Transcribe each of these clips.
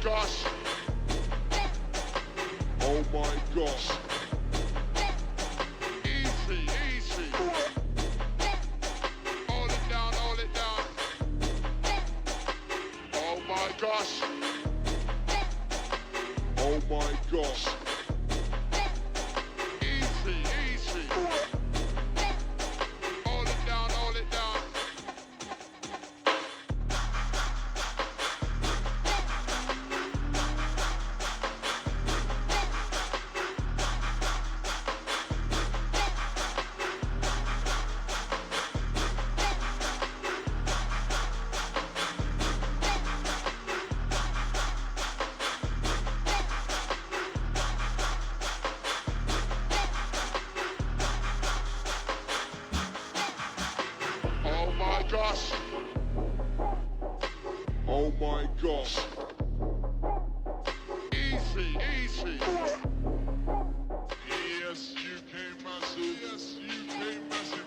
gosh. Oh my gosh. Easy, easy. Hold it down, hold it down. Oh my gosh. Oh my gosh. Easy, easy. Hold it down, hold it down. Oh my gosh. Oh my gosh. Easy, easy. Yes, UK massive. Yes, UK massive.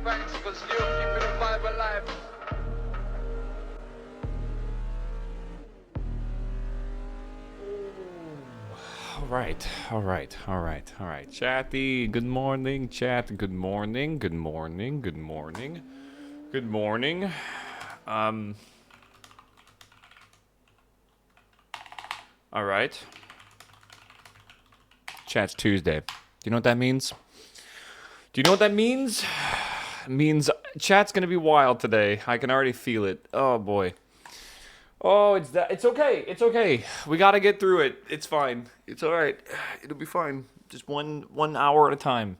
Thanks for still keeping the vibe alive. All right. Chatty, good morning, chat. Good morning. All right. Chat's Tuesday. Do you know what that means? means chat's gonna be wild today. I can already feel it. Oh boy. Oh, it's that. It's okay. It's okay. We gotta get through it. It's fine. It's all right. It'll be fine. Just one hour at a time.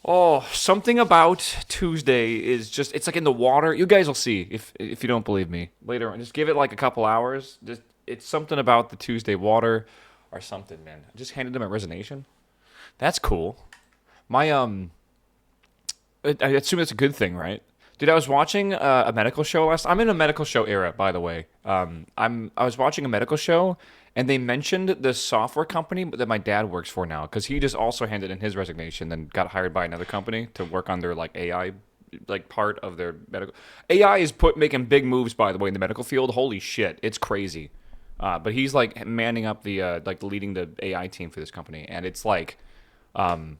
Oh, something about Tuesday is just—it's like in the water. You guys will see if you don't believe me later on. Just give it like a couple hours. Just it's something about the Tuesday water or something, man. I just handed him a resignation. That's cool. My I assume that's a good thing, right? Dude, I was watching a medical show last. I'm in a medical show era, by the way. I was watching a medical show, and they mentioned the software company that my dad works for now, because he just also handed in his resignation, then got hired by another company to work on their like AI, like part of their medical. AI is making big moves, by the way, in the medical field. Holy shit, it's crazy. But he's like manning up the like leading the AI team for this company, and it's like, I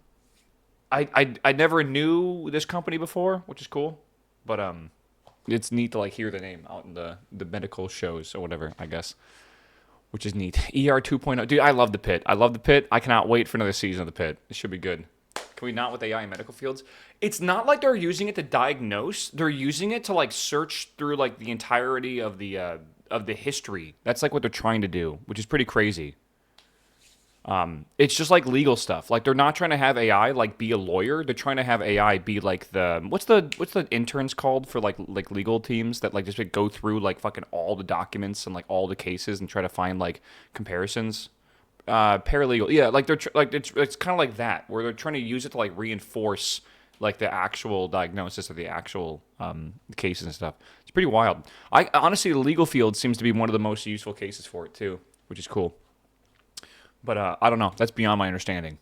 never knew this company before, which is cool. But it's neat to like hear the name out in the medical shows or whatever, I guess, which is neat. ER 2.0, dude, I love the Pit. I love the Pit. I cannot wait for another season of the Pit. It should be good. Can we not with AI in medical fields? It's not like they're using it to diagnose. They're using it to like search through like the entirety of the history. That's like what they're trying to do, which is pretty crazy. It's just like legal stuff. Like they're not trying to have AI like be a lawyer. They're trying to have AI be like the what's the interns called for like legal teams that like just like, go through like fucking all the documents and like all the cases and try to find like comparisons. Paralegal, yeah, like like it's kind of like that where they're trying to use it to like reinforce like the actual diagnosis of the actual cases and stuff. It's pretty wild. I honestly, the legal field seems to be one of the most useful cases for it too, which is cool. But I don't know. That's beyond my understanding.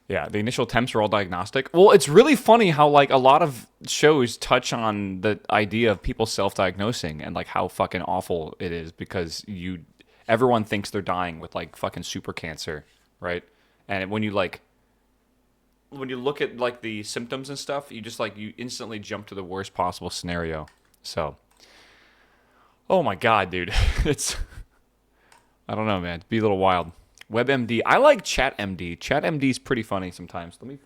Yeah, the initial attempts are all diagnostic. Well, it's really funny how like a lot of shows touch on the idea of people self-diagnosing and like how fucking awful it is because everyone thinks they're dying with like fucking super cancer, right? And when you look at like the symptoms and stuff, you instantly jump to the worst possible scenario. So, oh my god, dude, it's I don't know, man. It'd be a little wild. WebMD. I like ChatMD. ChatMD's pretty funny sometimes. Let me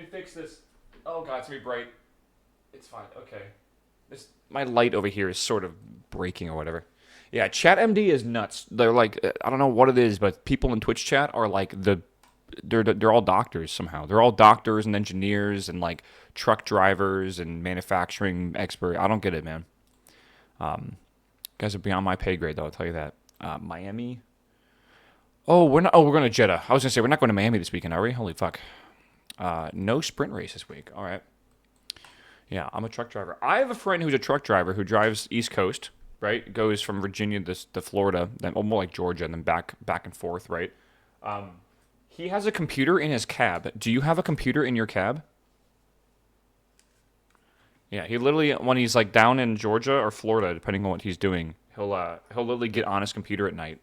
fix this. Oh god, it's gonna be bright. It's fine. Okay. My light over here is sort of breaking or whatever. Yeah, ChatMD is nuts. They're like I don't know what it is, but people in Twitch chat are like they're all doctors somehow. They're all doctors and engineers and like truck drivers and manufacturing experts. I don't get it, man. Guys are beyond my pay grade though, I'll tell you that. Miami. Oh, we're not. Oh, we're going to Jeddah. I was going to say we're not going to Miami this weekend, are we? Holy fuck. No sprint race this week. All right. Yeah, I'm a truck driver. I have a friend who's a truck driver who drives East Coast, right? Goes from Virginia to Florida, then more like Georgia, and then back and forth, right? He has a computer in his cab. Do you have a computer in your cab? Yeah, he literally when he's like down in Georgia or Florida, depending on what he's doing, he'll literally get on his computer at night.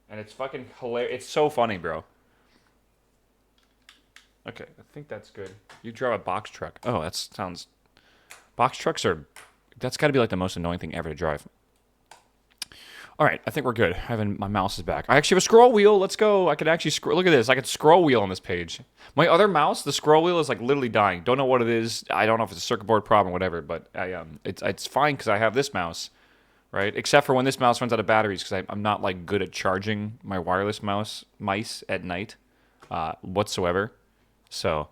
And it's fucking hilarious. It's so funny, bro. Okay, I think that's good. You drive a box truck. Oh, that sounds... Box trucks are... That's got to be like the most annoying thing ever to drive. All right, I think we're good. My mouse is back. I actually have a scroll wheel. Let's go. I could actually scroll... Look at this. I could scroll wheel on this page. My other mouse, the scroll wheel is like literally dying. Don't know what it is. I don't know if it's a circuit board problem or whatever, but it's fine because I have this mouse. Right, except for when this mouse runs out of batteries, because I'm not like good at charging my wireless mice at night, whatsoever. So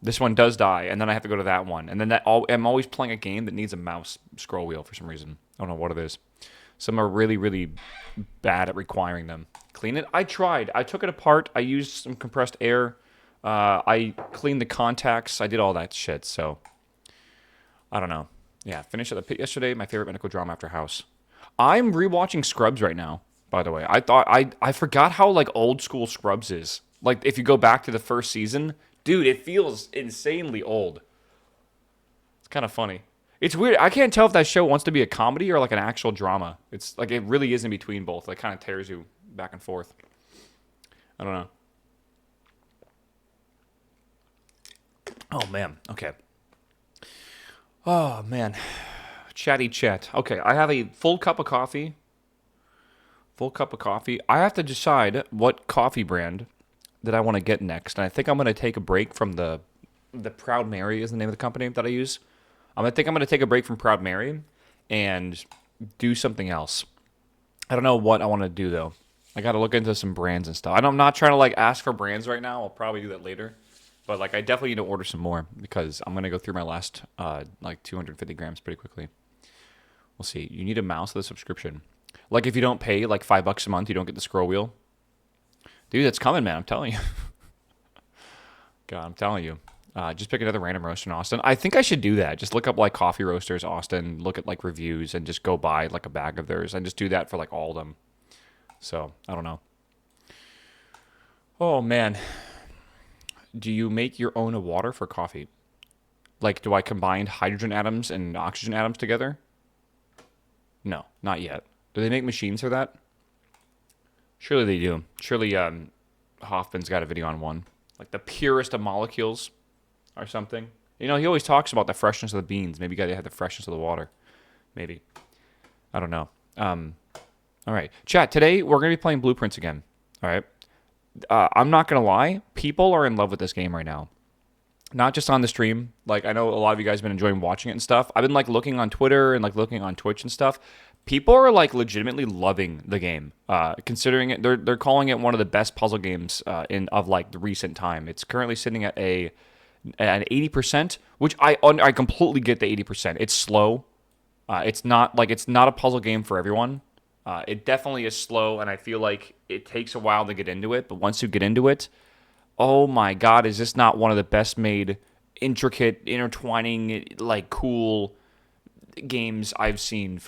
this one does die, and then I have to go to that one, and then I'm always playing a game that needs a mouse scroll wheel for some reason. I don't know what it is. Some are really, really bad at requiring them. Clean it. I tried. I took it apart. I used some compressed air. I cleaned the contacts. I did all that shit. So I don't know. Yeah, finished at the Pit yesterday. My favorite medical drama after House. I'm rewatching Scrubs right now, by the way. I forgot how like old school Scrubs is. Like if you go back to the first season, dude, it feels insanely old. It's kind of funny. It's weird. I can't tell if that show wants to be a comedy or like an actual drama. It's like it really is in between both. Like kind of tears you back and forth. I don't know. Oh man. Okay. Oh, man. Chatty chat. Okay, I have a full cup of coffee. Full cup of coffee. I have to decide what coffee brand that I want to get next. And I think I'm going to take a break from the the Proud Mary is the name of the company that I use. I think I'm gonna take a break from Proud Mary and do something else. I don't know what I want to do though. I got to look into some brands and stuff. I'm not trying to like ask for brands right now. I'll probably do that later. But like I definitely need to order some more because I'm gonna go through my last like 250 grams pretty quickly. We'll see. You need a mouse with a subscription. Like if you don't pay like $5 a month, you don't get the scroll wheel. Dude, that's coming, man. I'm telling you. God, I'm telling you. Just pick another random roaster in Austin. I think I should do that. Just look up like coffee roasters Austin, look at like reviews, and just go buy like a bag of theirs, and just do that for like all of them. So I don't know. Oh man, do you make your own water for coffee? Like, do I combine hydrogen atoms and oxygen atoms together? No, not yet. Do they make machines for that? Surely they do. Surely Hoffman's got a video on one, like the purest of molecules. Or something. You know, he always talks about the freshness of the beans. Maybe you got to have the freshness of the water. Maybe. I don't know. All right. Chat, today we're going to be playing Blueprints again. All right. I'm not going to lie. People are in love with this game right now. Not just on the stream. Like, I know a lot of you guys have been enjoying watching it and stuff. I've been, like, looking on Twitter and, like, looking on Twitch and stuff. People are, like, legitimately loving the game. Considering it, they're calling it one of the best puzzle games of, like, the recent time. It's currently sitting at an 80%, which I completely get the 80%. It's slow. It's not a puzzle game for everyone. It definitely is slow, and I feel like it takes a while to get into it. But once you get into it, oh my God, is this not one of the best made, intricate, intertwining, like cool games I've seen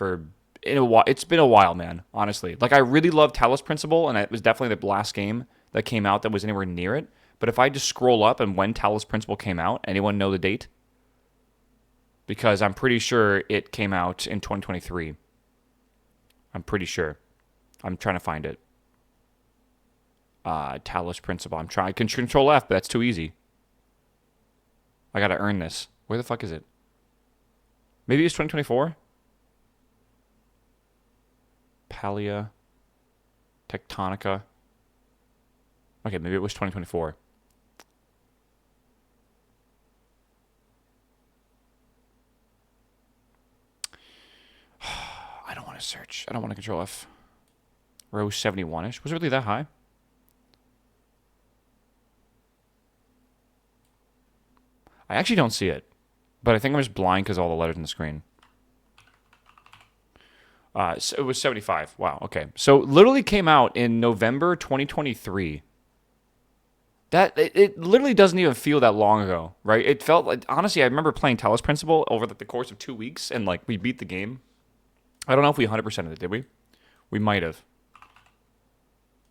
in a while? It's been a while, man. Honestly, like I really love Talos Principle, and it was definitely the last game that came out that was anywhere near it. But if I just scroll up and when Talos Principle came out, anyone know the date? Because I'm pretty sure it came out in 2023. I'm pretty sure. I'm trying to find it. Talos Principle. I'm trying. I can Control F, but that's too easy. I gotta earn this. Where the fuck is it? Maybe it's 2024? Palia. Tectonica. Okay, maybe it was 2024. I don't want to search. I don't want to Control F. Row 71-ish. Was it really that high? I actually don't see it. But I think I'm just blind because of all the letters in the screen. So it was 75. Wow, okay. So literally came out in November 2023. It literally doesn't even feel that long ago, right? It felt like, honestly, I remember playing Talos Principle over like the course of 2 weeks, and like we beat the game. I don't know if we 100%ed it, did we? We might have.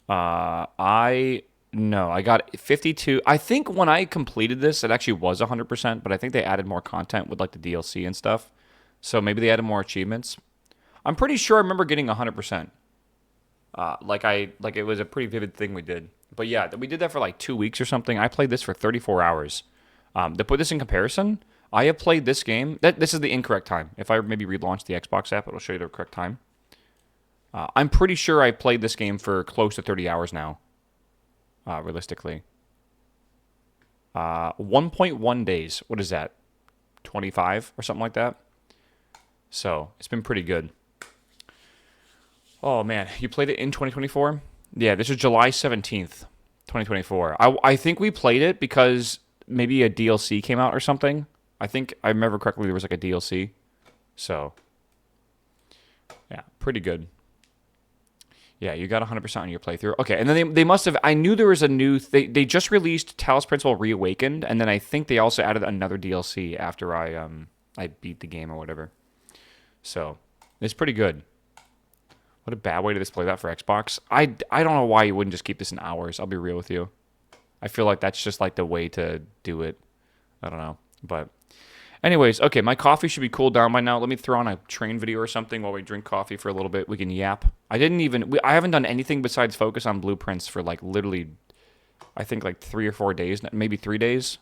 No, I got 52. I think when I completed this, it actually was 100%, but I think they added more content with like the DLC and stuff. So maybe they added more achievements. I'm pretty sure I remember getting 100%. Like it was a pretty vivid thing we did. But yeah, we did that for like 2 weeks or something. I played this for 34 hours. To put this in comparison, I have played this game. This is the incorrect time. If I maybe relaunch the Xbox app, it'll show you the correct time. I'm pretty sure I played this game for close to 30 hours now. Realistically. 1.1 days. What is that? 25 or something like that? So, it's been pretty good. Oh, man. You played it in 2024? Yeah, this is July 17th, 2024. I think we played it because maybe a DLC came out or something. I think I remember correctly there was like a DLC. So, yeah, pretty good. Yeah, you got 100% on your playthrough. Okay, and then they must have... I knew there was a new... They just released Talos Principle Reawakened, and then I think they also added another DLC after I beat the game or whatever. So, it's pretty good. What a bad way to display that for Xbox. I don't know why you wouldn't just keep this in hours. I'll be real with you. I feel like that's just like the way to do it. I don't know. But anyways, okay, my coffee should be cooled down by now. Let me throw on a train video or something while we drink coffee for a little bit. We can yap. I haven't done anything besides focus on blueprints for like literally, I think like 3 or 4 days, maybe 3 days.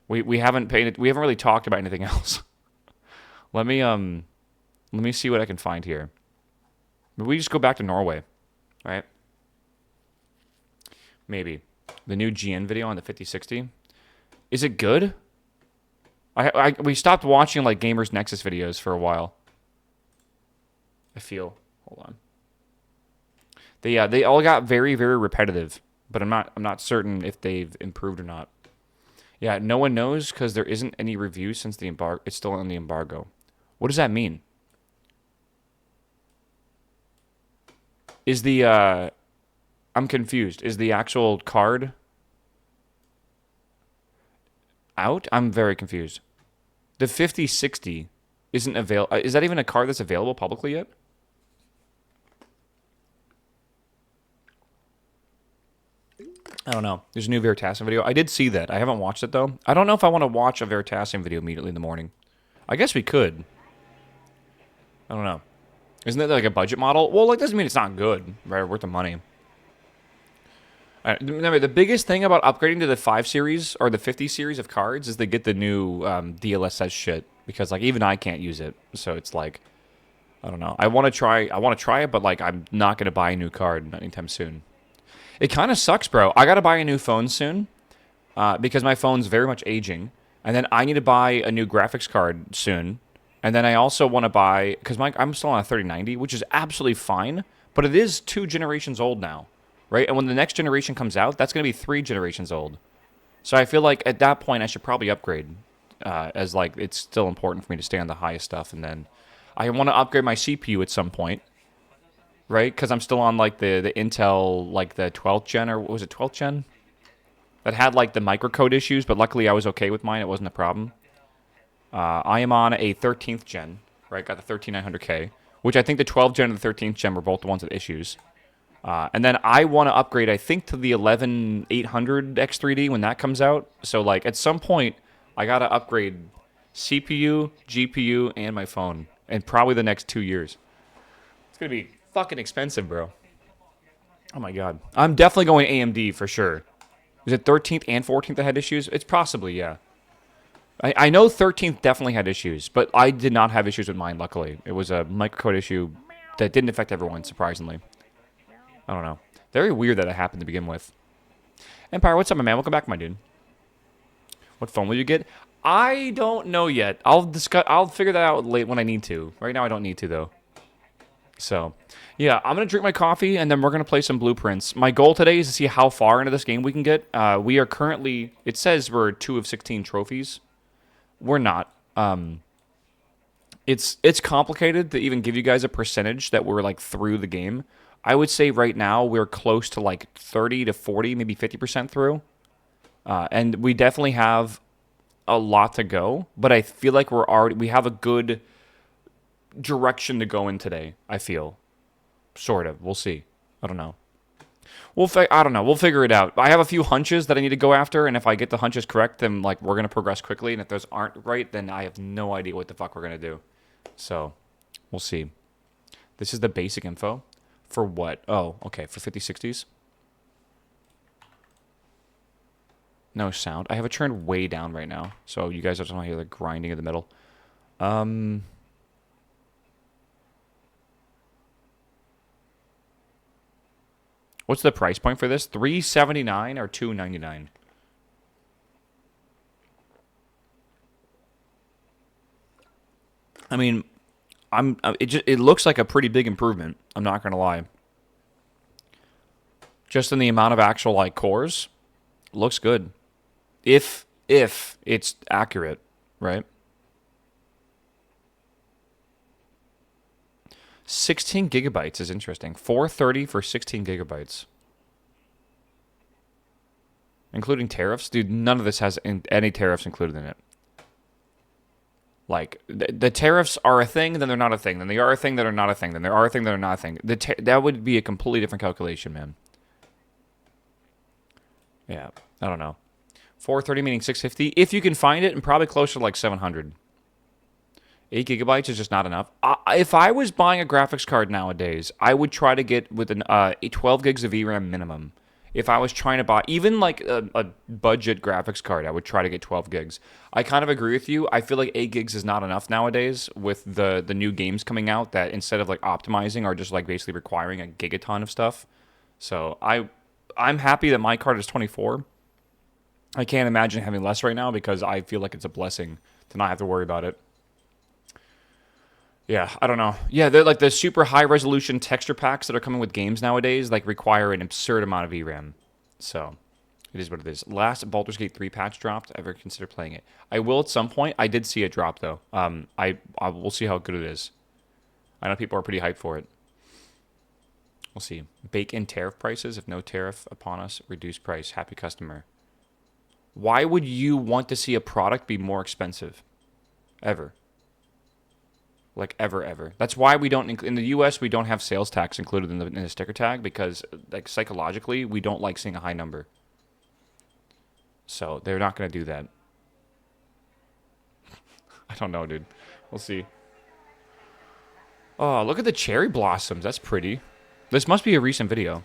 We haven't really talked about anything else. Let me see what I can find here. Maybe we just go back to Norway, right? Maybe. The new GN video on the 5060. Is it good? We stopped watching like Gamers Nexus videos for a while. I feel. Hold on. They all got very, very repetitive, but I'm not certain if they've improved or not. Yeah, no one knows because there isn't any review since the embargo. It's still on the embargo. What does that mean? Is the I'm confused. Is the actual card out? I'm very confused. The 5060 isn't available. Is that even a card that's available publicly yet? I don't know. There's a new Veritasium video. I did see that. I haven't watched it, though. I don't know if I want to watch a Veritasium video immediately in the morning. I guess we could. I don't know. Isn't that like a budget model? Well, like, doesn't mean it's not good, right? Worth the money. Remember, the biggest thing about upgrading to the 5 series or the 50 series of cards is they get the new DLSS shit. Because, like, even I can't use it. So it's like, I don't know. I want to try it, but, like, I'm not going to buy a new card anytime soon. It kind of sucks, bro. I got to buy a new phone soon because my phone's very much aging. And then I need to buy a new graphics card soon. And then I also want to buy, because I'm still on a 3090, which is absolutely fine. But it is 2 generations old now, right? And when the next generation comes out, that's going to be 3 generations old. So I feel like at that point I should probably upgrade as like it's still important for me to stay on the highest stuff. And then I want to upgrade my CPU at some point. Right, because I'm still on like the Intel, like the 12th gen, or what was it, 12th gen? That had like the microcode issues, but luckily I was okay with mine. It wasn't a problem. I am on a 13th gen, right? Got the 13900K, which I think the 12th gen and the 13th gen were both the ones with issues. And then I want to upgrade, I think, to the 11800 X3D when that comes out. So like at some point, I got to upgrade CPU, GPU, and my phone, in probably the next 2 years. It's gonna be fucking expensive, bro. Oh my god. I'm definitely going AMD for sure. Is it 13th and 14th that had issues? It's possibly, yeah. I know 13th definitely had issues, but I did not have issues with mine, luckily. It was a microcode issue that didn't affect everyone, surprisingly. I don't know. Very weird that it happened to begin with. Empire, what's up, my man? Welcome back, my dude. What phone will you get? I don't know yet. I'll figure that out late when I need to. Right now I don't need to, though. So, yeah, I'm going to drink my coffee, and then we're going to play some blueprints. My goal today is to see how far into this game we can get. We are currently, it says we're 2 of 16 trophies. We're not. It's complicated to even give you guys a percentage that we're, like, through the game. I would say right now we're close to, like, 30 to 40, maybe 50% through. And we definitely have a lot to go, but I feel like we have a good direction to go in today, I feel. Sort of. We'll see. I don't know. I don't know. We'll figure it out. I have a few hunches that I need to go after, and if I get the hunches correct, then like we're going to progress quickly, and if those aren't right, then I have no idea what the fuck we're going to do. So, we'll see. This is the basic info. For what? Oh, okay. For 5060s? No sound. I have it turned way down right now, so you guys just want to hear the grinding in the middle. What's the price point for this? $379 or $299? I mean, it looks like a pretty big improvement. I'm not gonna lie. Just in the amount of actual like cores, looks good. If it's accurate, right? 16 gigabytes is interesting. 430 for 16 gigabytes. Including tariffs? Dude, none of this has any tariffs included in it. Like, the tariffs are a thing, then they're not a thing. Then they are a thing, then they're not a thing. Then they are a thing, then they're not a thing. That would be a completely different calculation, man. Yeah, I don't know. 430 meaning 650. If you can find it, and probably closer to like 700. 8 gigabytes is just not enough. If I was buying a graphics card nowadays, I would try to get with a 12 gigs of VRAM minimum. If I was trying to buy even like a budget graphics card, I would try to get 12 gigs. I kind of agree with you. I feel like 8 gigs is not enough nowadays with the new games coming out that instead of like optimizing are just like basically requiring a gigaton of stuff. So I'm happy that my card is 24. I can't imagine having less right now because I feel like it's a blessing to not have to worry about it. Yeah, I don't know. Yeah, they're like the super high resolution texture packs that are coming with games nowadays, like require an absurd amount of VRAM. So it is what it is. Last Baldur's Gate 3 patch dropped. Ever consider playing it? I will at some point. I did see it drop though. I will see how good it is. I know people are pretty hyped for it. We'll see. Bake in tariff prices. If no tariff upon us, reduce price. Happy customer. Why would you want to see a product be more expensive? Ever. Like ever. That's why we don't in the U.S. we don't have sales tax included in the sticker tag because like psychologically we don't like seeing a high number. So they're not going to do that. I don't know, dude. We'll see. Oh, look at the cherry blossoms. That's pretty. This must be a recent video.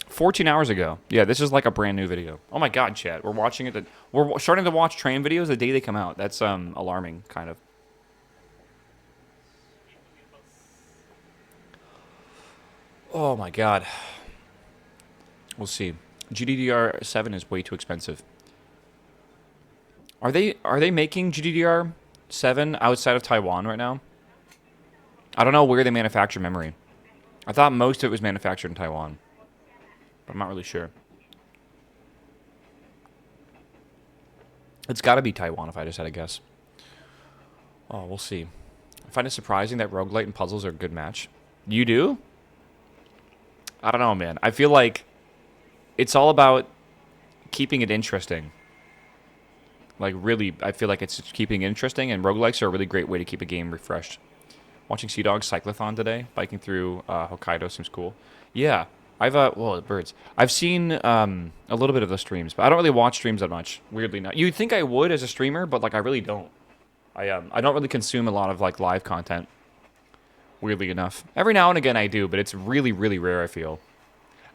14 hours ago. Yeah, this is like a brand new video. Oh my god, chat. We're watching it. We're starting to watch train videos the day they come out. That's alarming, kind of. Oh my god. We'll see. GDDR7 is way too expensive. Are they making GDDR7 outside of Taiwan right now? I don't know where they manufacture memory. I thought most of it was manufactured in Taiwan, but I'm not really sure. It's got to be Taiwan if I just had to guess. Oh, we'll see. I find it surprising that roguelite and puzzles are a good match. You do? I don't know, man. I feel like it's all about keeping it interesting. Like, really, I feel like it's keeping it interesting, and roguelikes are a really great way to keep a game refreshed. Watching Sea Dog Cyclothon today, biking through Hokkaido seems cool. Yeah, well, birds. I've seen a little bit of the streams, but I don't really watch streams that much. Weirdly, not. You'd think I would as a streamer, but like I really don't. I don't really consume a lot of like live content. Weirdly enough, every now and again I do, but it's really, really rare. I feel.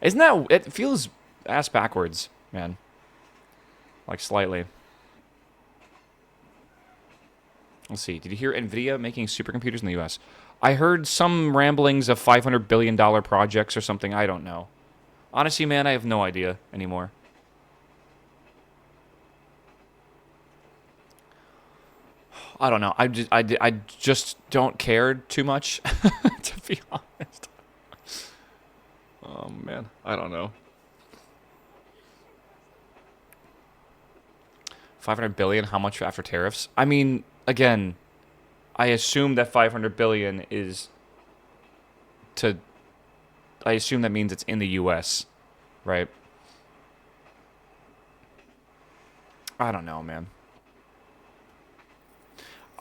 Isn't that? It feels ass backwards, man. Like slightly. Let's see. Did you hear NVIDIA making supercomputers in the U.S.? I heard some ramblings of $500 billion projects or something. I don't know. Honestly, man, I have no idea anymore. I don't know. I just don't care too much, to be honest. Oh, man. I don't know. 500 billion, how much after tariffs? I mean, again, I assume that 500 billion is to... I assume that means it's in the U.S., right? I don't know, man.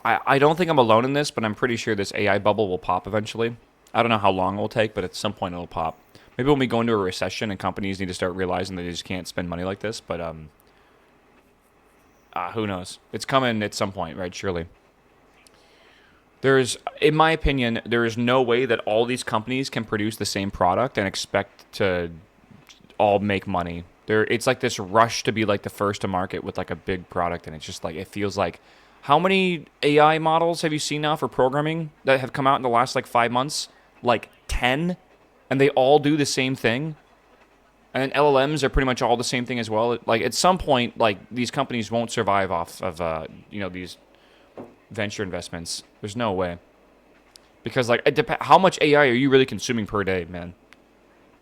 I don't think I'm alone in this, but I'm pretty sure this AI bubble will pop eventually. I don't know how long it will take, but at some point it'll pop. Maybe when we go into a recession and companies need to start realizing that they just can't spend money like this, but who knows? It's coming at some point, right? Surely. In my opinion, there is no way that all these companies can produce the same product and expect to all make money. It's like this rush to be like the first to market with like a big product, and it's just like it feels like. How many AI models have you seen now for programming that have come out in the last like 5 months? Like 10, and they all do the same thing. And LLMs are pretty much all the same thing as well. Like at some point, like these companies won't survive off of these venture investments. There's no way. Because like how much AI are you really consuming per day, man?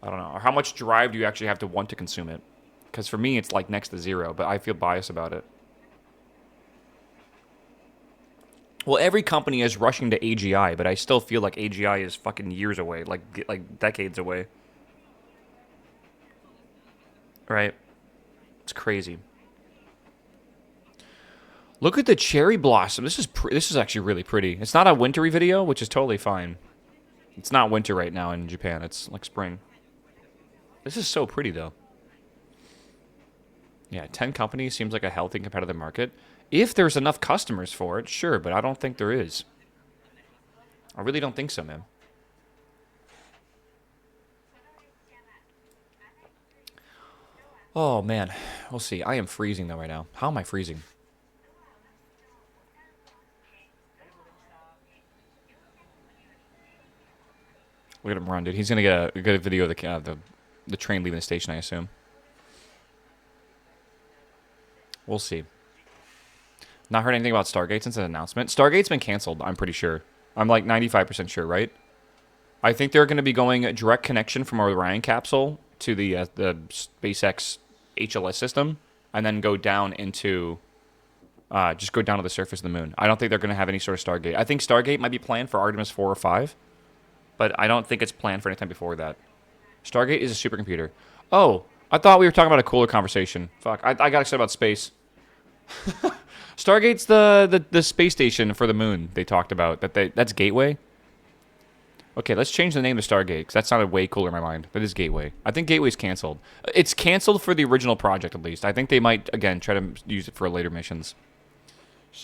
I don't know. Or how much drive do you actually have to want to consume it? Because for me, it's like next to zero, but I feel biased about it. Well, every company is rushing to AGI, but I still feel like AGI is fucking years away, like decades away. Right? It's crazy. Look at the cherry blossom. This is actually really pretty. It's not a wintry video, which is totally fine. It's not winter right now in Japan. It's like spring. This is so pretty though. Yeah, 10 companies seems like a healthy competitive market. If there's enough customers for it, sure, but I don't think there is. I really don't think so, man. Oh, man. We'll see. I am freezing, though, right now. How am I freezing? Look at him run, dude. He's going to get a video of the train leaving the station, I assume. We'll see. Not heard anything about Stargate since an announcement. Stargate's been canceled, I'm pretty sure. I'm like 95% sure, right? I think they're going to be going a direct connection from Orion capsule to the SpaceX HLS system, and then go down into just go down to the surface of the moon. I don't think they're going to have any sort of Stargate. I think Stargate might be planned for Artemis 4 or 5, but I don't think it's planned for any time before that. Stargate is a supercomputer. Oh, I thought we were talking about a cooler conversation. Fuck, I got excited about space. Stargate's the space station for the moon they talked about. That's Gateway? Okay, let's change the name to Stargate, because that sounded way cooler in my mind. That is Gateway. I think Gateway's canceled. It's canceled for the original project, at least. I think they might, again, try to use it for later missions.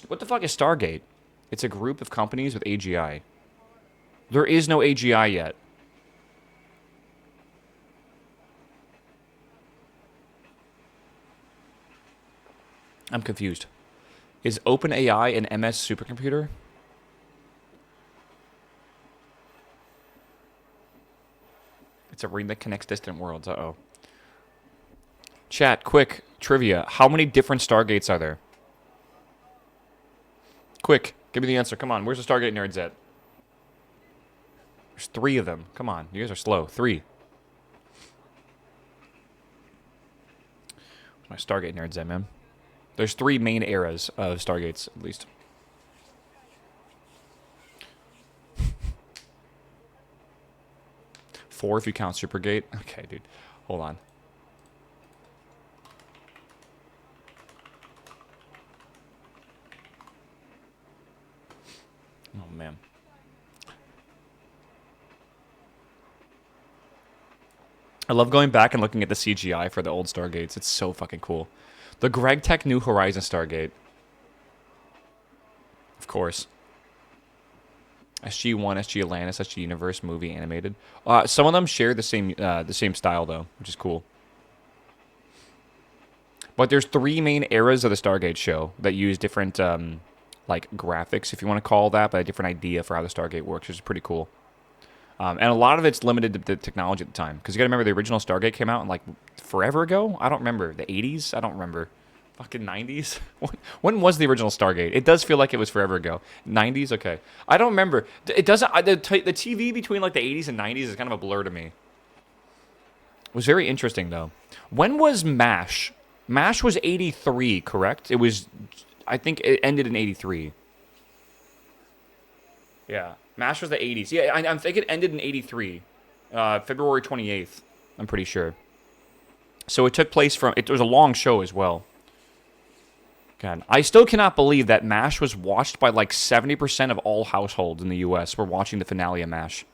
What the fuck is Stargate? It's a group of companies with AGI. There is no AGI yet. I'm confused. Is OpenAI an MS supercomputer? It's a ring that connects distant worlds. Uh-oh. Chat, quick, trivia. How many different Stargates are there? Quick, give me the answer. Come on, where's the Stargate nerds at? There's 3 of them. Come on, you guys are slow. 3. My Stargate nerds at, man. There's 3 main eras of Stargates, at least. Four if you count Supergate. Okay, dude. Hold on. Oh, man. I love going back and looking at the CGI for the old Stargates. It's so fucking cool. The Greg Tech New Horizon Stargate. Of course. SG-1, SG Atlantis, SG Universe, movie, animated. Some of them share the same style, though, which is cool. But there's 3 main eras of the Stargate show that use different, like, graphics, if you want to call that, but a different idea for how the Stargate works, which is pretty cool. And a lot of it's limited to the technology at the time. Because you got to remember, the original Stargate came out in, like, forever ago? I don't remember. The 80s? I don't remember. Fucking 90s? When was the original Stargate? It does feel like it was forever ago. 90s? Okay. I don't remember. It doesn't... The TV between, like, the 80s and 90s is kind of a blur to me. It was very interesting, though. When was MASH? MASH was 83, correct? It was... I think it ended in 83. Yeah. MASH was the 80s. Yeah, I think it ended in 83. February 28th, I'm pretty sure. So it took place from... It was a long show as well. God, I still cannot believe that MASH was watched by like 70% of all households in the U.S. were watching the finale of MASH.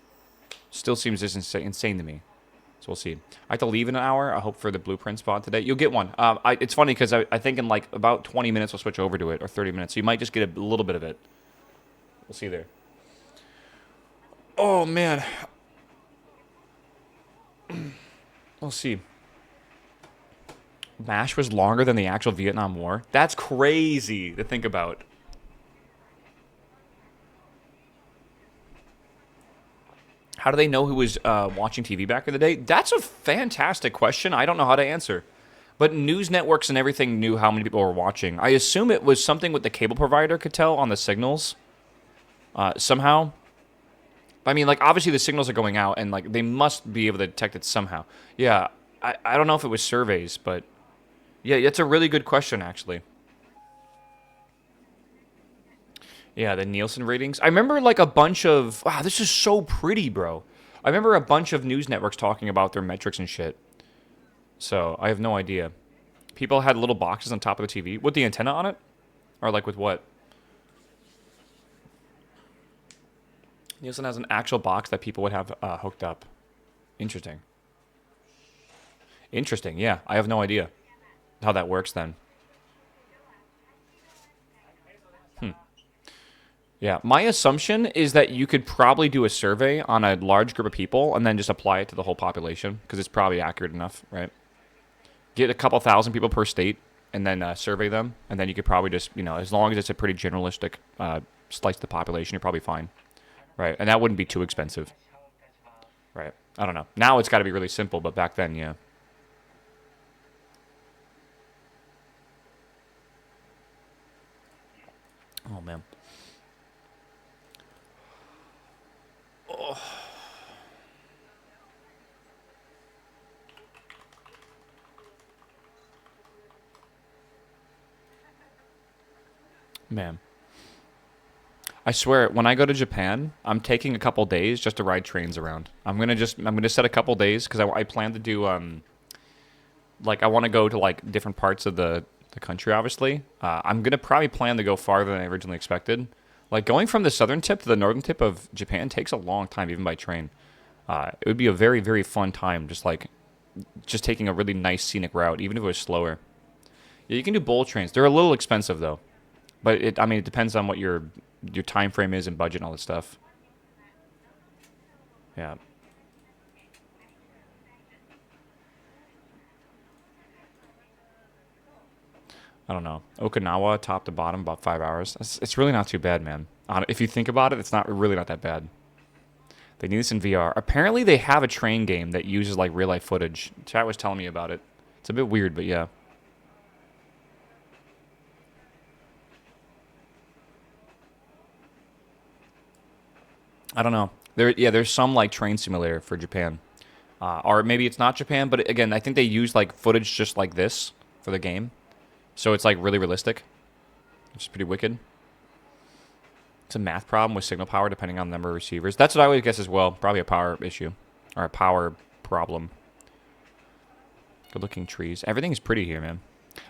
Still seems just insane to me. So we'll see. I have to leave in an hour. I hope for the blueprint spot today. You'll get one. It's funny because I think in like about 20 minutes we'll switch over to it, or 30 minutes. So you might just get a little bit of it. We'll see there. Oh, man. We'll see. MASH was longer than the actual Vietnam War. That's crazy to think about. How do they know who was watching TV back in the day? That's a fantastic question. I don't know how to answer. But news networks and everything knew how many people were watching. I assume it was something with the cable provider could tell on the signals. Somehow. I mean, like, obviously the signals are going out, and, like, they must be able to detect it somehow. Yeah, I don't know if it was surveys, but... Yeah, it's a really good question, actually. Yeah, the Nielsen ratings. I remember, like, a bunch of... Wow, this is so pretty, bro. I remember a bunch of news networks talking about their metrics and shit. So, I have no idea. People had little boxes on top of the TV with the antenna on it? Or, like, with what? Nielsen has an actual box that people would have hooked up. Interesting. Interesting, yeah. I have no idea how that works then. Yeah, my assumption is that you could probably do a survey on a large group of people and then just apply it to the whole population, because it's probably accurate enough, right? Get a couple thousand people per state and then survey them, and then you could probably just, you know, as long as it's a pretty generalistic slice of the population, you're probably fine. Right, and that wouldn't be too expensive. Right, I don't know. Now it's got to be really simple, but back then, yeah. Oh, man. Man. I swear, when I go to Japan, I'm taking a couple days just to ride trains around. I'm gonna set a couple days because I plan to do like I want to go to like different parts of the country. Obviously, I'm gonna probably plan to go farther than I originally expected. Like going from the southern tip to the northern tip of Japan takes a long time, even by train. It would be a very very fun time, just taking a really nice scenic route, even if it was slower. Yeah, you can do bullet trains. They're a little expensive though, but I mean, it depends on what your time frame is and budget and all that stuff. Yeah. I don't know. Okinawa, top to bottom, about 5 hours. It's really not too bad, man. If you think about it, it's not really not that bad. They need this in VR. Apparently, they have a train game that uses like real life footage. Chat was telling me about it. It's a bit weird, but yeah. I don't know. There's some like train simulator for Japan, or maybe it's not Japan. But again, I think they use like footage just like this for the game, so it's like really realistic, which is pretty wicked. It's a math problem with signal power depending on the number of receivers. That's what I would guess as well. Probably a power issue or a power problem. Good looking trees. Everything is pretty here, man.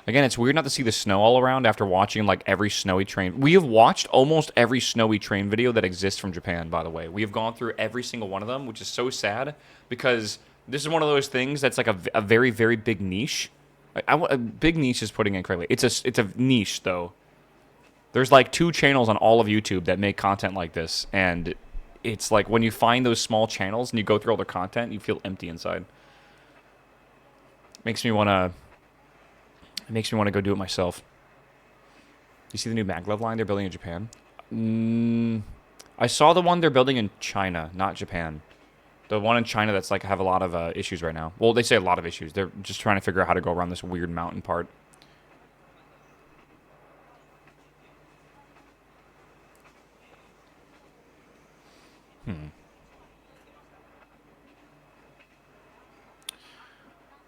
Again, it's weird not to see the snow all around after watching like every snowy train. We have watched almost every snowy train video that exists from Japan, by the way. We have gone through every single one of them, which is so sad because this is one of those things that's like a very, very big niche. A big niche is putting it correctly. It's a niche, though. There's like 2 channels on all of YouTube that make content like this, and it's like when you find those small channels and you go through all their content, you feel empty inside. Makes me wanna go do it myself. You see the new maglev line they're building in Japan? I saw the one they're building in China, not Japan. The one in China that's like have a lot of issues right now. Well, they say a lot of issues. They're just trying to figure out how to go around this weird mountain part.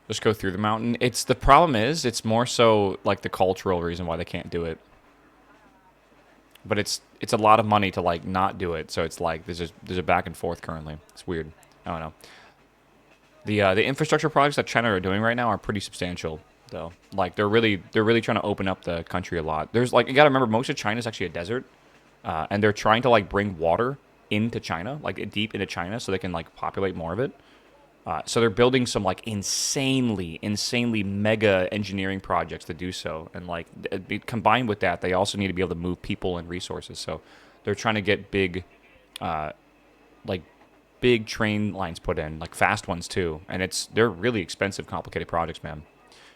Just go through the mountain. The problem is it's more so like the cultural reason why they can't do it. But it's a lot of money to like not do it. So it's like there's a back and forth currently. It's weird. I don't know. The infrastructure projects that China are doing right now are pretty substantial though. Like they're really trying to open up the country a lot. There's like you got to remember most of China is actually a desert. And they're trying to like bring water into China, like deep into China so they can like populate more of it. So they're building some like insanely mega engineering projects to do so, and like combined with that, they also need to be able to move people and resources. So they're trying to get like big train lines put in, like fast ones too, and they're really expensive, complicated projects, man.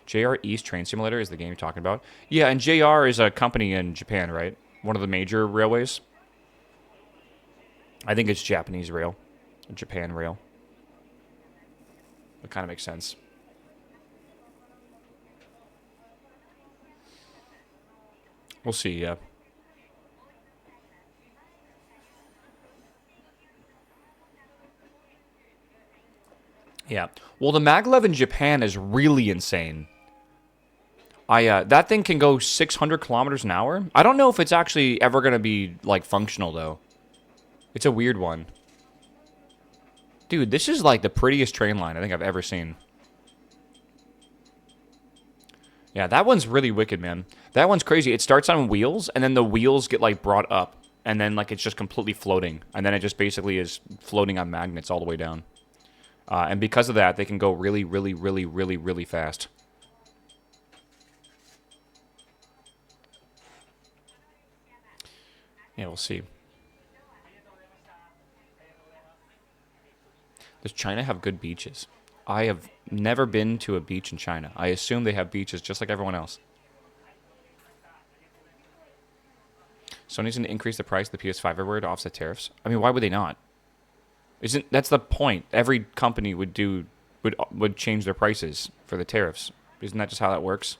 JR East Train Simulator is the game you're talking about. Yeah, and JR is a company in Japan, right? One of the major railways. I think it's Japanese rail, Japan rail. It kind of makes sense. We'll see, yeah. Yeah. Well, the maglev in Japan is really insane. That thing can go 600 kilometers an hour. I don't know if it's actually ever going to be, like, functional, though. It's a weird one. Dude, this is, like, the prettiest train line I think I've ever seen. Yeah, that one's really wicked, man. That one's crazy. It starts on wheels, and then the wheels get, like, brought up. And then, like, it's just completely floating. And then it just basically is floating on magnets all the way down. And because of that, they can go really, really, really, really, really fast. Yeah, we'll see. Does China have good beaches? I have never been to a beach in China. I assume they have beaches just like everyone else. Sony's going to increase the price of the PS5 everywhere to offset tariffs. I mean, why would they not? That's the point? Every company would change their prices for the tariffs. Isn't that just how that works?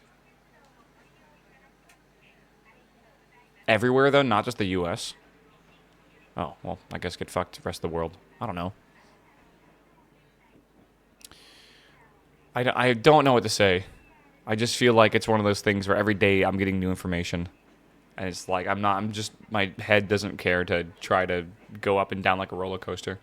Everywhere, though, not just the U.S. Oh, well, I guess get fucked the rest of the world. I don't know. I don't know what to say. I just feel like it's one of those things where every day I'm getting new information. And it's like, my head doesn't care to try to go up and down like a roller coaster.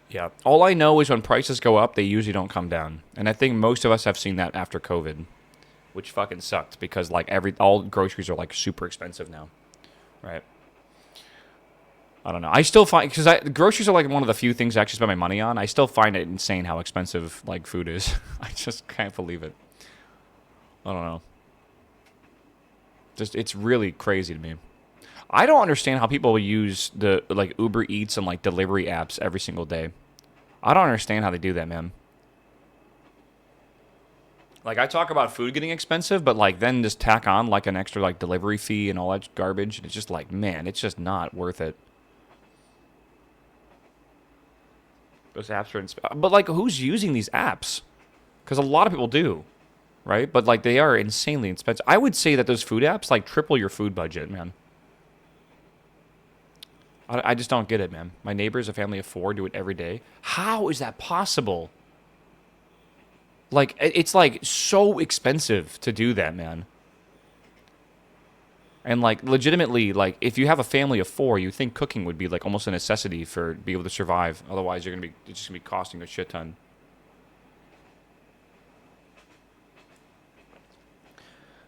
Yeah. All I know is when prices go up, they usually don't come down. And I think most of us have seen that after COVID, which fucking sucked because like all groceries are like super expensive now. Right. I don't know. I still find, because groceries are like one of the few things I actually spend my money on. I still find it insane how expensive like food is. I just can't believe it. I don't know. Just, it's really crazy to me. I don't understand how people use the like Uber Eats and like delivery apps every single day. I don't understand how they do that, man. Like I talk about food getting expensive, but like then just tack on like an extra like delivery fee and all that garbage. It's just like, man, it's just not worth it. Those apps are, but like, who's using these apps? Because a lot of people do, right? But like, they are insanely expensive. I would say that those food apps like triple your food budget, man. I just don't get it, man. My neighbors, a family of 4, do it every day. How is that possible? Like, it's like so expensive to do that, man. And like, legitimately, like, if you have a family of 4, you think cooking would be like almost a necessity for be able to survive. Otherwise, it's just gonna be costing a shit ton.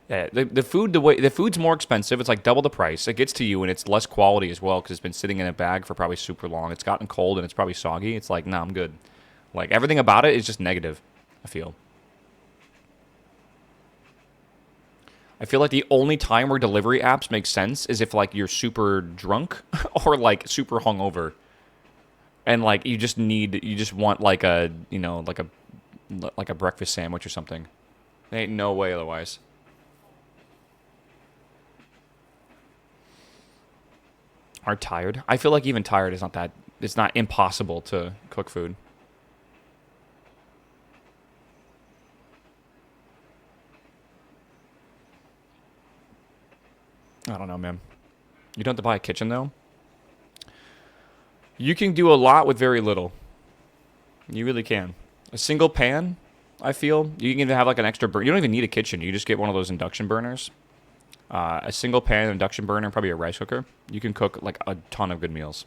Yeah, the food's more expensive. It's like double the price. It gets to you and it's less quality as well because it's been sitting in a bag for probably super long. It's gotten cold and it's probably soggy. It's like, nah, I'm good. Like everything about it is just negative, I feel. I feel like the only time where delivery apps make sense is if like you're super drunk or like super hungover. And like you just want like a, like a breakfast sandwich or something. There ain't no way otherwise. Are tired. I feel like even tired is not that. It's not impossible to cook food. I don't know, man. You don't have to buy a kitchen though. You can do a lot with very little. You really can. A single pan, I feel. You can even have like an extra burner. You don't even need a kitchen. You just get one of those induction burners. A single pan, induction burner, and probably a rice cooker. You can cook like a ton of good meals.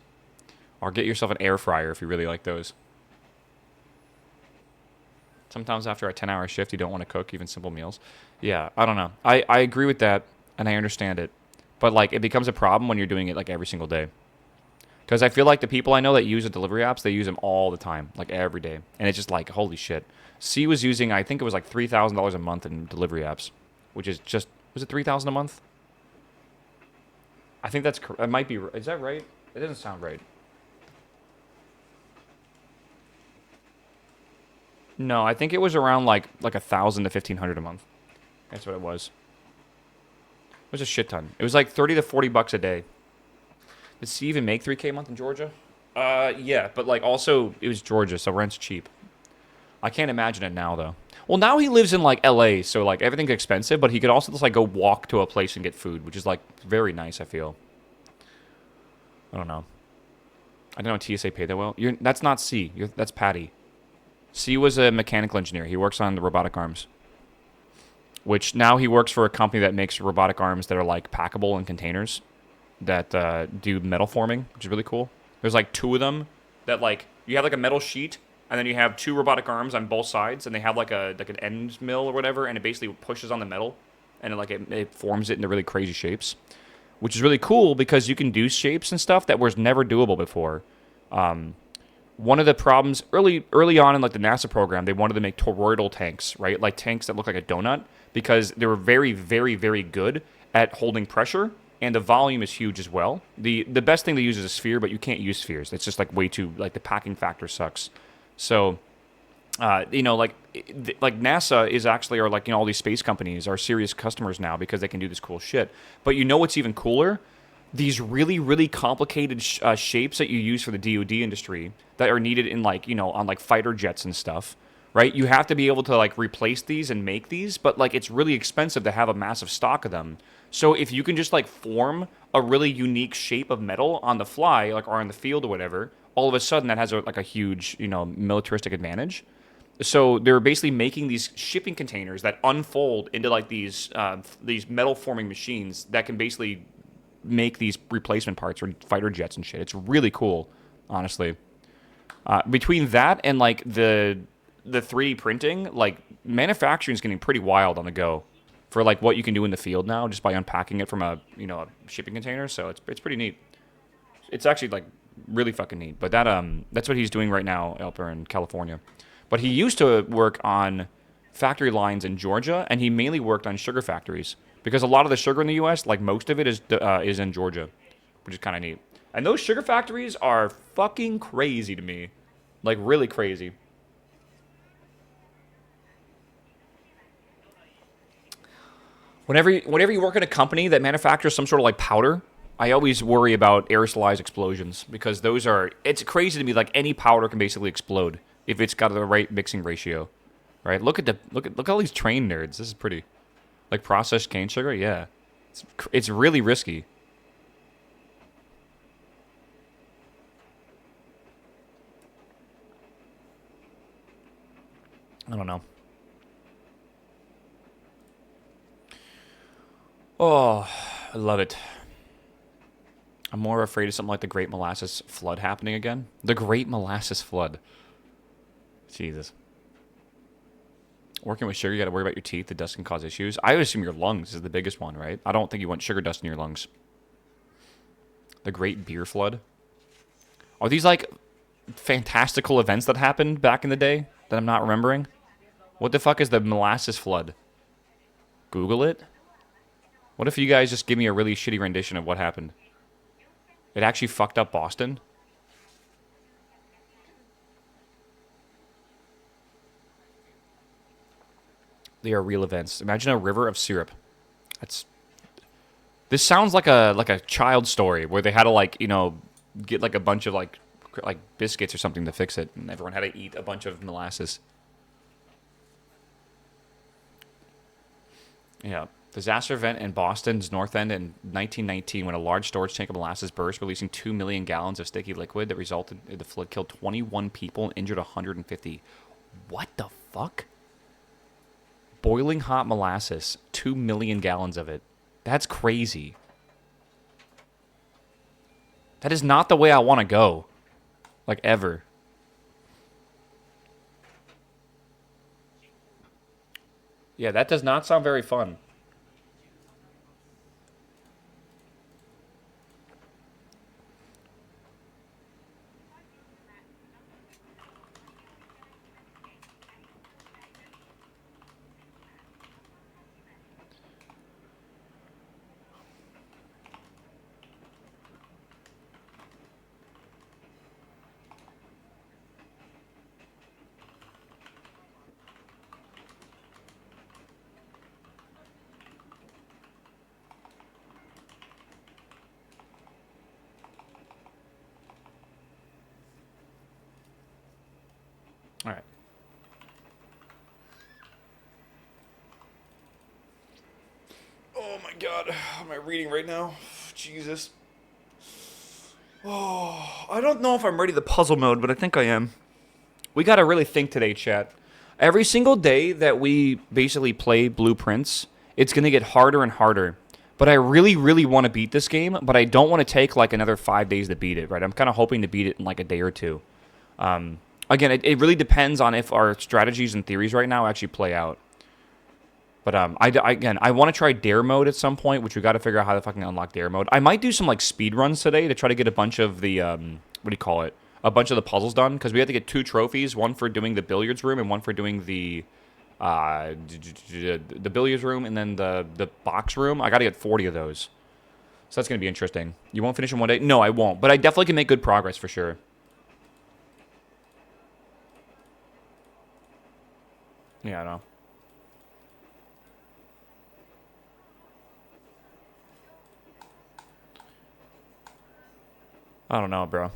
Or get yourself an air fryer if you really like those. Sometimes after a 10-hour shift, you don't want to cook even simple meals. Yeah, I don't know. I agree with that, and I understand it. But like, it becomes a problem when you're doing it like every single day. Because I feel like the people I know that use the delivery apps, they use them all the time, like every day. And it's just like, holy shit. C was using, I think it was like $3,000 a month in delivery apps, which is just, was it $3,000 a month? I think it might be, is that right? It doesn't sound right. No, I think it was around like 1,000 to 1,500 a month. That's what it was. It was a shit ton. It was like 30 to 40 bucks a day. Did C even make 3K a month in Georgia? Yeah, but like also it was Georgia, so rent's cheap. I can't imagine it now though. Well, now he lives in like LA, so like everything's expensive, but he could also just like go walk to a place and get food, which is like very nice, I feel. I don't know. I don't know TSA paid that well. That's not C. That's Patty. C was a mechanical engineer. He works on the robotic arms. Which now he works for a company that makes robotic arms that are like packable in containers that do metal forming, which is really cool. There's like 2 of them that like you have like a metal sheet and then you have 2 robotic arms on both sides and they have like an end mill or whatever and it basically pushes on the metal and it forms it into really crazy shapes, which is really cool because you can do shapes and stuff that was never doable before. One of the problems early on in like the NASA program, they wanted to make toroidal tanks, right? Like tanks that look like a donut because they were very, very, very good at holding pressure and the volume is huge as well. The best thing to use is a sphere, but you can't use spheres. It's just like way too, like the packing factor sucks. So, like NASA is actually, or like, all these space companies are serious customers now because they can do this cool shit. But you know what's even cooler? These really, really complicated shapes that you use for the DoD industry that are needed in like, on like fighter jets and stuff, right? You have to be able to like replace these and make these, but like it's really expensive to have a massive stock of them. So if you can just like form a really unique shape of metal on the fly, like or in the field or whatever, all of a sudden that has like a huge, militaristic advantage. So they're basically making these shipping containers that unfold into like these metal forming machines that can basically make these replacement parts for fighter jets and shit. It's really cool, honestly. Between that and like the 3D printing, like manufacturing is getting pretty wild on the go for like what you can do in the field now just by unpacking it from a shipping container. So it's pretty neat. It's actually like really fucking neat. But that's what he's doing right now out there in California. But he used to work on factory lines in Georgia, and he mainly worked on sugar factories because a lot of the sugar in the U.S., like most of it, is in Georgia, which is kind of neat. And those sugar factories are fucking crazy to me, like really crazy. Whenever you work in a company that manufactures some sort of like powder, I always worry about aerosolized explosions because it's crazy to me. Like any powder can basically explode if it's got the right mixing ratio, right? Look at all these train nerds. This is pretty, like processed cane sugar. Yeah, it's really risky. I don't know. Oh, I love it. I'm more afraid of something like the Great Molasses Flood happening again. The Great Molasses Flood. Jesus. Working with sugar, you got to worry about your teeth. The dust can cause issues. I would assume your lungs is the biggest one, right? I don't think you want sugar dust in your lungs. The Great Beer Flood. Are these like fantastical events that happened back in the day that I'm not remembering? What the fuck is the Molasses Flood? Google it. What if you guys just give me a really shitty rendition of what happened? It actually fucked up Boston? They are real events. Imagine a river of syrup. That's This sounds like a child story where they had to like, get like a bunch of like biscuits or something to fix it and everyone had to eat a bunch of molasses. Yeah. Disaster event in Boston's North End in 1919 when a large storage tank of molasses burst, releasing 2 million gallons of sticky liquid that resulted in the flood killed 21 people and injured 150. What the fuck? Boiling hot molasses, 2 million gallons of it. That's crazy. That is not the way I want to go. Like, ever. Yeah, that does not sound very fun. All right. Oh my god. Am I reading right now? Jesus. Oh, I don't know if I'm ready to puzzle mode, but I think I am. We got to really think today, chat. Every single day that we basically play Blueprints, it's going to get harder and harder. But I really, really want to beat this game, but I don't want to take like another 5 days to beat it, right? I'm kind of hoping to beat it in like a day or two. Again, it really depends on if our strategies and theories right now actually play out. But again, I want to try dare mode at some point, which we got to figure out how to fucking unlock dare mode. I might do some like speed runs today to try to get a bunch of the what do you call it? A bunch of the puzzles done because we have to get 2 trophies, one for doing the billiards room and one for doing the billiards room and then the box room. I got to get 40 of those, so that's gonna be interesting. You won't finish in one day? No, I won't, but I definitely can make good progress for sure. Yeah, I know. I don't know, bro.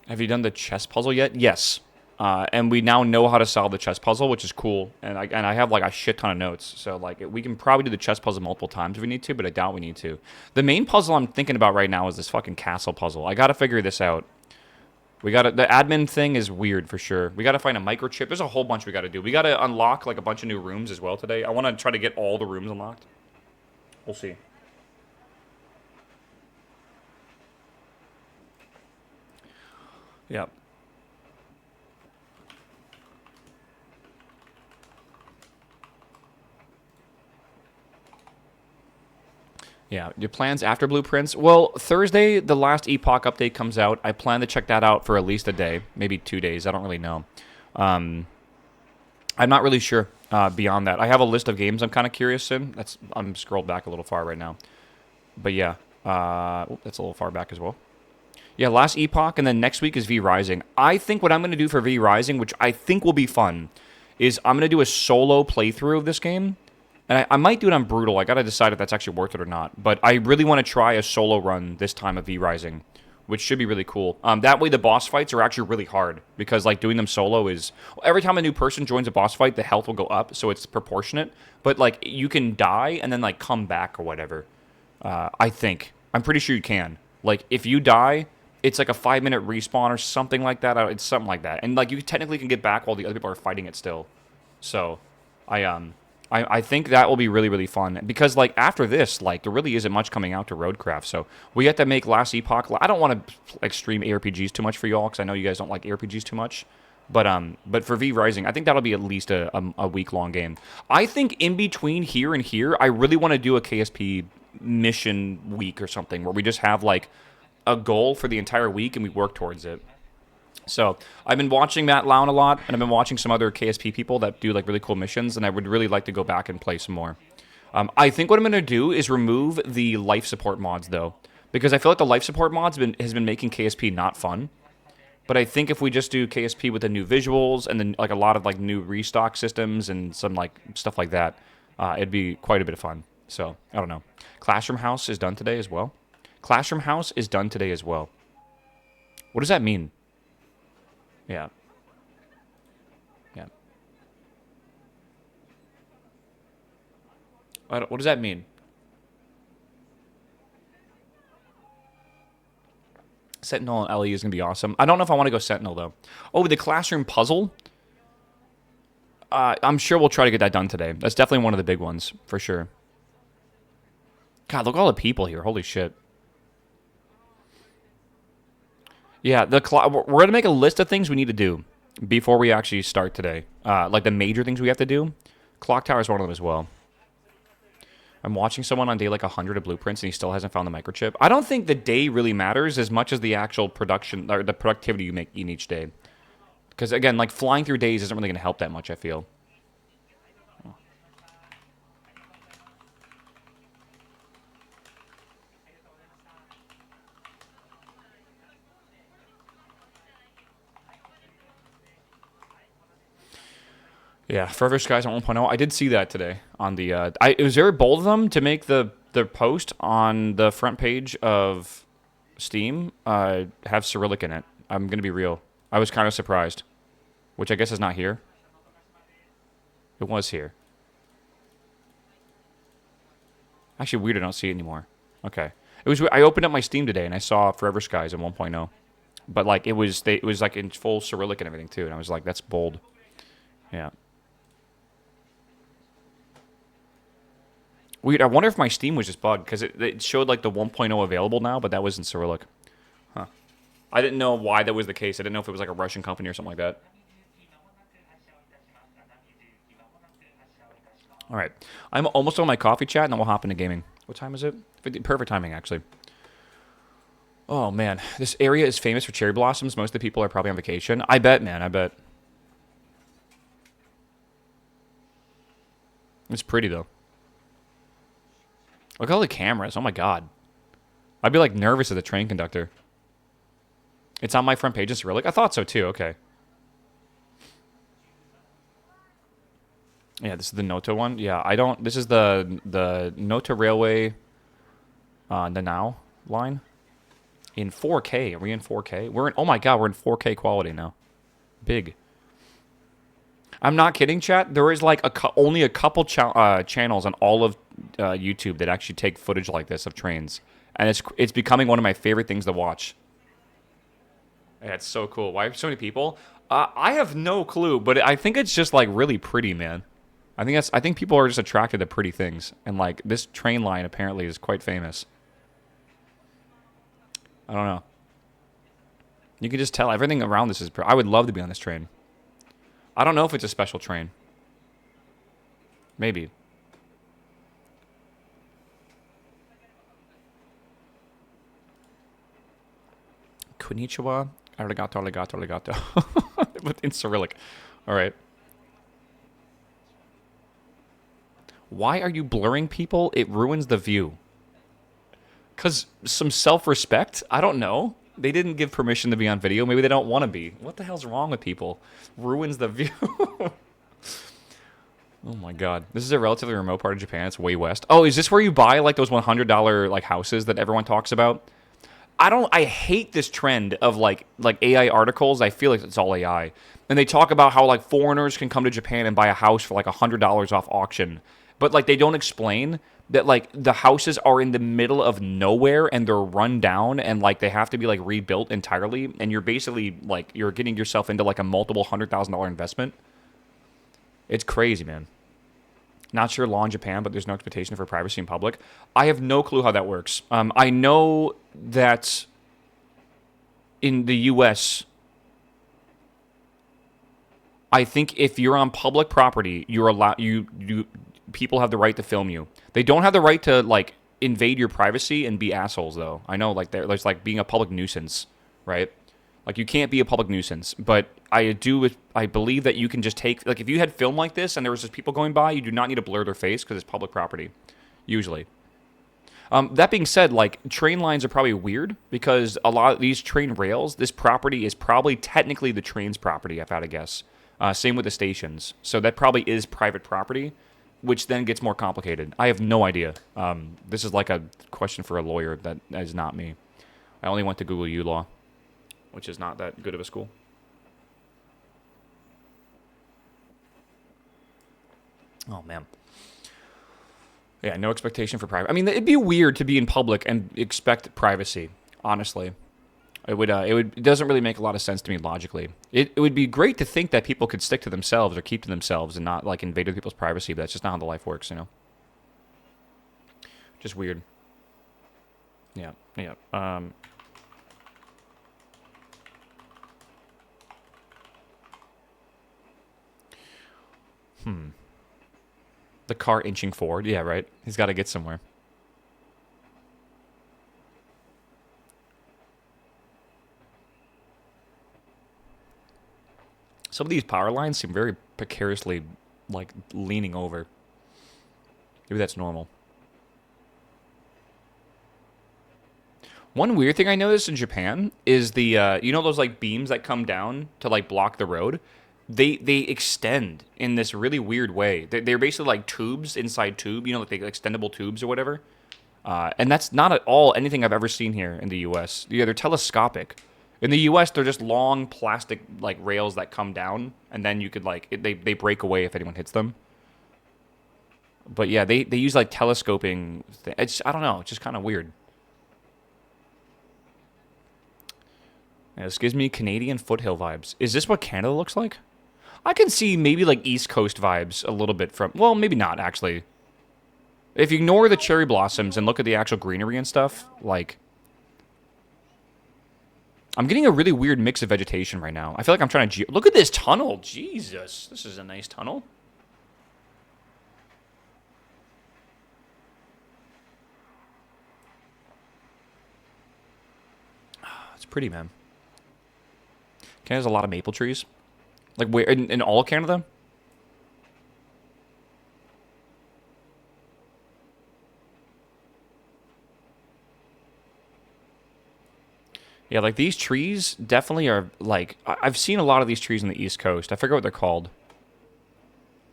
Have you done the chess puzzle yet? Yes. And we now know how to solve the chess puzzle, which is cool. And I have like a shit ton of notes, so like we can probably do the chess puzzle multiple times if we need to, but I doubt we need to. The main puzzle I'm thinking about right now is this fucking castle puzzle. I gotta figure this out. The admin thing is weird for sure. We gotta find a microchip. There's a whole bunch we gotta do. We gotta unlock like a bunch of new rooms as well today. I want to try to get all the rooms unlocked. We'll see. Yep. Yeah, your plans after Blueprints? Well, Thursday, the last Epoch update comes out. I plan to check that out for at least a day, maybe 2 days. I don't really know. I'm not really sure beyond that. I have a list of games I'm kind of curious in. I'm scrolled back a little far right now. But yeah, that's a little far back as well. Yeah, last Epoch, and then next week is V Rising. I think what I'm going to do for V Rising, which I think will be fun, is I'm going to do a solo playthrough of this game. And I might do it on Brutal. I got to decide if that's actually worth it or not. But I really want to try a solo run this time of V Rising, which should be really cool. That way the boss fights are actually really hard. Because like doing them solo is... Every time a new person joins a boss fight, the health will go up, so it's proportionate. But like you can die and then like come back or whatever. I think. I'm pretty sure you can. Like if you die, it's like a 5-minute respawn or something like that. It's something like that. And like you technically can get back while the other people are fighting it still. So I think that will be really, really fun. Because, like, after this, like, there really isn't much coming out to Roadcraft. So, we have to make Last Epoch... I don't want to, like, stream ARPGs too much for y'all, because I know you guys don't like ARPGs too much. But for V Rising, I think that'll be at least a week-long game. I think in between here and here, I really want to do a KSP mission week or something, where we just have, like, a goal for the entire week, and we work towards it. So, I've been watching Matt Lown a lot, and I've been watching some other KSP people that do, like, really cool missions, and I would really like to go back and play some more. I think what I'm going to do is remove the life support mods, though, because I feel like the life support mods has been making KSP not fun. But I think if we just do KSP with the new visuals, and then, like, a lot of, like, new restock systems and some, like, stuff like that, it'd be quite a bit of fun. So, I don't know. Classroom House is done today as well. Classroom House is done today as well. What does that mean? Yeah. Yeah. What does that mean? Sentinel and LE is going to be awesome. I don't know if I want to go Sentinel, though. Oh, the classroom puzzle? I'm sure we'll try to get that done today. That's definitely one of the big ones, for sure. God, look at all the people here. Holy shit. Yeah, we're going to make a list of things we need to do before we actually start today. Like the major things we have to do. Clock Tower is one of them as well. I'm watching someone on day like 100 of Blueprints and he still hasn't found the microchip. I don't think the day really matters as much as the actual production or the productivity you make in each day. Because again, like flying through days isn't really going to help that much, I feel. Yeah, Forever Skies on 1.0. I did see that today on the. It was very bold of them to make the post on the front page of Steam have Cyrillic in it. I'm gonna be real. I was kind of surprised, which I guess is not here. It was here. Actually, weird. I don't see it anymore. Okay, it was. I opened up my Steam today and I saw Forever Skies in 1.0, but like it was like in full Cyrillic and everything too, and I was like, that's bold. Yeah. Weird. I wonder if my Steam was just bugged, because it showed like the 1.0 available now, but that was in Cyrillic. Huh. I didn't know why that was the case. I didn't know if it was like a Russian company or something like that. All right. I'm almost on my coffee chat, and then we'll hop into gaming. What time is it? Perfect timing, actually. Oh, man. This area is famous for cherry blossoms. Most of the people are probably on vacation. I bet, man. I bet. It's pretty, though. Look at all the cameras. Oh, my God. I'd be, like, nervous as a train conductor. It's on my front page in Cyrillic? I thought so, too. Okay. Yeah, this is the Noto one. Yeah, I don't... This is the Noto Railway Nanao line. In 4K. Are we in 4K? We're in... Oh, my God. We're in 4K quality now. Big. I'm not kidding, chat. There is like only a couple channels on all of YouTube that actually take footage like this of trains, and it's becoming one of my favorite things to watch. Yeah, it's so cool. Why so many people? I have no clue, but I think it's just like really pretty, man. I think people are just attracted to pretty things, and like this train line apparently is quite famous. I don't know. You can just tell everything around this is. I would love to be on this train. I don't know if it's a special train. Maybe. Konnichiwa. Arigato, arigato, arigato. But in Cyrillic. All right. Why are you blurring people? It ruins the view. Because some self-respect? I don't know. They didn't give permission to be on video. Maybe they don't want to be. What the hell's wrong with people? Ruins the view. Oh my god. This is a relatively remote part of Japan. It's way west. Oh, is this where you buy like those $100 like houses that everyone talks about? I hate this trend of like AI articles. I feel like it's all AI. And they talk about how like foreigners can come to Japan and buy a house for like $100 off auction. But like they don't explain that like the houses are in the middle of nowhere and they're run down and like they have to be like rebuilt entirely, and you're basically like you're getting yourself into like a multiple $100,000 investment. It's crazy, man. Not sure law in Japan, but there's no expectation for privacy in public. I have no clue how that works. I know that in the U.S., I think if you're on public property, you're allowed. People have the right to film you. They don't have the right to like invade your privacy and be assholes, though. I know, like there's like being a public nuisance, right? Like you can't be a public nuisance, but I believe that you can just take like if you had film like this and there was just people going by, you do not need to blur their face because it's public property, usually. That being said, like train lines are probably weird because a lot of these train rails, this property is probably technically the train's property. I've had to guess. Same with the stations, so that probably is private property, which then gets more complicated. I have no idea. This is like a question for a lawyer. That is not me. I only went to Google U Law, which is not that good of a school. Oh, man. Yeah, no expectation for privacy. I mean, it'd be weird to be in public and expect privacy, honestly. It doesn't really make a lot of sense to me logically. It would be great to think that people could stick to themselves or keep to themselves and not, like, invade other people's privacy, but that's just not how the life works, you know? Just weird. Yeah, yeah. The car inching forward. Yeah, right. He's got to get somewhere. Some of these power lines seem very precariously, like, leaning over. Maybe that's normal. One weird thing I noticed in Japan is the, you know those, like, beams that come down to, like, block the road? They extend in this really weird way. They're basically like tubes inside tube, you know, like the extendable tubes or whatever. And that's not at all anything I've ever seen here in the U.S. Yeah, they're telescopic. In the U.S., they're just long plastic like rails that come down, and then you could like they break away if anyone hits them. But yeah, they use like telescoping. I don't know. It's just kind of weird. Yeah, this gives me Canadian foothill vibes. Is this what Canada looks like? I can see maybe like East Coast vibes a little bit from... Well, maybe not, actually. If you ignore the cherry blossoms and look at the actual greenery and stuff, like... I'm getting a really weird mix of vegetation right now. I feel like I'm trying to... Look at this tunnel! Jesus! This is a nice tunnel. It's pretty, man. Canada's a lot of maple trees. Like, where in all Canada? Yeah, like, these trees definitely are, like... I've seen a lot of these trees on the East Coast. I forget what they're called.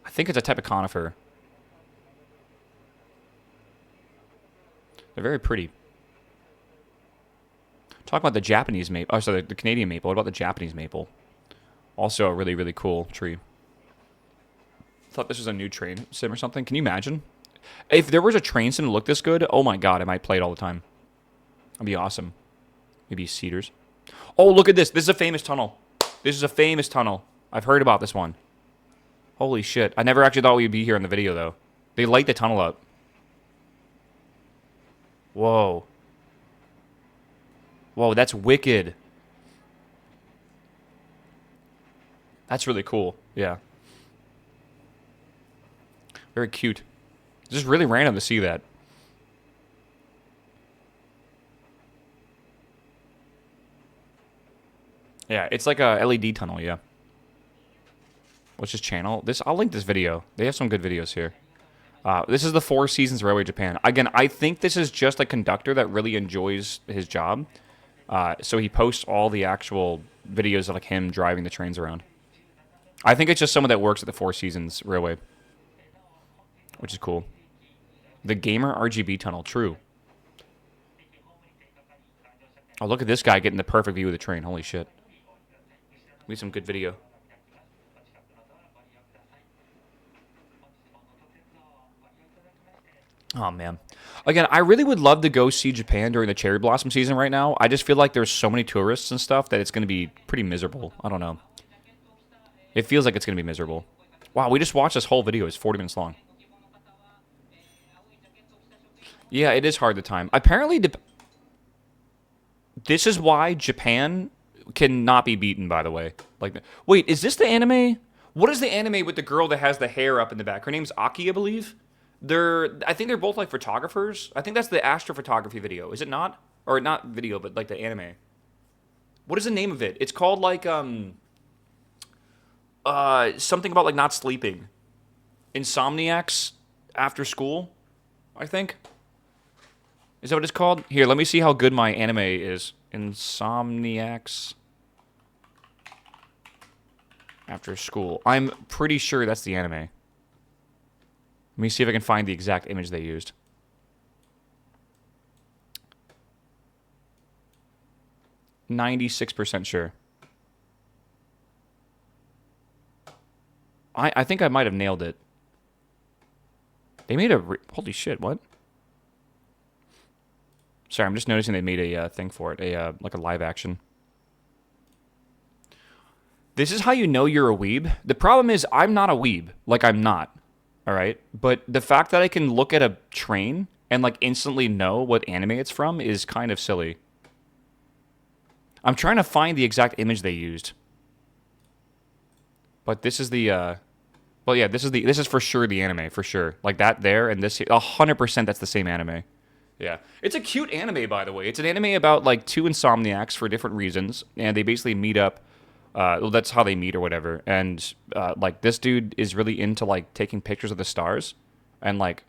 I think it's a type of conifer. They're very pretty. Talk about the Japanese maple. Oh, sorry, the Canadian maple. What about the Japanese maple? Also a really, really cool tree. Thought this was a new train sim or something. Can you imagine? If there was a train sim that looked this good, oh my god, I might play it all the time. That'd be awesome. Maybe Cedars. Oh, look at this. This is a famous tunnel. This is a famous tunnel. I've heard about this one. Holy shit. I never actually thought we'd be here in the video, though. They light the tunnel up. Whoa. Whoa, that's wicked. That's really cool. Yeah. Very cute. It's just really random to see that. Yeah, it's like a LED tunnel, yeah. What's his channel? I'll link this video. They have some good videos here. This is the Four Seasons Railway Japan. Again, I think this is just a conductor that really enjoys his job. So he posts all the actual videos of like him driving the trains around. I think it's just someone that works at the Four Seasons Railway. Which is cool. The Gamer RGB tunnel, true. Oh, look at this guy getting the perfect view of the train. Holy shit. We have some good video. Oh, man. Again, I really would love to go see Japan during the cherry blossom season right now. I just feel like there's so many tourists and stuff that it's going to be pretty miserable. I don't know. It feels like it's going to be miserable. Wow, we just watched this whole video. It's 40 minutes long. Yeah, it is hard to time. Apparently, this is why Japan cannot be beaten, by the way. Like, wait, is this the anime? What is the anime with the girl that has the hair up in the back? Her name's Aki, I believe. I think they're both like photographers. I think that's the astrophotography video. Is it not? Or not video, but like the anime. What is the name of it? It's called like something about like not sleeping. Insomniacs after school, I think. Is that what it's called? Here, let me see how good my anime is. Insomniacs after school. I'm pretty sure that's the anime. Let me see if I can find the exact image they used. %96 sure. I think I might have nailed it. They made a... Holy shit, what? Sorry, I'm just noticing they made a thing for it. Like a live action. This is how you know you're a weeb. The problem is I'm not a weeb. Like, I'm not. Alright? But the fact that I can look at a train and, like, instantly know what anime it's from is kind of silly. I'm trying to find the exact image they used. But this is the, well, yeah, this is for sure the anime, for sure. Like, that there and this here, 100% that's the same anime. Yeah. It's a cute anime, by the way. It's an anime about, like, two insomniacs for different reasons, and they basically meet up. Well, that's how they meet or whatever. And, like, this dude is really into, like, taking pictures of the stars and, like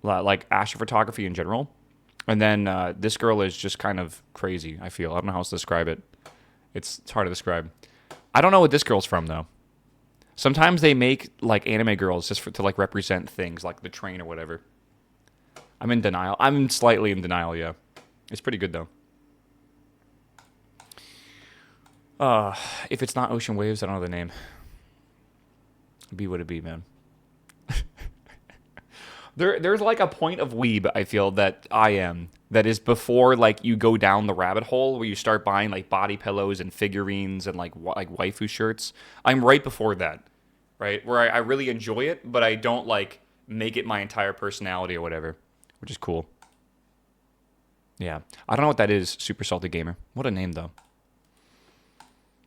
astrophotography in general. And then this girl is just kind of crazy, I feel. I don't know how else to describe it. It's hard to describe. I don't know what this girl's from, though. Sometimes they make, like, anime girls just to, like, represent things, like the train or whatever. I'm in denial. I'm slightly in denial, yeah. It's pretty good, though. If it's not Ocean Waves, I don't know the name. Be what it be, man. There's like a point of weeb, I feel, that I am. That is before, like, you go down the rabbit hole where you start buying, like, body pillows and figurines and, like waifu shirts. I'm right before that, right? Where I really enjoy it, but I don't, like, make it my entire personality or whatever, which is cool. Yeah. I don't know what that is, Super Salty Gamer. What a name, though.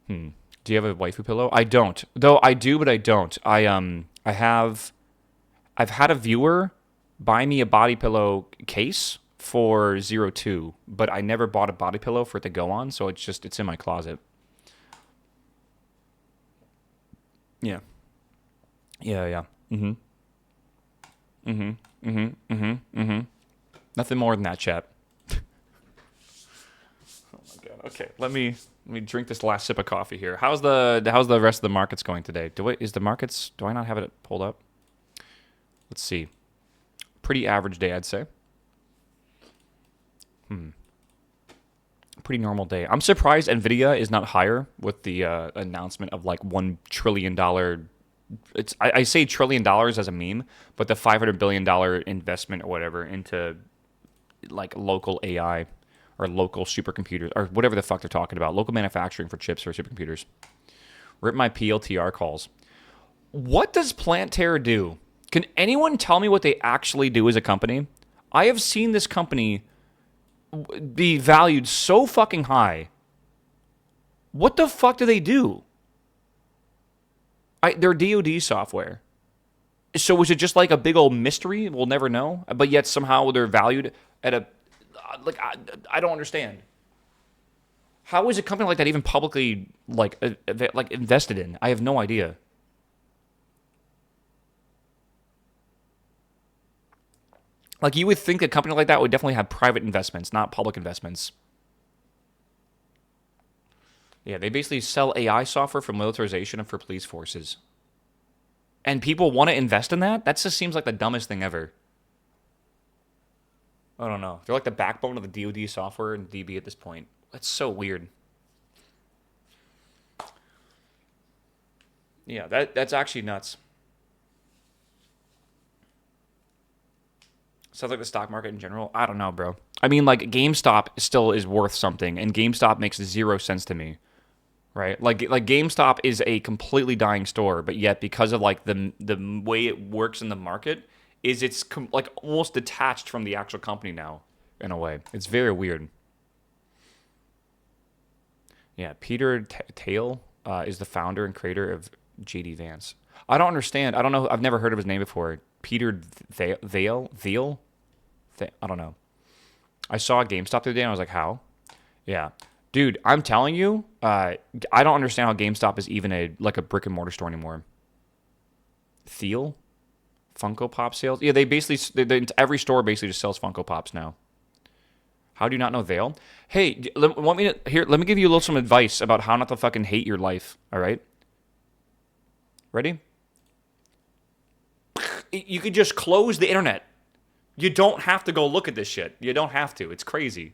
Do you have a waifu pillow? I don't. Though I do, but I don't. I've had a viewer buy me a body pillow case for 02, but I never bought a body pillow for it to go on, so it's in my closet. Yeah. Yeah. Nothing more than that, chat. Oh my god. Okay, let me drink this last sip of coffee here. How's the rest of the markets going today? Do I not have it pulled up? Let's see. Pretty average day, I'd say. Pretty normal day. I'm surprised Nvidia is not higher with the announcement of like $1 trillion I say $1 trillion as a meme, but the $500 billion investment or whatever into like local AI or local supercomputers or whatever the fuck they're talking about, local manufacturing for chips for supercomputers. Rip my PLTR calls. What does Plant Terror do? Can anyone tell me what they actually do as a company? I have seen this company be valued so fucking high. What the fuck do they do? They're DoD software. So is it just like a big old mystery? We'll never know. But yet somehow they're valued at a like I don't understand. How is a company like that even publicly like invested in? I have no idea. Like you would think a company like that would definitely have private investments, not public investments. Yeah, they basically sell AI software for militarization and for police forces. And people want to invest in that? That just seems like the dumbest thing ever. I don't know. They're like the backbone of the DoD software and DB at this point. That's so weird. Yeah, that's actually nuts. Sounds like the stock market in general. I don't know, bro. I mean, like GameStop still is worth something, and GameStop makes 0 sense to me, right? Like GameStop is a completely dying store, but yet because of like the way it works in the market, it's like almost detached from the actual company now, in a way. It's very weird. Yeah, Peter Thiel is the founder and creator of JD Vance. I don't understand. I don't know. I've never heard of his name before. Peter Thiel? I don't know. I saw GameStop the other day and I was like, how? Yeah. Dude, I'm telling you, I don't understand how GameStop is even a brick and mortar store anymore. Thiel? Funko Pop sales? Yeah, they basically, every store basically just sells Funko Pops now. How do you not know Vale? Hey, let me give you some advice about how not to fucking hate your life, all right? Ready? You could just close the internet. You don't have to go look at this shit. You don't have to. It's crazy.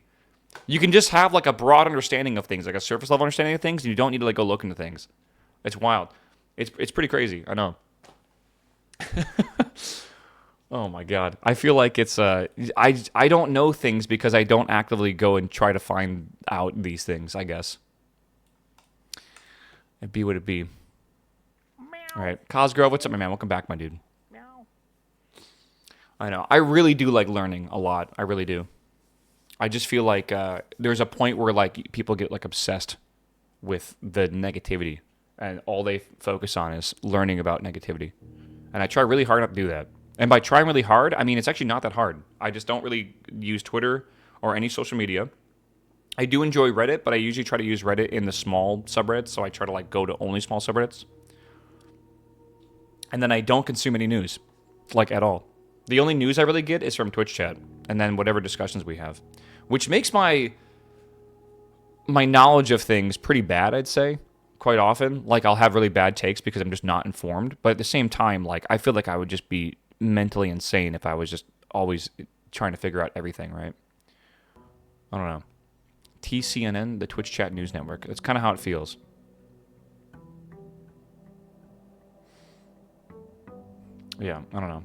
You can just have like a broad understanding of things, like a surface level understanding of things, and you don't need to like go look into things. It's wild. It's pretty crazy. I know. Oh my god. I feel like it's I don't know things because I don't actively go and try to find out these things, I guess. It be what it be. All right. Cosgrove, what's up, my man? Welcome back, my dude. I know. I really do like learning a lot. I really do. I just feel like there's a point where like people get like obsessed with the negativity, and all they focus on is learning about negativity. And I try really hard not to do that. And by trying really hard, I mean it's actually not that hard. I just don't really use Twitter or any social media. I do enjoy Reddit, but I usually try to use Reddit in the small subreddits, so I try to like go to only small subreddits. And then I don't consume any news, like at all. The only news I really get is from Twitch chat, and then whatever discussions we have, which makes my knowledge of things pretty bad, I'd say, quite often. Like, I'll have really bad takes because I'm just not informed, but at the same time, like, I feel like I would just be mentally insane if I was just always trying to figure out everything, right? I don't know. TCNN, the Twitch Chat News Network. That's kind of how it feels. Yeah, I don't know.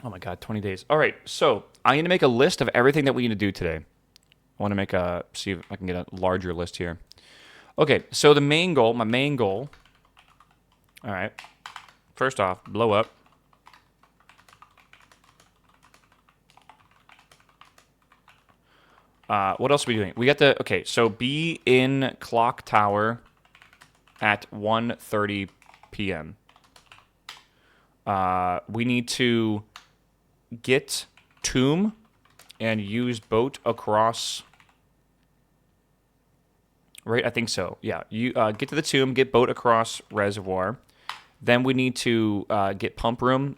Oh my god, 20 days. All right, so I need to make a list of everything that we need to do today. I want to make see if I can get a larger list here. Okay, so my main goal. All right. First off, blow up. What else are we doing? We got okay, so be in Clock Tower at 1:30 p.m. We need to get Tomb and use boat across. Right, I think so. Yeah, you get to the Tomb, get boat across reservoir. Then we need to get pump room,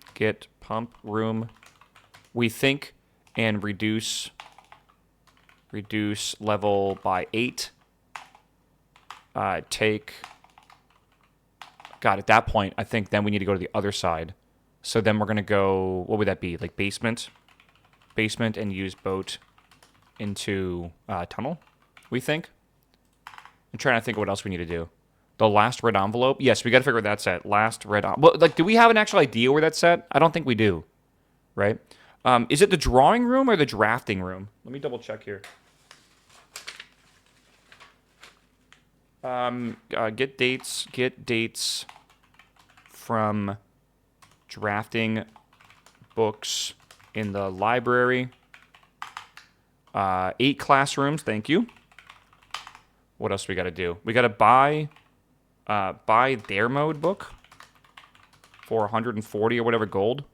we think, and reduce level by 8. Take. God, at that point, I think then we need to go to the other side. So then we're going to go, what would that be? Like basement, and use boat into tunnel, we think. I'm trying to think of what else we need to do. The last red envelope? Yes, we got to figure where that's at. Last red envelope. Well, like, do we have an actual idea where that's at? I don't think we do, right? Is it the drawing room or the drafting room? Let me double check here. Get dates from drafting books in the library. 8 classrooms, thank you. What else we got to do? We got to buy their mode book for 140 or whatever gold.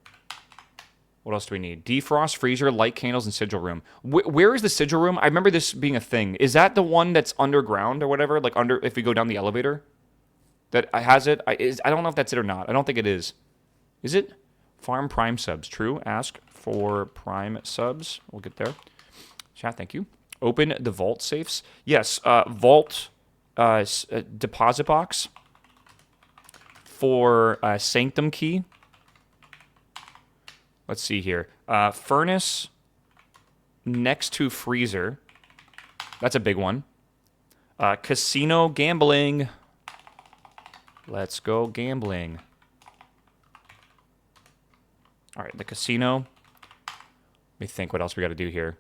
What else do we need? Defrost, freezer, light candles, and sigil room. Where is the sigil room? I remember this being a thing. Is that the one that's underground or whatever? Like under, if we go down the elevator? That has it? I don't know if that's it or not. I don't think it is. Is it? Farm prime subs. True. Ask for prime subs. We'll get there. Chat, thank you. Open the vault safes. Yes, vault deposit box for sanctum key. Let's see here. Furnace next to freezer. That's a big one. Casino gambling. Let's go gambling. All right, the casino. Let me think what else we got to do here.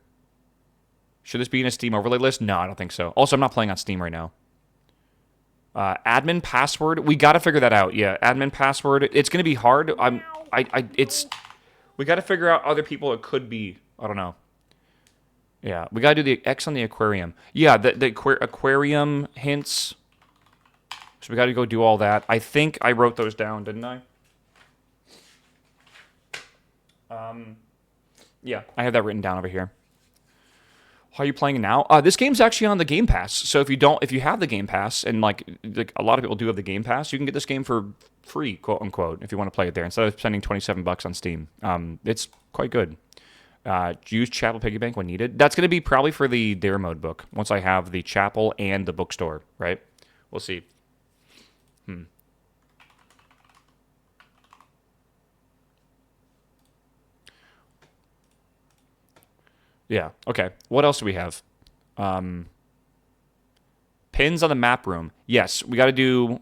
Should this be in a Steam overlay list? No, I don't think so. Also, I'm not playing on Steam right now. Admin password. We got to figure that out. Yeah, admin password. It's going to be hard. We got to figure out other people it could be. I don't know. Yeah, we got to do the X on the aquarium. Yeah, the aquarium hints. So we got to go do all that. I think I wrote those down, didn't I? Yeah, I have that written down over here. How are you playing now? This game's actually on the Game Pass. So if you have the Game Pass, and like a lot of people do have the Game Pass, you can get this game for free, quote unquote, if you want to play it there instead of spending $27 on Steam. It's quite good. Use Chapel Piggy Bank when needed. That's going to be probably for the Dare Mode book once I have the chapel and the bookstore, right? We'll see. Yeah. Okay. What else do we have? Pins on the map room. Yes, we got to do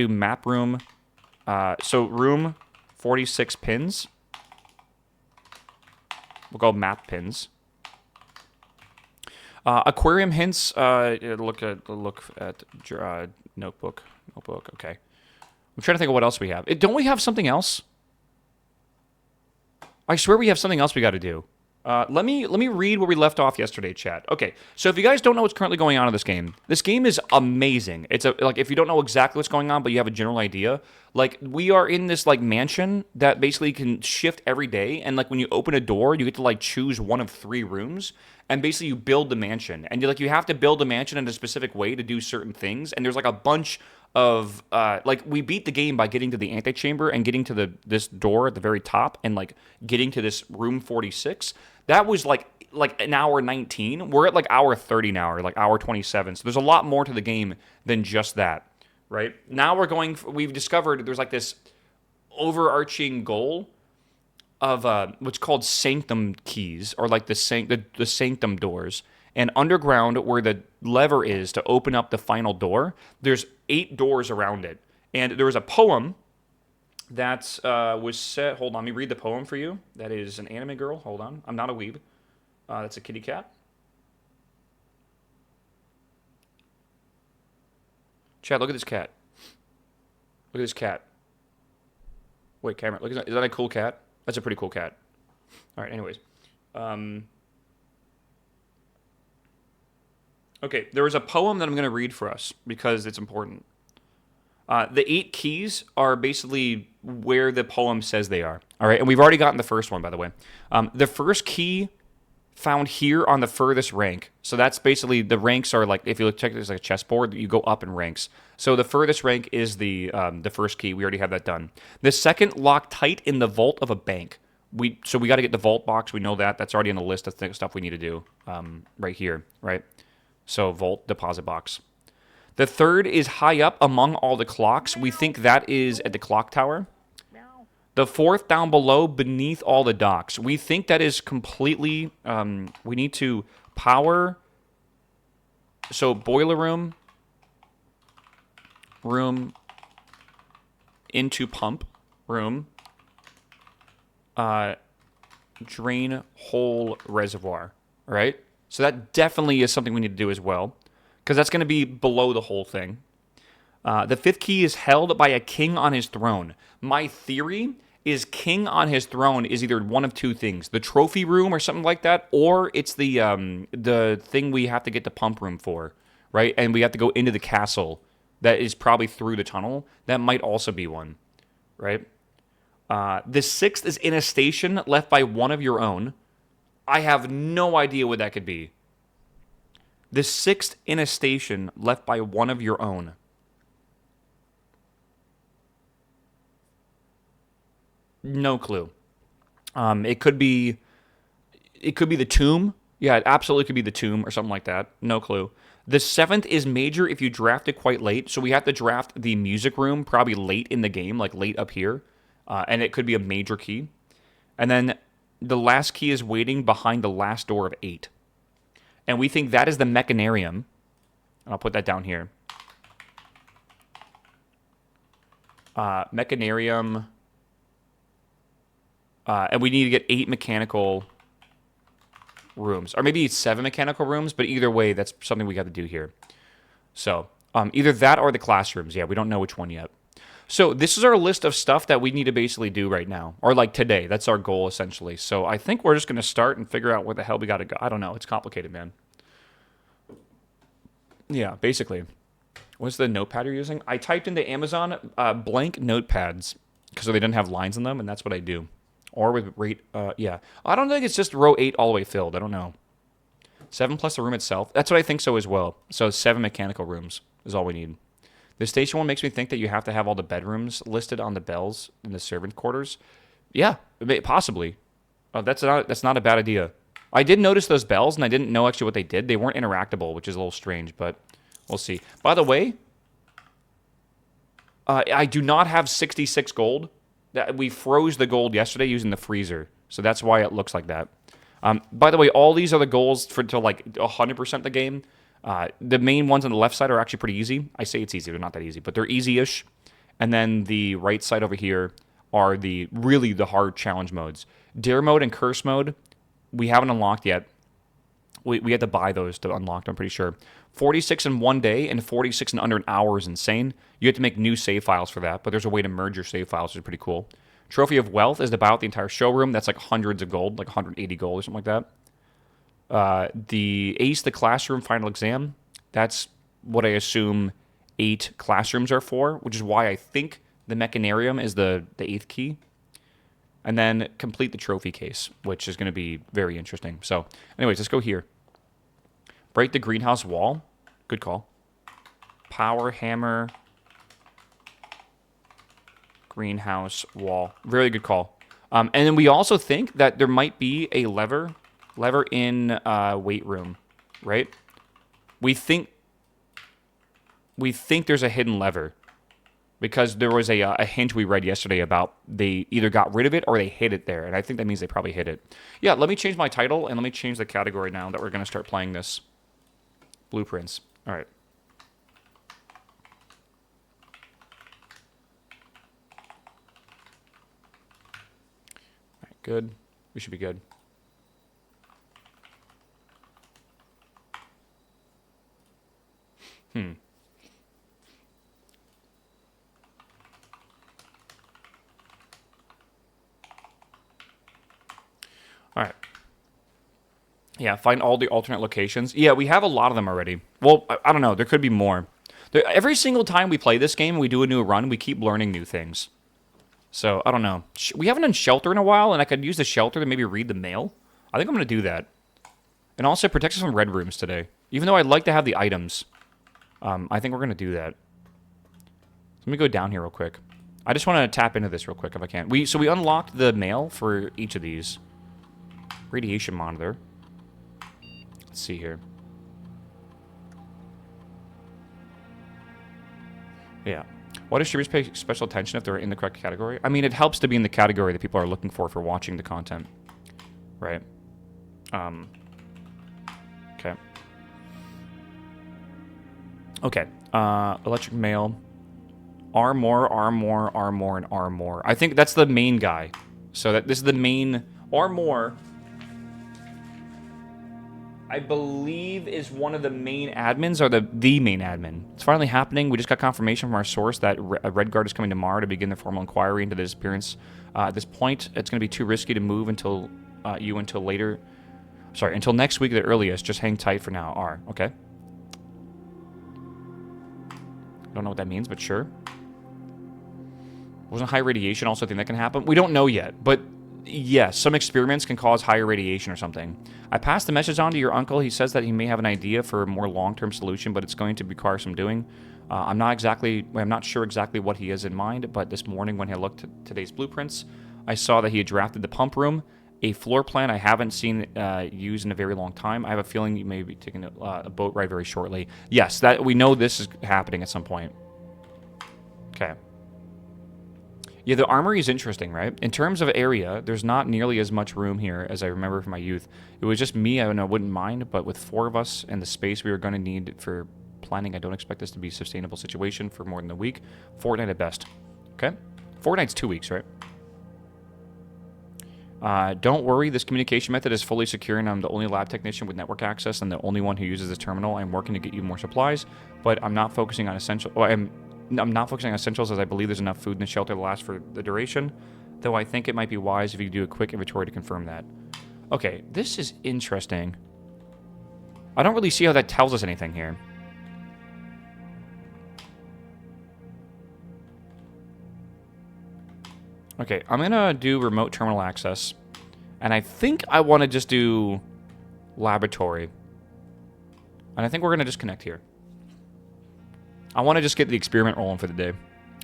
map room. So room 46 pins. We'll go map pins. Aquarium hints. Look at notebook. Notebook. Okay. I'm trying to think of what else we have. Don't we have something else? I swear we have something else we got to do. Let me read where we left off yesterday, chat. Okay, so if you guys don't know what's currently going on in this game is amazing. It's like if you don't know exactly what's going on, but you have a general idea, like we are in this like mansion that basically can shift every day, and like when you open a door, you get to like choose one of 3 rooms, and basically you build the mansion, and you have to build the mansion in a specific way to do certain things, and there's like a bunch of like we beat the game by getting to the antechamber and getting to this door at the very top and like getting to this room 46. That was like an hour 19. We're at like hour 30 now, or like hour 27. So there's a lot more to the game than just that, right? Now we've discovered there's like this overarching goal of what's called sanctum keys, or like the sanctum doors. And underground, where the lever is to open up the final door, there's 8 doors around it. And there was a poem that was set. Hold on, let me read the poem for you. That is an anime girl. Hold on. I'm not a weeb. That's a kitty cat. Chad, look at this cat. Look at this cat. Wait, camera. Look, is that a cool cat? That's a pretty cool cat. All right, anyways. Okay, there was a poem that I'm going to read for us because it's important. The 8 keys are basically where the poem says they are. All right, and we've already gotten the first one, by the way. The first key found here on the furthest rank. So that's basically, the ranks are like, if you check this like a chessboard, you go up in ranks. So the furthest rank is the first key. We already have that done. The second locked tight in the vault of a bank. So we got to get the vault box. We know that. That's already on the list of stuff we need to do right here, right? So vault deposit box. The third is high up among all the clocks. We think that is at the clock tower. The fourth down below beneath all the docks. We think that is completely... we need to power... So boiler room, room into pump room, drain hole reservoir, right? So that definitely is something we need to do as well, because that's going to be below the whole thing. The fifth key is held by a king on his throne. My theory is king on his throne is either one of two things: the trophy room or something like that, or it's the thing we have to get the pump room for, right? And we have to go into the castle that is probably through the tunnel. That might also be one, right? The sixth is in a station left by one of your own. I have no idea what that could be. The sixth in a station left by one of your own. No clue. It could be the tomb. Yeah, it absolutely could be the tomb or something like that. No clue. The seventh is major if you draft it quite late. So we have to draft the music room probably late in the game, like late up here. And it could be a major key. And then the last key is waiting behind the last door of 8. And we think that is the mechanarium. I'll put that down here. Mechanarium. And we need to get 8 mechanical rooms. Or maybe 7 mechanical rooms, but either way, that's something we got to do here. So, either that or the classrooms. Yeah, we don't know which one yet. So, this is our list of stuff that we need to basically do right now. Or like today. That's our goal, essentially. So, I think we're just going to start and figure out where the hell we got to go. I don't know. It's complicated, man. Yeah, basically. What's the notepad you're using? I typed into Amazon blank notepads because they didn't have lines in them, and that's what I do. Or with rate, yeah. I don't think it's just row 8 all the way filled. I don't know. 7 plus the room itself. That's what I think so as well. So 7 mechanical rooms is all we need. The station one makes me think that you have to have all the bedrooms listed on the bells in the servant quarters. Yeah, possibly. That's not a bad idea. I did notice those bells, and I didn't know actually what they did. They weren't interactable, which is a little strange, but we'll see. By the way, I do not have 66 gold. We froze the gold yesterday using the freezer, so that's why it looks like that. By the way, all these are the goals to like 100% the game. The main ones on the left side are actually pretty easy. I say it's easy, they're not that easy, but they're easy-ish. And then the right side over here are the hard challenge modes. Dare mode and curse mode, we haven't unlocked yet. We had to buy those to unlock them, I'm pretty sure. 46 in 1 day and 46 in under an hour is insane. You have to make new save files for that, but there's a way to merge your save files, which is pretty cool. Trophy of Wealth is about the entire showroom. That's like hundreds of gold, like 180 gold or something like that. The Ace the Classroom Final Exam, that's what I assume 8 classrooms are for, which is why I think the Mechanarium is the 8th key. And then complete the trophy case, which is going to be very interesting. So, anyways, let's go here. Break the greenhouse wall. Good call. Power hammer. Greenhouse wall. Very good call. And then we also think that there might be a lever in weight room, right? We think there's a hidden lever because there was a hint we read yesterday about they either got rid of it or they hid it there, and I think that means they probably hid it. Yeah, let me change my title and let me change the category now that we're going to start playing this. Blueprints. All right. All right, good. We should be good. All right. Yeah, find all the alternate locations. Yeah, we have a lot of them already. Well, I don't know. There could be more. Every single time we play this game and we do a new run, we keep learning new things. So, I don't know. We haven't done shelter in a while, and I could use the shelter to maybe read the mail. I think I'm going to do that. And also protect us from red rooms today. Even though I'd like to have the items. I think we're going to do that. Let me go down here real quick. I just want to tap into this real quick if I can. So we unlocked the mail for each of these. Radiation monitor. Let's see here. Yeah. Why do streamers pay special attention if they're in the correct category? I mean, it helps to be in the category that people are looking for watching the content. Right? Okay. Okay. Electric mail. Armor, Armor, Armor, and Armor. I think that's the main guy. So this is the main... Armor, I believe, is one of the main admins, or the main admin. It's finally happening. We just got confirmation from our source that Redguard is coming tomorrow to begin the formal inquiry into the disappearance. At this point, it's going to be too risky to move until later. Sorry, until next week at the earliest. Just hang tight for now. R. Okay. Don't know what that means, but sure. Wasn't high radiation also a thing that can happen? We don't know yet, but yes, some experiments can cause higher radiation or something. I passed the message on to your uncle. He says that he may have an idea for a more long-term solution, but it's going to require some doing. I'm not sure exactly what he has in mind, but this morning when I looked at today's blueprints, I saw that he had drafted the pump room, a floor plan I haven't seen used in a very long time. I have a feeling you may be taking a boat ride very shortly. Yes, that we know this is happening at some point. Okay. Yeah, the armory is interesting, right? In terms of area, there's not nearly as much room here as I remember from my youth. It was just me, I wouldn't mind, but with 4 of us and the space we were going to need for planning, I don't expect this to be a sustainable situation for more than a week. Fortnight at best. Okay? Fortnight's 2 weeks, right? Don't worry, this communication method is fully secure, and I'm the only lab technician with network access and the only one who uses this terminal. I'm working to get you more supplies, but I'm not focusing on essential. Well, I'm not focusing on essentials as I believe there's enough food in the shelter to last for the duration, though I think it might be wise if you do a quick inventory to confirm that. Okay, this is interesting. I don't really see how that tells us anything here. Okay, I'm gonna do remote terminal access, and I think I want to just do laboratory, and I think we're gonna just connect here. I want to just get the experiment rolling for the day.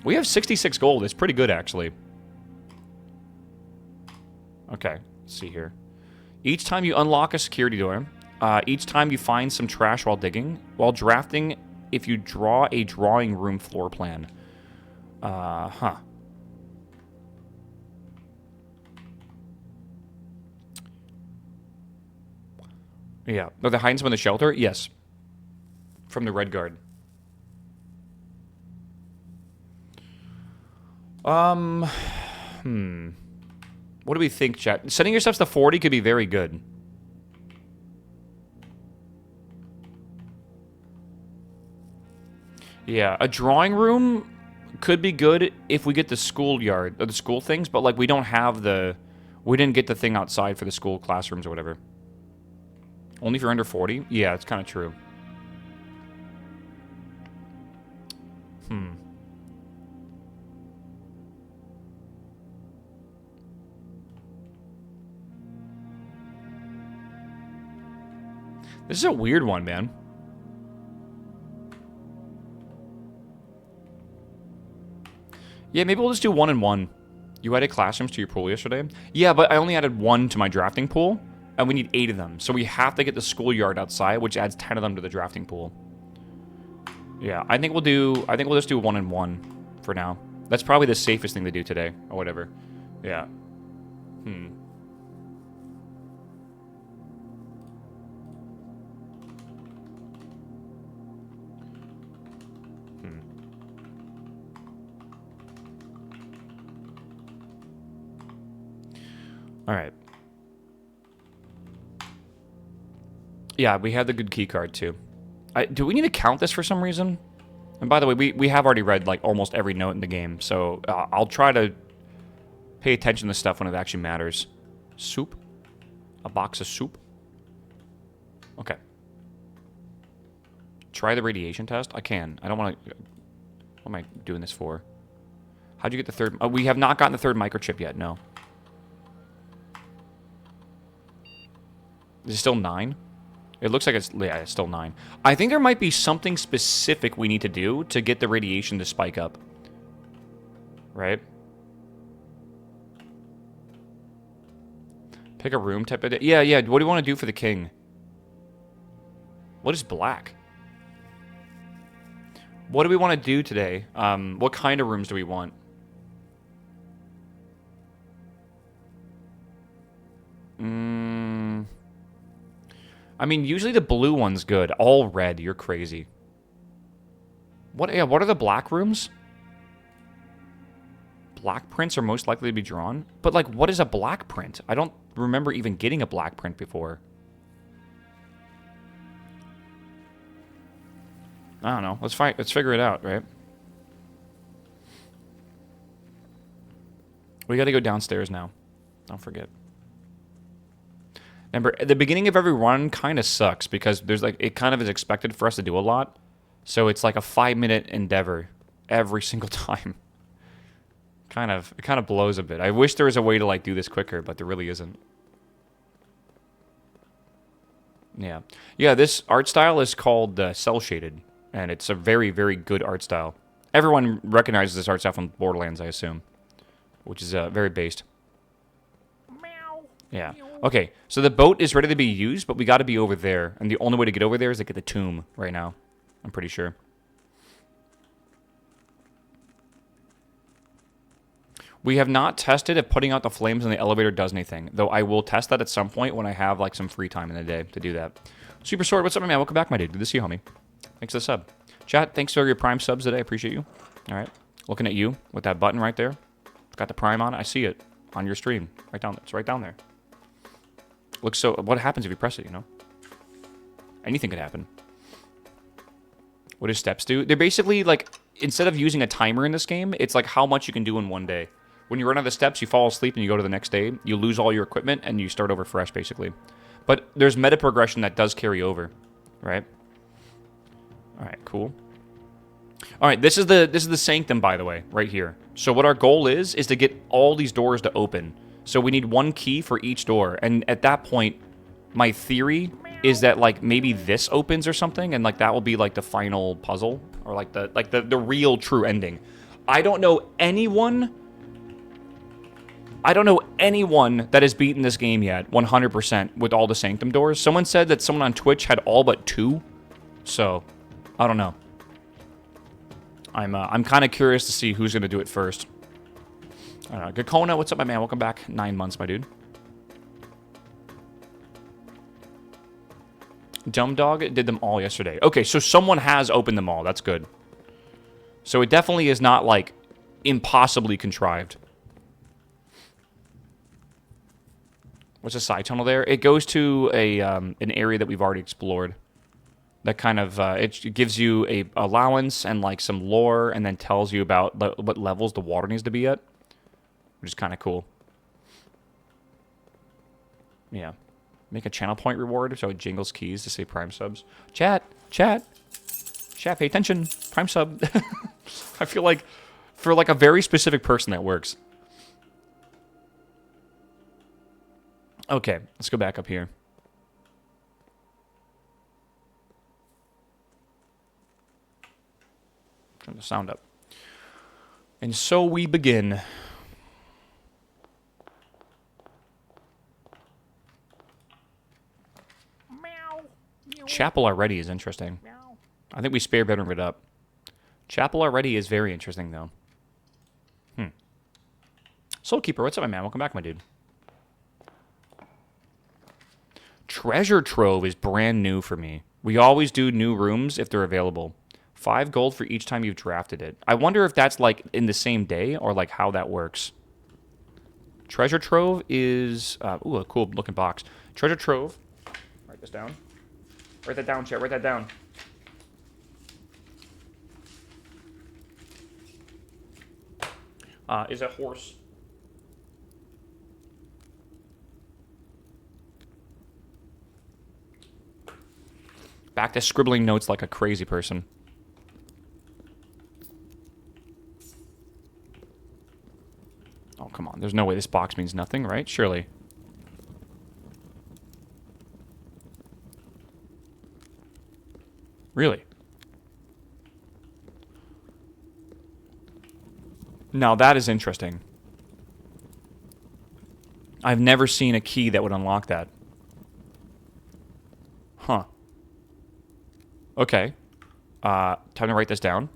We have 66 gold. It's pretty good, actually. Okay, let's see here. Each time you unlock a security door, each time you find some trash while digging, while drafting, if you draw a drawing room floor plan. Huh. Yeah. Are they hiding some in the shelter? Yes. From the Redguard. What do we think, chat? Setting your steps to 40 could be very good. Yeah, a drawing room could be good if we get the schoolyard, or the school things, but, like, we don't have the... We didn't get the thing outside for the school classrooms or whatever. Only if you're under 40? Yeah, it's kind of true. This is a weird one, man. Yeah, maybe we'll just do 1 and 1. You added classrooms to your pool yesterday? Yeah, but I only added 1 to my drafting pool, and we need 8 of them. So we have to get the schoolyard outside, which adds 10 of them to the drafting pool. Yeah, I think we'll just do 1 and 1 for now. That's probably the safest thing to do today, or whatever. Yeah. All right. Yeah, we have the good key card too. Do we need to count this for some reason? And by the way, we have already read like almost every note in the game, so I'll try to pay attention to stuff when it actually matters. Soup? A box of soup? Okay. Try the radiation test? I can. I don't want to... What am I doing this for? How'd you get the third... Oh, we have not gotten the third microchip yet, no. Is it still 9? It looks like it's still 9. I think there might be something specific we need to do to get the radiation to spike up. Right? Pick a room type of... Yeah. What do you want to do for the king? What is black? What do we want to do today? What kind of rooms do we want? I mean, usually the blue one's good. All red, you're crazy. What are the black rooms? Black prints are most likely to be drawn. But, like, what is a black print? I don't remember even getting a black print before. I don't know. Let's figure it out, right? We gotta go downstairs now. Don't forget. Remember, the beginning of every run kind of sucks because there's like it kind of is expected for us to do a lot. So it's like a 5-minute endeavor every single time. It kind of blows a bit. I wish there was a way to like do this quicker, but there really isn't. Yeah. Yeah, this art style is called cell shaded, and it's a very, very good art style. Everyone recognizes this art style from Borderlands, I assume, which is very based. Yeah. Okay, so the boat is ready to be used, but we got to be over there, and the only way to get over there is to get the tomb right now. I'm pretty sure. We have not tested if putting out the flames in the elevator does anything, though I will test that at some point when I have like some free time in the day to do that. Super Sword, what's up, my man? Welcome back, my dude. Good to see you, homie. Thanks for the sub. Chat, thanks for your Prime subs today. I appreciate you. All right. Looking at you with that button right there. Got the Prime on it. I see it on your stream. Right down there. It's right down there. Looks so... What happens if you press it, you know? Anything could happen. What do steps do? They're basically like... Instead of using a timer in this game, it's like how much you can do in one day. When you run out of the steps, you fall asleep and you go to the next day. You lose all your equipment and you start over fresh, basically. But there's meta progression that does carry over, right? All right, cool. All right, this is the sanctum, by the way, right here. So what our goal is to get all these doors to open. So we need one key for each door, and at that point, my theory is that like maybe this opens or something, and like that will be like the final puzzle or like the real true ending. I don't know anyone that has beaten this game yet 100% with all the sanctum doors. Someone said that someone on Twitch had all but 2, so I don't know. I'm kind of curious to see who's gonna do it first. I don't know. Gakona, what's up, my man? Welcome back. 9 months, my dude. Dumb Dog did them all yesterday. Okay, so someone has opened them all. That's good. So it definitely is not, like, impossibly contrived. What's a side tunnel there? It goes to a an area that we've already explored. That kind of, it gives you a allowance and, like, some lore, and then tells you about what levels the water needs to be at. Which is kind of cool. Yeah. Make a channel point reward so it jingles keys to say Prime subs. Chat, pay attention. Prime sub. I feel like for like a very specific person that works. Okay, let's go back up here. Turn the sound up. And so we begin. Chapel already is interesting. I think we spare bedroom it up. Chapel already is very interesting, though. Soul Keeper, what's up, my man? Welcome back, my dude. Treasure Trove is brand new for me. We always do new rooms if they're available. 5 gold for each time you've drafted it. I wonder if that's, like, in the same day or, like, how that works. Treasure Trove is... ooh, a cool-looking box. Treasure Trove. Write this down. Write that down, chat. Write that down. Is a horse. Back to scribbling notes like a crazy person. Oh, come on. There's no way this box means nothing, right? Surely. Really? Now that is interesting. I've never seen a key that would unlock that. Huh. Okay. Time to write this down.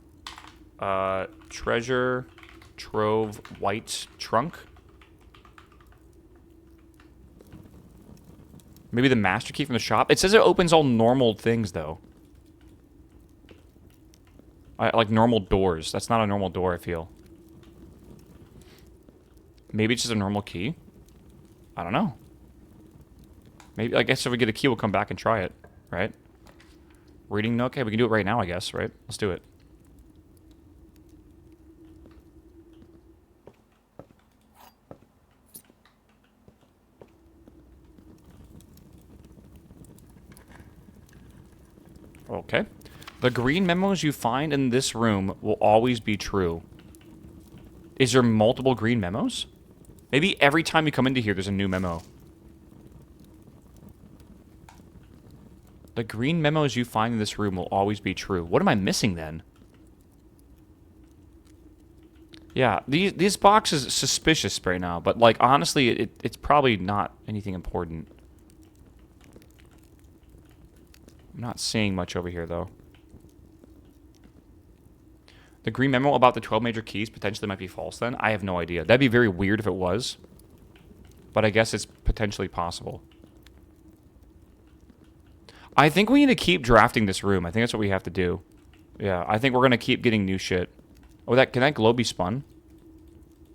Treasure Trove White Trunk. Maybe the master key from the shop. It says it opens all normal things, though. Like normal doors. That's not a normal door, I feel. Maybe it's just a normal key. I don't know. Maybe, I guess if we get a key, we'll come back and try it, right? Reading nook? Okay, we can do it right now, I guess, right? Let's do it. Okay. The green memos you find in this room will always be true. Is there multiple green memos? Maybe every time you come into here, there's a new memo. The green memos you find in this room will always be true. What am I missing then? Yeah, these boxes are suspicious right now, but like honestly, it's probably not anything important. I'm not seeing much over here though. The green memo about the 12 major keys potentially might be false then? I have no idea. That'd be very weird if it was. But I guess it's potentially possible. I think we need to keep drafting this room. I think that's what we have to do. Yeah, I think we're going to keep getting new shit. Oh, can that globe be spun?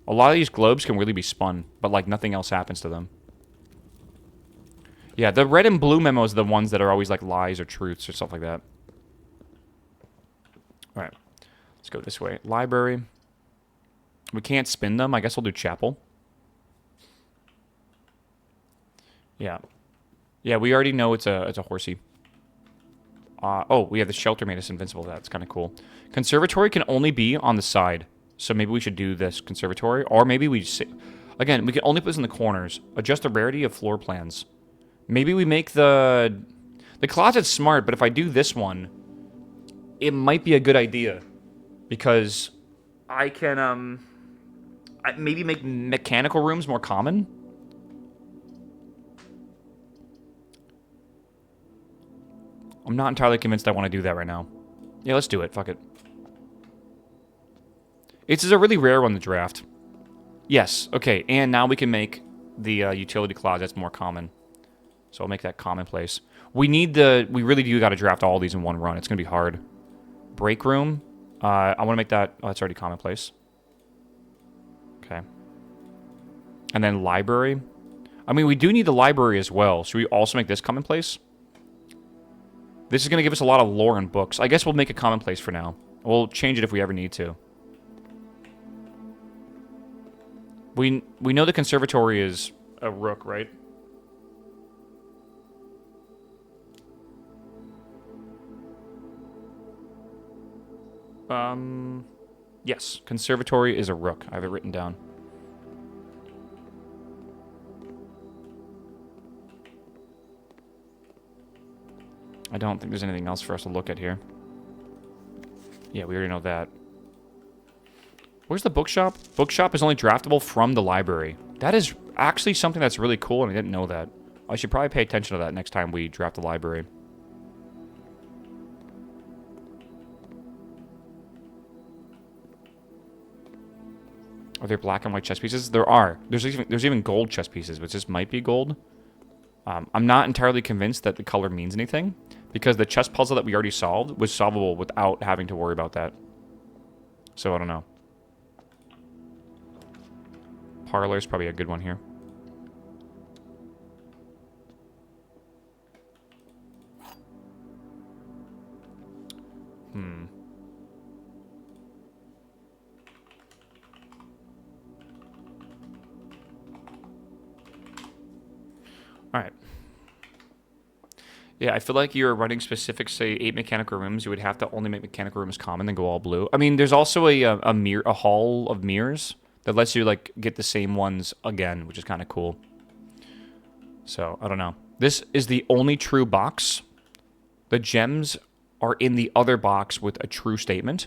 A lot of these globes can really be spun, but like nothing else happens to them. Yeah, the red and blue memos are the ones that are always like lies or truths or stuff like that. Alright, let's go this way. Library. We can't spin them. I guess we'll do chapel. Yeah. Yeah, we already know it's a horsey. Oh, we have the shelter made us invincible. That's kind of cool. Conservatory can only be on the side. So maybe we should do this conservatory. Or maybe we just... Again, we can only put this in the corners. Adjust the rarity of floor plans. Maybe we make the... The closet's smart, but if I do this one, it might be a good idea. Because I can, maybe make mechanical rooms more common. I'm not entirely convinced I want to do that right now. Yeah, let's do it. Fuck it. It's a really rare one, the draft. Yes, okay. And now we can make the utility closets more common. So I'll make that commonplace. We really do got to draft all these in one run. It's going to be hard. Break room. I want to make that... Oh, it's already commonplace. Okay. And then library. I mean, we do need the library as well. Should we also make this commonplace? This is going to give us a lot of lore and books. I guess we'll make it commonplace for now. We'll change it if we ever need to. We know the conservatory is a rook, right? Yes. Conservatory is a rook. I have it written down. I don't think there's anything else for us to look at here. Yeah, we already know that. Where's the bookshop? Bookshop is only draftable from the library. That is actually something that's really cool, and I didn't know that. I should probably pay attention to that next time we draft the library. Are there black and white chess pieces? There are. There's even gold chess pieces, which this might be gold. I'm not entirely convinced that the color means anything, because the chess puzzle that we already solved was solvable without having to worry about that. So I don't know. Parlor's probably a good one here. Alright. Yeah, I feel like you're running specific, say, 8 mechanical rooms. You would have to only make mechanical rooms common, then go all blue. I mean, there's also a hall of mirrors that lets you, like, get the same ones again, which is kind of cool. So, I don't know. This is the only true box. The gems are in the other box with a true statement.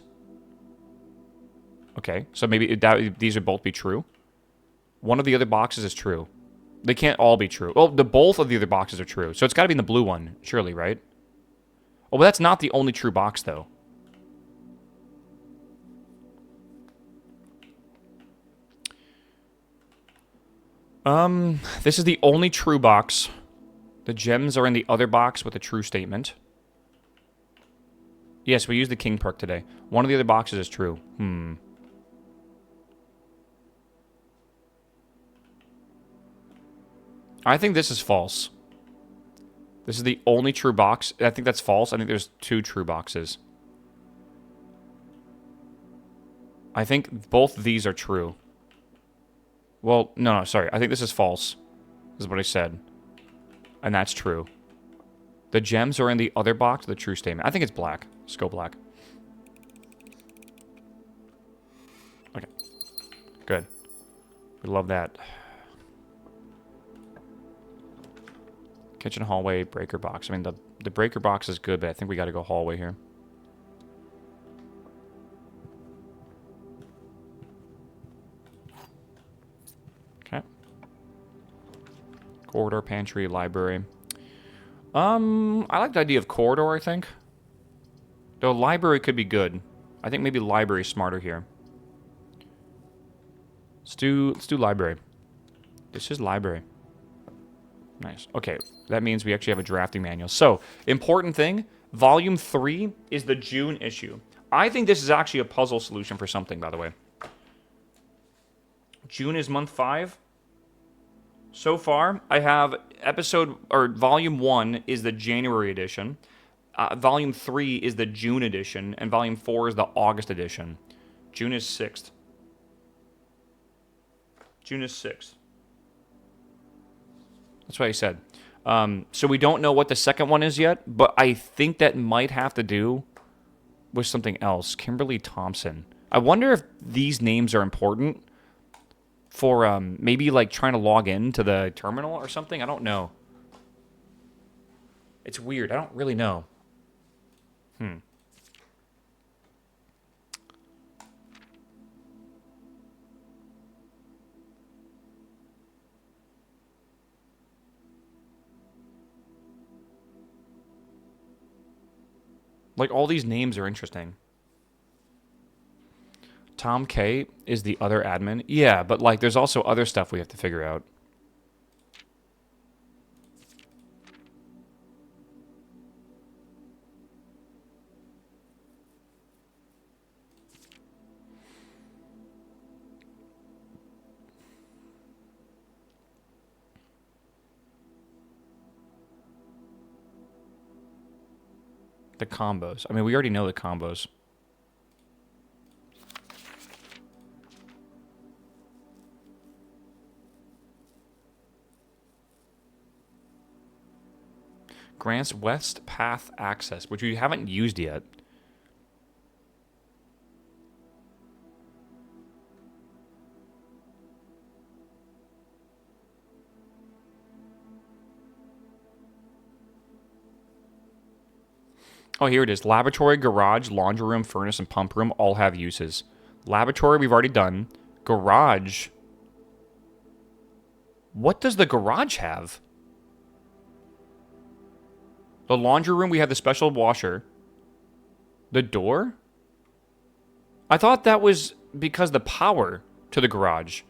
Okay, so maybe these would both be true. One of the other boxes is true. They can't all be true. Well, both of the other boxes are true. So it's got to be in the blue one, surely, right? Oh, but that's not the only true box, though. This is the only true box. The gems are in the other box with a true statement. Yes, we used the king perk today. One of the other boxes is true. I think this is false. This is the only true box. I think that's false. I think there's 2 true boxes. I think both these are true. Well, no, sorry. I think this is false. This is what I said. And that's true. The gems are in the other box, the true statement. I think it's black. Let's go black. Okay. Good. We love that. Kitchen, hallway, breaker box. I mean, the breaker box is good, but I think we got to go hallway here. Okay. Corridor, pantry, library. I like the idea of corridor, I think. Though library could be good. I think maybe library is smarter here. Let's do library. This is library. Nice. Okay, that means we actually have a drafting manual. So, important thing, Volume 3 is the June issue. I think this is actually a puzzle solution for something, by the way. June is month 5. So far, I have Volume 1 is the January edition. Volume 3 is the June edition. And Volume 4 is the August edition. June is 6th. June is 6th. That's what I said. So we don't know what the second one is yet, but I think that might have to do with something else. Kimberly Thompson. I wonder if these names are important for maybe like trying to log in to the terminal or something. I don't know. It's weird. I don't really know. Like, all these names are interesting. Tom K is the other admin. Yeah, but, like, there's also other stuff we have to figure out. The combos. I mean, we already know the combos. Grants West Path Access, which we haven't used yet. Oh, here it is. Laboratory, garage, laundry room, furnace, and pump room all have uses. Laboratory, we've already done. Garage. What does the garage have? The laundry room, we have the special washer. The door? I thought that was because the power to the garage.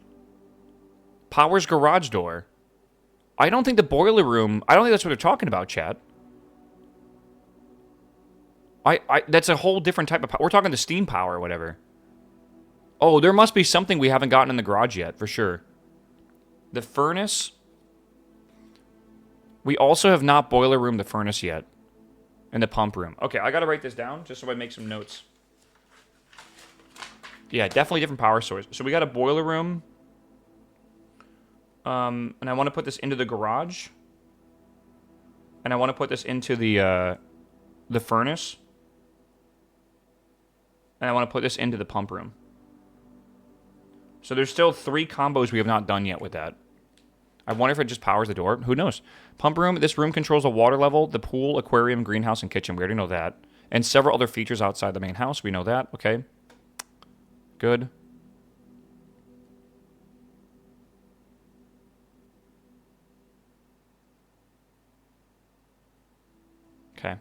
Power's garage door. I don't think the boiler room... I don't think that's what they're talking about, chat. That's a whole different type of power. We're talking the steam power or whatever. Oh, there must be something we haven't gotten in the garage yet, for sure. The furnace. We also have not boiler room the furnace yet. And the pump room. Okay, I gotta write this down just so I make some notes. Yeah, definitely different power source. So we got a boiler room. And I want to put this into the garage. And I want to put this into the furnace. And I want to put this into the pump room. So there's still 3 combos we have not done yet with that. I wonder if it just powers the door. Who knows? Pump room. This room controls the water level, the pool, aquarium, greenhouse, and kitchen. We already know that. And several other features outside the main house. We know that. Okay. Good. Okay.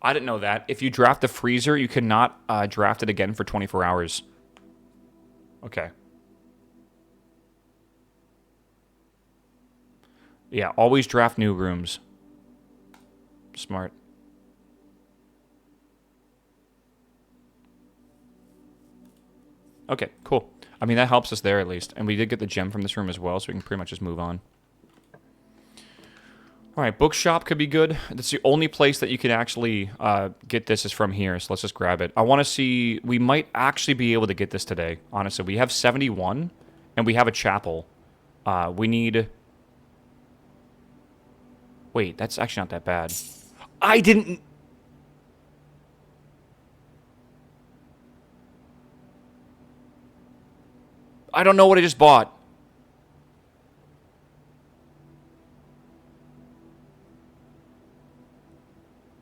I didn't know that. If you draft the freezer, you cannot draft it again for 24 hours. Okay. Yeah, always draft new rooms. Smart. Okay, cool. I mean, that helps us there at least. And we did get the gem from this room as well, so we can pretty much just move on. All right, bookshop could be good. That's the only place that you can actually get this is from here, so let's just grab it. I want to see... We might actually be able to get this today, honestly. We have 71, and we have a chapel. We need... Wait, that's actually not that bad. I didn't... I don't know what I just bought.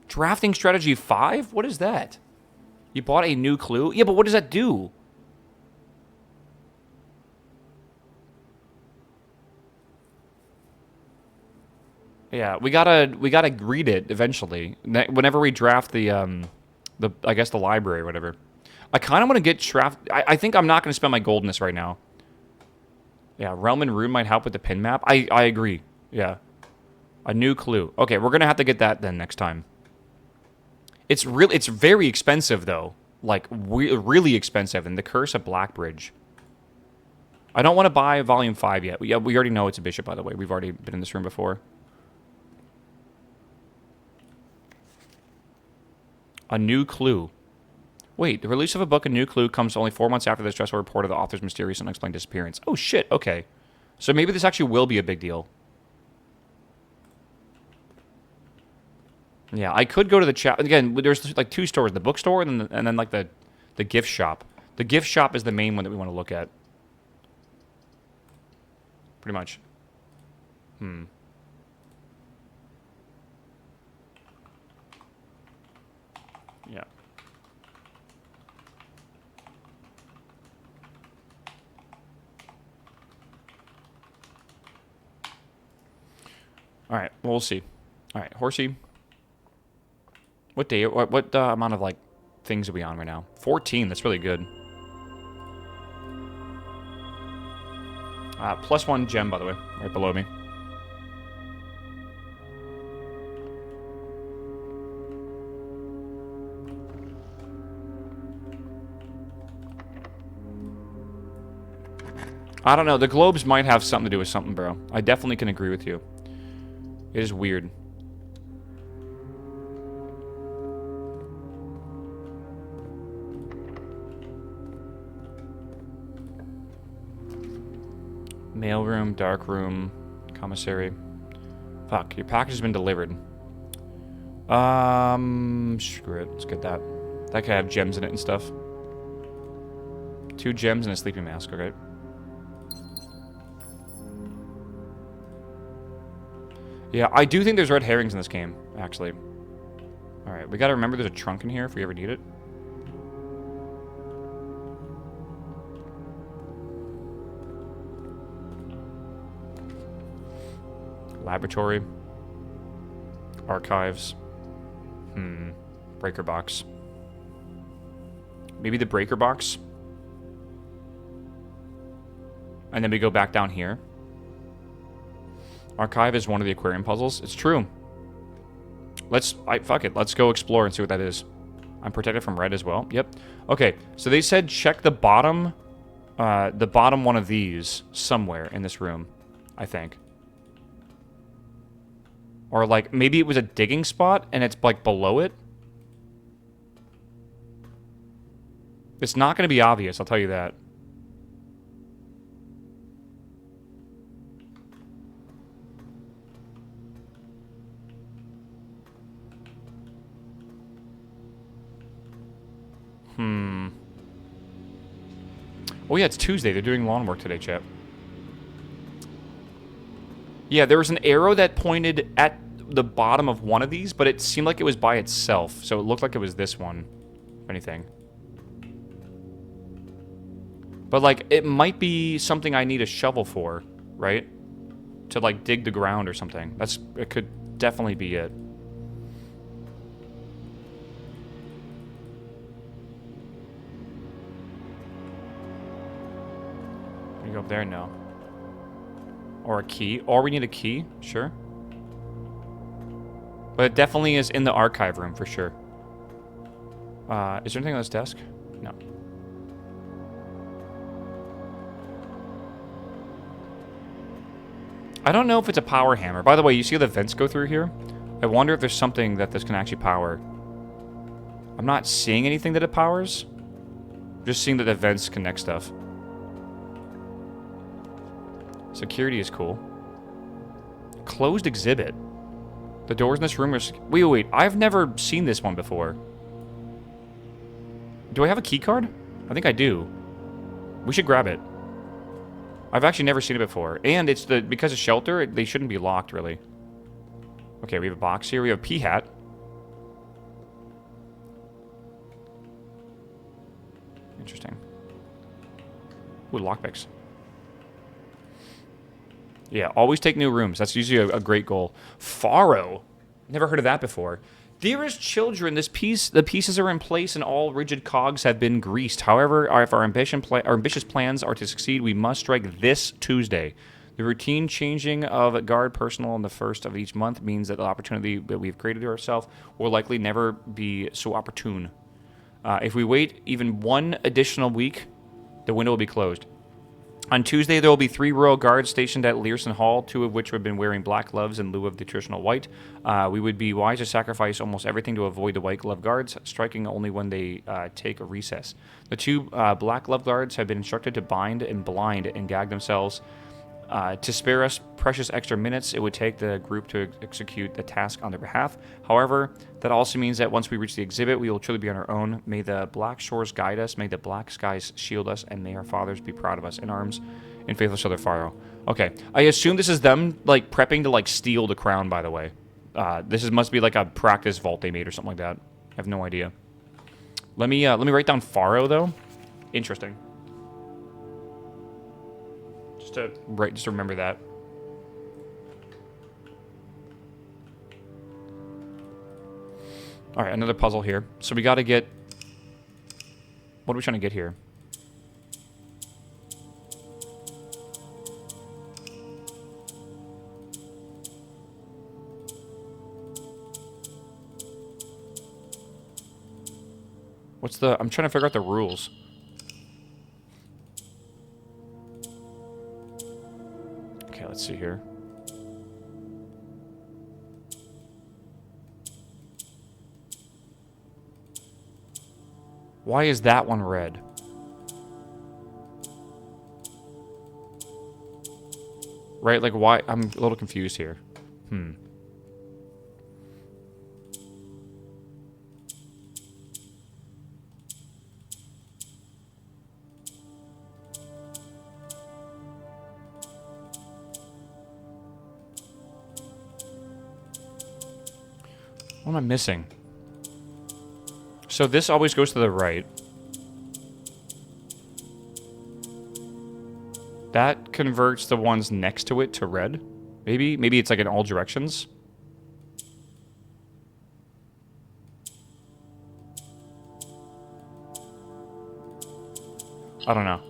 Drafting strategy 5? What is that? You bought a new clue? Yeah, but what does that do? Yeah, we gotta read it eventually. Whenever we draft the I guess the library or whatever. I kind of want to get draft. I think I'm not going to spend my gold in this right now. Yeah, Realm and Rune might help with the pin map. I agree. Yeah, a new clue. Okay, we're gonna have to get that then next time. It's very expensive though. Like really expensive. And the Curse of Blackbridge. I don't want to buy Volume 5 yet. Yeah, we already know it's a bishop, by the way. We've already been in this room before. A new clue. Wait, the release of a book, A New Clue, comes only 4 months after the stressful report of the author's mysterious and unexplained disappearance. Oh, shit. Okay. So maybe this actually will be a big deal. Yeah, I could go to the chat. Again, there's like 2 stores. The bookstore and then like the gift shop. The gift shop is the main one that we want to look at. Pretty much. Yeah. All right, well, we'll see. All right, horsey. What day? What amount of like things are we on right now? 14. That's really good. +1 gem, by the way, right below me. I don't know. The globes might have something to do with something, bro. I definitely can agree with you. It is weird. Mailroom, dark room, commissary. Fuck, your package has been delivered. Screw it. Let's get that. That could have gems in it and stuff. 2 gems and a sleeping mask, okay. Yeah, I do think there's red herrings in this game, actually. Alright, we gotta remember there's a trunk in here if we ever need it. Laboratory. Archives. Breaker box. Maybe the breaker box. And then we go back down here. Archive is one of the aquarium puzzles. It's true. Fuck it. Let's go explore and see what that is. I'm protected from red as well. Yep. Okay, so they said check the bottom one of these somewhere in this room, I think. Or like, maybe it was a digging spot and it's like below it. It's not going to be obvious, I'll tell you that. Oh yeah, it's Tuesday. They're doing lawn work today, chat. Yeah, there was an arrow that pointed at the bottom of one of these, but it seemed like it was by itself. So it looked like it was this one, if anything. But, like, it might be something I need a shovel for, right? To, like, dig the ground or something. It could definitely be it. You go up there? No. Or a key. Or we need a key. Sure. But it definitely is in the archive room, for sure. Is there anything on this desk? No. I don't know if it's a power hammer. By the way, you see how the vents go through here? I wonder if there's something that this can actually power. I'm not seeing anything that it powers. Just seeing that the vents connect stuff. Security is cool. Closed exhibit. The doors in this room are... Wait. I've never seen this one before. Do I have a key card? I think I do. We should grab it. I've actually never seen it before. And it's because of shelter, they shouldn't be locked, really. Okay, we have a box here. We have a pea hat. Interesting. Ooh, lockpicks. Yeah, always take new rooms. That's usually a great goal. Faro. Never heard of that before. Dearest children, the pieces are in place and all rigid cogs have been greased. However, if our ambitious plans are to succeed, we must strike this Tuesday. The routine changing of guard personnel on the first of each month means that the opportunity that we've created ourselves will likely never be so opportune. If we wait even one additional week, the window will be closed. On Tuesday, there will be 3 royal guards stationed at Learson Hall, 2 of which have been wearing black gloves in lieu of the traditional white. We would be wise to sacrifice almost everything to avoid the white glove guards, striking only when they take a recess. The 2 black glove guards have been instructed to bind and blind and gag themselves. To spare us precious extra minutes, it would take the group to execute the task on their behalf. However, that also means that once we reach the exhibit, we will truly be on our own. May the black shores guide us, may the black skies shield us, and may our fathers be proud of us in arms and faithful to their Faro. Okay, I assume this is them like prepping to like steal the crown. By the way, must be like a practice vault they made or something like that. I have no idea. Let me write down Faro though. Interesting. Just to remember that. All right, another puzzle here. So we got to get... What are we trying to get here? What's the... I'm trying to figure out the rules. Okay, let's see here. Why is that one red? Right, like why? I'm a little confused here. What am I missing? So this always goes to the right. That converts the ones next to it to red. Maybe it's like in all directions. I don't know.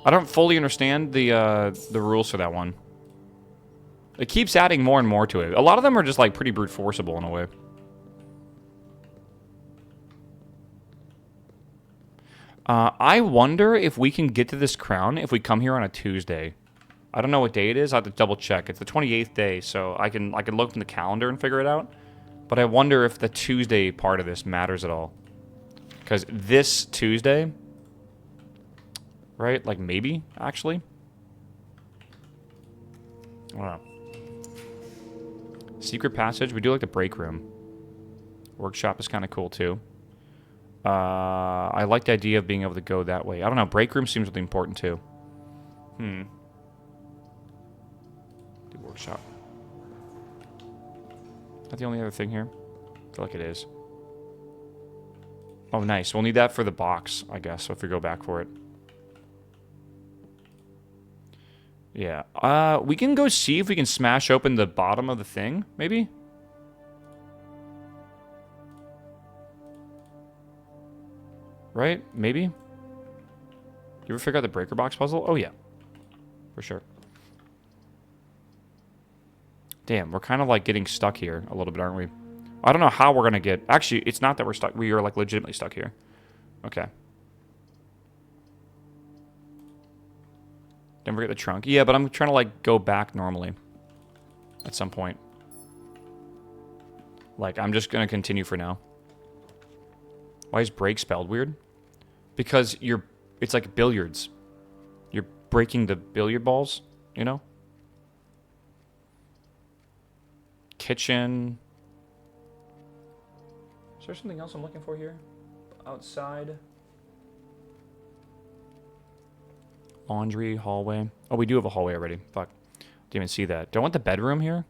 I don't fully understand the rules for that one. It keeps adding more and more to it. A lot of them are just like pretty brute forceable in a way. I wonder if we can get to this crown if we come here on a Tuesday. I don't know what day it is. I have to double check. It's the 28th day, so I can look in the calendar and figure it out. But I wonder if the Tuesday part of this matters at all. Because this Tuesday, right? Like maybe actually. I don't know. Secret passage. We do like the break room. Workshop is kind of cool too. I like the idea of being able to go that way. I don't know. Break room seems really important too. The workshop. Is that the only other thing here? I feel like it is. Oh, nice. We'll need that for the box, I guess, if we go back for it. Yeah. We can go see if we can smash open the bottom of the thing, maybe? Right? Maybe? You ever figure out the breaker box puzzle? Oh, yeah. For sure. Damn, we're kind of like getting stuck here a little bit, aren't we? I don't know how we're going to get... Actually, it's not that we're stuck. We are like legitimately stuck here. Okay. Don't forget the trunk. Yeah, but I'm trying to, like, go back normally. At some point. Like, I'm just gonna continue for now. Why is break spelled weird? Because it's like billiards. You're breaking the billiard balls, you know? Kitchen. Is there something else I'm looking for here? Outside. Laundry, hallway. Oh, we do have a hallway already. Fuck. Didn't even see that. Do I want the bedroom here?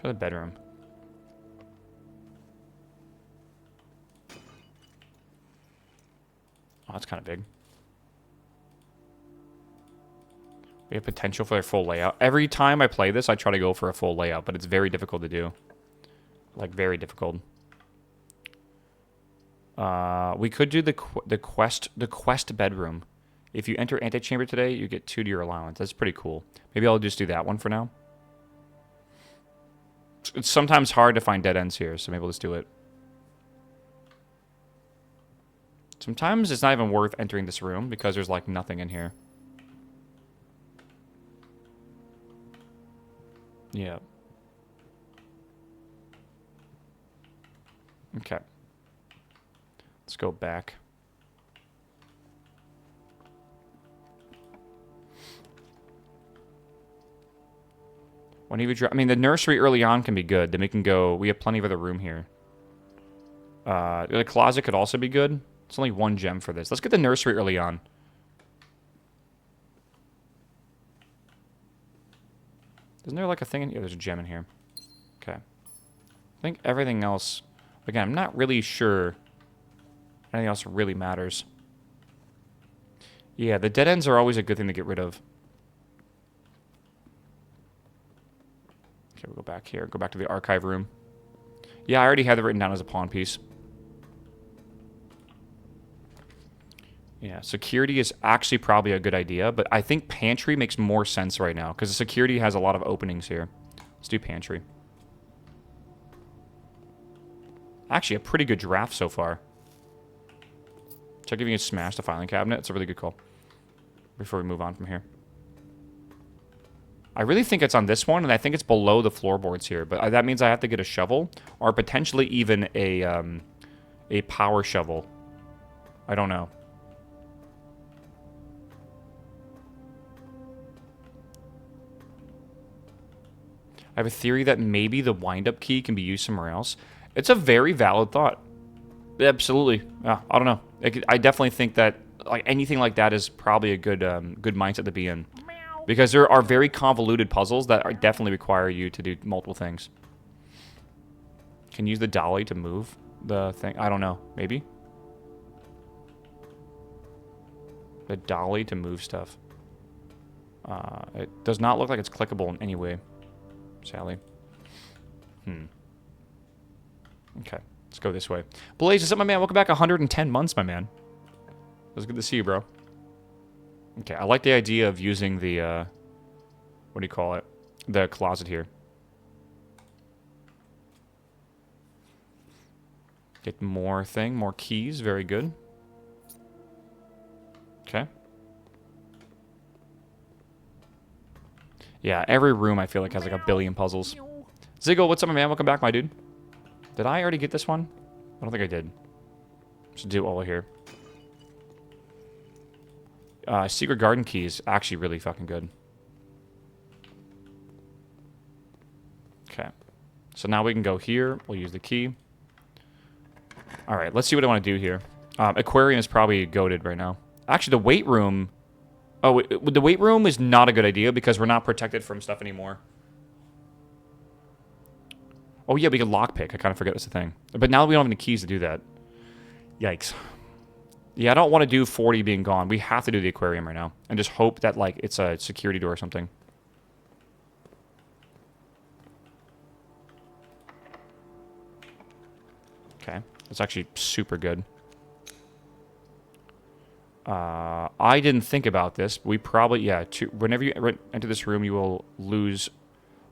Try the bedroom. Oh, that's kind of big. We have potential for a full layout. Every time I play this, I try to go for a full layout, but it's very difficult to do. Like, very difficult. We could do the quest bedroom. If you enter antechamber today, you get 2 to your allowance. That's pretty cool. Maybe I'll just do that one for now. It's sometimes hard to find dead ends here, so maybe let's do it. Sometimes it's not even worth entering this room because there's like nothing in here. Yeah. Okay. Let's go back. When you I mean, the nursery early on can be good. Then we can go... We have plenty of other room here. The closet could also be good. It's only 1 gem for this. Let's get the nursery early on. Isn't there like a thing in here? There's a gem in here. Okay. I think everything else... Again, I'm not really sure anything else really matters. Yeah, the dead ends are always a good thing to get rid of. Okay, we'll go back here. Go back to the archive room. Yeah, I already had it written down as a pawn piece. Yeah, security is actually probably a good idea, but I think pantry makes more sense right now, because the security has a lot of openings here. Let's do pantry. Actually, a pretty good draft so far. Check if you can smash the filing cabinet. It's a really good call. Before we move on from here. I really think it's on this one, and I think it's below the floorboards here, but that means I have to get a shovel, or potentially even a power shovel. I don't know. I have a theory that maybe the wind-up key can be used somewhere else. It's a very valid thought. Absolutely. Yeah, I don't know. I definitely think that like anything like that is probably a good good mindset to be in. Because there are very convoluted puzzles that are definitely require you to do multiple things. Can you use the dolly to move the thing? I don't know. Maybe? The dolly to move stuff. It does not look like it's clickable in any way. Sally. Okay. Let's go this way. Blaze, what's up, my man? Welcome back 110 months, my man. It was good to see you, bro. Okay, I like the idea of using the, what do you call it? The closet here. Get more more keys. Very good. Okay. Yeah, every room I feel like has like a billion puzzles. Ziggle, what's up, my man? Welcome back, my dude. Did I already get this one? I don't think I did. Should do all here. Secret garden key is actually really fucking good. Okay. So now we can go here. We'll use the key. Alright, let's see what I want to do here. Aquarium is probably goated right now. Actually, the weight room... Oh, the weight room is not a good idea because we're not protected from stuff anymore. Oh, yeah, we can lockpick. I kind of forget that's the thing. But now we don't have any keys to do that. Yikes. Yeah, I don't want to do 40 being gone. We have to do the aquarium right now. And just hope that, like, it's a security door or something. Okay. That's actually super good. I didn't think about this. We probably, yeah, whenever you enter this room, you will lose...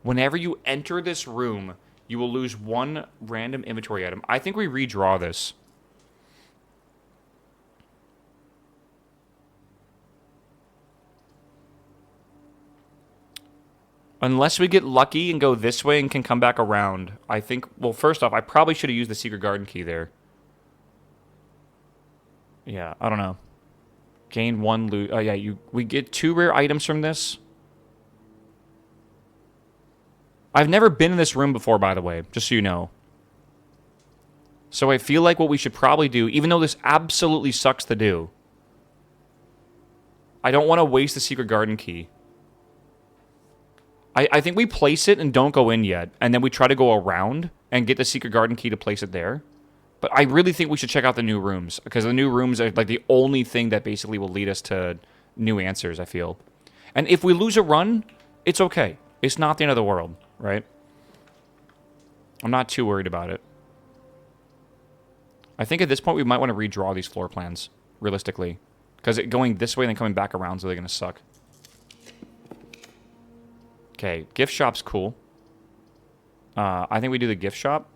Whenever you enter this room, you will lose 1 random inventory item. I think we redraw this. Unless we get lucky and go this way and can come back around. I think, well, first off, I probably should have used the secret garden key there. Yeah, I don't know. Gain 1 loot. Oh, yeah, we get 2 rare items from this. I've never been in this room before, by the way, just so you know. So I feel like what we should probably do, even though this absolutely sucks to do, I don't want to waste the secret garden key. I think we place it and don't go in yet, and then we try to go around and get the secret garden key to place it there. But I really think we should check out the new rooms, because the new rooms are like the only thing that basically will lead us to new answers, I feel. And if we lose a run, it's okay. It's not the end of the world, right? I'm not too worried about it. I think at this point we might want to redraw these floor plans, realistically. Because going this way and then coming back around is really going to suck. Okay, gift shop's cool. I think we do the gift shop.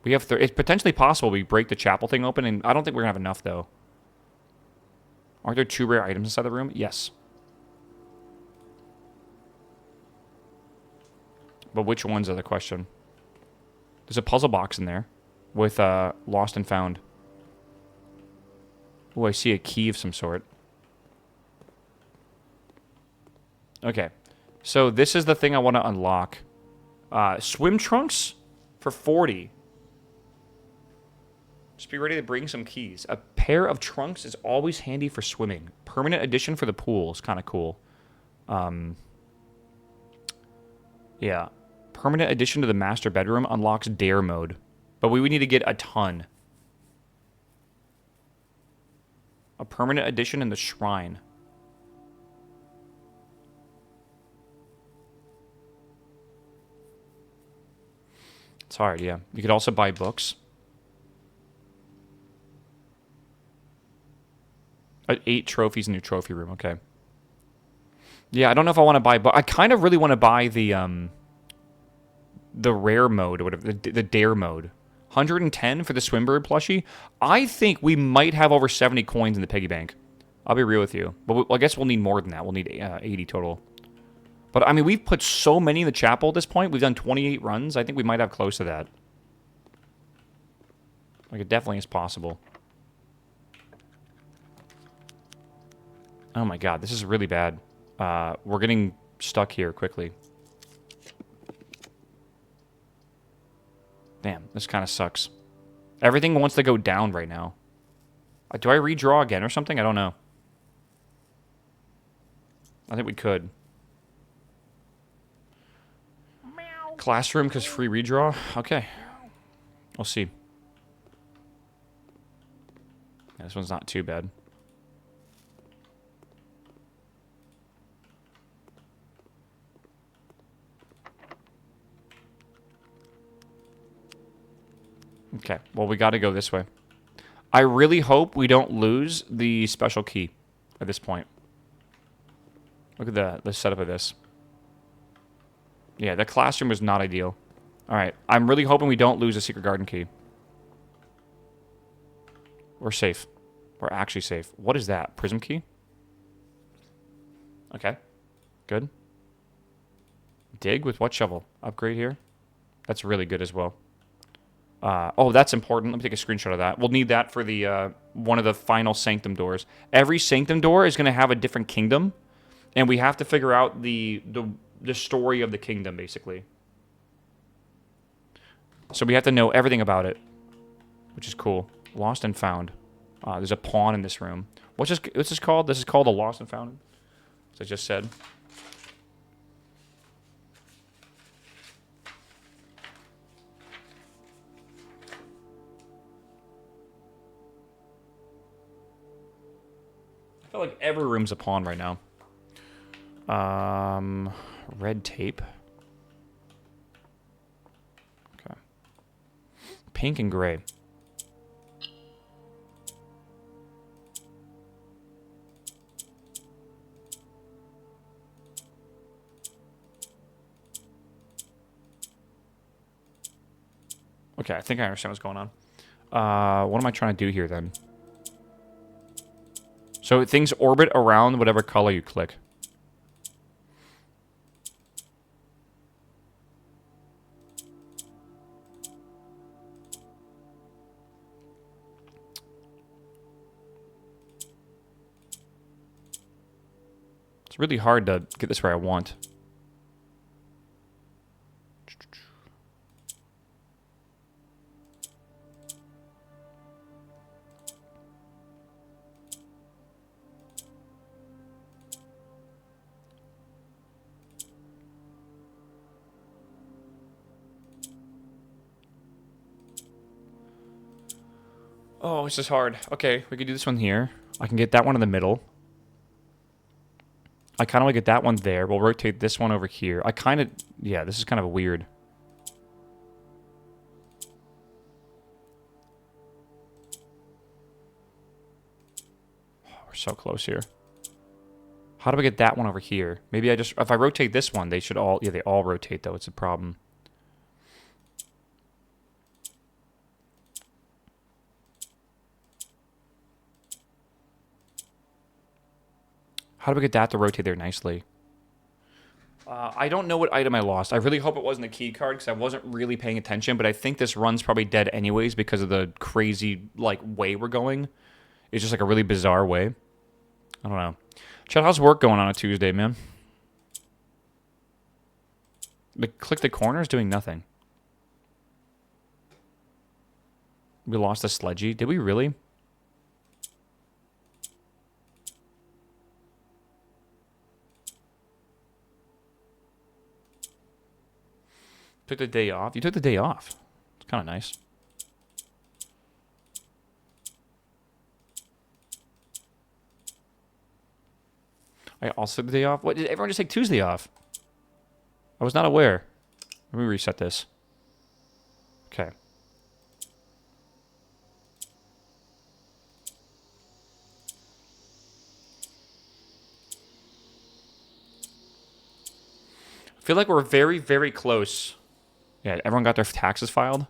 We have it's potentially possible we break the chapel thing open, and I don't think we're going to have enough, though. Aren't there 2 rare items inside the room? Yes. But which ones are the question? There's a puzzle box in there with Lost and Found. Oh, I see a key of some sort. Okay. So this is the thing I want to unlock. Swim trunks for 40. Just be ready to bring some keys. A pair of trunks is always handy for swimming. Permanent addition for the pool is kind of cool. Yeah. Permanent addition to the master bedroom unlocks dare mode. But we would need to get a ton. A permanent addition in the shrine. It's hard, yeah. You could also buy books. 8 trophies in your trophy room, okay. Yeah, I don't know if I want to buy, but I kind of really want to buy the rare mode, or whatever, the dare mode. 110 for the Swimbird plushie. I think we might have over 70 coins in the piggy bank. I'll be real with you. But I guess we'll need more than that. We'll need 80 total. But, I mean, we've put so many in the chapel at this point. We've done 28 runs. I think we might have close to that. Like, it definitely is possible. Oh, my God. This is really bad. We're getting stuck here quickly. Damn, this kind of sucks. Everything wants to go down right now. Do I redraw again or something? I don't know. I think we could. Classroom because free redraw? Okay. We'll see. Yeah, this one's not too bad. Okay, well, we got to go this way. I really hope we don't lose the special key at this point. Look at the setup of this. Yeah, the classroom is not ideal. All right, I'm really hoping we don't lose a secret garden key. We're safe. We're actually safe. What is that? Prism key? Okay, good. Dig with what shovel? Upgrade here? That's really good as well. Oh, that's important. Let me take a screenshot of that. We'll need that for the one of the final sanctum doors. Every sanctum door is going to have a different kingdom, and we have to figure out the story of the kingdom, basically. So we have to know everything about it, which is cool. Lost and found. There's a pawn in this room. What's this called? This is called a lost and found, as I just said. I feel like every room's a pawn right now. Red tape. Okay. Pink and gray. Okay, I think I understand what's going on. What am I trying to do here, then? So things orbit around whatever color you click. It's really hard to get this where I want. Oh, this is hard. Okay, we can do this one here. I can get that one in the middle. I kind of want to get that one there. We'll rotate this one over here. I kind of... Yeah, this is kind of weird. Oh, we're so close here. How do I get that one over here? Maybe I just... If I rotate this one, they should all... Yeah, they all rotate, though. It's a problem. How do we get that to rotate there nicely? I don't know what item I lost. I really hope it wasn't a key card because I wasn't really paying attention, but I think this run's probably dead anyways because of the crazy, like, way we're going. It's just, like, a really bizarre way. I don't know. Chad, how's work going on a Tuesday, man? Click the corner is doing nothing. We lost the sledgy. Did we really? Took the day off. You took the day off. It's kind of nice. I also took the day off. What, did everyone just take Tuesday off? I was not aware. Let me reset this. Okay. I feel like we're very, very close. Yeah, everyone got their taxes filed?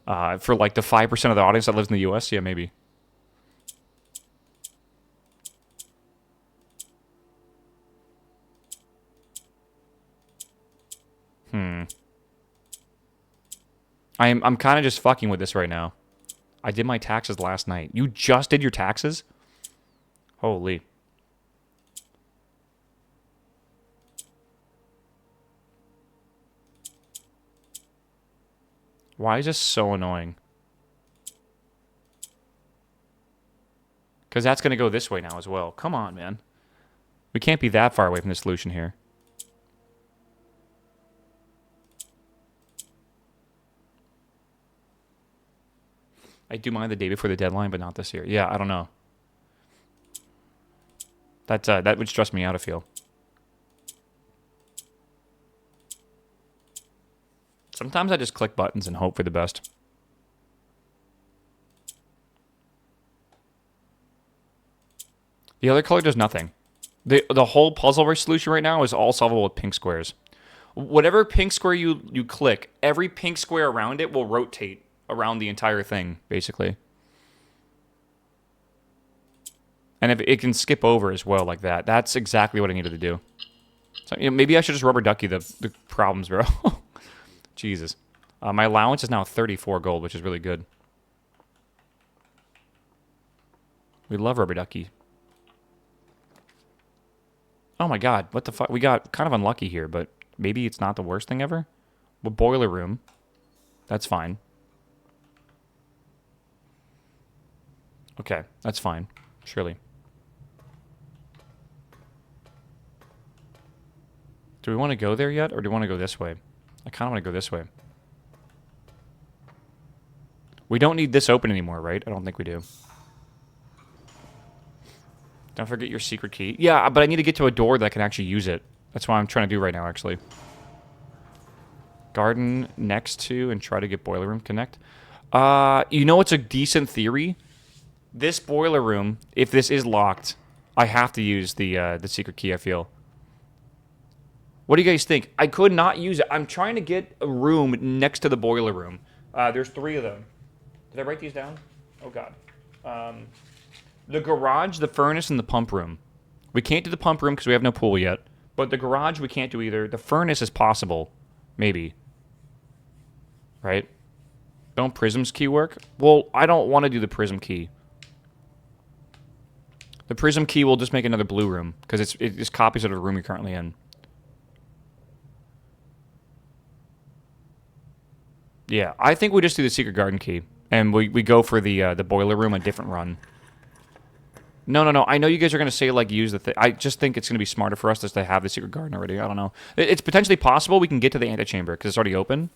For like the 5% of the audience that lives in the US? Yeah, maybe. I'm kind of just fucking with this right now. I did my taxes last night. You just did your taxes? Holy. Why is this so annoying? Because that's going to go this way now as well. Come on, man. We can't be that far away from the solution here. I do mind the day before the deadline, but not this year. Yeah, I don't know. That would stress me out, I feel. Sometimes I just click buttons and hope for the best. The other color does nothing. The whole puzzle solution right now is all solvable with pink squares. Whatever pink square you click, every pink square around it will rotate around the entire thing, basically. And if it can skip over as well like that. That's exactly what I needed to do. So, you know, maybe I should just rubber ducky the problems, bro. Jesus. My allowance is now 34 gold, which is really good. We love rubber ducky. Oh my god, what the fuck? We got kind of unlucky here, but maybe it's not the worst thing ever. Well, boiler room. That's fine. Okay, that's fine. Surely. Do we want to go there yet, or do we want to go this way? I kind of want to go this way. We don't need this open anymore, right? I don't think we do. Don't forget your secret key. Yeah, but I need to get to a door that can actually use it. That's what I'm trying to do right now, actually. Garden next to and try to get boiler room connect. You know what's a decent theory? This boiler room, if this is locked, I have to use the secret key, I feel. What do you guys think? I could not use it. I'm trying to get a room next to the boiler room. There's 3 of them. Did I write these down? Oh, God. The garage, the furnace, and the pump room. We can't do the pump room because we have no pool yet. But the garage, we can't do either. The furnace is possible. Maybe. Right? Don't prisms key work? Well, I don't want to do the prism key. The prism key will just make another blue room, because it just copies it of the room you're currently in. Yeah, I think we just do the secret garden key, and we go for the boiler room a different run. No. I know you guys are going to say, like, use the thing. I just think it's going to be smarter for us just to have the secret garden already. I don't know. It's potentially possible we can get to the antechamber, because it's already open.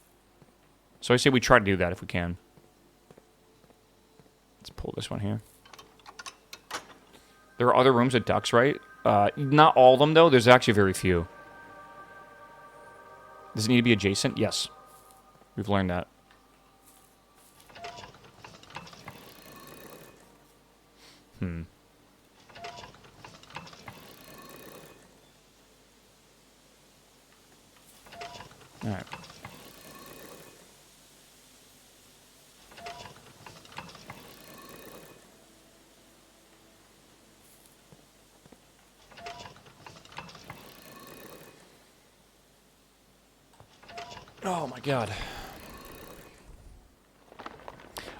So I say we try to do that if we can. Let's pull this one here. There are other rooms with ducks, right? Not all of them, though. There's actually very few. Does it need to be adjacent? Yes. We've learned that. Alright. Oh my god.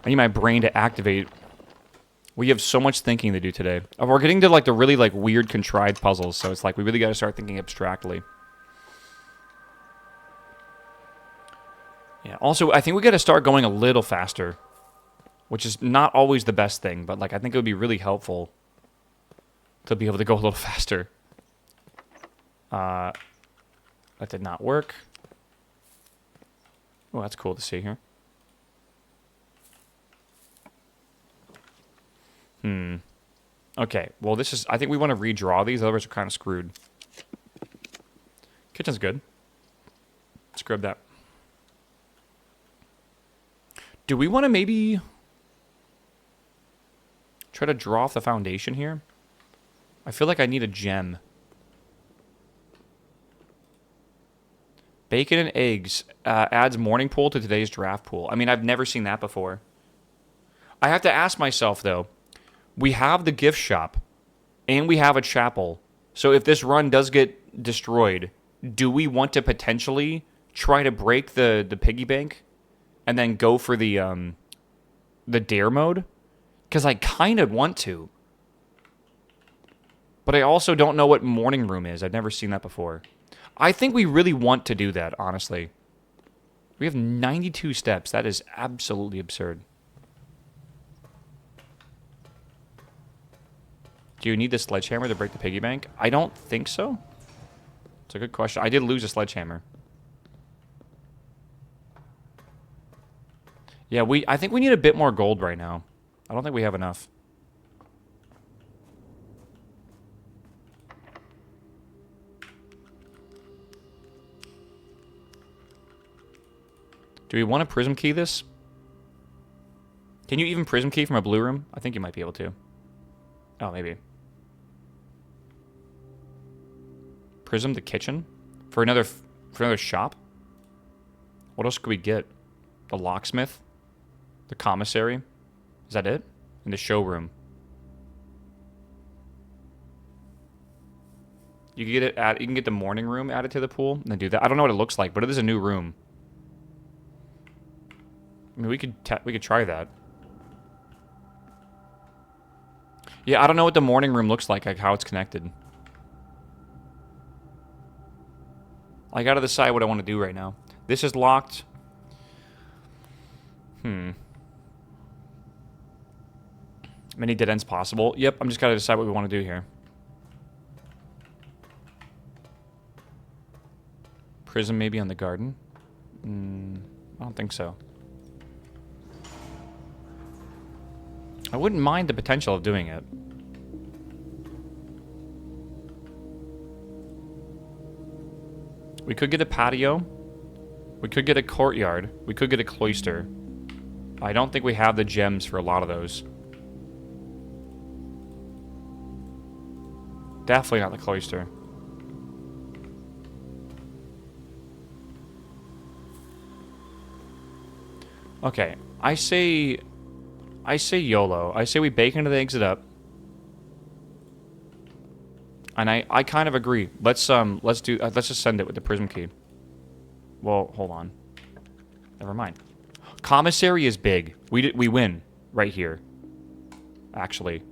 I need my brain to activate. We have so much thinking to do today. We're getting to like the really like weird contrived puzzles, so it's like we really got to start thinking abstractly. Yeah. Also, I think we got to start going a little faster, which is not always the best thing, but like I think it would be really helpful to be able to go a little faster. That did not work. Oh, that's cool to see here. Okay, well this is... I think we want to redraw these, otherwise we're kind of screwed. Kitchen's good. Let's grab that. Do we want to maybe... try to draw off the foundation here? I feel like I need a gem. Bacon and eggs adds morning pool to today's draft pool. I mean, I've never seen that before. I have to ask myself, though. We have the gift shop, and we have a chapel. So if this run does get destroyed, do we want to potentially try to break the piggy bank and then go for the dare mode? Because I kind of want to. But I also don't know what morning room is. I've never seen that before. I think we really want to do that, honestly. We have 92 steps. That is absolutely absurd. Do you need the sledgehammer to break the piggy bank? I don't think so. It's a good question. I did lose a sledgehammer. Yeah, I think we need a bit more gold right now. I don't think we have enough. Do we want to prism key this? Can you even prism key from a blue room? I think you might be able to. Oh, maybe. Prism the kitchen? For another shop? What else could we get? The locksmith? The commissary? Is that it? And the showroom. You can get it you can get the morning room added to the pool and then do that. I don't know what it looks like, but it is a new room. I mean, we could try that. Yeah, I don't know what the morning room looks like how it's connected. I gotta decide what I want to do right now. This is locked. Many dead ends possible. Yep, I'm just gotta decide what we want to do here. Prism maybe on the garden? I don't think so. I wouldn't mind the potential of doing it. We could get a patio. We could get a courtyard. We could get a cloister. I don't think we have the gems for a lot of those. Definitely not the cloister. Okay, I say YOLO. I say we bacon into the exit up. And I kind of agree. Let's just send it with the prism key. Well, hold on. Never mind. Commissary is big. We win right here. Actually.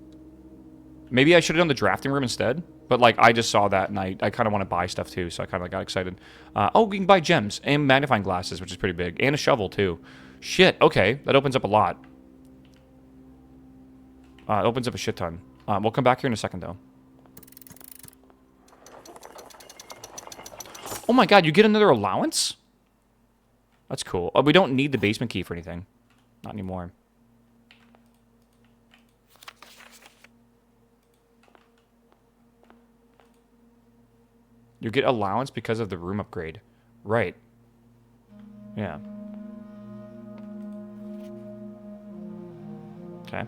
Maybe I should have done the drafting room instead. But, like, I just saw that, and I kind of want to buy stuff, too. So I kind of got excited. Oh, we can buy gems and magnifying glasses, which is pretty big. And a shovel, too. Shit, okay. That opens up a lot. It opens up a shit ton. We'll come back here in a second, though. Oh my god, you get another allowance? That's cool. We don't need the basement key for anything. Not anymore. You get allowance because of the room upgrade. Right. Yeah. Okay.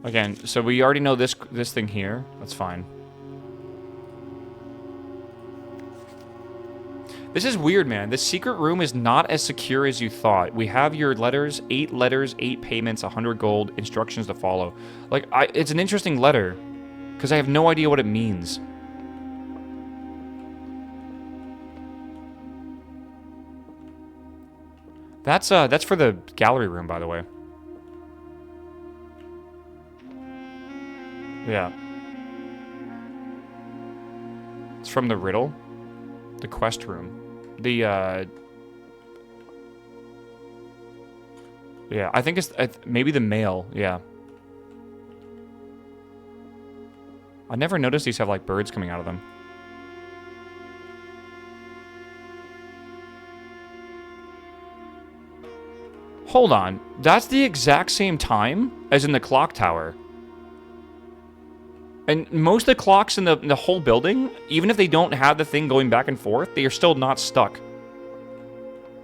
Again, so we already know this thing here. That's fine. This is weird, man. This secret room is not as secure as you thought. We have your letters, 8 payments, 100 gold, instructions to follow. Like, it's an interesting letter, because I have no idea what it means. That's for the gallery room, by the way. Yeah. It's from the riddle. The quest room. The, yeah, I think it's maybe the mail, yeah. I never noticed these have, like, birds coming out of them. Hold on. That's the exact same time as in the clock tower. And most of the clocks in the whole building, even if they don't have the thing going back and forth, they are still not stuck.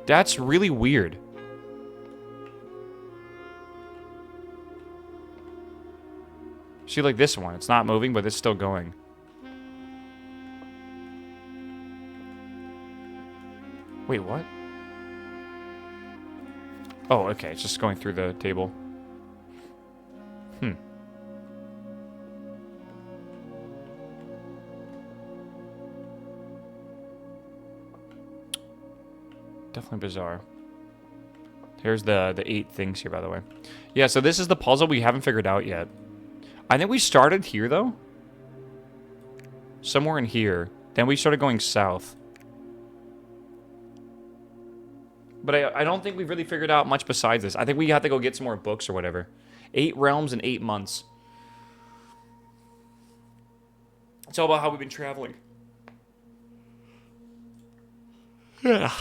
That's really weird. See, like this one, it's not moving, but it's still going. Wait, what? Oh, okay, it's just going through the table. Definitely bizarre. Here's the 8 things here, by the way. Yeah, so this is the puzzle we haven't figured out yet. I think we started here, though. Somewhere in here. Then we started going south. But I don't think we've really figured out much besides this. I think we have to go get some more books or whatever. 8 realms in 8 months. It's all about how we've been traveling. Yeah.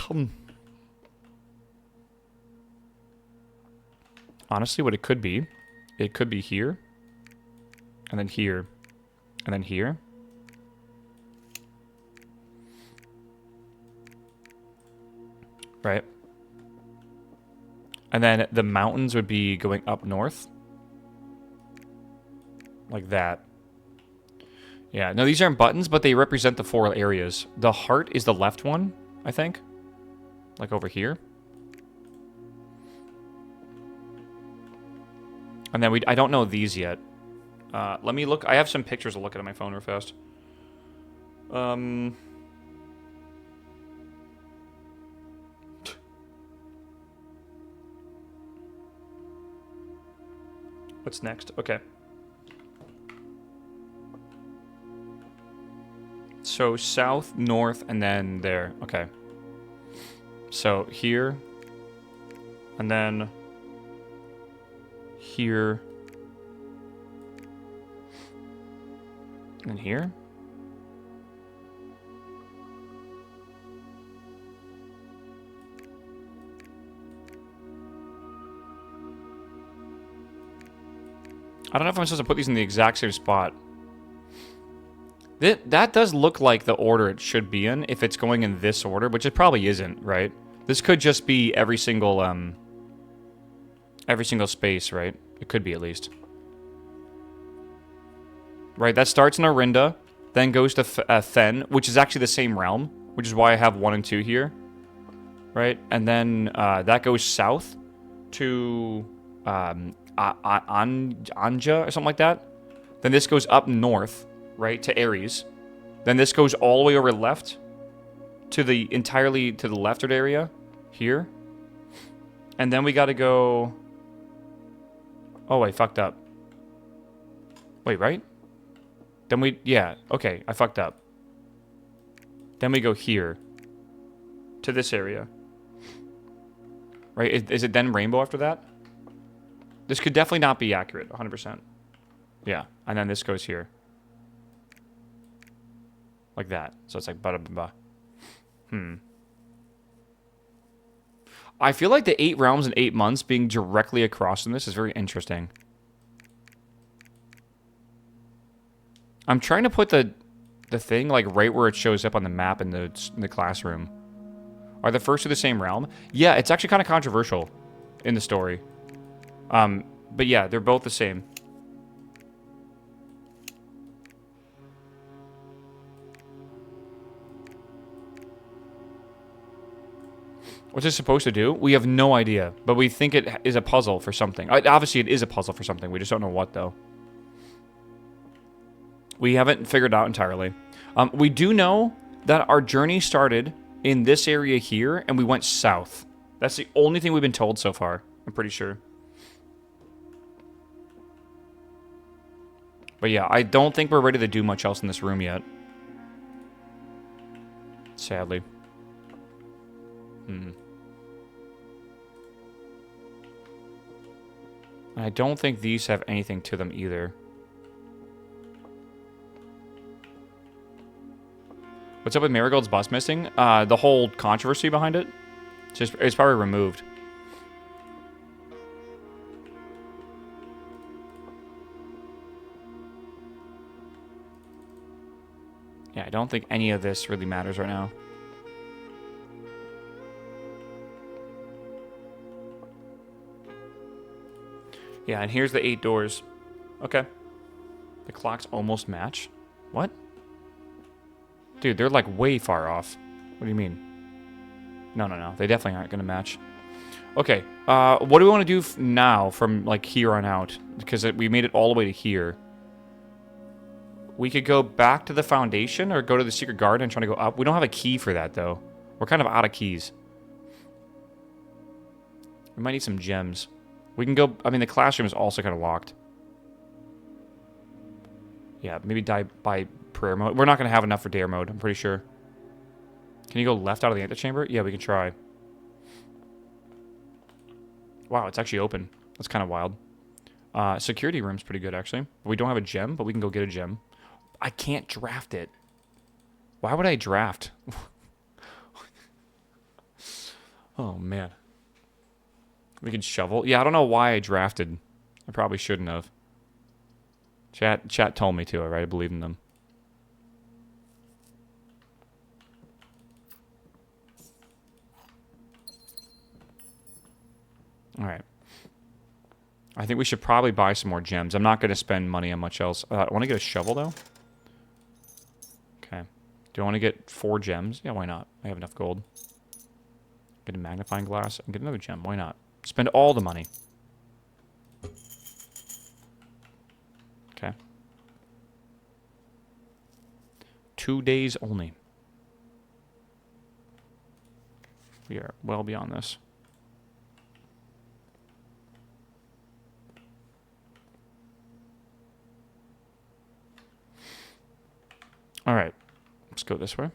Honestly, what it could be here, and then here, and then here. Right? And then the mountains would be going up north. Like that. Yeah, no, these aren't buttons, but they represent the 4 areas. The heart is the left one, I think. Like over here. And then I don't know these yet. Let me look. I have some pictures to look at on my phone real fast. What's next? Okay. So south, north, and then there. Okay. So here. And then here. And here. I don't know if I'm supposed to put these in the exact same spot. That does look like the order it should be in, if it's going in this order, which it probably isn't, right? This could just be every single space, right? It could be, at least. Right, that starts in Orinda, then goes to Fen, which is actually the same realm, which is why I have 1 and 2 here. Right, and then that goes south to Anja or something like that. Then this goes up north, right, to Ares. Then this goes all the way over left to the entirely to the leftward area here. And then we got to go... Oh, I fucked up. Wait, right? Then we... Yeah, okay, I fucked up. Then we go here. To this area. Right? Is it then rainbow after that? This could definitely not be accurate, 100%. Yeah, and then this goes here. Like that. So it's like ba-da-ba-ba. I feel like the 8 realms in 8 months being directly across from this is very interesting. I'm trying to put the thing like right where it shows up on the map in the classroom. Are the first two the same realm? Yeah, it's actually kind of controversial in the story. But yeah, they're both the same. What's it supposed to do? We have no idea, but we think it is a puzzle for something. Obviously, it is a puzzle for something. We just don't know what, though. We haven't figured out entirely. We do know that our journey started in this area here, and we went south. That's the only thing we've been told so far. I'm pretty sure. But yeah, I don't think we're ready to do much else in this room yet. Sadly. I don't think these have anything to them either. What's up with Marigold's bus missing? The whole controversy behind it? It's probably removed. Yeah, I don't think any of this really matters right now. Yeah, and here's the 8 doors. Okay. The clocks almost match. What? Dude, they're like way far off. What do you mean? No. They definitely aren't going to match. Okay. What do we want to do now from like here on out? Because we made it all the way to here. We could go back to the foundation or go to the secret garden and try to go up. We don't have a key for that, though. We're kind of out of keys. We might need some gems. We can go... I mean, the classroom is also kind of locked. Yeah, maybe die by prayer mode. We're not going to have enough for dare mode, I'm pretty sure. Can you go left out of the antechamber? Yeah, we can try. Wow, it's actually open. That's kind of wild. Security room's pretty good, actually. We don't have a gem, but we can go get a gem. I can't draft it. Why would I draft? Oh, man. We can shovel. Yeah, I don't know why I drafted. I probably shouldn't have. Chat told me to, alright? I believe in them. Alright. I think we should probably buy some more gems. I'm not going to spend money on much else. I want to get a shovel, though. Okay. Do I want to get 4 gems? Yeah, why not? I have enough gold. Get a magnifying glass and get another gem. Why not? Spend all the money. Okay. 2 days only. We are well beyond this. All right. Let's go this way.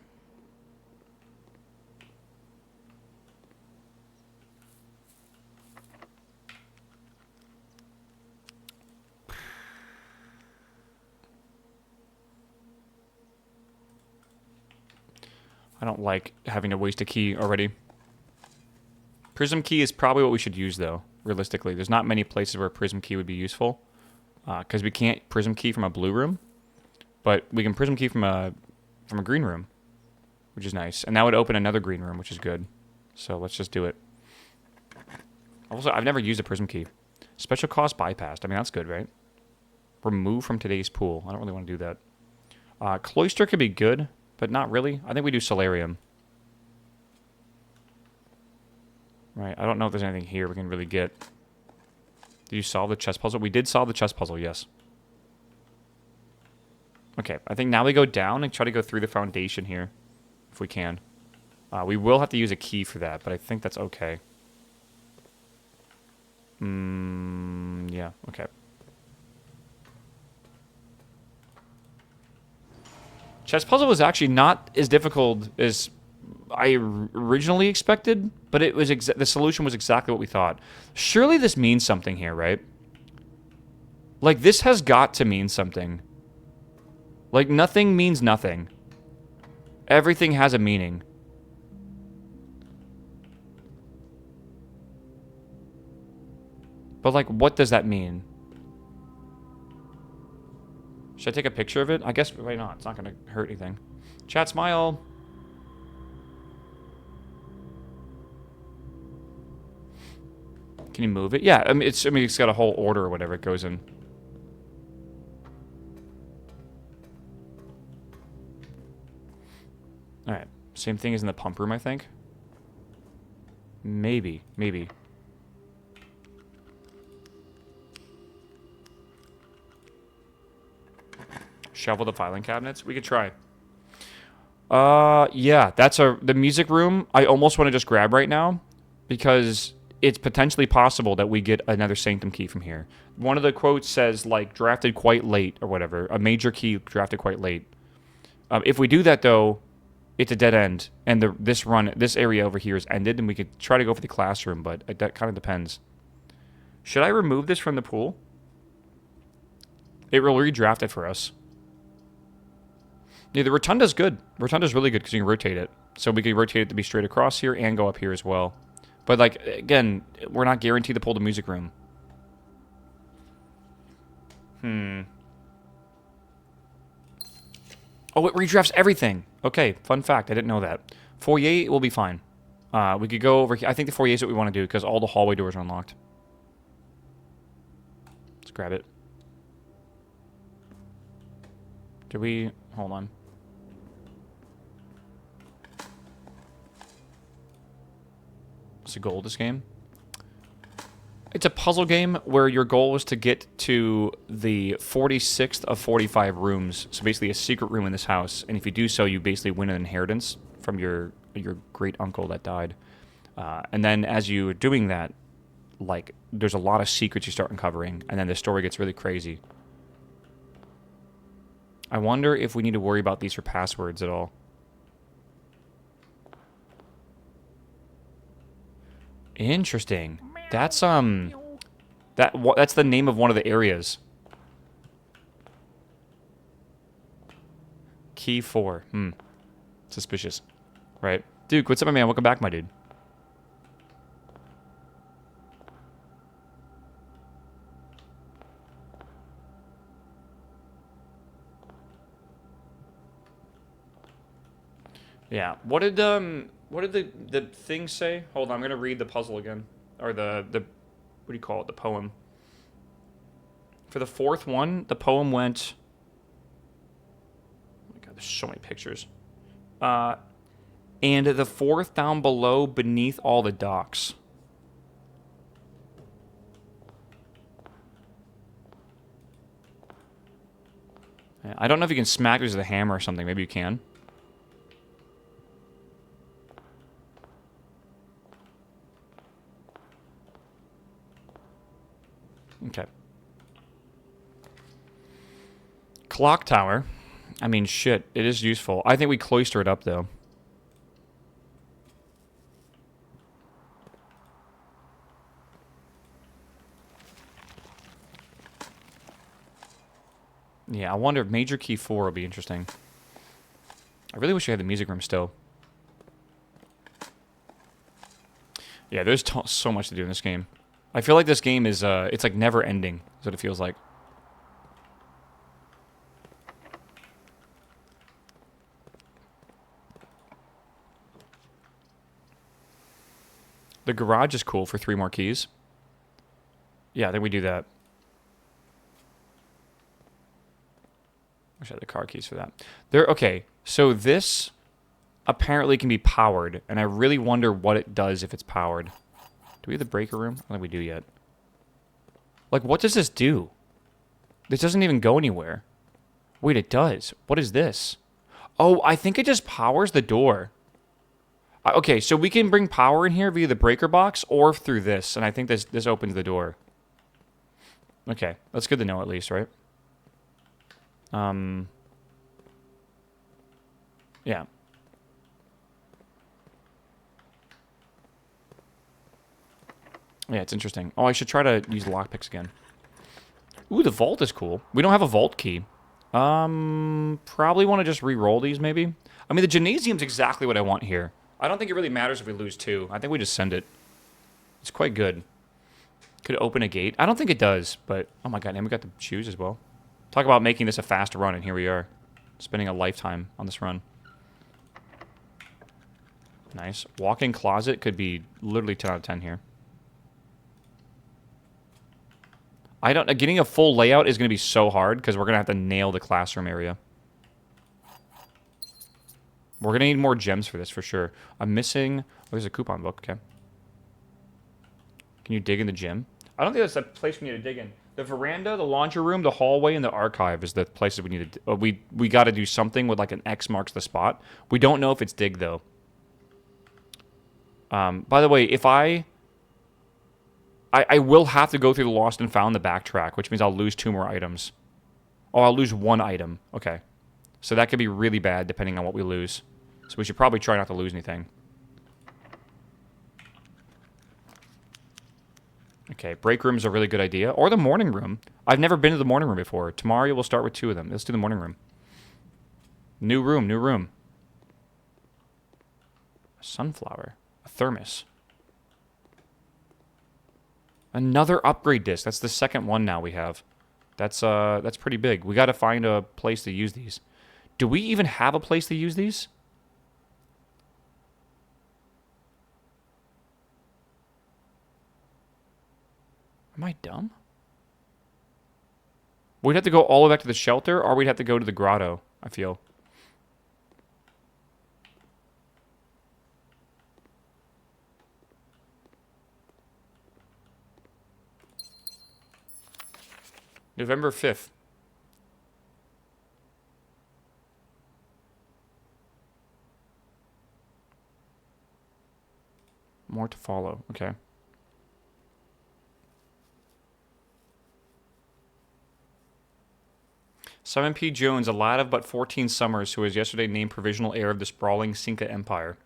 I don't like having to waste a key already. Prism key is probably what we should use, though, realistically. There's not many places where prism key would be useful. Because we can't prism key from a blue room. But we can prism key from a green room, which is nice. And that would open another green room, which is good. So let's just do it. Also, I've never used a prism key. Special cost bypassed. I mean, that's good, right? Remove from today's pool. I don't really want to do that. Cloister could be good. But not really. I think we do Solarium. Right, I don't know if there's anything here we can really get. Did you solve the chess puzzle? We did solve the chess puzzle, yes. Okay, I think now we go down and try to go through the foundation here. If we can. We will have to use a key for that, but I think that's okay. Yeah, okay. Chess puzzle was actually not as difficult as I originally expected, but it was the solution was exactly what we thought. Surely this means something here, right? Like, this has got to mean something. Like, nothing means nothing. Everything has a meaning. But, like, what does that mean? Should I take a picture of it? I guess, why not? It's not going to hurt anything. Chat, smile. Can you move it? Yeah, I mean, it's got a whole order or whatever it goes in. Alright. Same thing as in the pump room, I think. Maybe. Maybe. Shovel the filing cabinets? We could try. Yeah. That's the music room. I almost want to just grab right now. Because it's potentially possible that we get another sanctum key from here. One of the quotes says, like, drafted quite late or whatever. A major key drafted quite late. If we do that, though, it's a dead end. And this area over here is ended. And we could try to go for the classroom, but that kind of depends. Should I remove this from the pool? It will redraft it for us. Yeah, the rotunda's good. Rotunda's really good because you can rotate it. So we can rotate it to be straight across here and go up here as well. But, like, again, we're not guaranteed to pull the music room. Oh, it redrafts everything. Okay, fun fact. I didn't know that. Foyer will be fine. We could go over here. I think the foyer is what we want to do because all the hallway doors are unlocked. Let's grab it. Did we... Hold on. What's the goal of this game? It's a puzzle game where your goal is to get to the 46th of 45 rooms. So basically a secret room in this house. And if you do so, you basically win an inheritance from your great uncle that died. And then as you're doing that, like, there's a lot of secrets you start uncovering. And then the story gets really crazy. I wonder if we need to worry about these for passwords at all. Interesting. That's that's the name of one of the areas. Key 4. Suspicious. Right. Duke, what's up, my man? Welcome back, my dude. Yeah. What did the thing say? Hold on, I'm gonna read the puzzle again. Or the what do you call it? The poem. For the fourth one, the poem went... Oh my god, there's so many pictures. And the fourth down below, beneath all the docks. I don't know if you can smack this with a hammer or something. Maybe you can. Okay. Clock tower. I mean, shit. It is useful. I think we cloister it up, though. Yeah, I wonder if Major Key 4 will be interesting. I really wish I had the music room still. Yeah, there's so much to do in this game. I feel like this game is, it's like never ending, is what it feels like. The garage is cool for 3 more keys. Yeah, I think we do that. Wish I had the car keys for that. Okay, so this apparently can be powered, and I really wonder what it does if it's powered. Do we have the breaker room? I don't think we do yet. Like, what does this do? This doesn't even go anywhere. Wait, it does. What is this? Oh, I think it just powers the door. Okay, so we can bring power in here via the breaker box or through this, and I think this opens the door. Okay, that's good to know at least, right? Yeah. Yeah, it's interesting. Oh, I should try to use lockpicks again. Ooh, the vault is cool. We don't have a vault key. Probably want to just re-roll these, maybe? I mean, the gymnasium's exactly what I want here. I don't think it really matters if we lose 2. I think we just send it. It's quite good. Could it open a gate? I don't think it does, but... Oh my god, and we got the shoes as well. Talk about making this a fast run, and here we are. Spending a lifetime on this run. Nice. Walk-in closet could be literally 10 out of 10 here. Getting a full layout is going to be so hard because we're going to have to nail the classroom area. We're going to need more gems for this for sure. I'm missing... Oh, there's a coupon book. Okay. Can you dig in the gym? I don't think that's the place we need to dig in. The veranda, the laundry room, the hallway, and the archive is the places we need to... we got to do something with like an X marks the spot. We don't know if it's dig though. By the way, if I will have to go through the lost and found the backtrack, which means I'll lose 2 more items. Oh, I'll lose 1 item. Okay. So that could be really bad depending on what we lose. So we should probably try not to lose anything. Okay, break room's a really good idea. Or the morning room. I've never been to the morning room before. Tomorrow we'll start with 2 of them. Let's do the morning room. New room, new room. A sunflower. A thermos. Another upgrade disc. That's the second one now we have. That's pretty big. We got to find a place to use these. Do we even have a place to use these? Am I dumb? We'd have to go all the way back to the shelter, or we'd have to go to the grotto, I feel. November 5th. More to follow. Okay. Simon P. Jones, a lad of but 14 summers, who was yesterday named provisional heir of the sprawling Cinca Empire.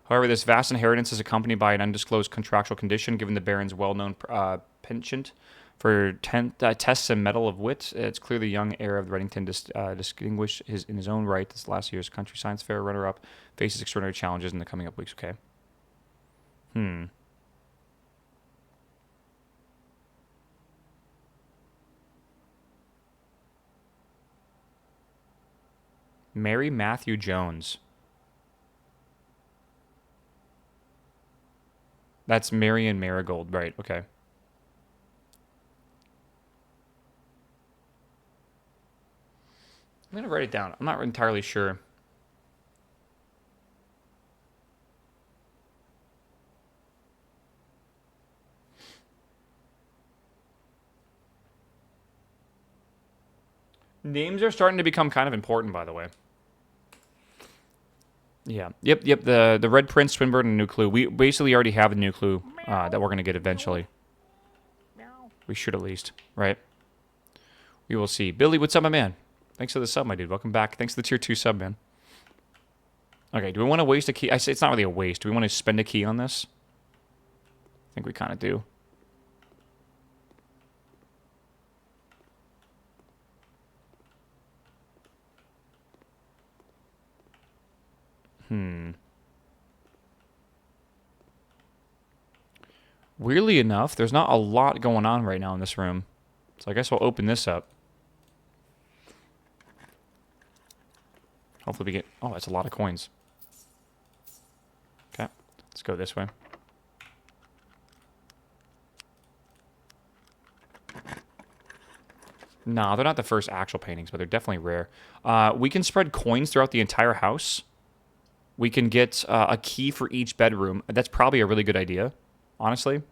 However, this vast inheritance is accompanied by an undisclosed contractual condition, given the Baron's well-known penchant for tests and medal of wit. It's clear the young heir of Reddington distinguished in his own right this last year's country science fair runner-up faces extraordinary challenges in the coming up weeks. Okay. Mary Matthew Jones. That's Marion Marigold, right? Okay. I'm gonna write it down. I'm not entirely sure. Names are starting to become kind of important, by the way. Yeah. Yep. The Red Prince, Swinburne, and New Clue. We basically already have a New Clue that we're going to get eventually. We should at least, right? We will see. Billy, what's up, my man? Thanks for the sub, my dude. Welcome back. Thanks for the tier 2 sub, man. Okay, do we want to waste a key? I say it's not really a waste. Do we want to spend a key on this? I think we kind of do. Weirdly enough, there's not a lot going on right now in this room. So I guess we'll open this up. Hopefully we get... Oh, that's a lot of coins. Okay, let's go this way. Nah, they're not the first actual paintings, but they're definitely rare. We can spread coins throughout the entire house. We can get a key for each bedroom. That's probably a really good idea, honestly.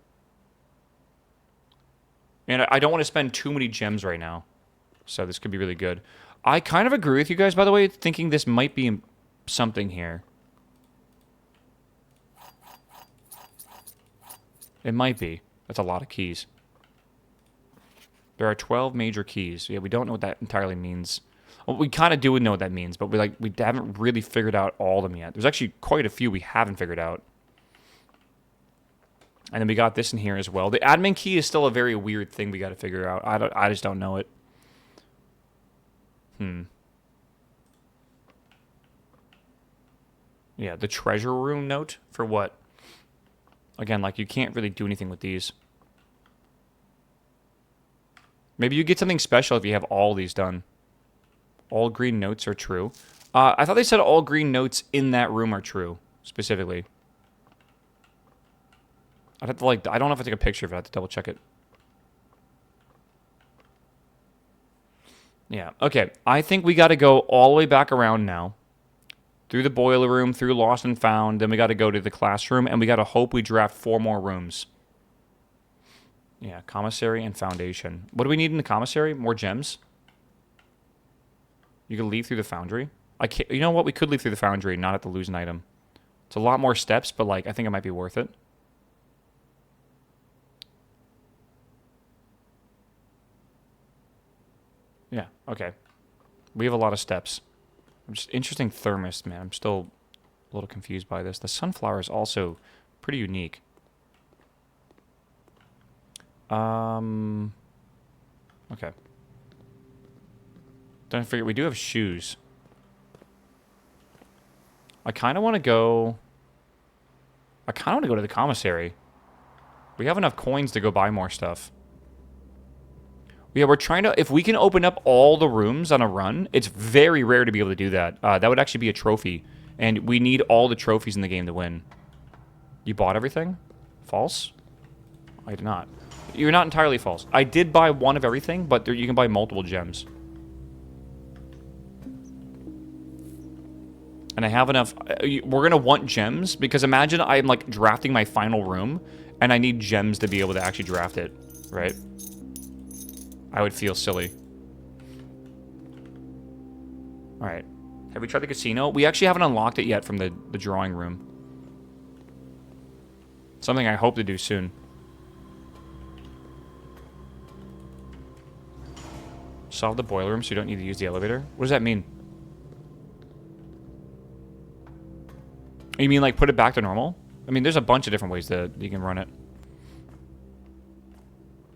And I don't want to spend too many gems right now. So this could be really good. I kind of agree with you guys, by the way, thinking this might be something here. It might be. That's a lot of keys. There are 12 major keys. Yeah, we don't know what that entirely means. Well, we kind of do know what that means, but we haven't really figured out all of them yet. There's actually quite a few we haven't figured out. And then we got this in here as well. The admin key is still a very weird thing we got to figure out. I just don't know it. Yeah, the treasure room note for what? Again, like you can't really do anything with these. Maybe you get something special if you have all these done. All green notes are true. I thought they said all green notes in that room are true, specifically. I'd have to, like, I don't know if I take a picture of it. I have to double check it. Yeah, okay. I think we got to go all the way back around now. Through the boiler room, through Lost and Found. Then we got to go to the classroom, and we got to hope we draft 4 more rooms. Yeah, commissary and foundation. What do we need in the commissary? More gems? You can leave through the foundry? I can't. You know what? We could leave through the foundry and not have to lose an item. It's a lot more steps, but, like, I think it might be worth it. Yeah, okay. We have a lot of steps. I'm just interesting thermos, man. I'm still a little confused by this. The sunflower is also pretty unique. Okay. Don't forget, we do have shoes. I kind of want to go... I kind of want to go to the commissary. We have enough coins to go buy more stuff. Yeah, we're trying to... If we can open up all the rooms on a run, it's very rare to be able to do that. That would actually be a trophy. And we need all the trophies in the game to win. You bought everything? False? I did not. You're not entirely false. I did buy one of everything, but you can buy multiple gems. And I have enough... We're going to want gems, because imagine I'm, like, drafting my final room, and I need gems to be able to actually draft it, right? I would feel silly. Alright. Have we tried the casino? We actually haven't unlocked it yet from the drawing room. Something I hope to do soon. Solve the boiler room so you don't need to use the elevator? What does that mean? You mean, like, put it back to normal? I mean, there's a bunch of different ways that you can run it.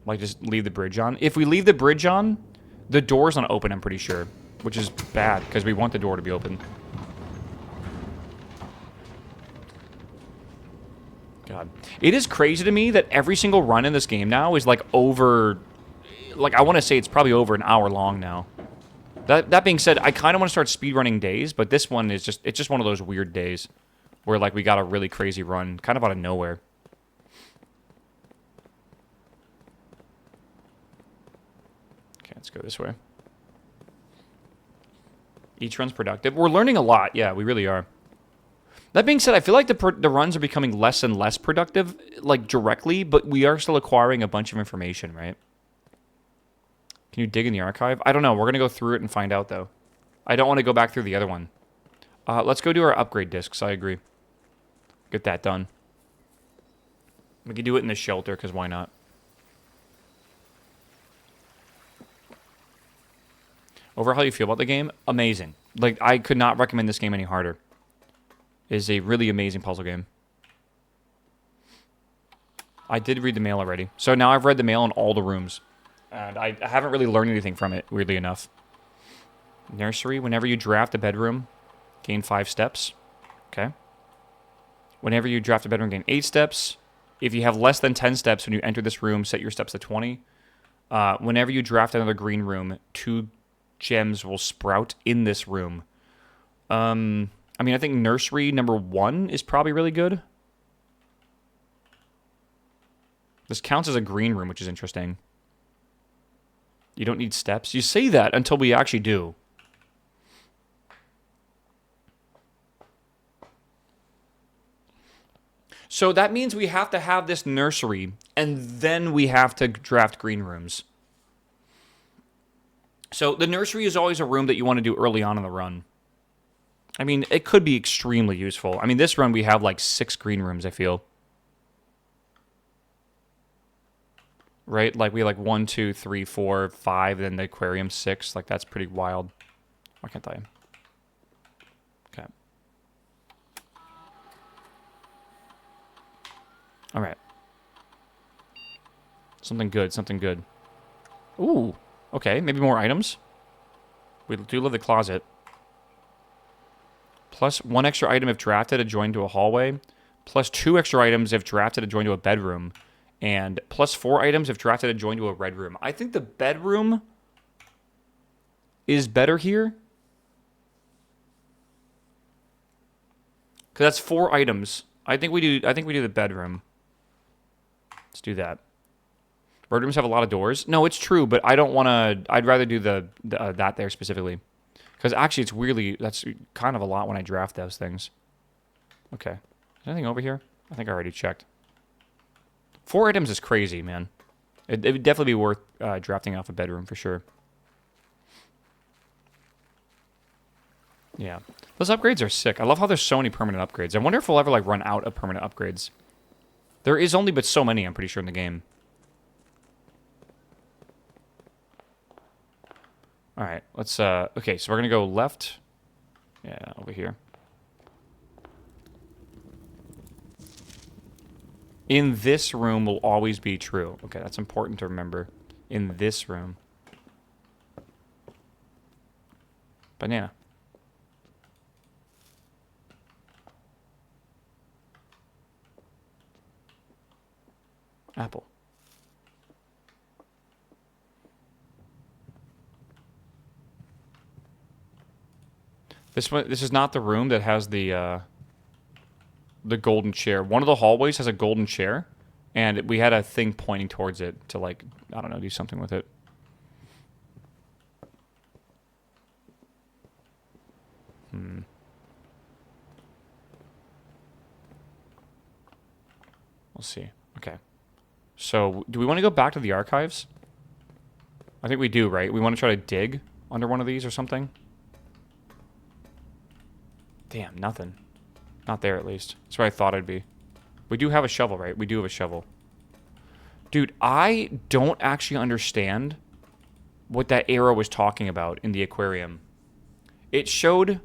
Like, just leave the bridge on. If we leave the bridge on, the door's not open, I'm pretty sure. Which is bad, because we want the door to be open. God. It is crazy to me that every single run in this game now is, like, over... Like, I want to say it's probably over an hour long now. That being said, I kind of want to start speedrunning days, but this one is just... It's just one of those weird days. Where, like, we got a really crazy run, kind of out of nowhere. Let's go this way. Each run's productive. We're learning a lot. Yeah, we really are. That being said, I feel like the runs are becoming less and less productive, like, directly, but we are still acquiring a bunch of information, right? Can you dig in the archive? I don't know. We're going to go through it and find out, though. I don't want to go back through the other one. Let's go do our upgrade discs. I agree. Get that done. We can do it in the shelter, because why not? Overall, how you feel about the game? Amazing. Like, I could not recommend this game any harder. It is a really amazing puzzle game. I did read the mail already. So now I've read the mail in all the rooms. And I haven't really learned anything from it, weirdly enough. Nursery, whenever you draft a bedroom, gain 5 steps. Okay. Whenever you draft a bedroom, gain 8 steps. If you have less than 10 steps when you enter this room, set your steps to 20. Whenever you draft another green room, 2 gems will sprout in this room. I mean, I think nursery number 1 is probably really good. This counts as a green room, which is interesting. You don't need steps. You say that until we actually do. So that means we have to have this nursery, and then we have to draft green rooms. So the nursery is always a room that you want to do early on in the run. I mean, it could be extremely useful. I mean, this run we have like 6 green rooms, I feel. right? Like we have like 1, 2, 3, 4, 5, then the aquarium 6. Like that's pretty wild. Why can't I? Okay. All right. Something good. Something good. Ooh. Okay. Maybe more items. We do love the closet. Plus 1 extra item if drafted to join to a hallway. Plus 2 extra items if drafted to join to a bedroom. And plus 4 items if drafted to join to a red room. I think the bedroom is better here. Because that's 4 items. I think we do the bedroom. Let's do that. Red rooms have a lot of doors. No, it's true, but I don't want to. I'd rather do that there specifically. Because actually, it's weirdly, that's kind of a lot when I draft those things. Okay. Is there anything over here? I think I already checked. 4 items is crazy, man. It would definitely be worth drafting off a bedroom for sure. Yeah. Those upgrades are sick. I love how there's so many permanent upgrades. I wonder if we'll ever like run out of permanent upgrades. There is only but so many, I'm pretty sure, in the game. Alright, let's, okay, so we're gonna go left. Yeah, over here. In this room will always be true. Okay, that's important to remember. In this room. Banana. Apple. This is not the room that has the golden chair. One of the hallways has a golden chair, and we had a thing pointing towards it to, like, I don't know, do something with it. We'll see. Okay. So, do we want to go back to the archives? I think we do, right? We want to try to dig under one of these or something? Damn, nothing. Not there, at least. That's where I thought I'd be. We do have a shovel, right? We do have a shovel. Dude, I don't actually understand what that arrow was talking about in the aquarium. It showed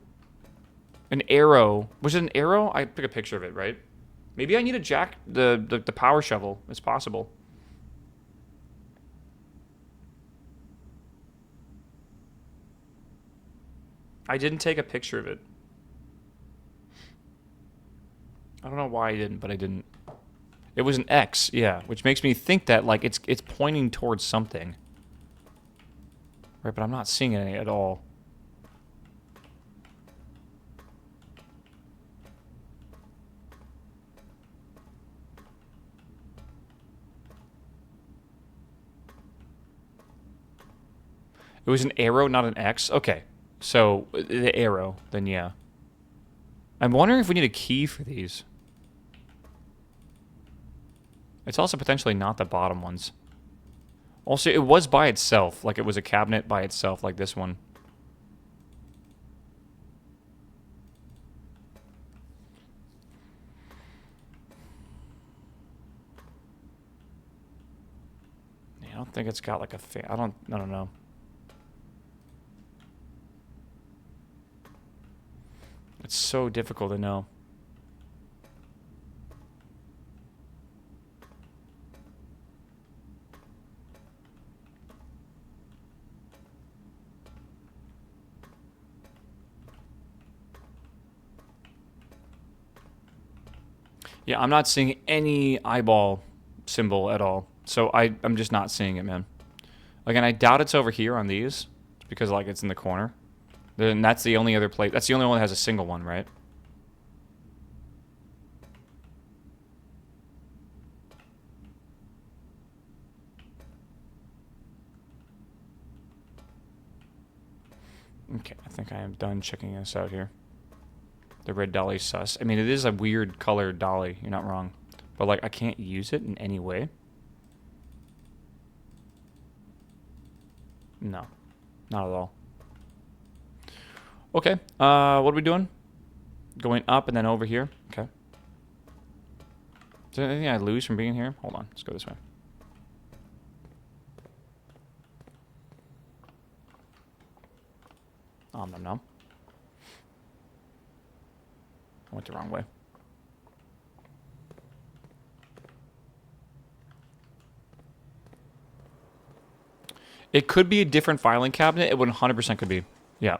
an arrow. Was it an arrow? I took a picture of it, right? Maybe I need to jack the power shovel. It's possible. I didn't take a picture of it. I don't know why I didn't, but I didn't. It was an X, yeah, which makes me think that, like, it's pointing towards something. Right, but I'm not seeing any at all. It was an arrow, not an X? Okay. So, the arrow, then yeah. I'm wondering if we need a key for these. It's also potentially not the bottom ones. Also, it was by itself. Like, it was a cabinet by itself, like this one. Yeah, I don't think it's got, like, a I don't know. It's so difficult to know. Yeah, I'm not seeing any eyeball symbol at all. So I'm just not seeing it, man. Again, I doubt it's over here on these. Because, like, it's in the corner. Then that's the only other place. That's the only one that has a single one, right? Okay, I think I am done checking this out here. The red dolly sus. I mean, it is a weird colored dolly. You're not wrong. But, like, I can't use it in any way. No. Not at all. Okay. What are we doing? Going up and then over here. Okay. Is there anything I lose from being here? Hold on. Let's go this way. Nom nom nom. I went the wrong way. It could be a different filing cabinet. It 100% could be. Yeah.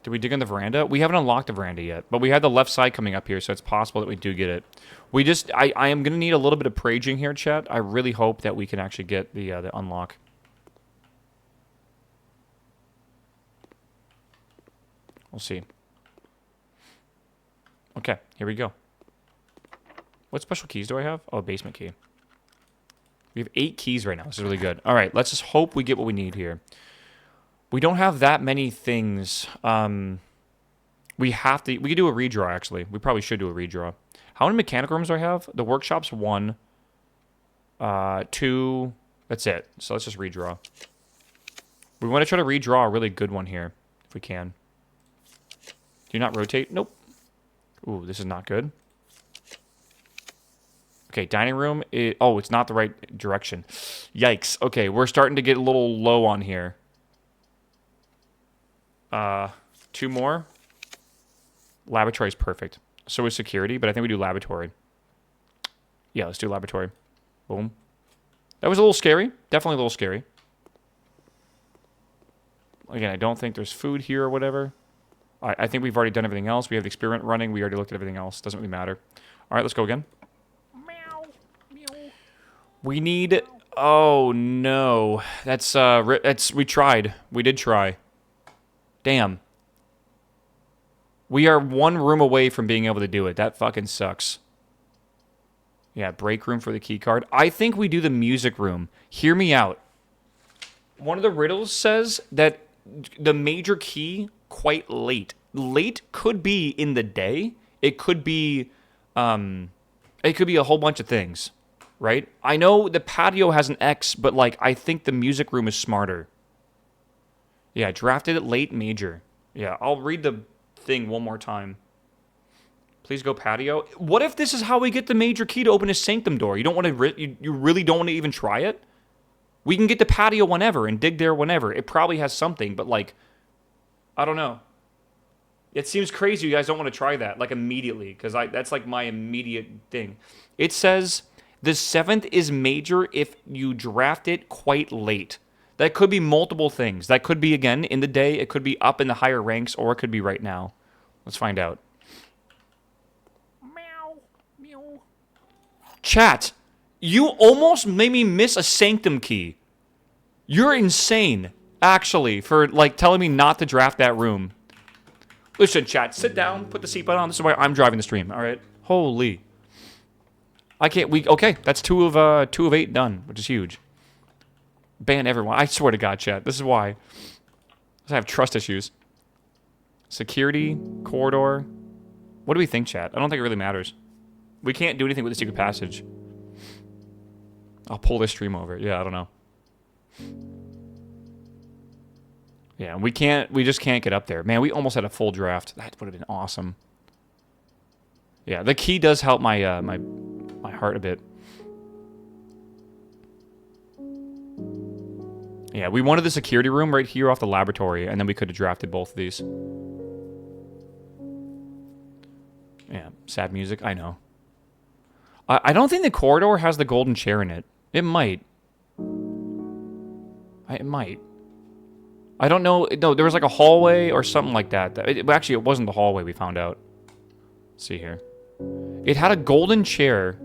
Did we dig in the veranda? We haven't unlocked the veranda yet, but we have the left side coming up here, so it's possible that we do get it. We just, I am going to need a little bit of praging here, chat. I really hope that we can actually get the unlock. We'll see. Okay, here we go. What special keys do I have? Oh, basement key. We have 8 keys right now. This is really good. All right, let's just hope we get what we need here. We don't have that many things. We could do a redraw, actually. We probably should do a redraw. How many mechanical rooms do I have? The workshop's 1. 2. That's it. So let's just redraw. We want to try to redraw a really good one here, if we can. Do you not rotate? Nope. Ooh, this is not good. Okay, dining room. Oh, it's not the right direction. Yikes. Okay, we're starting to get a little low on here. 2 more. Laboratory is perfect. So is security, but I think we do laboratory. Yeah, let's do laboratory. Boom. That was a little scary. Definitely a little scary. Again, I don't think there's food here or whatever. I think we've already done everything else. We have the experiment running. We already looked at everything else. Doesn't really matter. All right, let's go again. Meow. Meow. We need... Oh, no. We tried. We did try. Damn. We are 1 room away from being able to do it. That fucking sucks. Yeah, break room for the key card. I think we do the music room. Hear me out. One of the riddles says that the major key quite late. Late could be in the day. It could be a whole bunch of things, right? I know the patio has an X, but like I think the music room is smarter. Yeah, drafted it late major. Yeah, I'll read the thing one more time. Please go patio. What if this is how we get the major key to open a sanctum door? You don't want to. You really don't want to even try it. We can get the patio whenever and dig there whenever. It probably has something, but like, I don't know. It seems crazy. You guys don't want to try that like immediately because that's like my immediate thing. It says the 7th is major if you draft it quite late. That could be multiple things. That could be, again, in the day. It could be up in the higher ranks, or it could be right now. Let's find out. Meow. Meow. Chat, you almost made me miss a sanctum key. You're insane, actually, for, like, telling me not to draft that room. Listen, chat, sit down, put the seatbelt on. This is why I'm driving the stream, all right? Holy. I can't, okay, that's 2 of 8 done, which is huge. Ban everyone. I swear to God, chat. This is why. I have trust issues. Security, corridor. What do we think, chat? I don't think it really matters. We can't do anything with the secret passage. I'll pull this stream over. Yeah, I don't know. Yeah, we just can't get up there. Man, we almost had a full draft. That would have been awesome. Yeah, the key does help my my heart a bit. Yeah, we wanted the security room right here off the laboratory, and then we could have drafted both of these. Yeah, sad music, I know. I don't think the corridor has the golden chair in it. It might. It might. I don't know. No, there was like a hallway or something like that. Actually, it wasn't the hallway we found out. Let's see here. It had a golden chair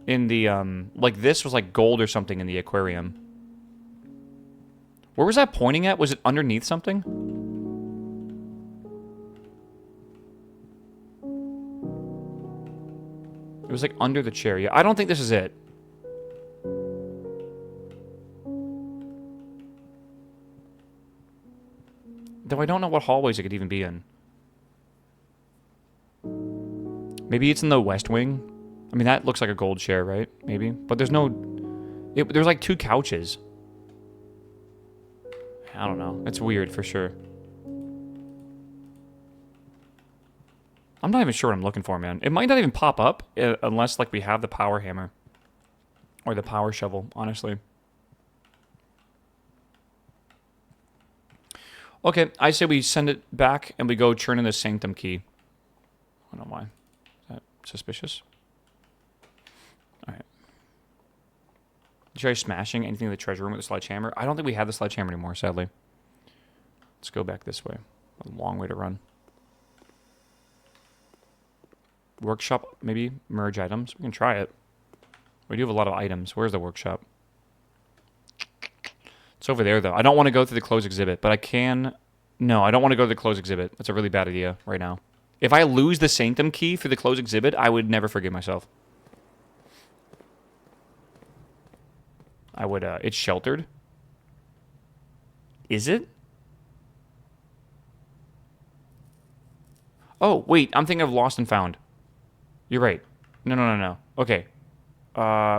in the, like this was like gold or something in the aquarium. Where was that pointing at? Was it underneath something? It was like under the chair. Yeah, I don't think this is it. Though I don't know what hallways it could even be in. Maybe it's in the west wing. I mean, that looks like a gold chair, right? Maybe. But there's no... there's like 2 couches. I don't know. It's weird for sure. I'm not even sure what I'm looking for, man. It might not even pop up unless, like, we have the power hammer. Or the power shovel, honestly. Okay, I say we send it back and we go turn in the sanctum key. I don't know why. Is that suspicious? Alright. Try smashing anything in the treasure room with the sledgehammer. I don't think we have the sledgehammer anymore, sadly. Let's go back this way. A long way to run. Workshop, maybe? Merge items. We can try it. We do have a lot of items. Where's the workshop? It's over there, though. I don't want to go through the closed exhibit, but I can... No, I don't want to go to the closed exhibit. That's a really bad idea right now. If I lose the sanctum key for the closed exhibit, I would never forgive myself. I would, it's sheltered. Is it? Oh, wait, I'm thinking of Lost and Found. You're right. No. Okay.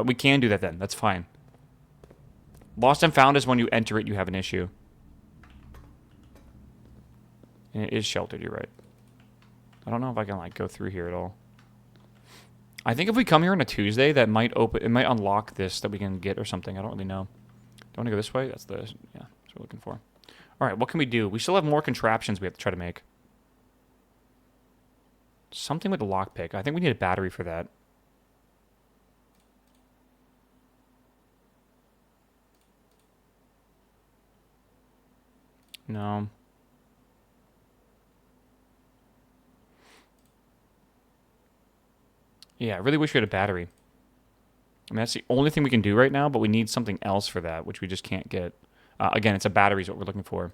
We can do that then. That's fine. Lost and Found is when you enter it, you have an issue. And it is sheltered, you're right. I don't know if I can, like, go through here at all. I think if we come here on a Tuesday, that might open... It might unlock this that we can get or something. I don't really know. Do you want to go this way? That's the... Yeah, that's what we're looking for. Alright, what can we do? We still have more contraptions we have to try to make. Something with the lockpick. I think we need a battery for that. No. Yeah, I really wish we had a battery. I mean, that's the only thing we can do right now, but we need something else for that, which we just can't get. Again, it's a battery is what we're looking for.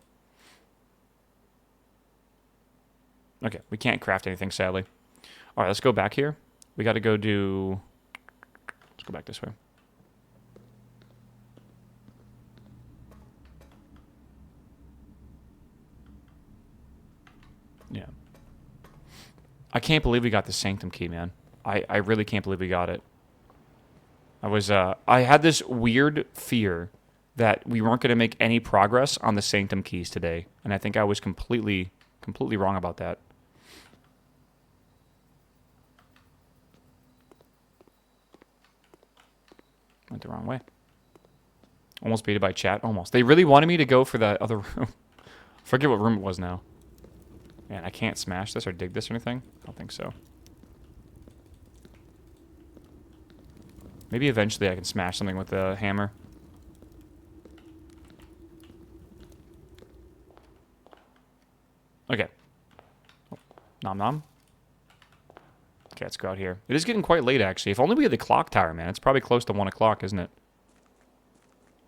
Okay, we can't craft anything, sadly. All right, let's go back here. We got to go do... Let's go back this way. Yeah. I can't believe we got the sanctum key, man. I really can't believe we got it. I had this weird fear that we weren't going to make any progress on the sanctum keys today, and I think I was completely wrong about that. Went the wrong way. Almost beat it by chat. Almost. They really wanted me to go for that other room. Forget what room it was now. Man, I can't smash this or dig this or anything? I don't think so. Maybe eventually I can smash something with the hammer. Okay. Oh, nom nom. Okay, let's go out here. It is getting quite late, actually. If only we had the clock tower, man. It's probably close to 1 o'clock, isn't it?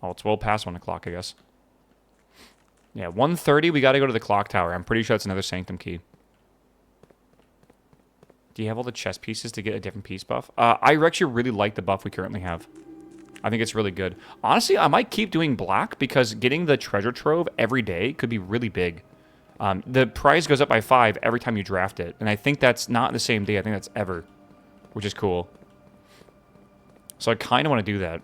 Oh, it's well past 1 o'clock, I guess. Yeah, 1:30, we got to go to the clock tower. I'm pretty sure that's another sanctum key. Do you have all the chess pieces to get a different piece buff? I actually really like the buff we currently have. I think it's really good. Honestly, I might keep doing black because getting the treasure trove every day could be really big. The prize goes up by 5 every time you draft it. And I think that's not the same day. I think that's ever. Which is cool. So I kind of want to do that.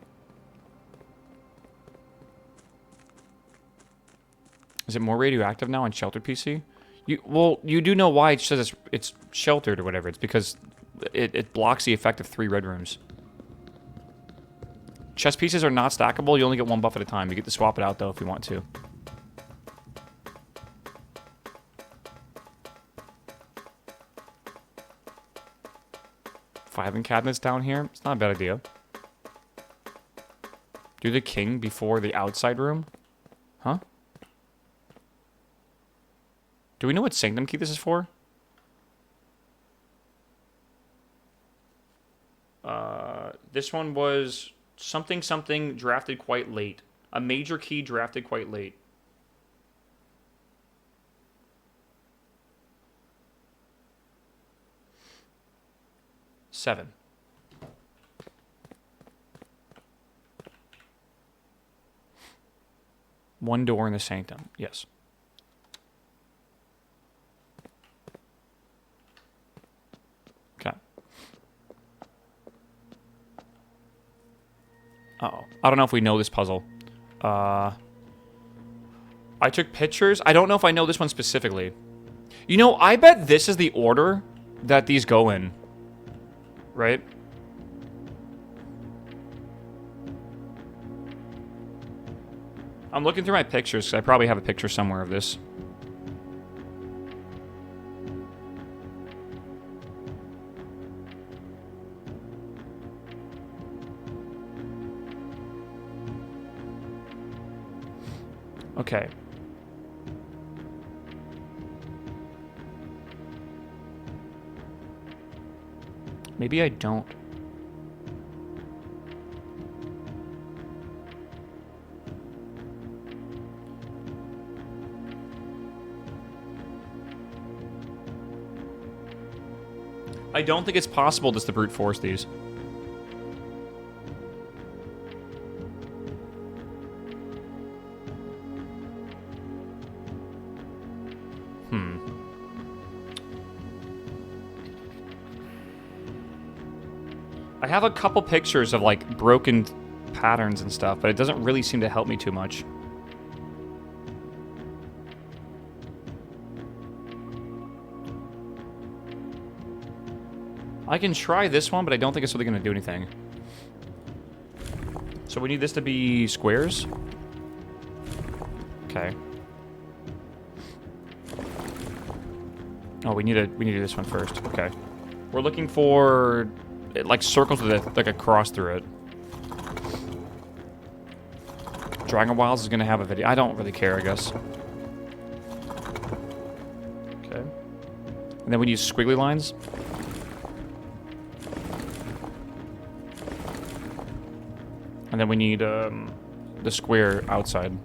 Is it more radioactive now on sheltered PC? Well, you do know why it says it's sheltered or whatever. It's because it blocks the effect of 3 red rooms. Chess pieces are not stackable. You only get 1 buff at a time. You get to swap it out, though, if you want to. Filing cabinets down here. It's not a bad idea. Do the king before the outside room? Huh? Do we know what sanctum key this is for? This one was something drafted quite late. A major key drafted quite late. Seven. One door in the sanctum. Yes. Okay. Uh-oh. I don't know if we know this puzzle. I took pictures. I don't know if I know this one specifically. You know, I bet this is the order that these go in. Right? I'm looking through my pictures, because I probably have a picture somewhere of this. Okay. Maybe I don't. I don't think it's possible just to brute force these. I have a couple pictures of like broken patterns and stuff, but it doesn't really seem to help me too much. I can try this one, but I don't think it's really going to do anything. So we need this to be squares. Okay. Oh, we need to do this one first. Okay. We're looking for like circles with like a cross through it. Dragon Wilds is going to have a video. I don't really care, I guess. Okay. And then we use squiggly lines. And then we need the square outside.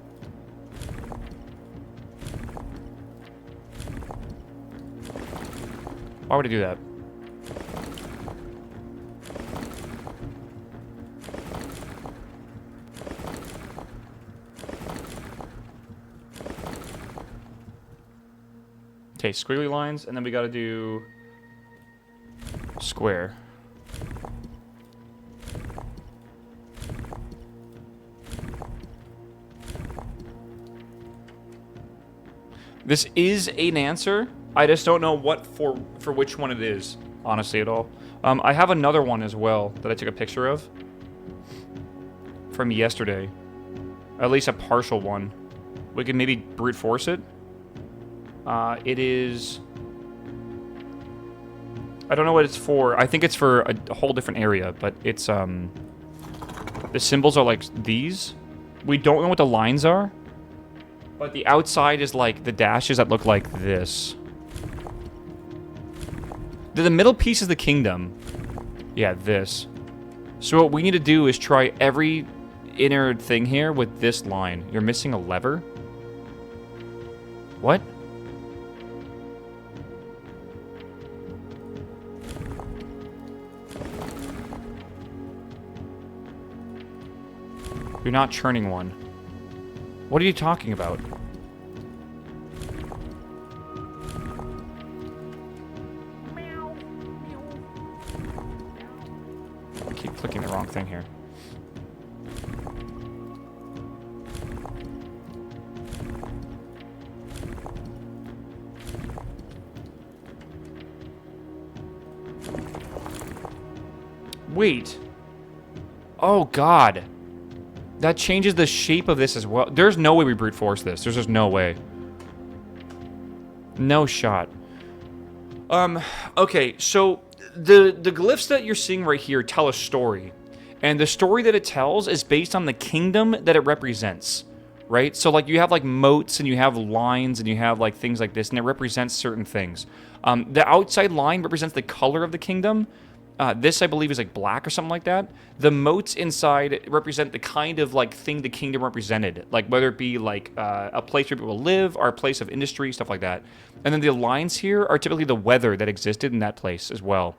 Why would I do that? Okay, squiggly lines, and then we gotta do square. This is an answer. I just don't know what for which one it is, honestly, at all. I have another one as well that I took a picture of from yesterday. At least a partial one. We can maybe brute force it. It is... I don't know what it's for. I think it's for a whole different area, but it's, the symbols are like these. We don't know what the lines are, but the outside is like the dashes that look like this. The middle piece is the kingdom. Yeah, this. So what we need to do is try every inner thing here with this line. You're missing a lever? What? You're not churning one. What are you talking about? I keep clicking the wrong thing here. Wait. Oh, God. That changes the shape of this as well. There's no way we brute force this. There's just no way. No shot. Okay, so the glyphs that you're seeing right here tell a story. And the story that it tells is based on the kingdom that it represents, right? So, like, you have, like, moats and you have lines and you have, like, things like this, and it represents certain things. The outside line represents the color of the kingdom. This, I believe, is like black or something like that. The moats inside represent the kind of like thing the kingdom represented, like whether it be like a place where people live or a place of industry, stuff like that. And then the lines here are typically the weather that existed in that place as well.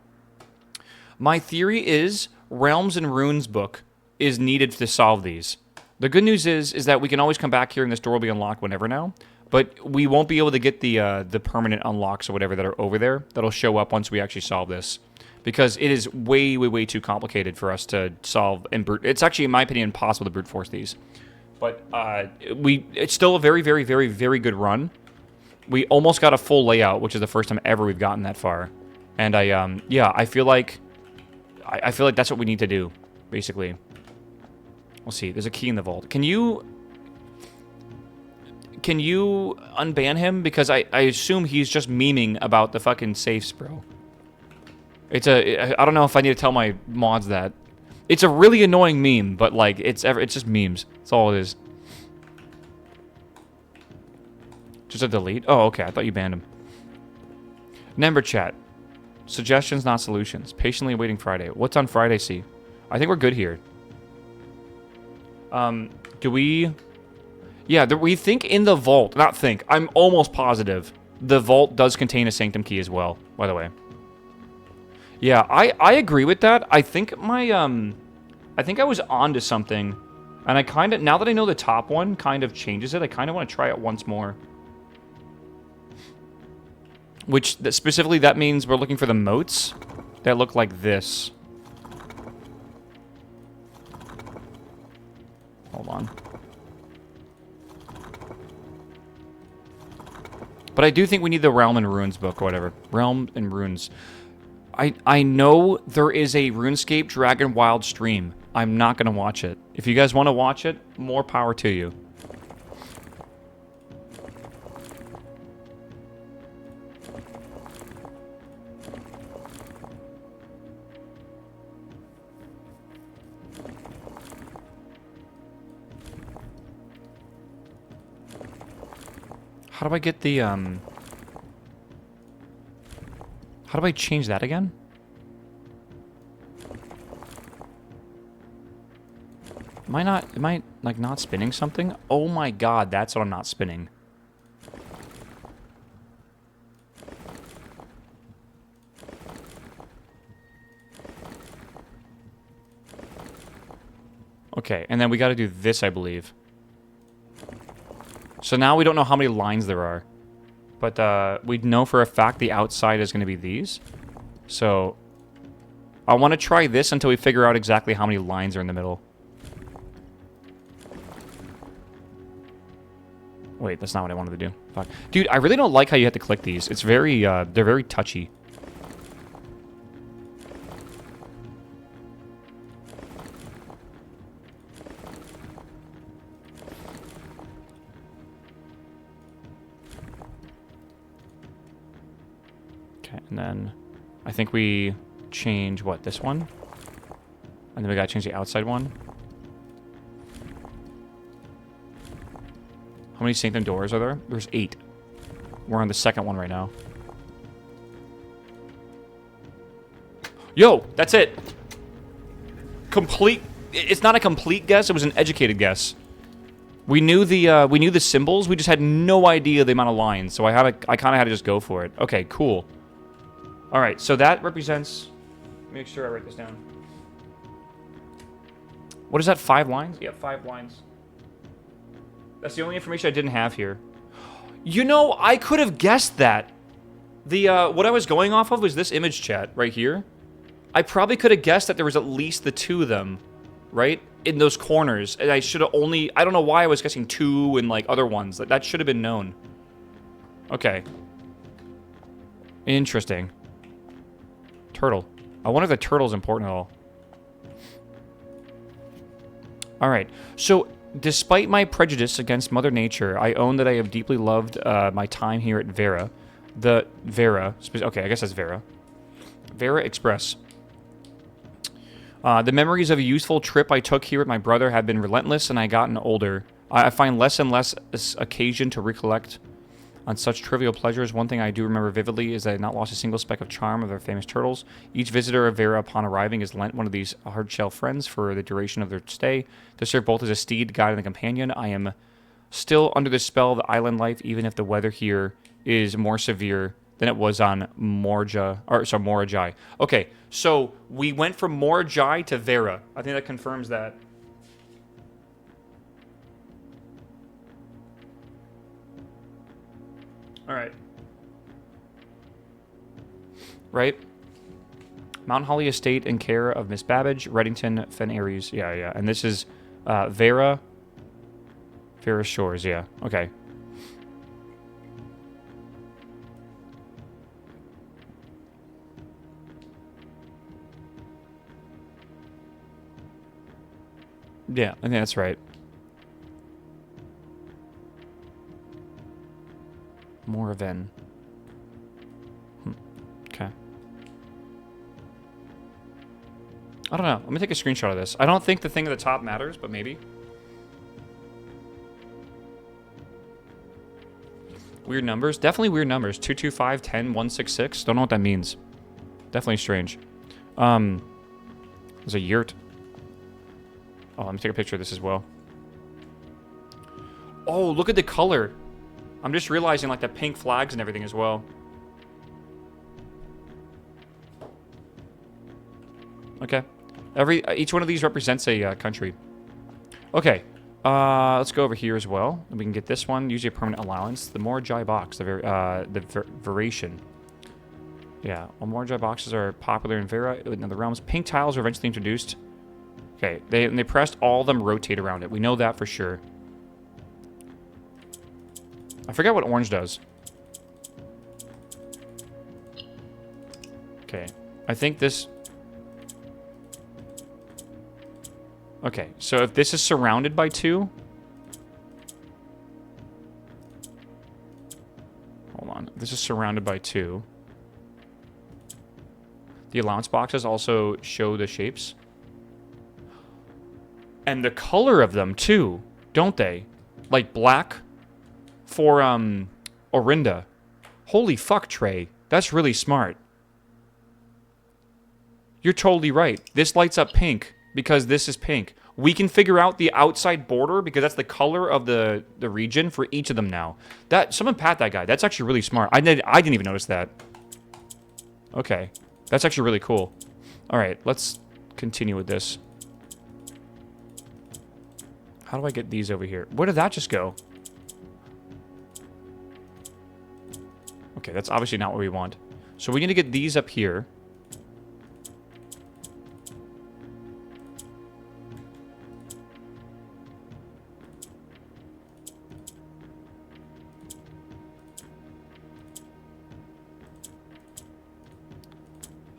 My theory is Realms and Runes book is needed to solve these. The good news is that we can always come back here and this door will be unlocked whenever now. But we won't be able to get the permanent unlocks or whatever that are over there that'll show up once we actually solve this. Because it is way, way, way too complicated for us to solve and brute. It's actually, in my opinion, impossible to brute force these. But it's still a very, very, very, very good run. We almost got a full layout, which is the first time ever we've gotten that far. And I feel like that's what we need to do, basically. We'll see. There's a key in the vault. Can you unban him? Because I assume he's just memeing about the fucking safes, bro. I don't know if I need to tell my mods that. It's a really annoying meme, but like it's just memes. That's all it is. Just a delete? Oh, okay. I thought you banned him. Number chat. Suggestions, not solutions. Patiently waiting Friday. What's on Friday, C? I think we're good here. Do we... Yeah, we think in the vault. Not think. I'm almost positive. The vault does contain a sanctum key as well, by the way. Yeah, I agree with that. I think my, I think I was onto something. And I kind of... Now that I know the top one kind of changes it, I kind of want to try it once more. Which, specifically, that means we're looking for the moats that look like this. Hold on. But I do think we need the Realm and Runes book or whatever. Realm and Runes. I know there is a RuneScape Dragon Wild stream. I'm not going to watch it. If you guys want to watch it, more power to you. How do I get the, How do I change that again? Am I, like, not spinning something? Oh my god, that's what I'm not spinning. Okay, and then we gotta do this, I believe. So now we don't know how many lines there are. But we know for a fact the outside is going to be these. So I want to try this until we figure out exactly how many lines are in the middle. Wait, that's not what I wanted to do. Fuck. Dude, I really don't like how you have to click these. It's very, they're very touchy. And then I think we change, what, this one? And then we gotta change the outside one. How many sanctum doors are there? There's 8. We're on the second one right now. Yo, that's it. Complete. It's not a complete guess. It was an educated guess. We knew the symbols. We just had no idea the amount of lines. So I kind of had to just go for it. Okay, cool. All right, so that represents... Make sure I write this down. What is that, 5 lines? Yeah, 5 lines. That's the only information I didn't have here. You know, I could have guessed that. What I was going off of was this image chat right here. I probably could have guessed that there was at least the 2 of them, right? In those corners. And I should have only... I don't know why I was guessing 2 and, like, other ones. That should have been known. Okay. Interesting. Turtle. I wonder if the turtle's important at all. Alright, so despite my prejudice against Mother Nature, I own that I have deeply loved my time here at Vera. Okay, I guess that's Vera. Vera Express. The memories of a useful trip I took here with my brother have been relentless, and I gotten older. I find less and less occasion to recollect on such trivial pleasures. One thing I do remember vividly is that I have not lost a single speck of charm of their famous turtles. Each visitor of Vera upon arriving is lent one of these hard-shell friends for the duration of their stay, to serve both as a steed, guide, and a companion. I am still under the spell of the island life, even if the weather here is more severe than it was on Morajai. Okay, so we went from Morajai to Vera. I think that confirms that. Alright. Right? Mount Holly Estate in care of Miss Babbage, Reddington, Fen Aries. Yeah, yeah. And this is Vera Shores, yeah. Okay. Yeah, I think that's right. Moraven. Okay. I don't know. Let me take a screenshot of this. I don't think the thing at the top matters, but maybe. Weird numbers. Definitely weird numbers. 225, 10, 166. Don't know what that means. Definitely strange. There's a yurt. Oh, let me take a picture of this as well. Oh, look at the color. I'm just realizing like the pink flags and everything as well. Okay. Each one of these represents a country. Okay. Let's go over here as well. We can get this one. Usually a permanent allowance. The more Jai box, the variation. Yeah, well, more Jai boxes are popular in the realms. Pink tiles were eventually introduced. Okay, they pressed all of them rotate around it. We know that for sure. I forgot what orange does. Okay, I think this... Okay, so if this is surrounded by 2... Hold on, this is surrounded by 2. The allowance boxes also show the shapes. And the color of them, too, don't they? Like black for, Orinda. Holy fuck, Trey. That's really smart. You're totally right. This lights up pink because this is pink. We can figure out the outside border because that's the color of the region for each of them now. Someone pat that guy. That's actually really smart. I didn't even notice that. Okay. That's actually really cool. All right, let's continue with this. How do I get these over here? Where did that just go? Okay, that's obviously not what we want. So we need to get these up here.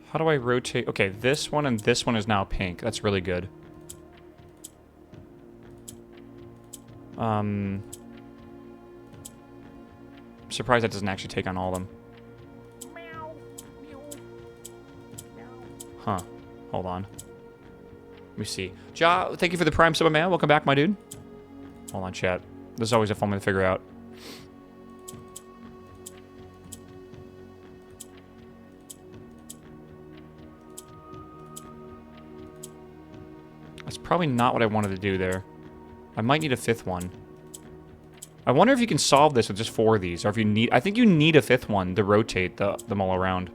How do I rotate? Okay, this one and this one is now pink. That's really good. Surprised that doesn't actually take on all of them. Meow. Meow. Meow. Huh. Hold on. Let me see. Ja, thank you for the Prime sub, man. Welcome back, my dude. Hold on, chat. This is always a fun one to figure out. That's probably not what I wanted to do there. I might need a 5th one. I wonder if you can solve this with just 4 of these, or if you need... I think you need a 5th one to rotate them all around.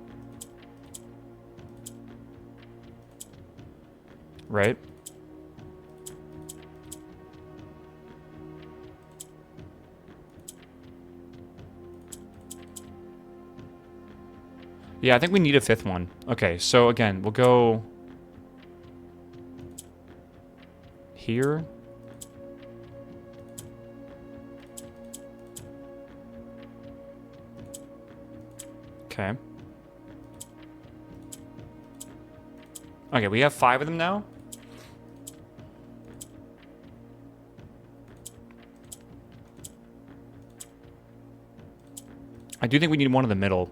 Right? Yeah, I think we need a 5th one. Okay, so again, we'll go... here. Okay. Okay, we have 5 of them now. I do think we need one in the middle.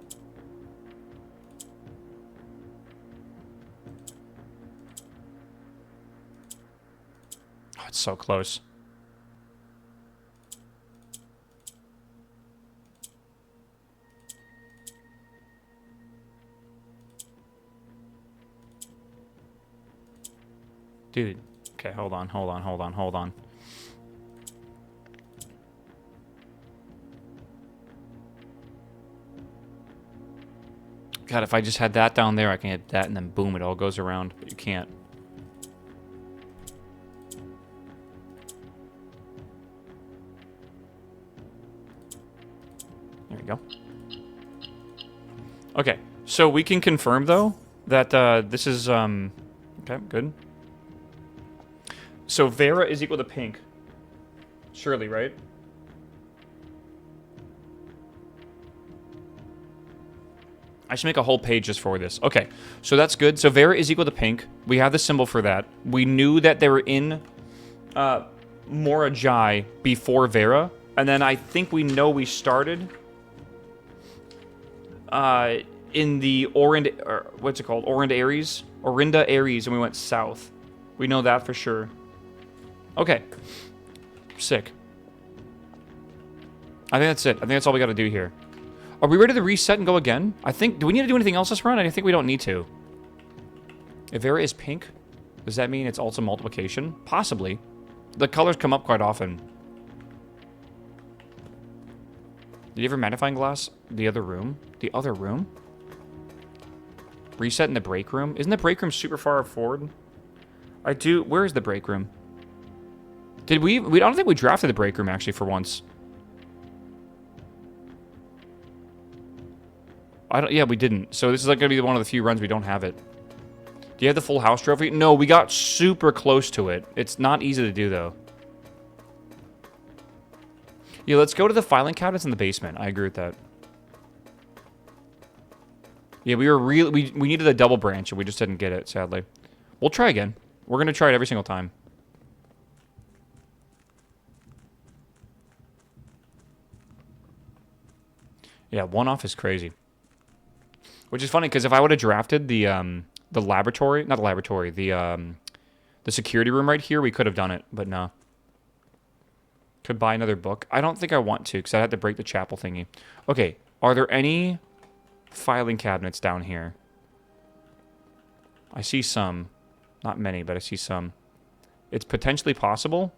Oh, it's so close. Dude. Okay, hold on. God, if I just had that down there, I can hit that and then boom, it all goes around. But you can't. There we go. Okay, so we can confirm, though, that this is... Okay, good. So Vera is equal to pink. Surely, right? I should make a whole page just for this. Okay, so that's good. So Vera is equal to pink. We have the symbol for that. We knew that they were in Mora Jai before Vera. And then I think we know we started in the what's it called? Orinda Aries, and we went south. We know that for sure. Okay. Sick. I think that's it. I think that's all we got to do here. Are we ready to reset and go again? I think... Do we need to do anything else this run? I think we don't need to. If area is pink, does that mean it's also multiplication? Possibly. The colors come up quite often. Did you have a magnifying glass? The other room? The other room? Reset in the break room? Isn't the break room super far forward? I do... Where is the break room? Did we... I don't think we drafted the break room, actually, for once. Yeah, we didn't. So this is like going to be one of the few runs we don't have it. Do you have the full house trophy? No, we got super close to it. It's not easy to do, though. Yeah, let's go to the filing cabinets in the basement. I agree with that. Yeah, we were really... We needed a double branch, and we just didn't get it, sadly. We'll try again. We're going to try it every single time. Yeah, one off is crazy. Which is funny, because if I would have drafted the laboratory... Not the laboratory, the security room right here, we could have done it, but no. Could buy another book. I don't think I want to, because I'd have to break the chapel thingy. Okay, are there any filing cabinets down here? I see some. Not many, but I see some. It's potentially possible.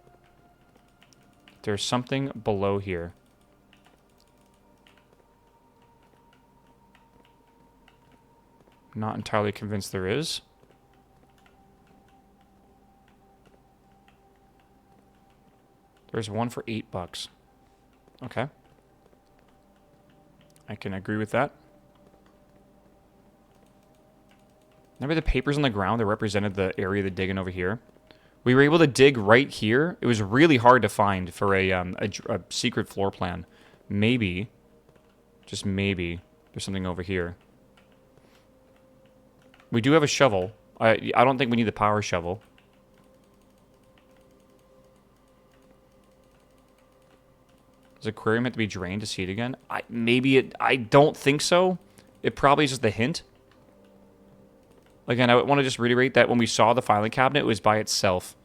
There's something below here. Not entirely convinced there is. There's one for $8. Okay. I can agree with that. Remember the papers on the ground that represented the area of the digging over here? We were able to dig right here. It was really hard to find for a secret floor plan. Maybe, just maybe, there's something over here. We do have a shovel. I don't think we need the power shovel. Does the aquarium have to be drained to see it again? I don't think so. It probably is just a hint. Again, I want to just reiterate that when we saw the filing cabinet, it was by itself.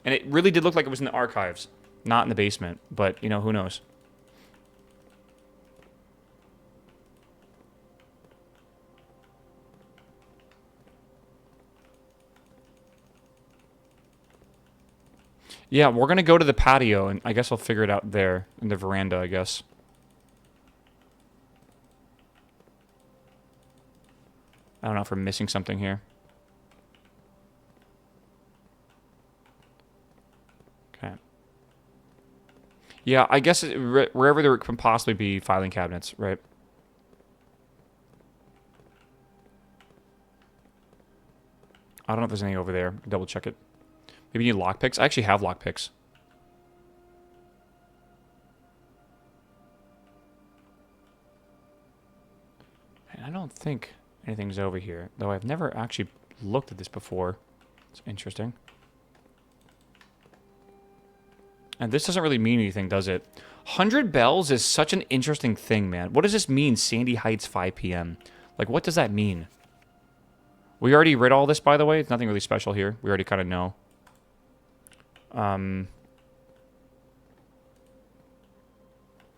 And it really did look like it was in the archives, not in the basement. But, you know, who knows? Yeah, we're going to go to the patio, and I guess I'll figure it out there, in the veranda, I guess. I don't know if we're missing something here. Okay. Yeah, I guess wherever there can possibly be filing cabinets, right? I don't know if there's anything over there. Double check it. Maybe you need lockpicks? I actually have lockpicks. And I don't think anything's over here. Though I've never actually looked at this before. It's interesting. And this doesn't really mean anything, does it? 100 bells is such an interesting thing, man. What does this mean, Sandy Heights 5 p.m.? Like, what does that mean? We already read all this, by the way. It's nothing really special here. We already kind of know.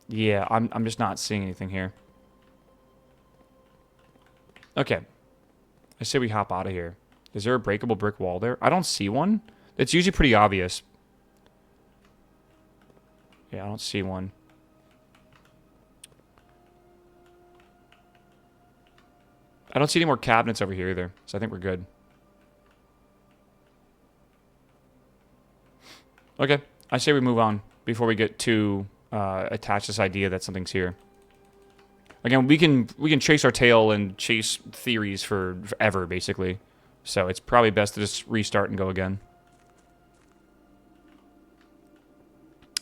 Yeah, I'm just not seeing anything here. Okay. I say we hop out of here. Is there a breakable brick wall there? I don't see one. It's usually pretty obvious. Yeah, I don't see one. I don't see any more cabinets over here either, so I think we're good. Okay, I say we move on before we get too attached to this idea that something's here. Again, we can chase our tail and chase theories forever, basically. So it's probably best to just restart and go again.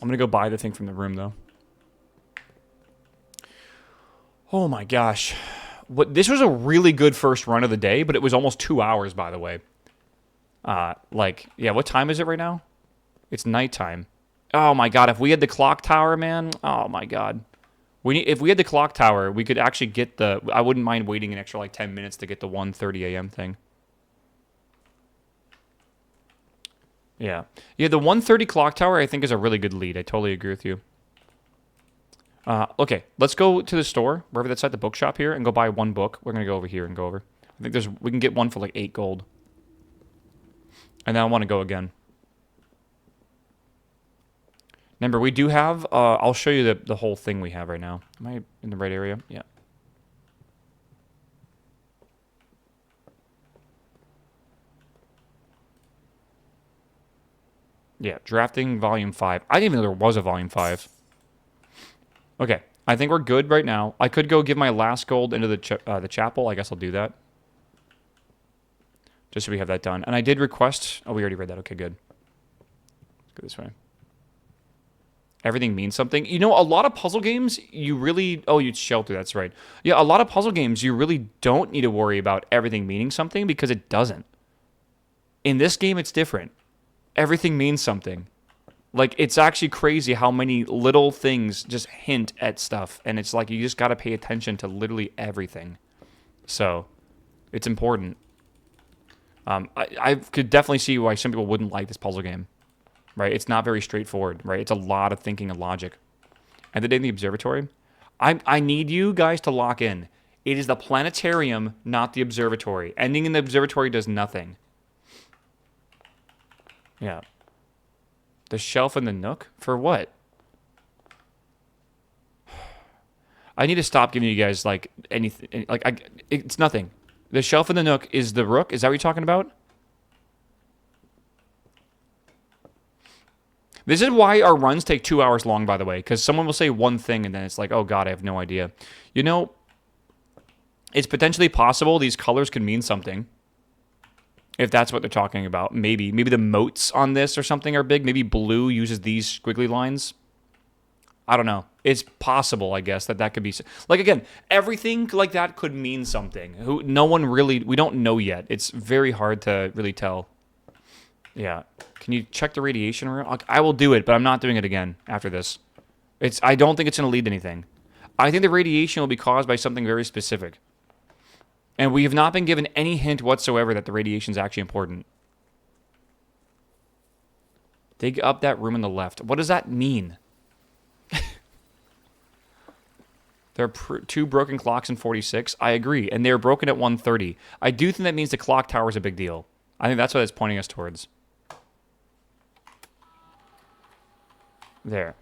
I'm gonna go buy the thing from the room, though. Oh my gosh. This was a really good first run of the day, but it was almost 2 hours, by the way. Yeah, what time is it right now? It's nighttime. Oh my god, if we had the clock tower, man. Oh my god. If we had the clock tower, we could actually get the... I wouldn't mind waiting an extra, like, 10 minutes to get the 1:30 a.m. thing. Yeah. Yeah, the 1:30 clock tower, I think, is a really good lead. I totally agree with you. Okay, let's go to the store, wherever that's at, the bookshop here, and go buy one book. We're going to go over here and go over. I think we can get one for like 8 gold. And then I want to go again. Remember, we do have, I'll show you the whole thing we have right now. Am I in the right area? Yeah. Yeah, drafting volume 5. I didn't even know there was a volume 5. Okay, I think we're good right now. I could go give my last gold into the chapel. I guess I'll do that. Just so we have that done. And I did request... Oh, we already read that. Okay, good. Let's go this way. Everything means something. You know, a lot of puzzle games, you really... Oh, you'd shelter, that's right. Yeah, a lot of puzzle games, you really don't need to worry about everything meaning something because it doesn't. In this game, it's different. Everything means something. Like, it's actually crazy how many little things just hint at stuff. And it's like, you just got to pay attention to literally everything. So, it's important. I could definitely see why some people wouldn't like this puzzle game. Right? It's not very straightforward, right? It's a lot of thinking and logic. And the day in the observatory, I need you guys to lock in. It is the planetarium, not the observatory. Ending in the observatory does nothing. Yeah. The shelf and the nook? For what? I need to stop giving you guys, like, anything. Like, it's nothing. The shelf and the nook is the rook? Is that what you're talking about? This is why our runs take 2 hours long, by the way, because someone will say one thing and then it's like, oh god, I have no idea. You know, it's potentially possible these colors could mean something. If that's what they're talking about. Maybe the moats on this or something are big. Maybe blue uses these squiggly lines. I don't know. It's possible, I guess, that could be... Like, again, everything like that could mean something. No one really... We don't know yet. It's very hard to really tell. Yeah. Can you check the radiation room? I will do it, but I'm not doing it again after this. I don't think it's going to lead to anything. I think the radiation will be caused by something very specific. And we have not been given any hint whatsoever that the radiation is actually important. Dig up that room on the left. What does that mean? There are 2 broken clocks in 46. I agree. And they're broken at 1:30. I do think that means the clock tower is a big deal. I think that's what it's pointing us towards. There.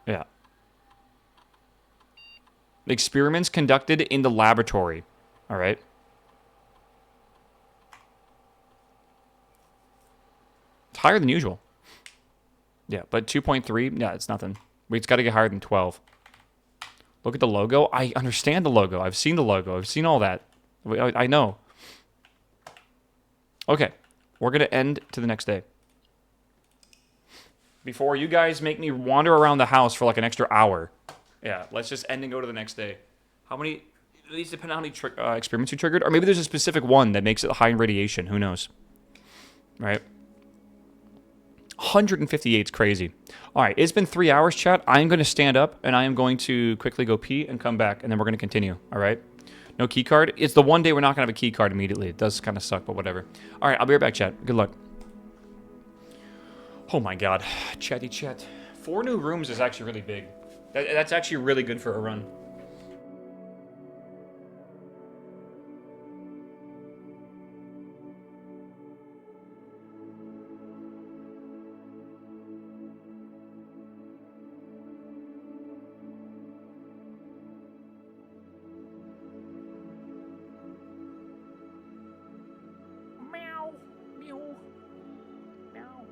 Yeah. Experiments conducted in the laboratory. All right. It's higher than usual. Yeah, but 2.3, yeah, it's nothing. It's got to get higher than 12. Look at the logo. I understand the logo. I've seen the logo. I've seen all that. I know. Okay. We're going to end to the next day. Before you guys make me wander around the house for like an extra hour. Yeah, let's just end and go to the next day. How many... These depend on how many experiments you triggered. Or maybe there's a specific one that makes it high in radiation. Who knows? Right? 158 is crazy. All right, it's been 3 hours, chat. I am going to stand up, and I am going to quickly go pee and come back, and then we're going to continue, all right? No key card. It's the one day we're not going to have a key card immediately. It does kind of suck, but whatever. All right, I'll be right back, chat. Good luck. Oh, my God. Chatty chat. 4 new rooms is actually really big. That's actually really good for a run. Meow. Meow. Meow.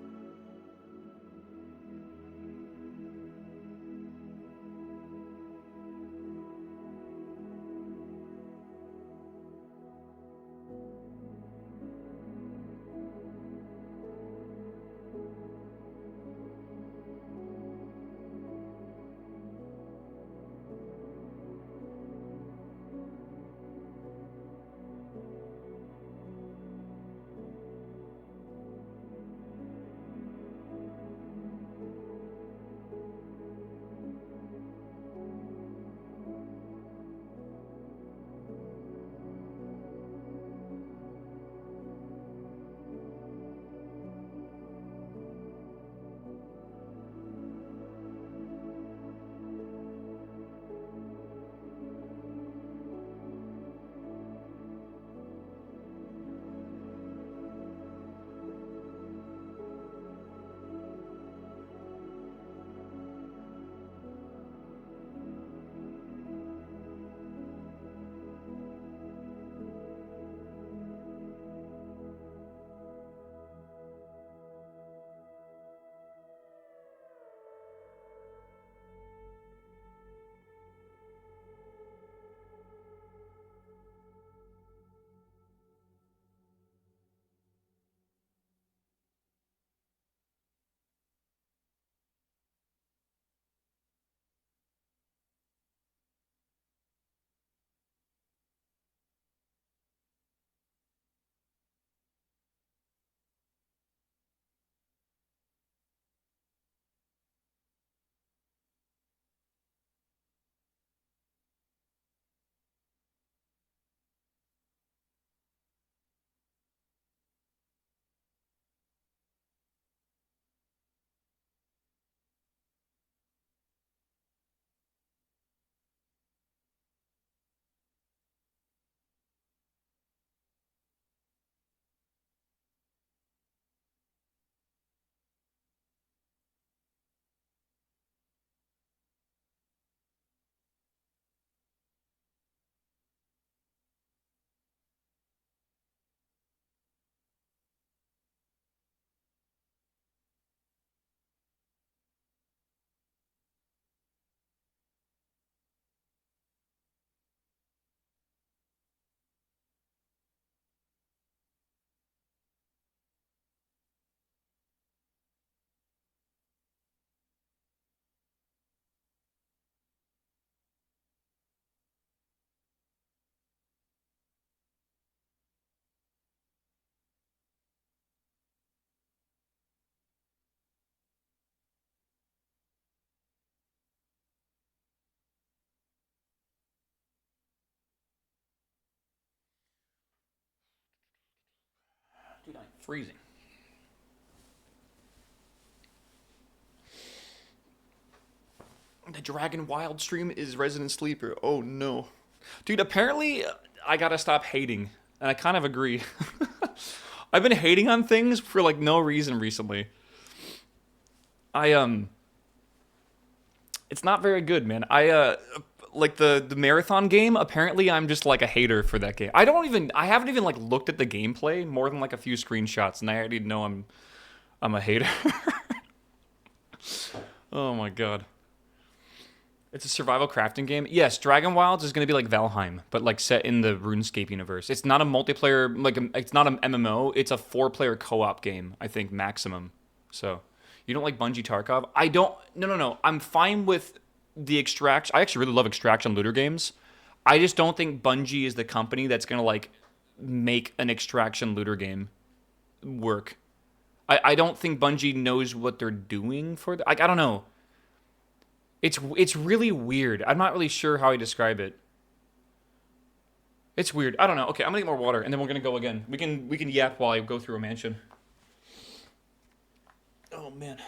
Freezing. The Dragon Wild stream is Resident Sleeper. Oh no. Dude, apparently I gotta stop hating. And I kind of agree. I've been hating on things for like no reason recently. It's not very good, man. Like the marathon game, apparently I'm just like a hater for that game. I haven't even like looked at the gameplay more than like a few screenshots and I already know I'm a hater. Oh my god. It's a survival crafting game. Yes, Dragon Wilds is going to be like Valheim, but like set in the RuneScape universe. It's not a multiplayer, like it's not an MMO. It's a 4-player co-op game, I think, maximum. So, you don't like Bungie Tarkov? I don't. No. I'm fine with the Extraction. I actually really love Extraction looter games. I just don't think Bungie is the company that's going to like make an Extraction looter game work. I don't think Bungie knows what they're doing for I don't know. It's really weird. I'm not really sure how I describe it. It's weird. I don't know. Okay, I'm gonna get more water, and then we're gonna go again. We can yap while I go through a mansion. Oh man.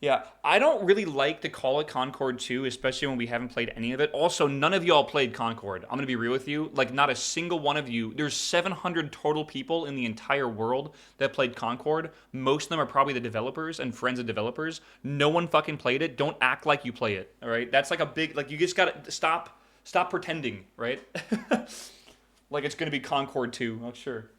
Yeah, I don't really like to call it Concord 2, especially when we haven't played any of it. Also, none of y'all played Concord. I'm going to be real with you. Like, not a single one of you. There's 700 total people in the entire world that played Concord. Most of them are probably the developers and friends of developers. No one fucking played it. Don't act like you play it, all right? That's like a big, like, you just got to stop pretending, right? Like it's going to be Concord 2. Oh, sure.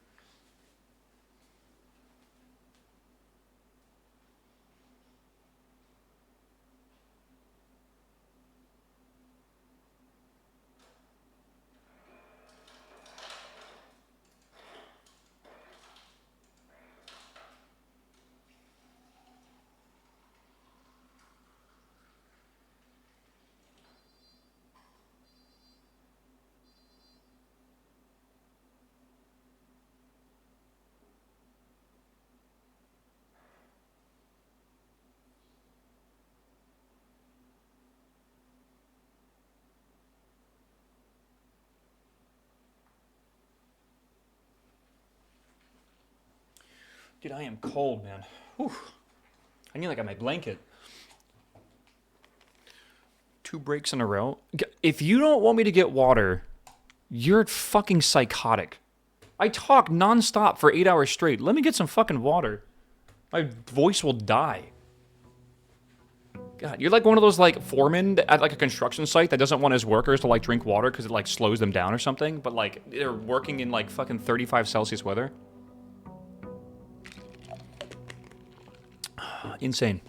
Dude, I am cold, man. Whew. I need like my blanket. 2 breaks in a row. If you don't want me to get water, you're fucking psychotic. I talk nonstop for 8 hours straight. Let me get some fucking water. My voice will die. God, you're like one of those like foremen at like a construction site that doesn't want his workers to like drink water because it like slows them down or something, but like they're working in like fucking 35 Celsius weather. Insane.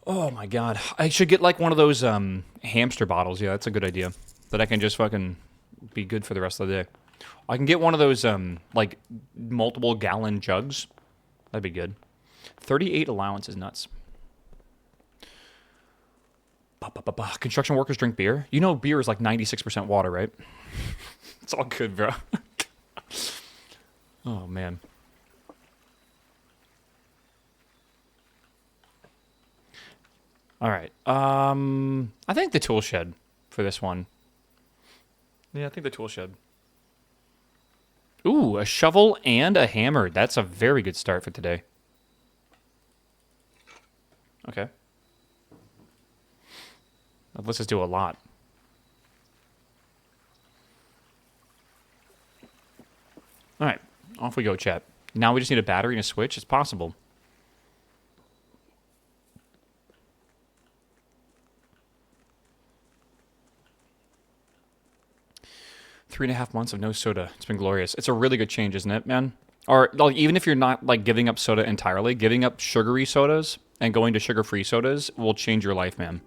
Oh my god. I should get like one of those hamster bottles. Yeah, that's a good idea. That I can just fucking be good for the rest of the day. I can get one of those like multiple gallon jugs. That'd be good. 38 allowance is nuts. Construction workers drink beer. You know beer is like 96% water, right? It's all good, bro. Oh man. All right. I think the tool shed for this one. Yeah, I think the tool shed. Ooh, a shovel and a hammer. That's a very good start for today. Okay. Let's just do a lot. All right. Off we go, chat. Now we just need a battery and a switch. It's possible. Three and a half months of no soda. It's been glorious. It's a really good change, isn't it, man? Or like, even if you're not like giving up soda entirely, giving up sugary sodas and going to sugar-free sodas will change your life, man.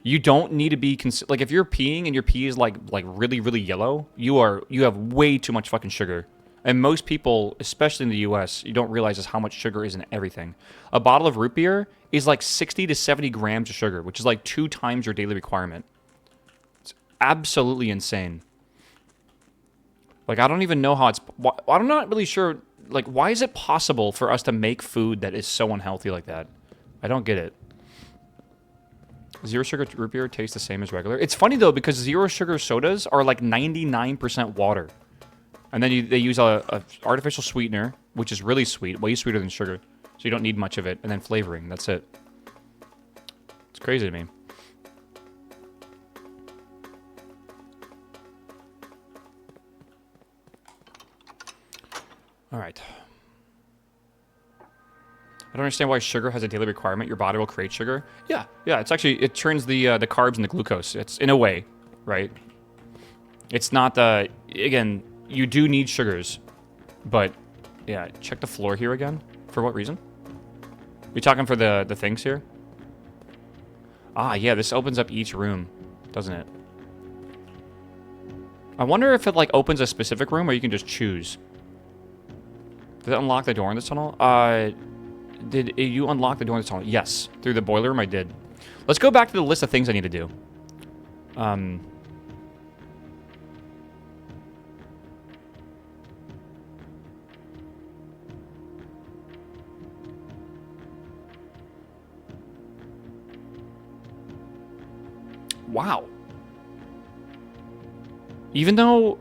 You don't need to be like if you're peeing and your pee is like really really yellow, you have way too much fucking sugar. And most people, especially in the US, you don't realize just how much sugar is in everything. A bottle of root beer is like 60 to 70 grams of sugar, which is like 2 times your daily requirement. It's absolutely insane. Like, I don't even know how I'm not really sure, like, why is it possible for us to make food that is so unhealthy like that? I don't get it. Zero sugar root beer tastes the same as regular. It's funny, though, because zero sugar sodas are like 99% water. And then they use a artificial sweetener, which is really sweet, way sweeter than sugar. So you don't need much of it. And then flavoring, that's it. It's crazy to me. All right. I don't understand why sugar has a daily requirement. Your body will create sugar. Yeah, it's actually, it turns the carbs into glucose. It's in a way, right? It's not again, you do need sugars, but yeah, check the floor here again. For what reason? You talking for the things here? Ah, yeah, this opens up each room, doesn't it? I wonder if it like opens a specific room or you can just choose. Did it unlock the door in this tunnel? Did you unlock the door in this tunnel? Yes. Through the boiler room, I did. Let's go back to the list of things I need to do. Wow. Even though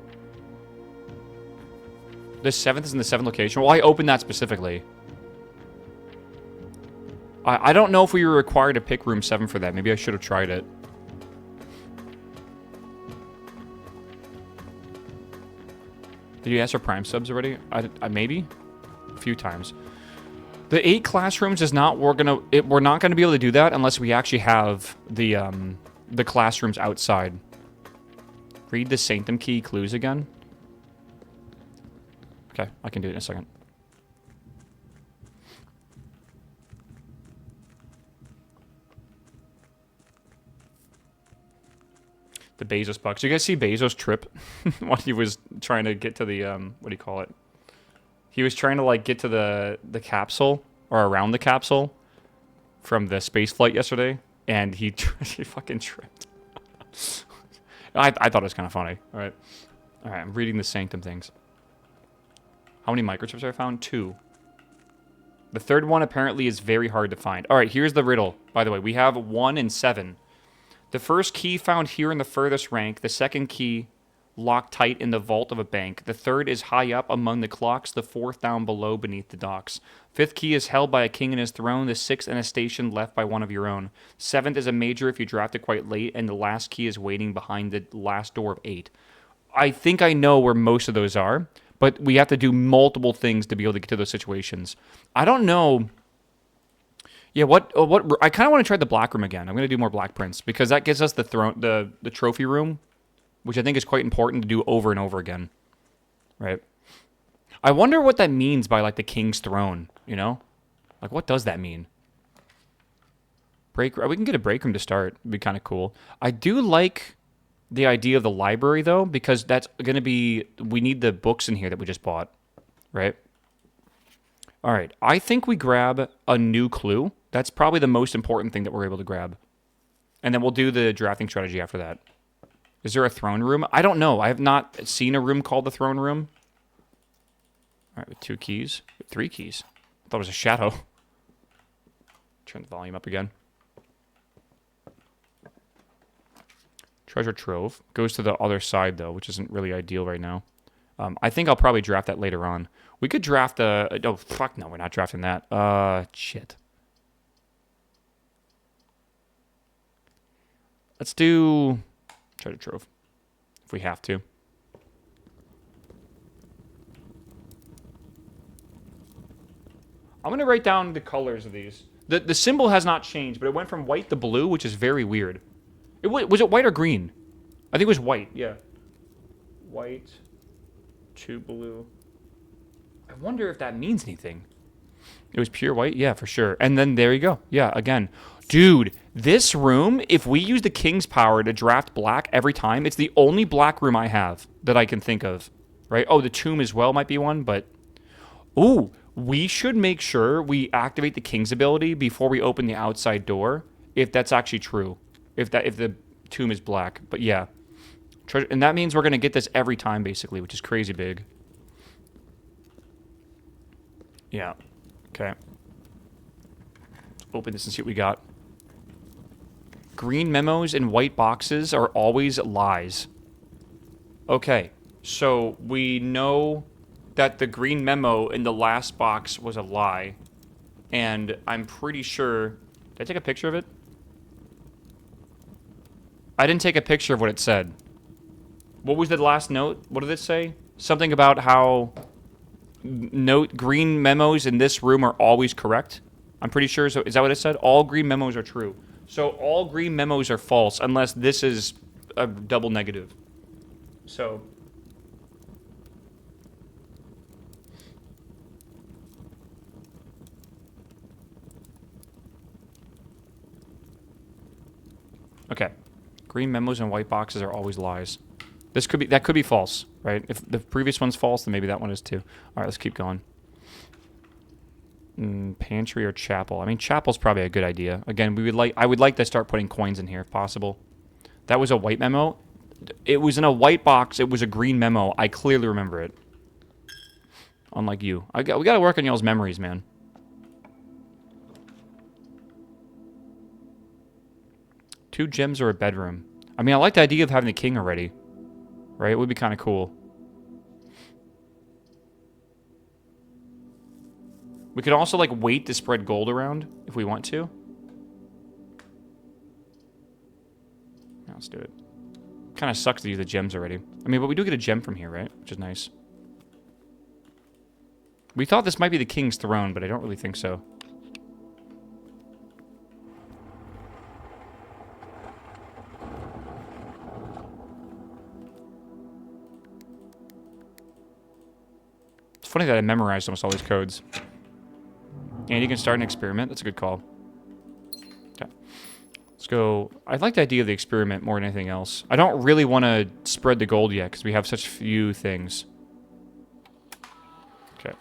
the 7th is in the 7th location, well, I opened that specifically. I don't know if we were required to pick room 7 for that. Maybe I should have tried it. Did you ask for Prime subs already? Maybe? A few times. The 8 classrooms is not... We're not going to be able to do that unless we actually have the classrooms outside. Read the Sanctum Key clues again. Okay, I can do it in a second. The Bezos bucks. You guys see Bezos trip when he was trying to get to the what do you call it? He was trying to like get to the capsule or around the capsule from the space flight yesterday, and he fucking tripped. I thought it was kind of funny. All right, I'm reading the Sanctum things. How many microchips have I found? 2. The third one apparently is very hard to find. All right, here's the riddle. By the way, we have 1 and 7. The first key found here in the furthest rank. The second key locked tight in the vault of a bank. The third is high up among the clocks. The fourth down below beneath the docks. Fifth key is held by a king in his throne. The sixth in a station left by one of your own. Seventh is a major if you draft it quite late. And the last key is waiting behind the last door of 8. I think I know where most of those are. But we have to do multiple things to be able to get to those situations. I don't know... Yeah, what I kind of want to try the black room again. I'm going to do more black prints because that gives us the trophy room, which I think is quite important to do over and over again. Right? I wonder what that means by like the king's throne, you know? Like what does that mean? We can get a break room to start. It'd be kind of cool. I do like the idea of the library though because that's going to be we need the books in here that we just bought, right? All right, I think we grab a new clue. That's probably the most important thing that we're able to grab. And then we'll do the drafting strategy after that. Is there a throne room? I don't know. I have not seen a room called the throne room. All right, with 2 keys. 3 keys. I thought it was a shadow. Turn the volume up again. Treasure trove. Goes to the other side, though, which isn't really ideal right now. I think I'll probably draft that later on. We could draft the... Oh, fuck no, we're not drafting that. Shit. Let's do treasure trove, if we have to. I'm going to write down the colors of these. The symbol has not changed, but it went from white to blue, which is very weird. Was it white or green? I think it was white, yeah. White to blue. I wonder if that means anything. It was pure white? Yeah, for sure. And then there you go. Yeah, again. Dude, this room, if we use the king's power to draft black every time, it's the only black room I have that I can think of. Right? Oh, the tomb as well might be one, but... Ooh, we should make sure we activate the king's ability before we open the outside door, if that's actually true. If the tomb is black. But yeah. And that means we're going to get this every time, basically, which is crazy big. Yeah. Okay. Let's open this and see what we got. Green memos in white boxes are always lies. Okay. So we know that the green memo in the last box was a lie. And I'm pretty sure... Did I take a picture of it? I didn't take a picture of what it said. What was the last note? What did it say? Something about how green memos in this room are always correct. I'm pretty sure. So is that what it said? All green memos are true. So all green memos are false unless this is a double negative. So... Okay. Green memos and white boxes are always lies. That could be false, right? If the previous one's false, then maybe that one is too. All right, let's keep going. Pantry or chapel? I mean, chapel's probably a good idea. Again, I would like to start putting coins in here if possible. That was a white memo. It was in a white box. It was a green memo. I clearly remember it. Unlike you, we got to work on y'all's memories, man. Two gems or a bedroom. I mean, I like the idea of having the king already. Right? It would be kind of cool. We could also, like, wait to spread gold around if we want to. Yeah, let's do it. Kind of sucks to use the gems already. I mean, but we do get a gem from here, right? Which is nice. We thought this might be the king's throne, but I don't really think so. It's funny that I memorized almost all these codes. And you can start an experiment. That's a good call. Okay. Let's go. I like the idea of the experiment more than anything else. I don't really want to spread the gold yet because we have such few things. Okay.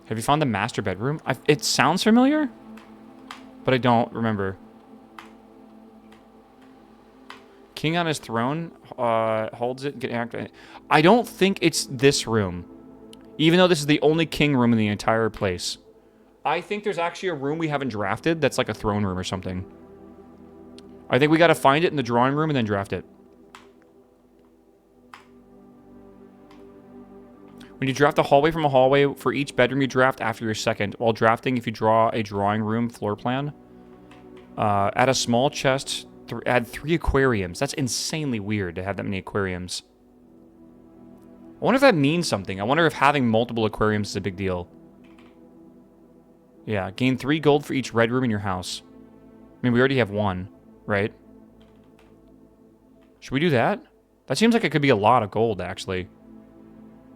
Have you found the master bedroom? It sounds familiar, but I don't remember. King on his throne holds it. Get activated. I don't think it's this room, even though this is the only king room in the entire place. I think there's actually a room we haven't drafted that's like a throne room or something. I think we got to find it in the drawing room and then draft it. When you draft a hallway from a hallway, for each bedroom you draft after your second. While drafting, if you draw a drawing room floor plan, add a small chest, add 3 aquariums. That's insanely weird to have that many aquariums. I wonder if that means something. I wonder if having multiple aquariums is a big deal. Yeah, gain 3 gold for each red room in your house. I mean, we already have 1, right? Should we do that? That seems like it could be a lot of gold, actually.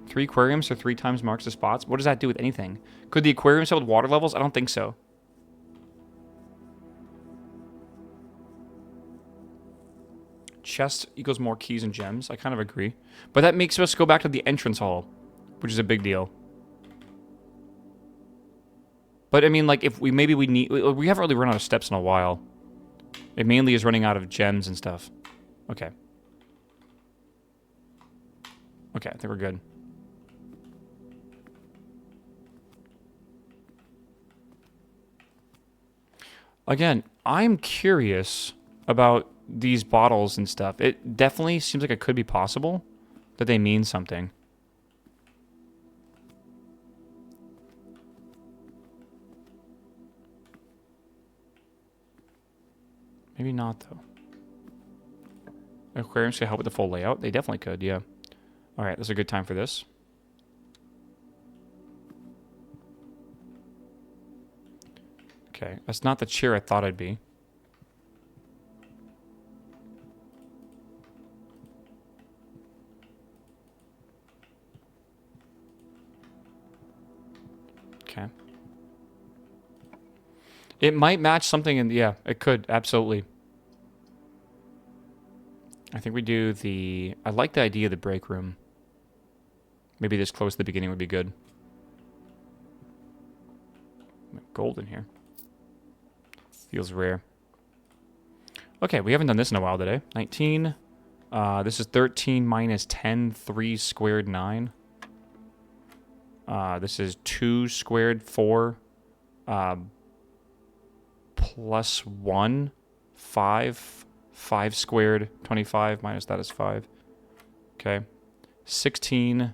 3 aquariums for 3 times marks the spots. What does that do with anything? Could the aquariums help with water levels? I don't think so. Chest equals more keys and gems. I kind of agree. But that makes us go back to the entrance hall, which is a big deal. But, I mean, like, if we haven't really run out of steps in a while. It mainly is running out of gems and stuff. Okay. Okay, I think we're good. Again, I'm curious about these bottles and stuff. It definitely seems like it could be possible that they mean something. Maybe not, though. Aquariums could help with the full layout. They definitely could, yeah. All right, that's a good time for this. Okay, that's not the chair I thought I'd be. Okay. It might match something in... Yeah, it could, absolutely. I think we do the... I like the idea of the break room. Maybe this close to the beginning would be good. Gold in here. Feels rare. Okay, we haven't done this in a while today. 19. This is 13 minus 10. 3 squared 9. This is 2 squared 4. Plus 1. 5. 5 squared, 25 minus that is 5. Okay. 16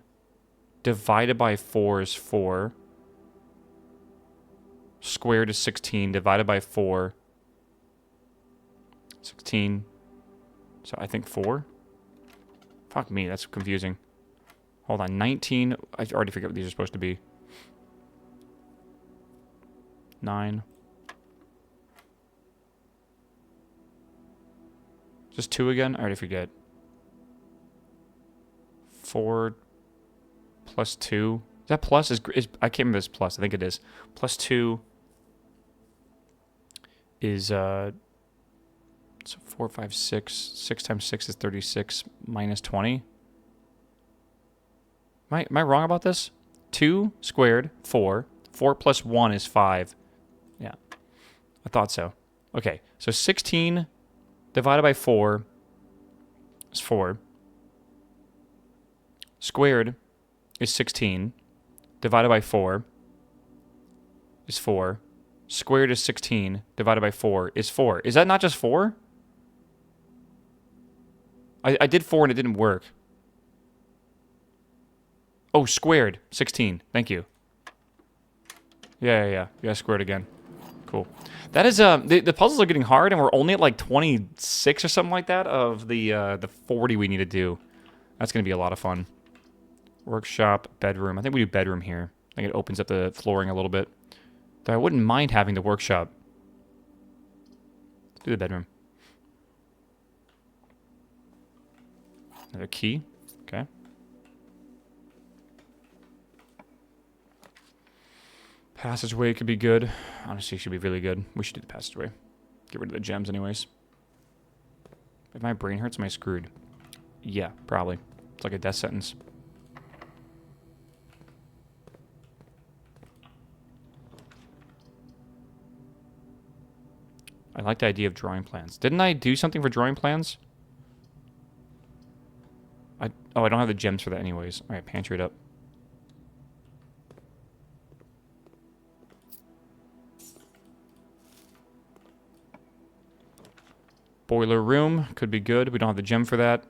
divided by 4 is 4. Squared is 16 divided by 4. 16. So I think 4. Fuck me, that's confusing. Hold on, 19. I already forget what these are supposed to be. 9. Just 2 again? I already forget. 4 plus 2. Is that plus? Is I can't remember if it's plus. I think it is. Plus 2 is so 4, 5, 6. 6 times 6 is 36 minus 20. Am I wrong about this? 2 squared, 4. 4 plus 1 is 5. Yeah. I thought so. Okay. So 16 divided by 4 is 4. Squared is 16. Divided by 4 is 4. Squared is 16. Divided by 4 is 4. Is that not just 4? I did 4 and it didn't work. Oh, squared. 16. Thank you. Yeah, squared again. Cool. That is, the puzzles are getting hard, and we're only at like 26 or something like that of the 40 we need to do. That's going to be a lot of fun. Workshop, bedroom. I think we do bedroom here. I think it opens up the flooring a little bit. Though I wouldn't mind having the workshop. Let's do the bedroom. Another key. Okay. Passageway could be good. Honestly, should be really good. We should do the passageway. Get rid of the gems anyways. If my brain hurts, am I screwed? Yeah, probably. It's like a death sentence. I like the idea of drawing plans. Didn't I do something for drawing plans? Oh, I don't have the gems for that anyways. Alright, pantry it up. Boiler room could be good. We don't have the gem for that.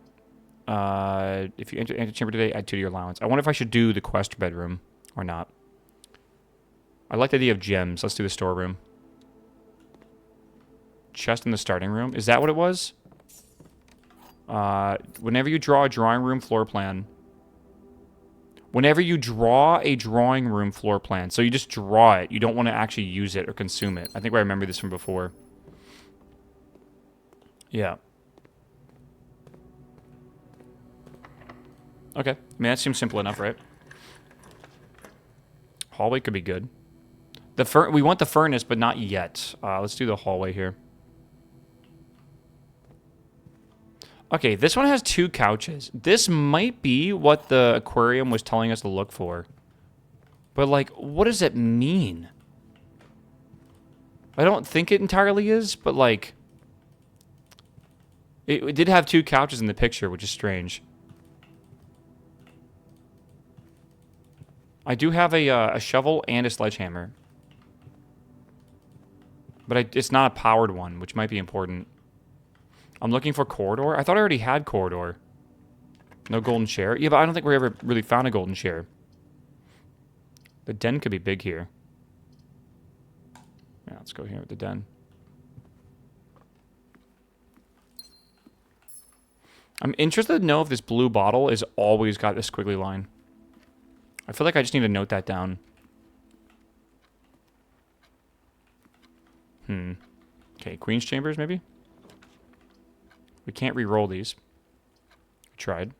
If you enter antechamber today, add 2 to your allowance. I wonder if I should do the quest bedroom or not. I like the idea of gems. Let's do the storeroom. Chest in the starting room. Is that what it was? Whenever you draw a drawing room floor plan. Whenever you draw a drawing room floor plan. So you just draw it. You don't want to actually use it or consume it. I think I remember this from before. Yeah. Okay. I mean, that seems simple enough, right? Hallway could be good. We want the furnace, but not yet. Let's do the hallway here. Okay, this one has 2 couches. This might be what the aquarium was telling us to look for. But, like, what does it mean? I don't think it entirely is, but, like... It did have 2 couches in the picture, which is strange. I do have a shovel and a sledgehammer. But it's not a powered one, which might be important. I'm looking for corridor. I thought I already had corridor. No golden chair. Yeah, but I don't think we ever really found a golden chair. The den could be big here. Yeah, let's go here with the den. I'm interested to know if this blue bottle is always got this squiggly line. I feel like I just need to note that down. Okay, Queen's Chambers, maybe? We can't re-roll these. We tried.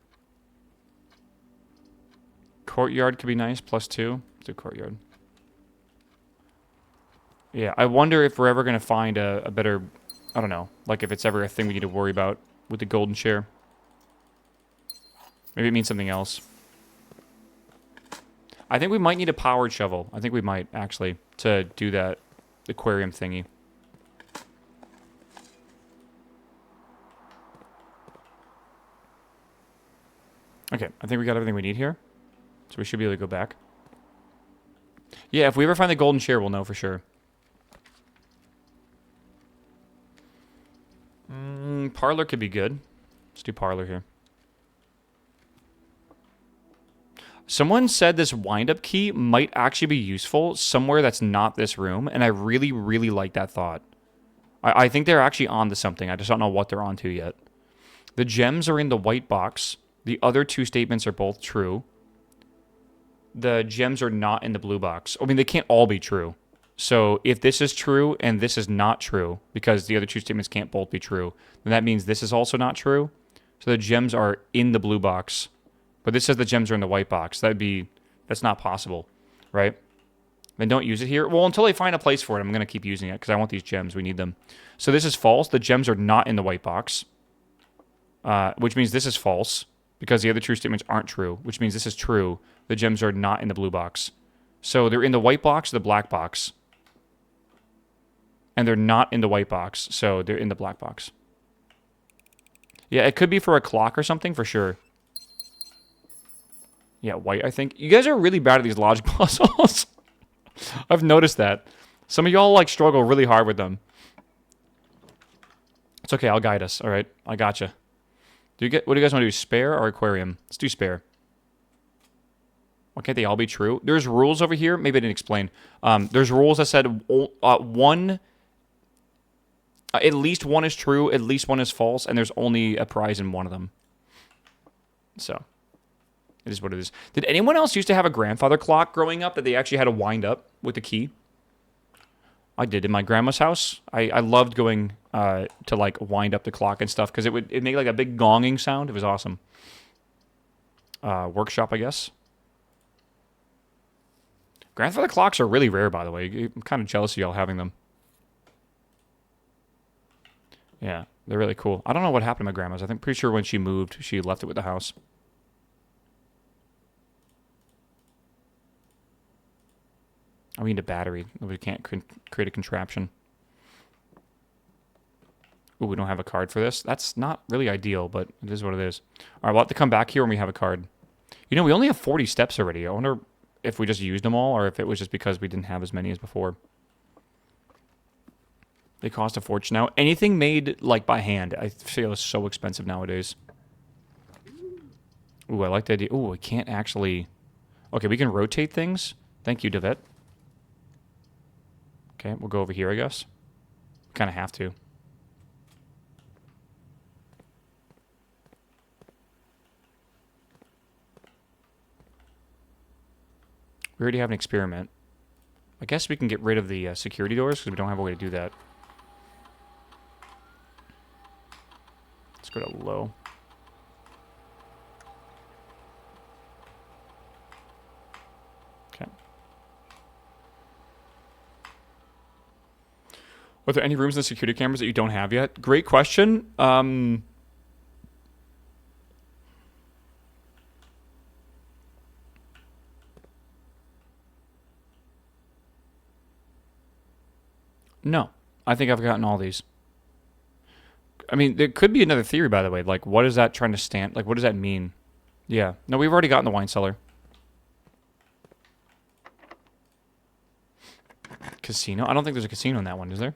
Courtyard could be nice, +2. Let's do courtyard. Yeah, I wonder if we're ever going to find a better... I don't know. Like, if it's ever a thing we need to worry about with the golden chair. Maybe it means something else. I think we might need a powered shovel. I think we might, actually, to do that aquarium thingy. Okay, I think we got everything we need here. So we should be able to go back. Yeah, if we ever find the golden chair, we'll know for sure. Parlor could be good. Let's do parlor here. Someone said this wind-up key might actually be useful somewhere that's not this room, and I really, really like that thought. I think they're actually onto something. I just don't know what they're onto yet. The gems are in the white box. The other two statements are both true. The gems are not in the blue box. I mean, they can't all be true. So if this is true and this is not true, because the other two statements can't both be true, then that means this is also not true. So the gems are in the blue box. But this says the gems are in the white box. That's not possible, right? Then don't use it here. Well, until I find a place for it, I'm going to keep using it because I want these gems. We need them. So this is false. The gems are not in the white box, which means this is false because the other true statements aren't true, which means this is true. The gems are not in the blue box. So they're in the white box or the black box. And they're not in the white box, so they're in the black box. Yeah, it could be for a clock or something for sure. Yeah, white, I think. You guys are really bad at these logic puzzles. I've noticed that. Some of y'all, like, struggle really hard with them. It's okay, I'll guide us. All right, I gotcha. What do you guys want to do, spare or aquarium? Let's do spare. Why can't they all be true? There's rules over here. Maybe I didn't explain. There's rules that said at least one is true, at least one is false, and there's only a prize in one of them. So, it is what it is. Did anyone else used to have a grandfather clock growing up that they actually had to wind up with the key? I did in my grandma's house. I loved going to like wind up the clock and stuff because it made like a big gonging sound. It was awesome. Workshop, I guess. Grandfather clocks are really rare, by the way. I'm kind of jealous of y'all having them. Yeah, they're really cool. I don't know what happened to my grandma's. I think pretty sure when she moved, she left it with the house. Oh, we need a battery. We can't create a contraption. Ooh, we don't have a card for this. That's not really ideal, but it is what it is. All right, we'll have to come back here when we have a card. You know, we only have 40 steps already. I wonder if we just used them all or if it was just because we didn't have as many as before. They cost a fortune now. Anything made, like, by hand, I feel is so expensive nowadays. Ooh, I like the idea. Ooh, we can't actually... Okay, we can rotate things. Thank you, Devet. Okay, we'll go over here, I guess. Kind of have to. We already have an experiment. I guess we can get rid of the security doors because we don't have a way to do that. Let's go to low. Okay. Are there any rooms in the security cameras that you don't have yet? Great question. No. I think I've gotten all these. I mean, there could be another theory, by the way. Like, what is that trying to stand? Like, what does that mean? Yeah. No, we've already gotten the wine cellar. Casino? I don't think there's a casino in that one, is there?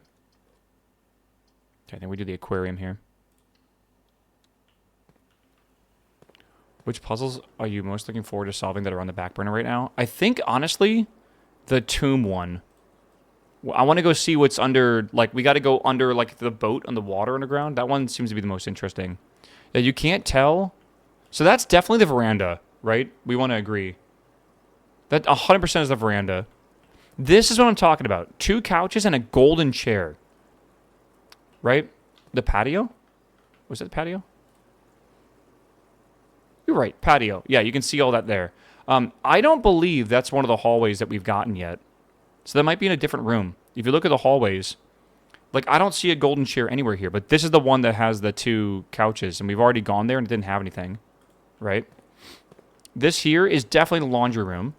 Okay, I think we do the aquarium here. Which puzzles are you most looking forward to solving that are on the back burner right now? I think, honestly, the tomb one. I want to go see what's under, like, we got to go under, like, the boat on the water underground. That one seems to be the most interesting. Yeah, you can't tell. So that's definitely the veranda, right? We want to agree. That 100% is the veranda. This is what I'm talking about. 2 couches and a golden chair. Right? The patio? Was it the patio? You're right, patio. Yeah, you can see all that there. I don't believe that's one of the hallways that we've gotten yet. So that might be in a different room. If you look at the hallways, like, I don't see a golden chair anywhere here, but this is the one that has the 2 couches, and we've already gone there and it didn't have anything, right? This here is definitely the laundry room.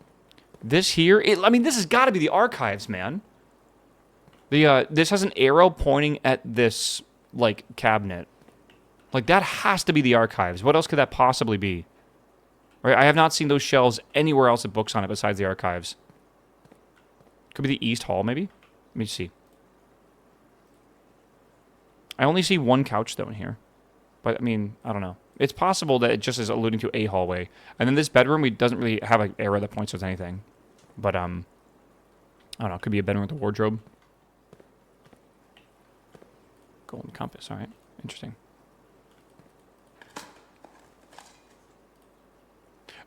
This here, I mean, this has got to be the archives, man. This has an arrow pointing at this, like, cabinet. Like, that has to be the archives. What else could that possibly be? Right? I have not seen those shelves anywhere else with books on it besides the archives. Could be the East Hall, maybe? Let me see. I only see 1 couch, though, in here. But, I mean, I don't know. It's possible that it just is alluding to a hallway. And then this bedroom, we doesn't really have an arrow that points with anything. But, I don't know. It could be a bedroom with a wardrobe. Golden compass. All right. Interesting.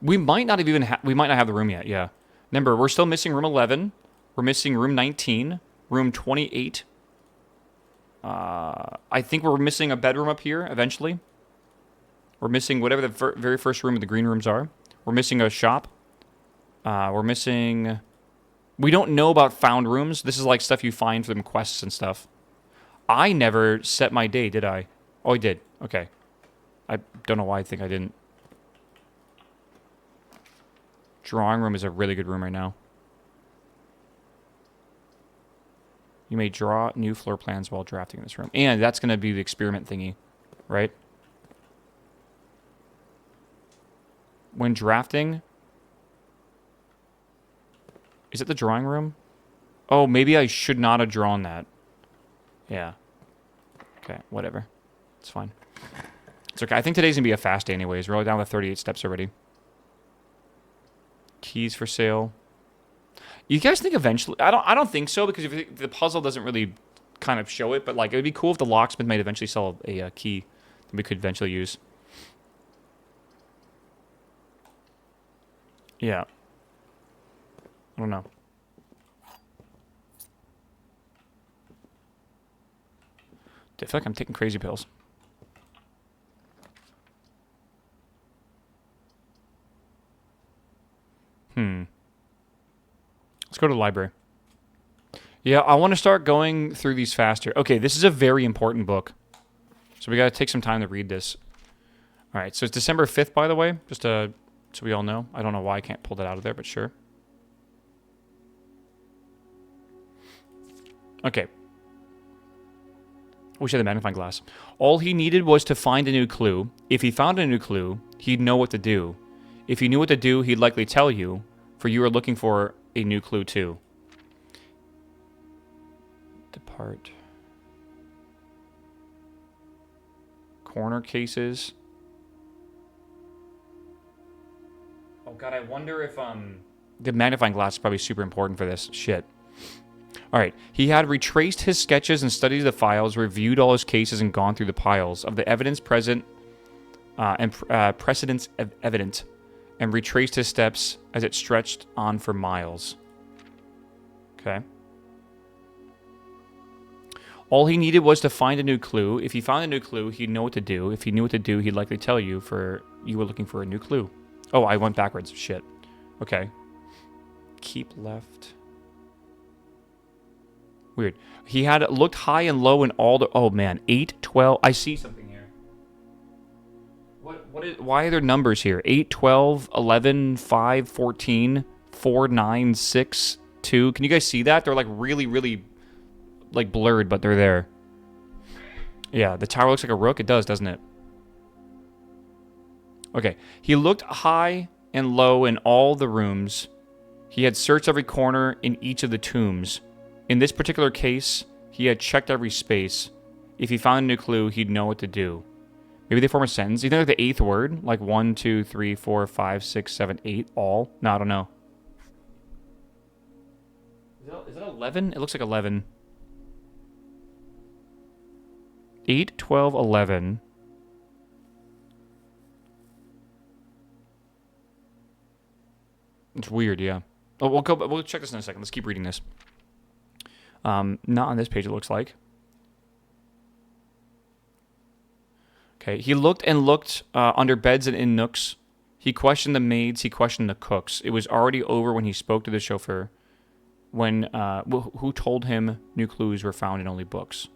We might not have even we might not have the room yet. Yeah. Remember, we're still missing room 11. We're missing room 19, room 28. I think we're missing a bedroom up here eventually. We're missing whatever the very first room of the green rooms are. We're missing a shop. We're missing... We don't know about found rooms. This is like stuff you find from quests and stuff. I never set my day, did I? Oh, I did. Okay. I don't know why I think I didn't. Drawing room is a really good room right now. You may draw new floor plans while drafting this room. And that's going to be the experiment thingy, right? When drafting... Is it the drawing room? Oh, maybe I should not have drawn that. Yeah. Okay, whatever. It's fine. It's okay. I think today's going to be a fast day anyways. We're only down to 38 steps already. Keys for sale. You guys think eventually... I don't think so, because if the puzzle doesn't really kind of show it, but like it would be cool if the locksmith might eventually sell a key that we could eventually use. Yeah. I don't know. I feel like I'm taking crazy pills. Let's go to the library. Yeah, I want to start going through these faster. Okay, this is a very important book. So we got to take some time to read this. All right, so it's December 5th, by the way, just so we all know. I don't know why I can't pull that out of there, but sure. Okay. Wish I had a magnifying glass. All he needed was to find a new clue. If he found a new clue, he'd know what to do. If he knew what to do, he'd likely tell you, for you are looking for a new clue too. Depart. Corner cases. Oh god, I wonder if the magnifying glass is probably super important for this shit. Alright, he had retraced his sketches and studied the files, reviewed all his cases, and gone through the piles of the evidence present and precedents evident, and retraced his steps as it stretched on for miles. Okay. All he needed was to find a new clue. If he found a new clue, he'd know what to do. If he knew what to do, he'd likely tell you, for you were looking for a new clue. Oh, I went backwards. Shit. Okay. Keep left... Weird. He had looked high and low in all the... Oh, man. 8, 12... I see something here. Why are there numbers here? 8, 12, 11, 5, 14, 4, 9, 6, 2. Can you guys see that? They're like really, really like blurred, but they're there. Yeah, the tower looks like a rook. It does, doesn't it? Okay. He looked high and low in all the rooms. He had searched every corner in each of the tombs. In this particular case, he had checked every space. If he found a new clue, he'd know what to do. Maybe they form a sentence. You think like the 8th word? Like 1, 2, 3, 4, 5, 6, 7, 8, all? No, I don't know. Is that 11? It looks like 11. 8, 12, 11. It's weird, yeah. Oh, we'll check this in a second. Let's keep reading this. Not on this page, it looks like. Okay, he looked and looked under beds and in nooks. He questioned the maids, he questioned the cooks. It was already over when he spoke to the chauffeur, who told him new clues were found in only books.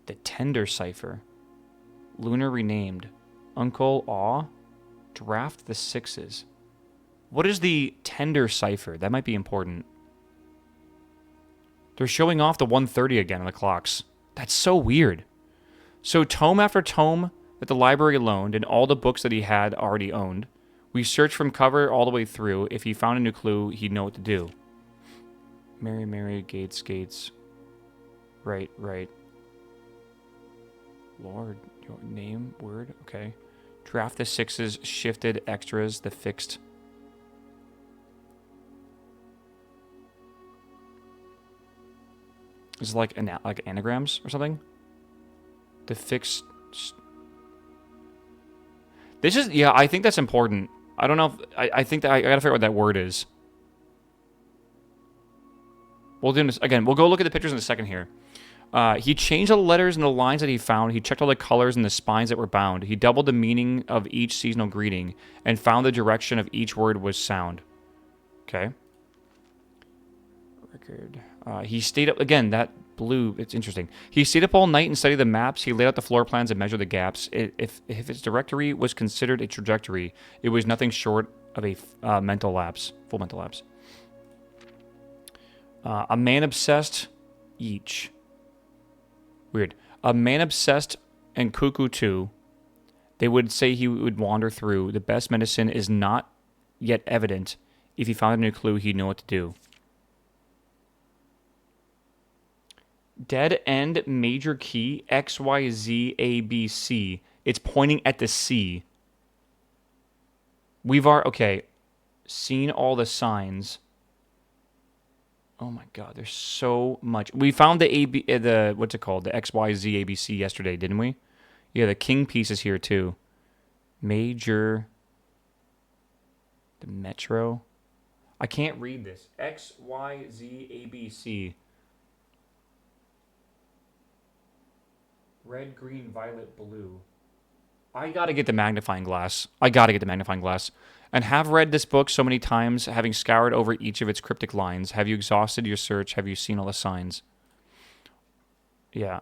The Tender Cipher. Lunar renamed. Uncle Aw. Draft the Sixes. What is the Tender Cipher? That might be important. They're showing off the 1:30 again on the clocks. That's so weird. So tome after tome that the library loaned and all the books that he had already owned. We searched from cover all the way through. If he found a new clue, he'd know what to do. Mary, Mary, Gates, Gates. Right, right. Lord, your name, word, okay. Draft the sixes, shifted extras, the fixed. Is it like anagrams or something? The fixed. This is, yeah, I think that's important. I don't know if, I think that I gotta figure out what that word is. We'll do this again. We'll go look at the pictures in a second here. He changed all the letters and the lines that he found. He checked all the colors and the spines that were bound. He doubled the meaning of each seasonal greeting and found the direction of each word was sound. Okay. Record. He stayed up, again, that blue, it's interesting. He stayed up all night and studied the maps. He laid out the floor plans and measured the gaps. If its directory was considered a trajectory, it was nothing short of a mental lapse, full mental lapse. A man obsessed each. Weird. A man obsessed and cuckoo too. They would say he would wander through. The best medicine is not yet evident. If he found a new clue, he'd know what to do. Dead end major key X Y Z A B C. It's pointing at the C. We've already seen all the signs. Oh my God, there's so much. We found the what's it called? The X Y Z A B C yesterday, didn't we? Yeah, the king piece is here too. Major. The metro. I can't read this. X Y Z A B C. Red, green, violet, blue. I gotta get the magnifying glass. And have read this book so many times, having scoured over each of its cryptic lines. Have you exhausted your search? Have you seen all the signs? Yeah.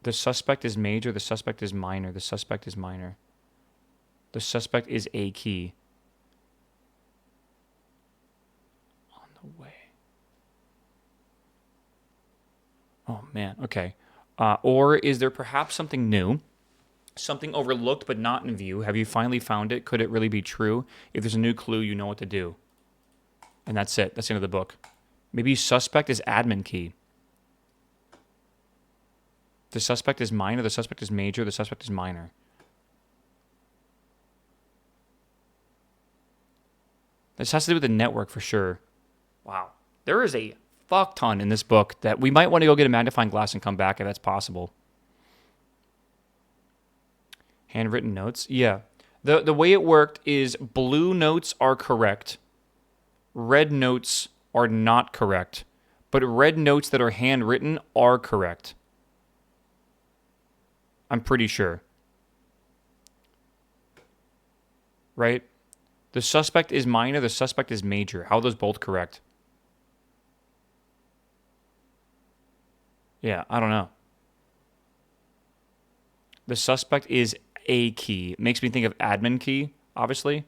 The suspect is major. The suspect is minor. The suspect is minor. The suspect is a key. On the way. Oh, man. Okay. Or is there perhaps something new? Something overlooked but not in view. Have you finally found it? Could it really be true? If there's a new clue, you know what to do. And that's it. That's the end of the book. Maybe suspect is admin key. The suspect is minor. The suspect is major. The suspect is minor. This has to do with the network for sure. Wow. There is a fuck ton in this book that we might want to go get a magnifying glass and come back if that's possible. Handwritten notes? Yeah. The way it worked is blue notes are correct. Red notes are not correct. But red notes that are handwritten are correct. I'm pretty sure. Right? The suspect is minor, the suspect is major. How are those both correct? Yeah, I don't know. The suspect is a key. It makes me think of admin key, obviously.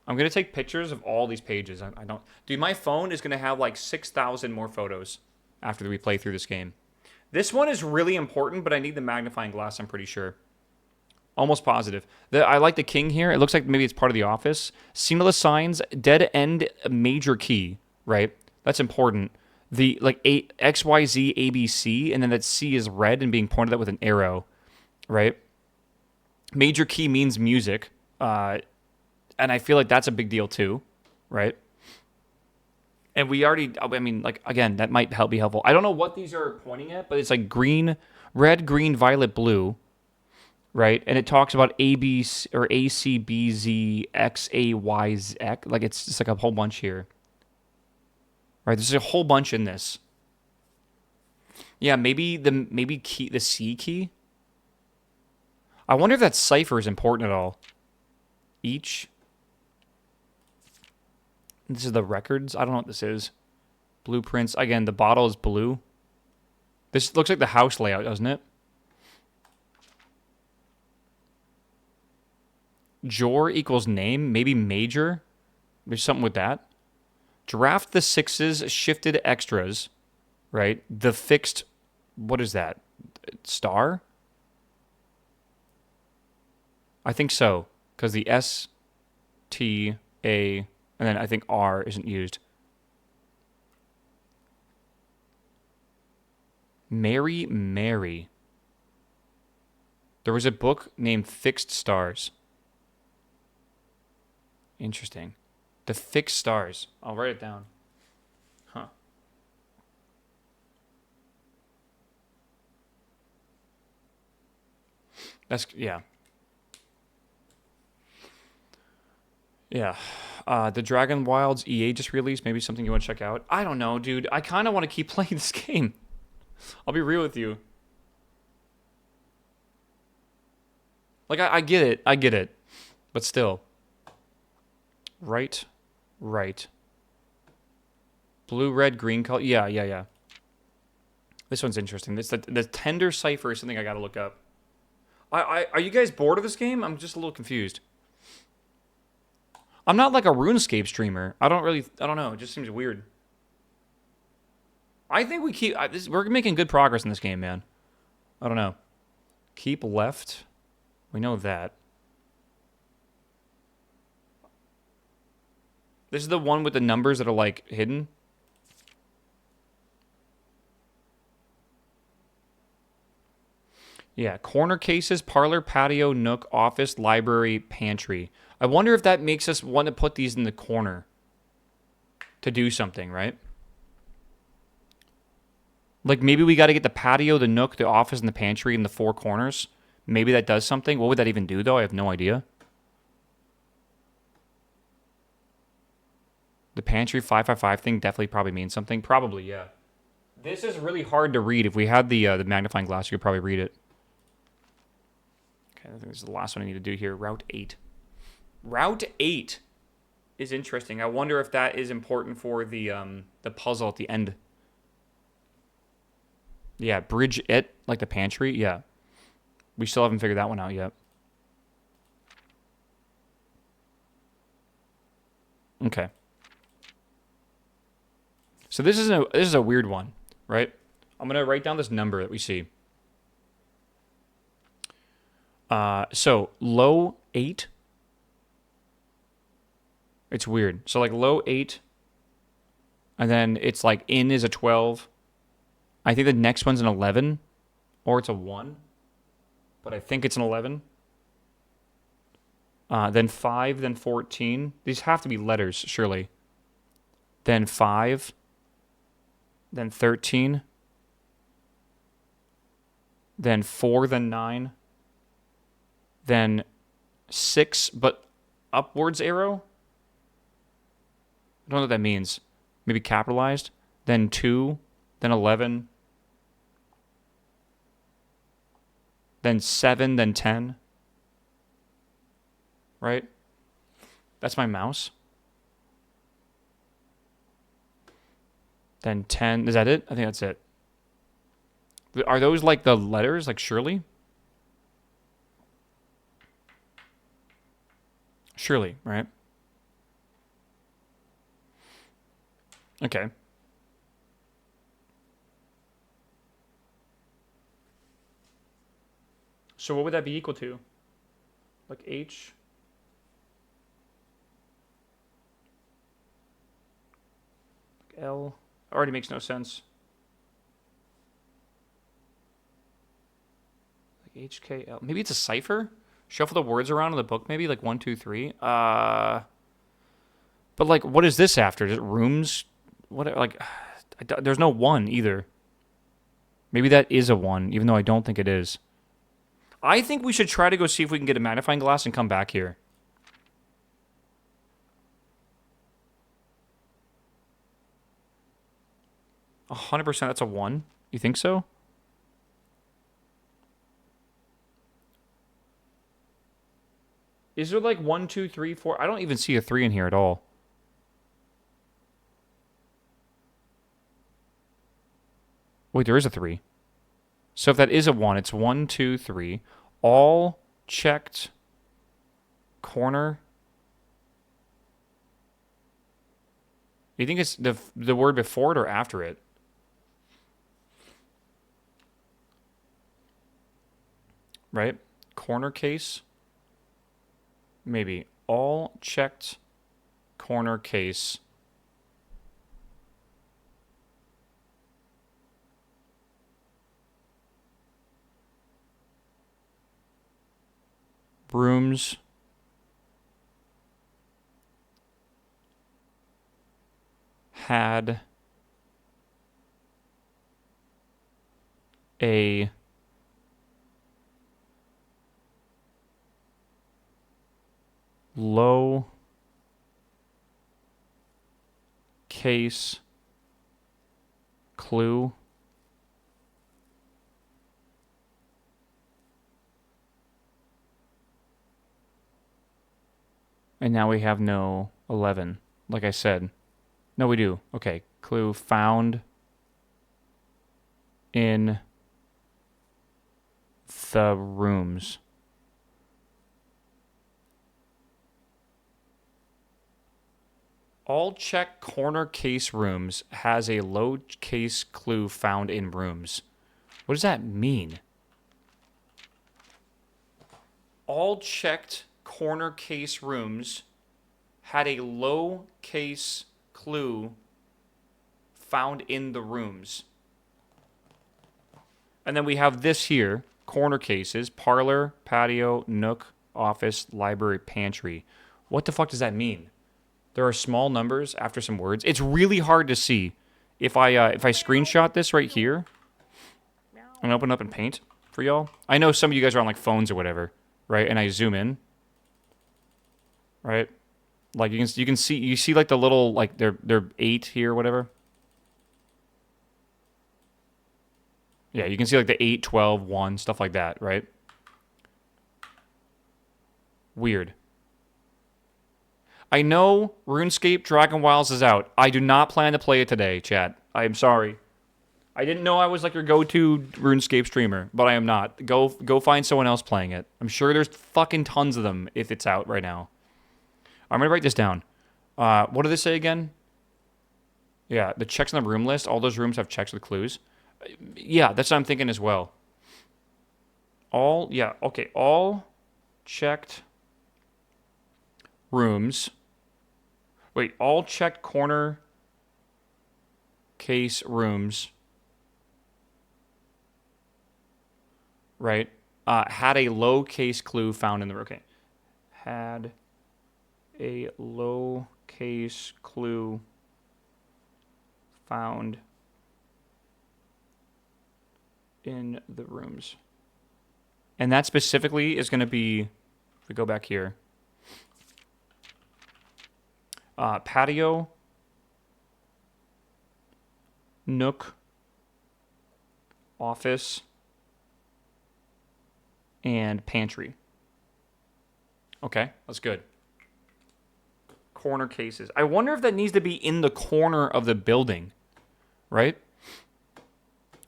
I'm going to take pictures of all these pages. I don't... Dude, my phone is going to have like 6,000 more photos after we play through this game. This one is really important, but I need the magnifying glass, I'm pretty sure. Almost positive. I like the king here. It looks like maybe it's part of the office. Seen all the signs. Dead end major key, right? That's important. The like X, Y, Z, A, B, C, and then that C is red and being pointed at with an arrow, right? Major key means music, and I feel like that's a big deal too, right? And we already, I mean, like, again, that might be helpful. I don't know what these are pointing at, but it's like green, red, green, violet, blue, right? And it talks about A, B, or A, C, B, Z, X, A, Y, Z, X. Like, it's just like a whole bunch here. Right, there's a whole bunch in this. Yeah, maybe the C key. I wonder if that cipher is important at all. Each. This is the records. I don't know what this is. Blueprints. Again, the bottle is blue. This looks like the house layout, doesn't it? Jor equals name. Maybe major. There's something with that. Draft the sixes, shifted extras, right? The fixed, what is that? Star? I think so, because the S, T, A, and then I think R isn't used. Mary. There was a book named Fixed Stars. Interesting. The Fixed Stars. I'll write it down. Huh. That's, yeah. Yeah. The Dragon Wilds EA just released. Maybe something you want to check out. I don't know, dude. I kind of want to keep playing this game. I'll be real with you. Like, I get it. I get it. But still. Right. Blue, red, green color. Yeah. This one's interesting. The Tender Cipher is something I gotta look up. Are you guys bored of this game? I'm just a little confused. I'm not like a RuneScape streamer. I don't know. It just seems weird. I think we're making good progress in this game, man. I don't know. Keep left. We know that. This is the one with the numbers that are like hidden. Yeah, corner cases, parlor, patio, nook, office, library, pantry. I wonder if that makes us want to put these in the corner to do something, right? Like maybe we got to get the patio, the nook, the office, and the pantry in the four corners. Maybe that does something. What would that even do, though? I have no idea. The pantry 555 thing definitely probably means something. Probably, yeah. This is really hard to read. If we had the magnifying glass, you could probably read it. Okay, I think this is the last one I need to do here. Route 8. Route 8 is interesting. I wonder if that is important for the puzzle at the end. Yeah, bridge it, like the pantry. Yeah. We still haven't figured that one out yet. Okay. So this is a weird one, right? I'm going to write down this number that we see. So low 8. It's weird. So like low 8, and then it's like in is a 12. I think the next one's an 11, or it's a 1, but I think it's an 11. Then 5, then 14. These have to be letters, surely. Then 5, then 13, then 4, then 9, then 6, but upwards arrow? I don't know what that means. Maybe capitalized. Then 2, then 11, then 7, then 10. Right? That's my mouse. Then 10. Is that it? I think that's it. Are those like the letters? Like Shirley? Shirley, right? Okay. So what would that be equal to? Like H? L? Already makes no sense. Like HKL. Maybe it's a cipher? Shuffle the words around in the book, maybe? Like 1, 2, 3. But like, what is this after? Is it rooms? What, like, there's no 1 either. Maybe that is a 1, even though I don't think it is. I think we should try to go see if we can get a magnifying glass and come back here. $100% that's a 1? You think so? Is there like 1, 2, 3, 4? I don't even see a 3 in here at all. Wait, there is a 3. So if that is a 1, it's 1, 2, 3. All checked corner. You think it's the word before it or after it? Right? Corner case. Maybe. All checked corner case. rooms had a low case clue and now we have no 11 like I said. No, we do. Okay, clue found in the rooms. All check corner case rooms has a low case clue found in rooms. What does that mean? All checked corner case rooms had a low case clue found in the rooms. And then we have this here, corner cases, parlor, patio, nook, office, library, pantry. What the fuck does that mean? There are small numbers after some words. It's really hard to see. If I screenshot this right here and open up in Paint for y'all. I know some of you guys are on like phones or whatever, right? And I zoom in, right? Like you can see like the little like they're 8 here or whatever. Yeah, you can see like the 8, 12, 1, stuff like that, right? Weird. I know RuneScape Dragon Wilds is out. I do not plan to play it today, chat. I am sorry. I didn't know I was like your go-to RuneScape streamer, but I am not. Go find someone else playing it. I'm sure there's fucking tons of them if it's out right now. I'm going to write this down. What did they say again? Yeah, the checks on the room list. All those rooms have checks with clues. Yeah, that's what I'm thinking as well. All checked rooms. Wait, all checked corner case rooms, right, had a low case clue found in the room. Okay. Had a low case clue found in the rooms. And that specifically is going to be, if we go back here, patio, nook, office, and pantry. Okay, that's good. Corner cases. I wonder if that needs to be in the corner of the building, right?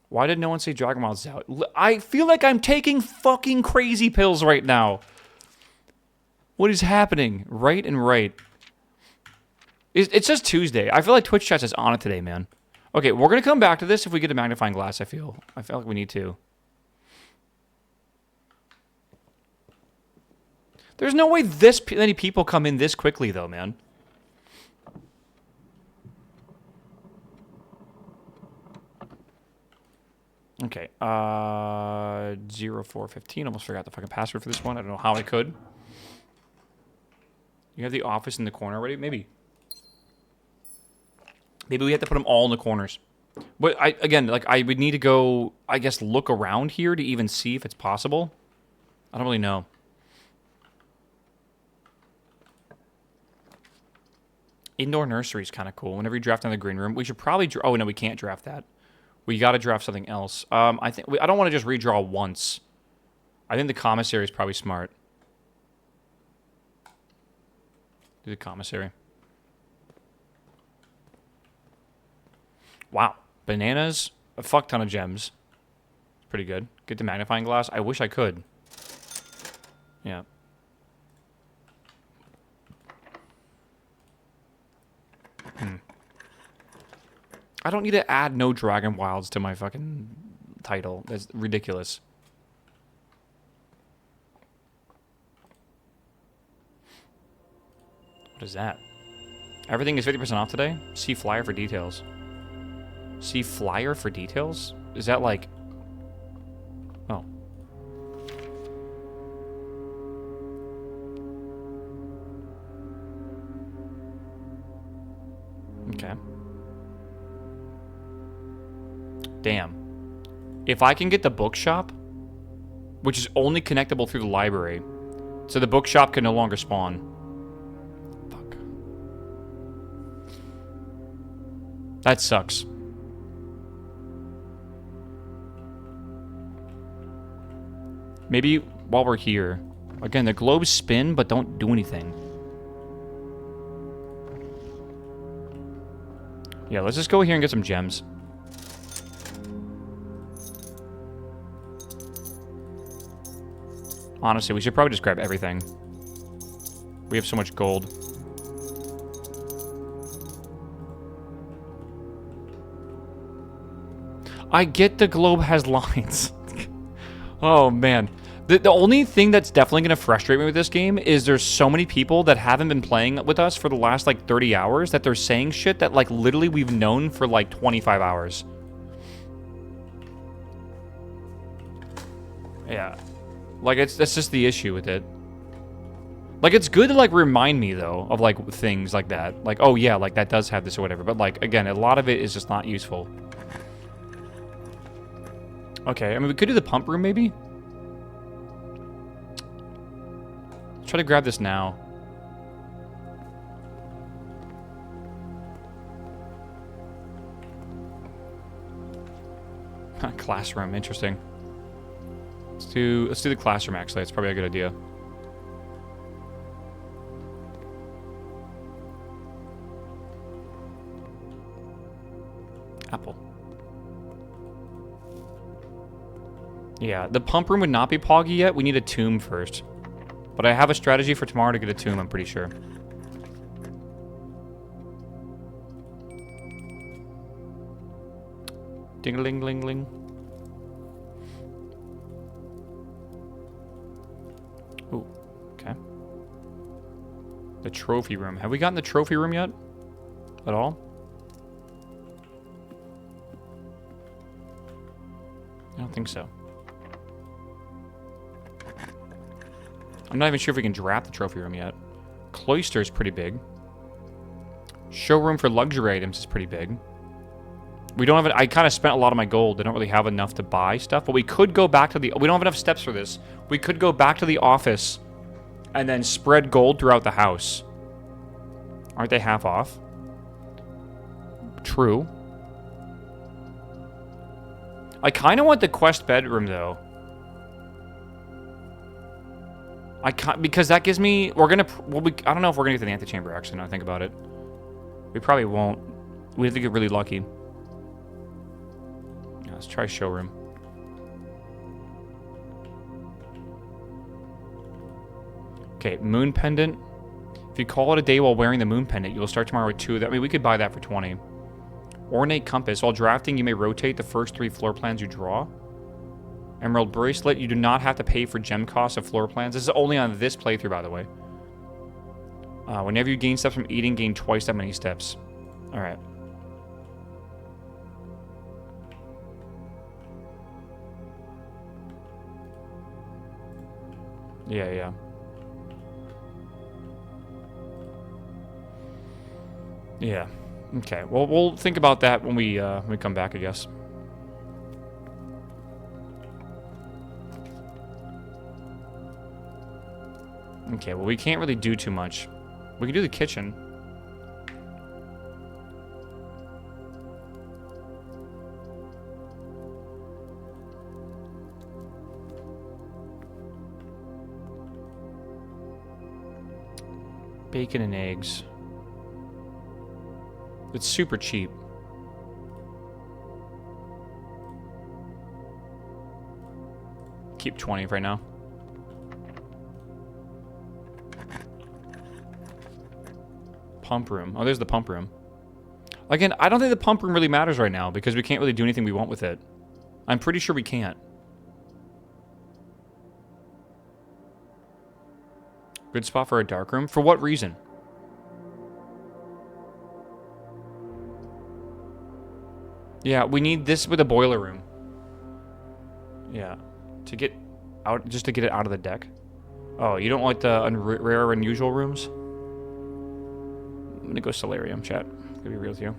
Why did no one say Dragon Ball's out? I feel like I'm taking fucking crazy pills right now. What is happening? Right and right. It's just Tuesday. I feel like Twitch chat is on it today, man. Okay, we're going to come back to this if we get a magnifying glass, I feel like we need to. There's no way this many people come in this quickly, though, man. Okay, 0415. Almost forgot the fucking password for this one. I don't know how I could. You have the office in the corner already? Maybe. Maybe we have to put them all in the corners. But I would need to go, I guess, look around here to even see if it's possible. I don't really know. Indoor nursery is kind of cool. Whenever you draft in the green room, we should probably... Oh, no, we can't draft that. We got to draft something else. I don't want to just redraw once. I think the commissary is probably smart. Do the commissary. Wow. Bananas. A fuck ton of gems. Pretty good. Get the magnifying glass. I wish I could. Yeah. I don't need to add no Dragon Wilds to my fucking title. That's ridiculous. What is that? Everything is 50% off today? See flyer for details. See flyer for details? Is that like... Oh. Okay. Damn. If I can get the bookshop, which is only connectable through the library, so the bookshop can no longer spawn. Fuck. That sucks. Maybe while we're here. Again, the globes spin, but don't do anything. Yeah, let's just go here and get some gems. Honestly, we should probably just grab everything. We have so much gold. I get the globe has lines. Oh, man. The only thing that's definitely going to frustrate me with this game is there's so many people that haven't been playing with us for the last, like, 30 hours that they're saying shit that, like, literally we've known for, like, 25 hours. Yeah. Like, that's just the issue with it. Like, it's good to, like, remind me, though, of, like, things like that. Like, oh, yeah, like, that does have this or whatever. But, like, again, a lot of it is just not useful. Okay, I mean, we could do the pump room, maybe? Let's try to grab this now. Classroom, interesting. Let's do the classroom, actually. It's probably a good idea. Apple. Yeah, the pump room would not be poggy yet. We need a tomb first. But I have a strategy for tomorrow to get a tomb, I'm pretty sure. Ding-a-ling-ling-ling. Ooh, okay. The trophy room. Have we gotten the trophy room yet? At all? I don't think so. I'm not even sure if we can draft the trophy room yet. Cloister is pretty big. Showroom for luxury items is pretty big. We don't have I kind of spent a lot of my gold. I don't really have enough to buy stuff, but we could go back to the... We don't have enough steps for this. We could go back to the office and then spread gold throughout the house. Aren't they half off? True. I kind of want the quest bedroom, though. I can't, because that gives me... We're gonna... Well, I don't know if we're gonna get the antechamber, actually, now I think about it. We probably won't. We have to get really lucky. Yeah, let's try showroom. Okay, moon pendant. If you call it a day while wearing the moon pendant, you'll start tomorrow with 2 of that. I mean, we could buy that for 20. Ornate compass. While drafting, you may rotate the first 3 floor plans you draw. Emerald bracelet. You do not have to pay for gem costs of floor plans. This is only on this playthrough, by the way. Whenever you gain steps from eating, gain twice that many steps. Alright. Yeah, yeah. Yeah. Okay. Well, we'll think about that when we come back, I guess. Okay, well, we can't really do too much. We can do the kitchen. Bacon and eggs. It's super cheap. Keep 20 right now. Pump room. Oh, there's the pump room. Again, I don't think the pump room really matters right now because we can't really do anything we want with it. I'm pretty sure we can't. Good spot for a dark room. For what reason? Yeah, we need this with a boiler room. Yeah. To get out, just to get it out of the deck. Oh, you don't like the rare, unusual rooms? I'm gonna go solarium, chat. To be real with you.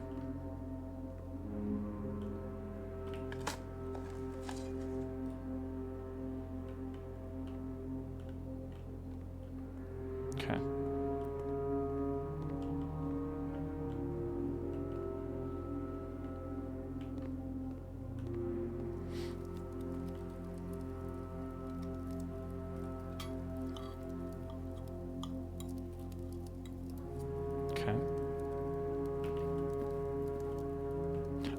Okay. Okay.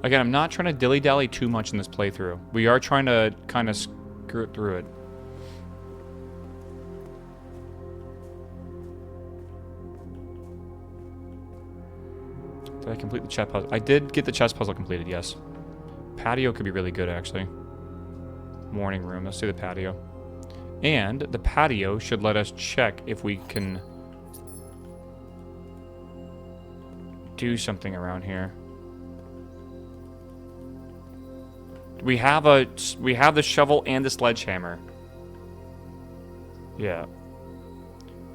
Again, I'm not trying to dilly-dally too much in this playthrough. We are trying to kind of skirt through it. Did I complete the chest puzzle? I did get the chest puzzle completed, yes. Patio could be really good, actually. Morning room. Let's do the patio. And the patio should let us check if we can do something around here. We have the shovel and the sledgehammer. Yeah.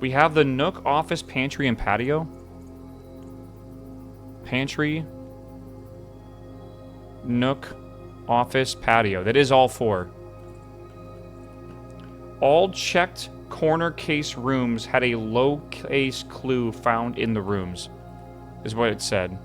We have the nook, office, pantry, and patio. Pantry, nook, office, patio. That is all 4. All checked corner case rooms had a low case clue found in the rooms, is what it said.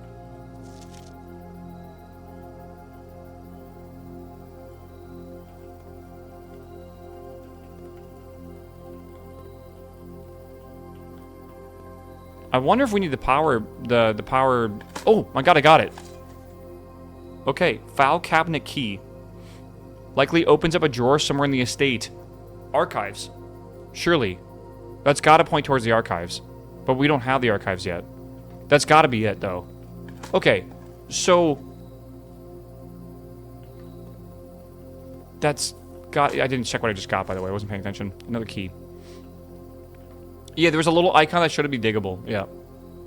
I wonder if we need the power, the power... Oh, my god, I got it. Okay, file cabinet key. Likely opens up a drawer somewhere in the estate. Archives. Surely. That's gotta point towards the archives. But we don't have the archives yet. That's gotta be it, though. Okay, so... That's... I didn't check what I just got, by the way. I wasn't paying attention. Another key. Yeah, there was a little icon that showed it be diggable. Yeah.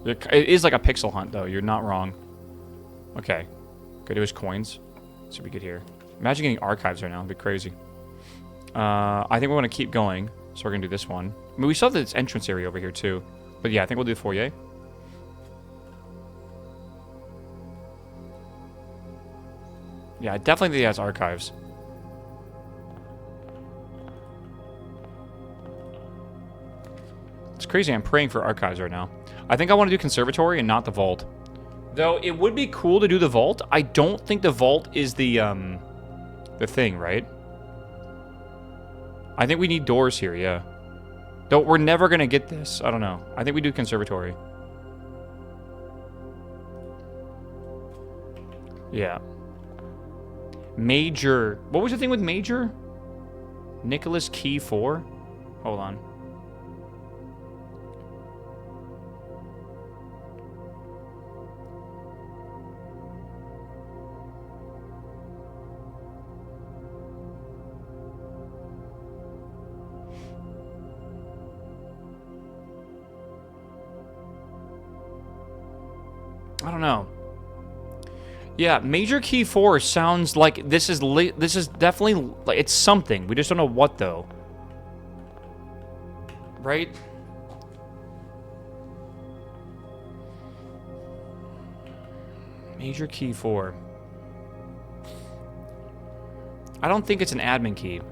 It is like a pixel hunt, though. You're not wrong. Okay. Good, it was coins. So we get here. Imagine getting archives right now. It'd be crazy. I think we want to keep going. So we're going to do this one. I mean, we still have this entrance area over here, too. But yeah, I think we'll do the foyer. Yeah, I definitely think it has archives. It's crazy. I'm praying for archives right now. I think I want to do conservatory and not the vault. Though it would be cool to do the vault. I don't think the vault is the thing, right? I think we need doors here, yeah. Though we're never going to get this. I don't know. I think we do conservatory. Yeah. Major. What was the thing with Major? Nicholas Key 4? Hold on. I don't know. Yeah, Major Key 4 sounds like this is definitely like it's something. We just don't know what though. Right? Major Key 4. I don't think it's an admin key.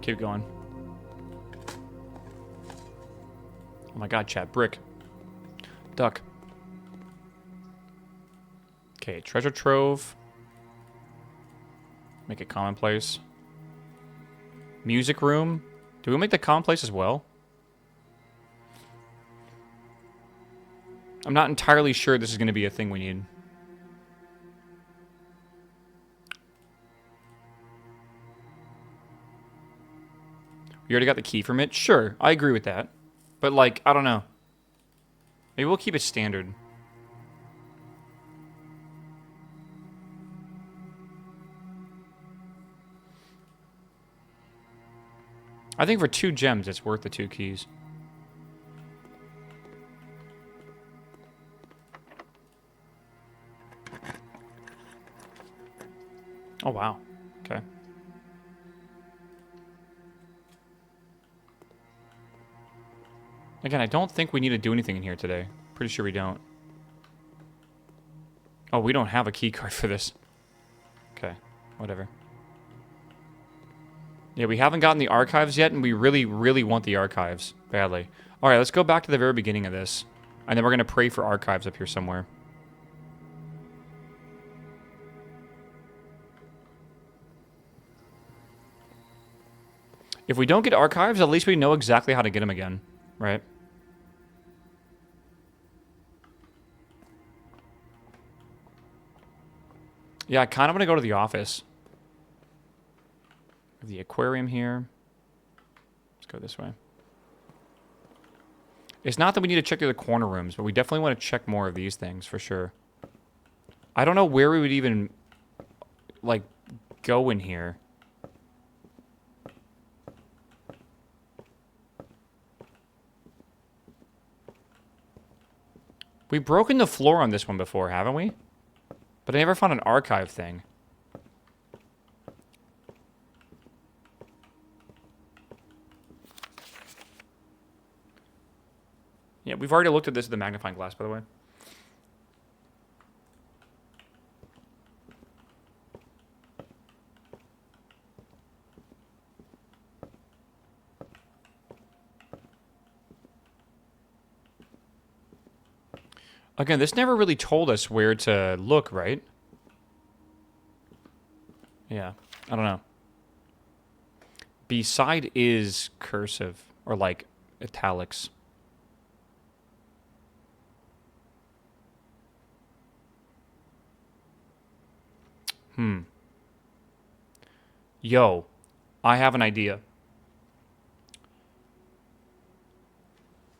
Keep going. Oh my god, chat. Brick. Duck. Okay, treasure trove. Make it commonplace. Music room. Do we make the commonplace as well? I'm not entirely sure this is going to be a thing we need. You already got the key from it? Sure, I agree with that. But, like, I don't know. Maybe we'll keep it standard. I think for 2 gems, it's worth the 2 keys. Oh, wow. Okay. Again, I don't think we need to do anything in here today. Pretty sure we don't. Oh, we don't have a key card for this. Okay, whatever. Yeah, we haven't gotten the archives yet, and we really, really want the archives badly. All right, let's go back to the very beginning of this, and then we're going to pray for archives up here somewhere. If we don't get archives, at least we know exactly how to get them again, right? Yeah, I kind of want to go to the office. The aquarium here. Let's go this way. It's not that we need to check the other corner rooms, but we definitely want to check more of these things for sure. I don't know where we would even, like, go in here. We've broken the floor on this one before, haven't we? But I never found an archive thing. Yeah, we've already looked at this with the magnifying glass, by the way. Again, this never really told us where to look, right? Yeah, I don't know. Beside is cursive, or like italics. Yo, I have an idea.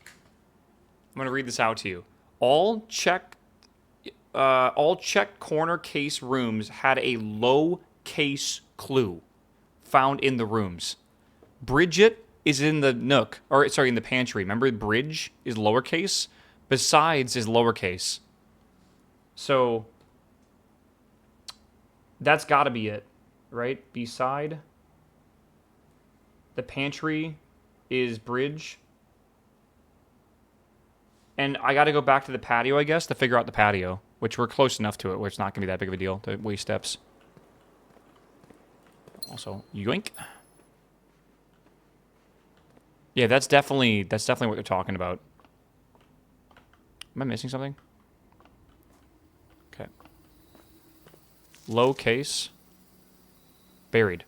I'm gonna read this out to you. All checked corner case rooms had a low case clue found in the rooms. Bridget is in the nook, or sorry, in the pantry. Remember, bridge is lowercase. Besides is lowercase. So that's got to be it, right? Beside. The pantry is bridge. And I got to go back to the patio, I guess, to figure out the patio, which we're close enough to it where it's not going to be that big of a deal to waste steps. Also, yoink. Yeah, that's definitely what they're talking about. Am I missing something? Okay. Low case. Buried.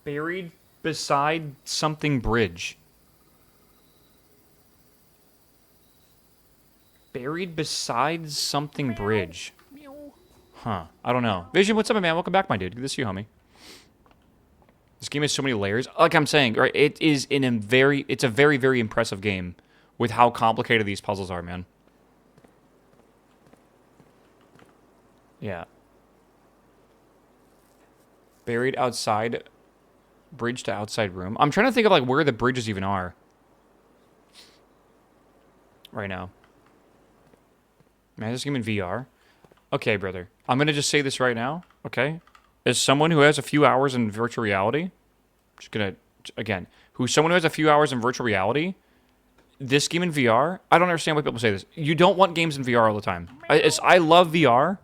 Buried beside something bridge. Buried beside something bridge. Huh. I don't know. Vision, what's up, man? Welcome back, my dude. Good to see you, homie. This game has so many layers. Like I'm saying, right? It's a very, very impressive game with how complicated these puzzles are, man. Yeah. Buried outside. Bridge to outside room. I'm trying to think of like where the bridges even are. Right now. Man, this game in VR. Okay, brother. I'm going to just say this right now, okay? As someone who has a few hours in virtual reality, just going to, again, someone who has a few hours in virtual reality, this game in VR, I don't understand why people say this. You don't want games in VR all the time. I love VR,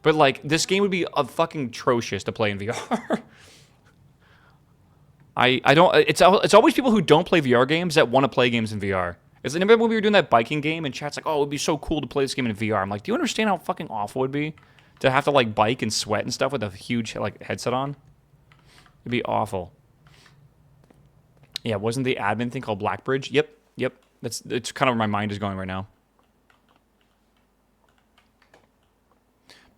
but, like, this game would be fucking atrocious to play in VR. I don't, it's always people who don't play VR games that want to play games in VR. Is it remember when we were doing that biking game and chat's like, oh, it would be so cool to play this game in VR. I'm like, do you understand how fucking awful it would be to have to like bike and sweat and stuff with a huge like headset on? It'd be awful. Yeah, wasn't the admin thing called Blackbridge? Yep. It's kind of where my mind is going right now.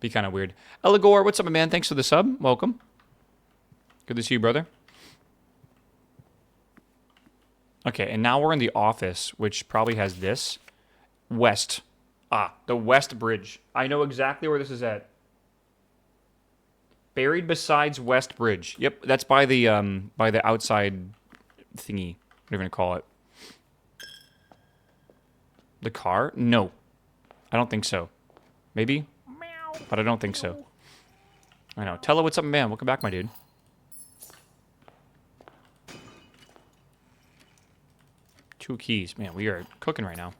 Be kind of weird. Eligor, what's up, man? Thanks for the sub. Welcome. Good to see you, brother. Okay, and now we're in the office, which probably has this. West. Ah, the West Bridge. I know exactly where this is at. Buried besides West Bridge. Yep, that's by the outside thingy. What are you gonna call it? The car? No. I don't think so. Maybe? Meow. But I don't think so. I know. Tell her what's up, man. Welcome back, my dude. Two keys. Man, we are cooking right now.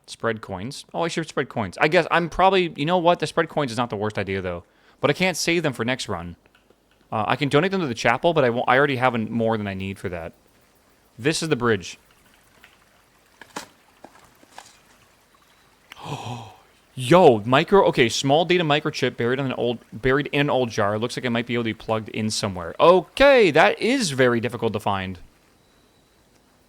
Spread coins. Oh, I should spread coins. I guess I'm probably... You know what? The spread coins is not the worst idea, though. But I can't save them for next run. I can donate them to the chapel, but I already have more than I need for that. This is the bridge. Yo, okay, small data microchip buried in an old jar. Looks like it might be able to be plugged in somewhere. Okay, that is very difficult to find.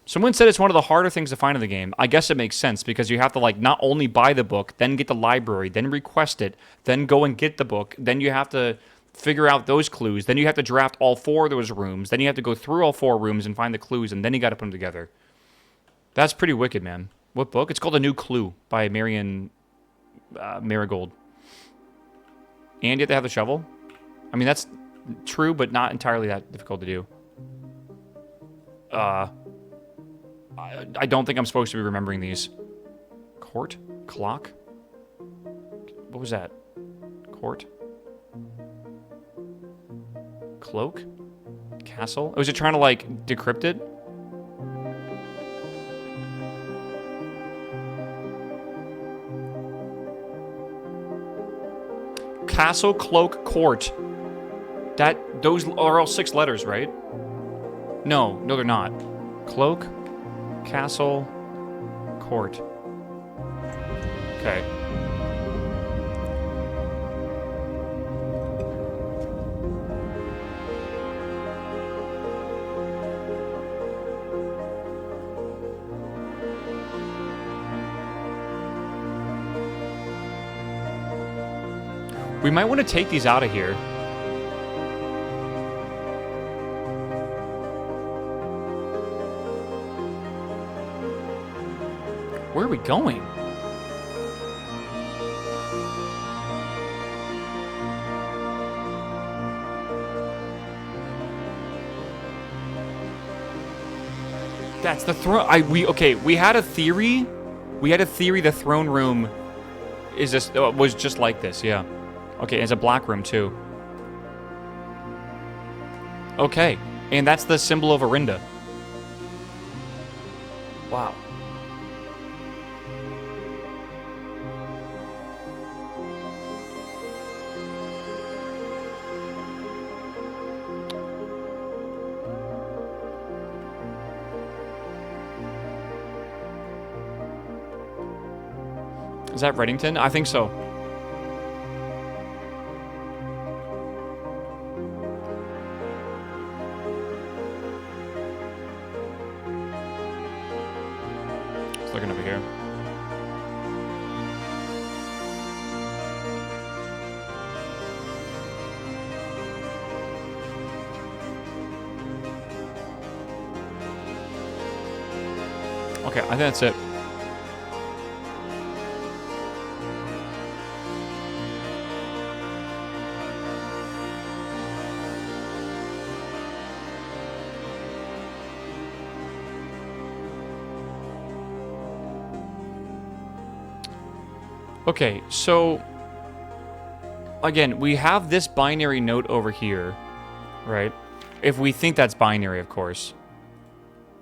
Someone said it's one of the harder things to find in the game. I guess it makes sense because you have to like not only buy the book, then get the library, then request it, then go and get the book, then you have to figure out those clues, then you have to draft all 4 of those rooms, then you have to go through all 4 rooms and find the clues, and then you got to put them together. That's pretty wicked, man. What book? It's called A New Clue by Marigold. And you have to have the shovel? I mean, that's true, but not entirely that difficult to do. I don't think I'm supposed to be remembering these. Court? Clock? What was that? Court? Cloak? Castle? Was it trying to, like, decrypt it? Castle, cloak, court. Those are all 6 letters, right? No, they're not. Cloak, castle, court. Okay. We might want to take these out of here. Where are we going? That's the throne. Okay, we had a theory. We had a theory the throne room was just like this, yeah. Okay, it's a black room too. Okay, and that's the symbol of Arinda. Wow. Is that Reddington? I think so. Just looking over here. Okay, I think that's it. Okay, so again, we have this binary note over here, right? If we think that's binary, of course,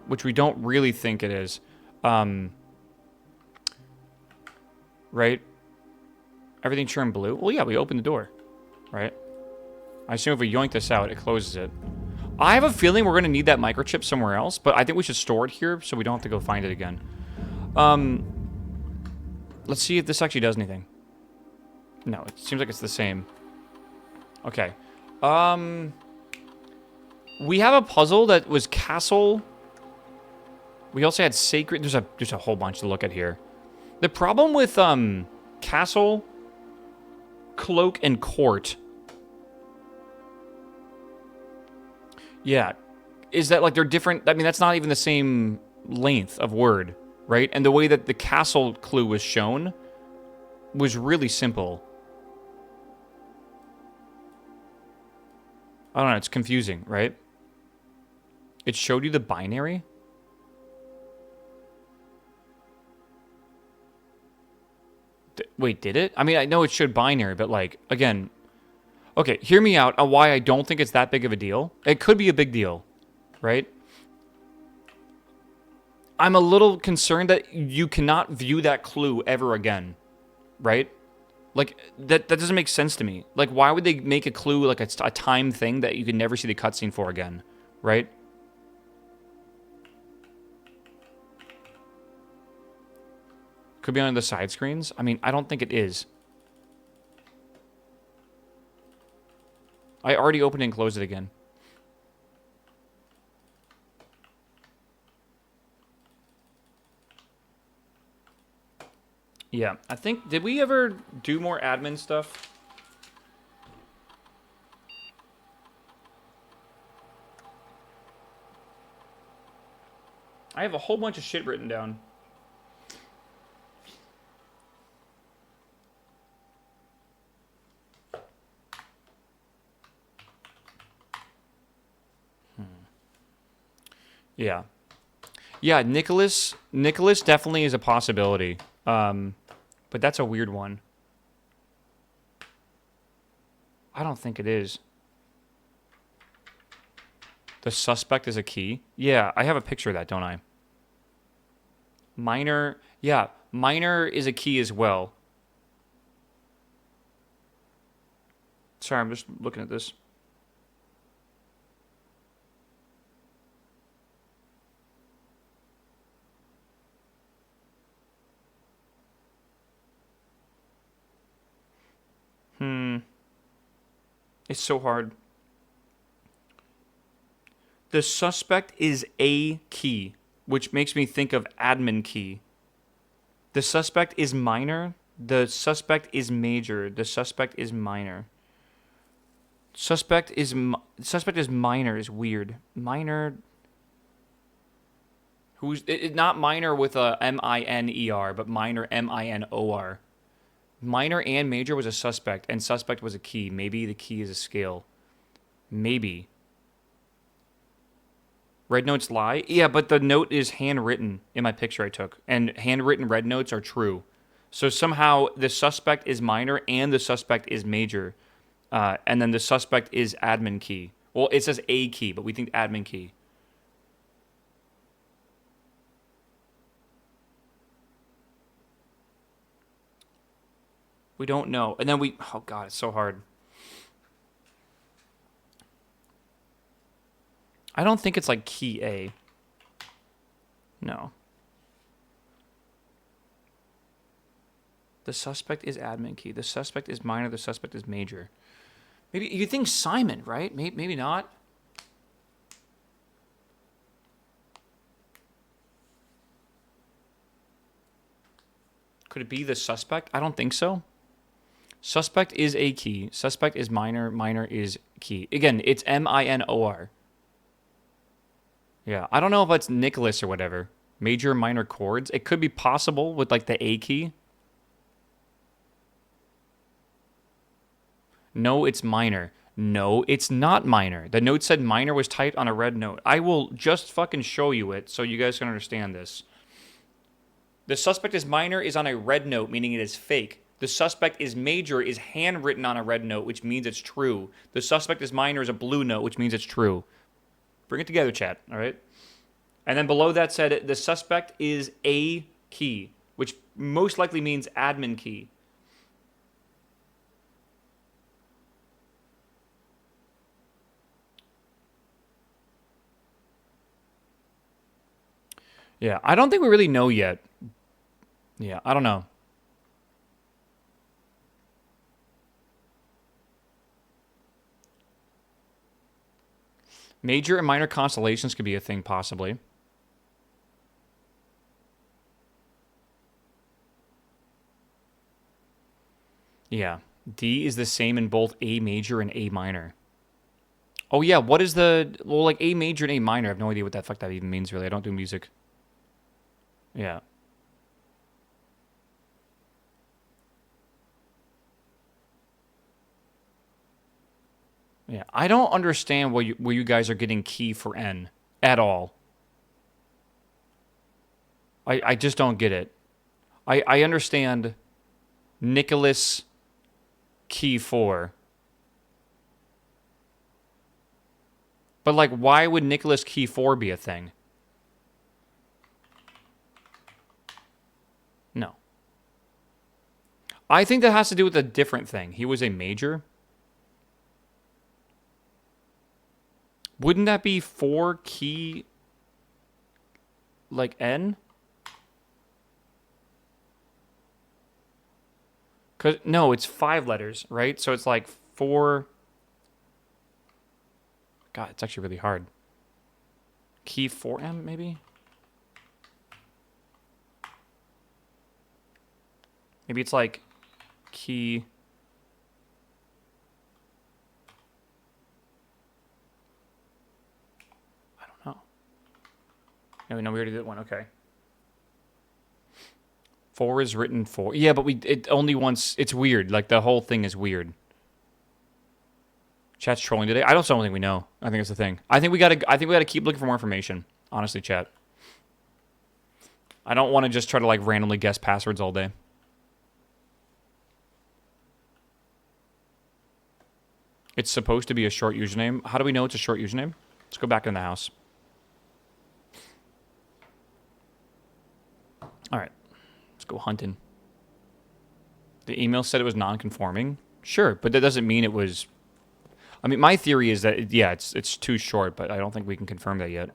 which we don't really think it is, right? Everything turned blue. Well, yeah, we opened the door, right? I assume if we yoink this out, it closes it. I have a feeling we're going to need that microchip somewhere else, but I think we should store it here so we don't have to go find it again. Let's see if this actually does anything. No, it seems like it's the same. Okay. We have a puzzle that was castle. We also had sacred. There's a whole bunch to look at here. The problem with castle, cloak, and court, yeah, is that like they're different. I mean, that's not even the same length of word, right? And the way that the castle clue was shown was really simple. I don't know. It's confusing, right? It showed you the binary? Wait, did it? I mean, I know it showed binary, but like, again, okay, hear me out on why I don't think it's that big of a deal. It could be a big deal, right? I'm a little concerned that you cannot view that clue ever again, right? Like, that doesn't make sense to me. Like, why would they make a clue like a time thing that you can never see the cutscene for again, right? Could be on the side screens. I mean, I don't think it is. I already opened and closed it again. Yeah, I think, did we ever do more admin stuff? I have a whole bunch of shit written down. Yeah. Yeah, Nicholas definitely is a possibility. But that's a weird one. I don't think it is. The suspect is a key? Yeah, I have a picture of that, don't I? Minor, yeah, minor is a key as well. Sorry, I'm just looking at this. It's so hard. The suspect is a key, which makes me think of admin key. The suspect is minor. The suspect is major. The suspect is minor. Suspect is minor is weird. Minor. Who's not minor with a M-I-N-E-R, but minor M-I-N-O-R. Minor and major was a suspect, and suspect was a key. Maybe the key is a scale. Maybe. Red notes lie? Yeah, but the note is handwritten in my picture I took, and handwritten red notes are true. So somehow the suspect is minor and the suspect is major, and then the suspect is admin key. Well, it says a key, but we think admin key. We don't know. And then oh God, it's so hard. I don't think it's like key A. No. The suspect is admin key. The suspect is minor. The suspect is major. Maybe you think Simon, right? Maybe not. Could it be the suspect? I don't think so. Suspect is a key. Suspect is minor. Minor is key. Again, it's M-I-N-O-R. Yeah, I don't know if it's Nicholas or whatever. Major, minor chords. It could be possible with like the A key. No, it's minor. No, it's not minor. The note said minor was typed on a red note. I will just fucking show you it so you guys can understand this. The suspect is minor is on a red note, meaning it is fake. The suspect is major is handwritten on a red note, which means it's true. The suspect is minor is a blue note, which means it's true. Bring it together, chat, all right? And then below that said the suspect is a key, which most likely means admin key. Yeah, I don't think we really know yet. Yeah, I don't know. Major and minor constellations could be a thing, possibly. Yeah. D is the same in both A major and A minor. Oh, yeah. What is well, like A major and A minor? I have no idea what the fuck that even means, really. I don't do music. Yeah. Yeah, I don't understand where you guys are getting key for N at all. I just don't get it. I understand Nicholas key 4. But, like, why would Nicholas key 4 be a thing? No. I think that has to do with a different thing. He was a major. Wouldn't that be 4 key, like, N? No, it's 5 letters, right? So it's like 4... God, it's actually really hard. Key 4M, maybe? Maybe it's like key... I don't know. No, we already did one. Okay. 4 is written 4. Yeah, but it only once... It's weird. Like, the whole thing is weird. Chat's trolling today. I don't think we know. I think that's the thing. I think we gotta keep looking for more information. Honestly, chat. I don't want to just try to like randomly guess passwords all day. It's supposed to be a short username. How do we know it's a short username? Let's go back in the house. All right. Let's go hunting. The email said it was non-conforming. Sure, but that doesn't mean it was... I mean, my theory is that, yeah, it's too short, but I don't think we can confirm that yet.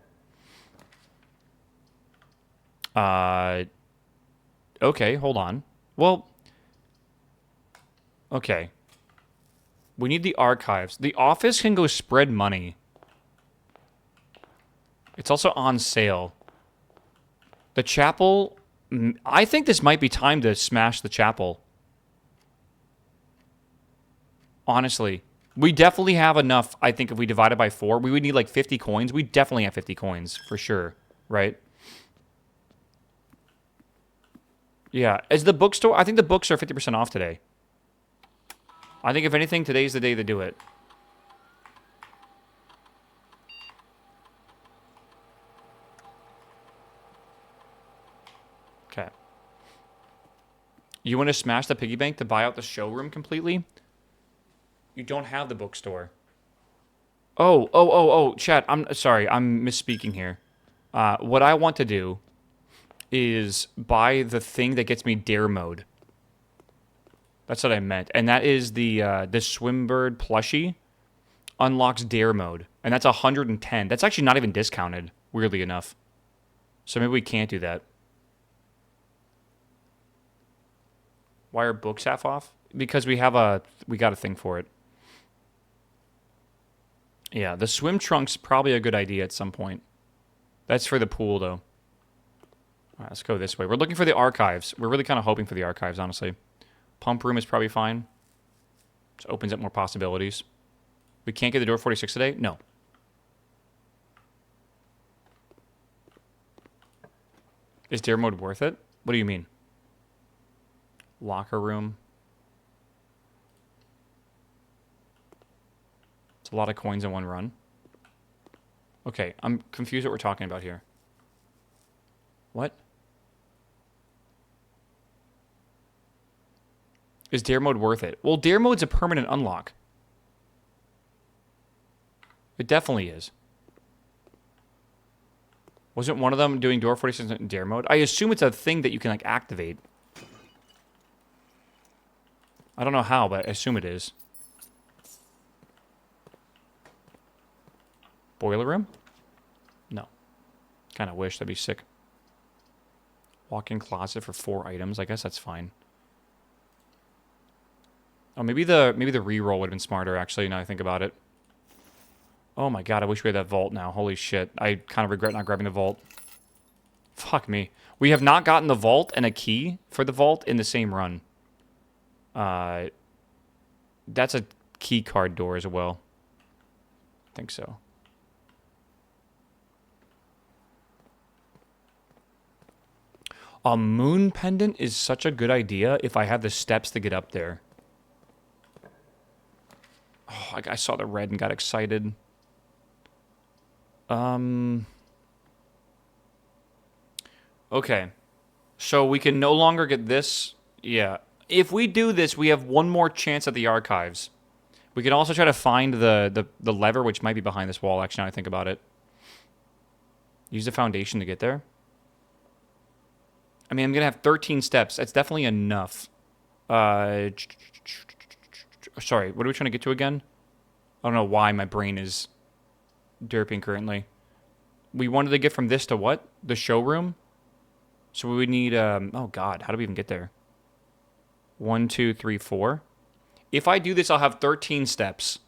Okay, hold on. Well, okay. We need the archives. The office can go spread money. It's also on sale. The chapel... I think this might be time to smash the chapel. Honestly. We definitely have enough, I think, if we divide it by 4. We would need, like, 50 coins. We definitely have 50 coins, for sure. Right? Yeah. Is the bookstore... I think the books are 50% off today. I think, if anything, today's the day to do it. Okay. You want to smash the piggy bank to buy out the showroom completely? You don't have the bookstore. Oh, chat. I'm sorry. I'm misspeaking here. What I want to do is buy the thing that gets me dare mode. That's what I meant. And that is the Swimbird plushie unlocks dare mode. And that's 110. That's actually not even discounted, weirdly enough. So maybe we can't do that. Why are books half off? Because we got a thing for it. Yeah, the swim trunk's probably a good idea at some point. That's for the pool, though. All right, let's go this way. We're looking for the archives. We're really kind of hoping for the archives, honestly. Pump room is probably fine. Just opens up more possibilities. We can't get the door 46 today? No. Is dare mode worth it? What do you mean? Locker room. It's a lot of coins in one run. Okay, I'm confused what we're talking about here. What? Is dare mode worth it? Well, dare mode's a permanent unlock. It definitely is. Wasn't one of them doing door 46 in dare mode? I assume it's a thing that you can, like, activate. I don't know how, but I assume it is. Boiler room? No. Kind of wish. That'd be sick. Walk-in closet for 4 items. I guess that's fine. Oh, maybe the reroll would have been smarter, actually, now I think about it. Oh my god, I wish we had that vault now. Holy shit. I kind of regret not grabbing the vault. Fuck me. We have not gotten the vault and a key for the vault in the same run. That's a key card door as well. I think so. A moon pendant is such a good idea if I have the steps to get up there. Oh, I saw the red and got excited. Okay. So we can no longer get this. Yeah. If we do this, we have one more chance at the archives. We can also try to find the lever, which might be behind this wall, actually, now I think about it. Use the foundation to get there. I mean, I'm going to have 13 steps. That's definitely enough. Sorry, what are we trying to get to again? I don't know why my brain is derping currently. We wanted to get from this to what? The showroom? So we would need, oh God, how do we even get there? 1, 2, 3, 4. If I do this, I'll have 13 steps.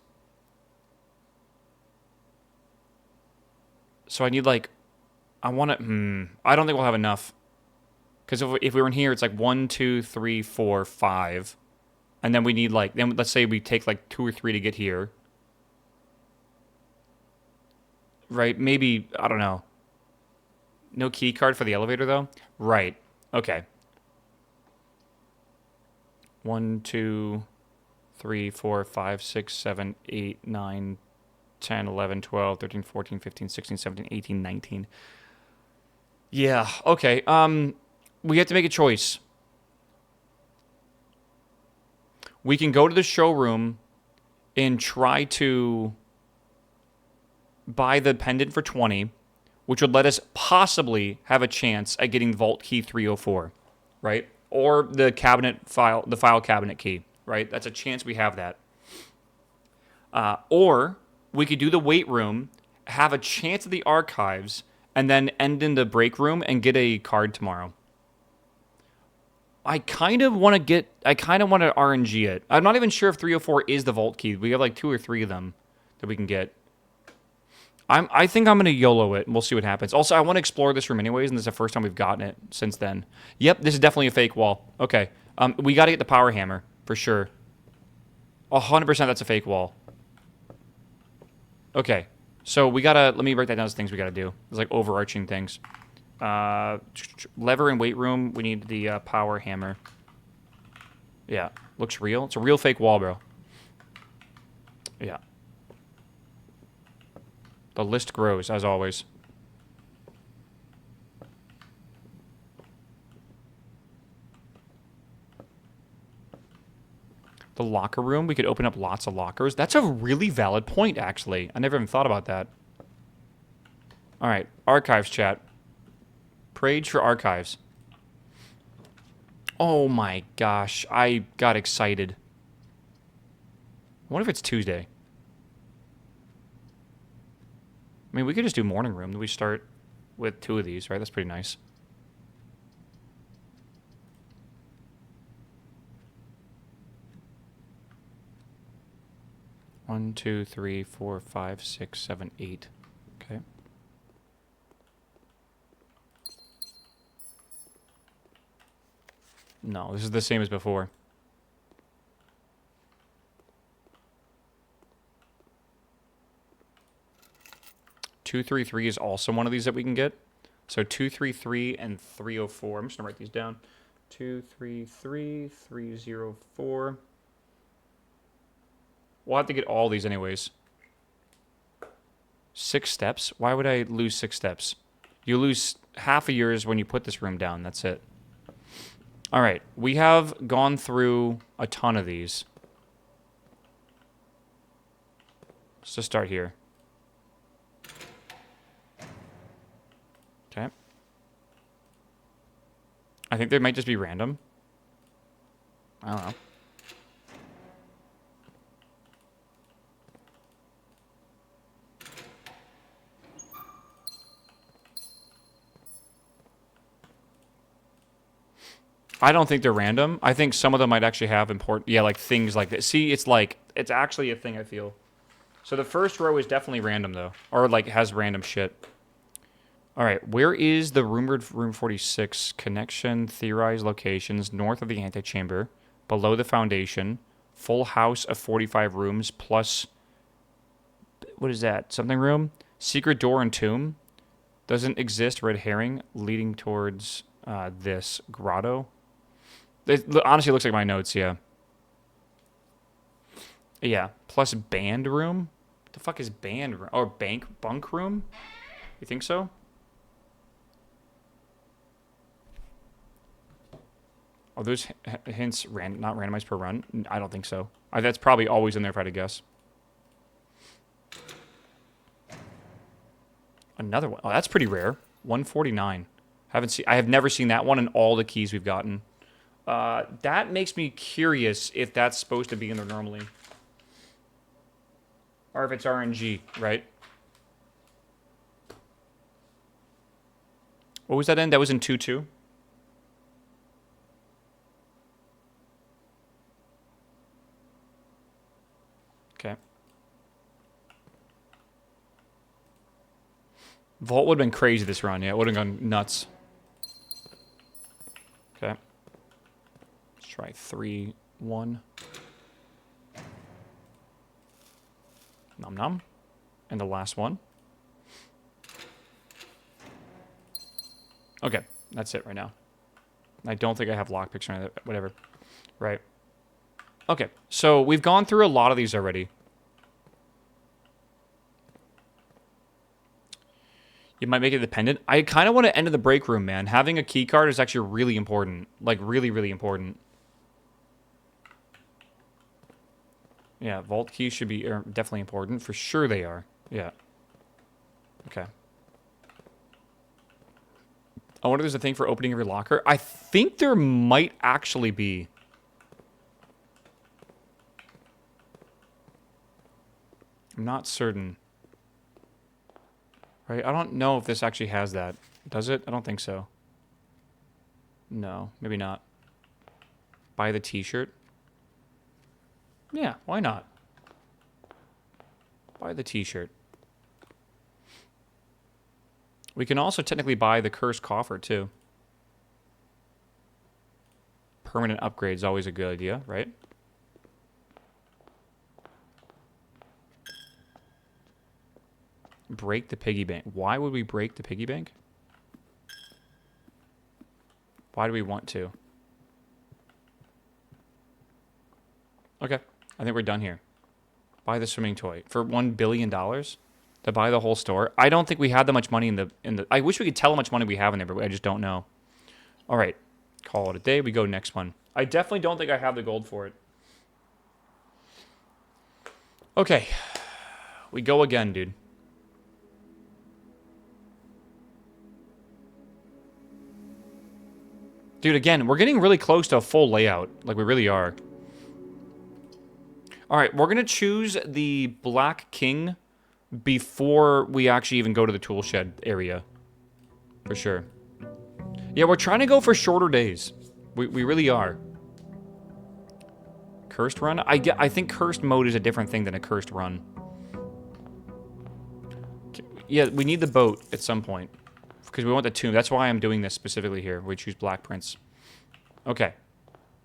So I need like, I want to, I don't think we'll have enough. Because if we were in here, it's like 1, 2, 3, 4, 5. And then we need like, then let's say we take like 2 or 3 to get here. Right? Maybe, I don't know. No key card for the elevator though? Right. Okay. 1, 2, 3, 4, 5, 6, 7, 8, 9, 10, 11, 12, 13, 14, 15, 16, 17, 18, 19. Yeah, okay. We have to make a choice. We can go to the showroom and try to buy the pendant for 20, which would let us possibly have a chance at getting Vault Key 304, right? Or the file cabinet key, right? That's a chance we have that. Or we could do the weight room, have a chance at the archives, and then end in the break room and get a card tomorrow. I kind of want to RNG it. I'm not even sure if 304 is the vault key. We have like 2 or 3 of them that we can get. I think I'm going to YOLO it, and we'll see what happens. Also, I want to explore this room anyways, and this is the first time we've gotten it since then. Yep, this is definitely a fake wall. Okay. We got to get the power hammer, for sure. 100% that's a fake wall. Okay. So we got to... Let me write that down as things we got to do. It's like overarching things. Lever and weight room. We need the power hammer. Yeah. Looks real. It's a real fake wall, bro. Yeah. The list grows, as always. The locker room. We could open up lots of lockers. That's a really valid point, actually. I never even thought about that. All right. Archives, chat. Page for archives. Oh my gosh. I got excited. I wonder if it's Tuesday. I mean, we could just do morning room. We start with 2 of these, right? That's pretty nice. One, 2, 3, 4, 5, 6, 7, 8. Okay. No, this is the same as before. Two, 3, 3 is also one of these that we can get. So 2, 3, 3, and 304. I'm just gonna write these down. 2, 3, 3, 304. We'll have to get all these anyways. 6 steps? Why would I lose 6 steps? You lose half of yours when you put this room down. That's it. All right. We have gone through a ton of these. Let's just start here. Okay. I think they might just be random. I don't know. I don't think they're random. I think some of them might actually have important... Yeah, like things like this. See, it's like... It's actually a thing, I feel. So the first row is definitely random, though. Or, like, has random shit. All right, where is the rumored room 46? Connection, theorized locations, north of the antechamber, below the foundation, full house of 45 rooms, plus... What is that? Something room? Secret door and tomb. Doesn't exist, red herring, leading towards this grotto. It honestly looks like my notes, yeah. Yeah, plus band room. What the fuck is band room? Or bunk room? You think so? Are those hints not randomized per run? I don't think so. That's probably always in there if I had to guess. Another one. Oh, that's pretty rare. 149. I have never seen that one in all the keys we've gotten. That makes me curious if that's supposed to be in there normally. Or if it's RNG, right? What was that in? That was in 2-2? Okay. Vault would have been crazy this run. Yeah, it would have gone nuts. Okay. Let's try 3-1. Nom nom. And the last one. Okay, that's it right now. I don't think I have lockpicks or anything, whatever. Right. Okay, so we've gone through a lot of these already. You might make it dependent. I kind of want to enter the break room, man. Having a key card is actually really important. Like, really, really important. Yeah, vault keys should be definitely important. For sure they are. Yeah. Okay. I wonder if there's a thing for opening every locker. I think there might actually be. I'm not certain. Right? I don't know if this actually has that. Does it? I don't think so. No, maybe not. Buy the t-shirt? Yeah, why not? Buy the t-shirt. We can also technically buy the cursed coffer, too. Permanent upgrade is always a good idea, right? Break the piggy bank. Why would we break the piggy bank? Why do we want to? Okay, I think we're done here. Buy the swimming toy for $1 billion to buy the whole store. I don't think we had that much money in the. I wish we could tell how much money we have in there, but I just don't know. All right, call it a day. We go next one. I definitely don't think I have the gold for it. Okay, we go again, dude. Dude, again, we're getting really close to a full layout. Like, we really are. All right, we're going to choose the Black King before we actually even go to the tool shed area. For sure. Yeah, we're trying to go for shorter days. We really are. Cursed run? I think cursed mode is a different thing than a cursed run. Yeah, we need the boat at some point. Because we want the tomb. That's why I'm doing this specifically here. We choose Black Prince. Okay.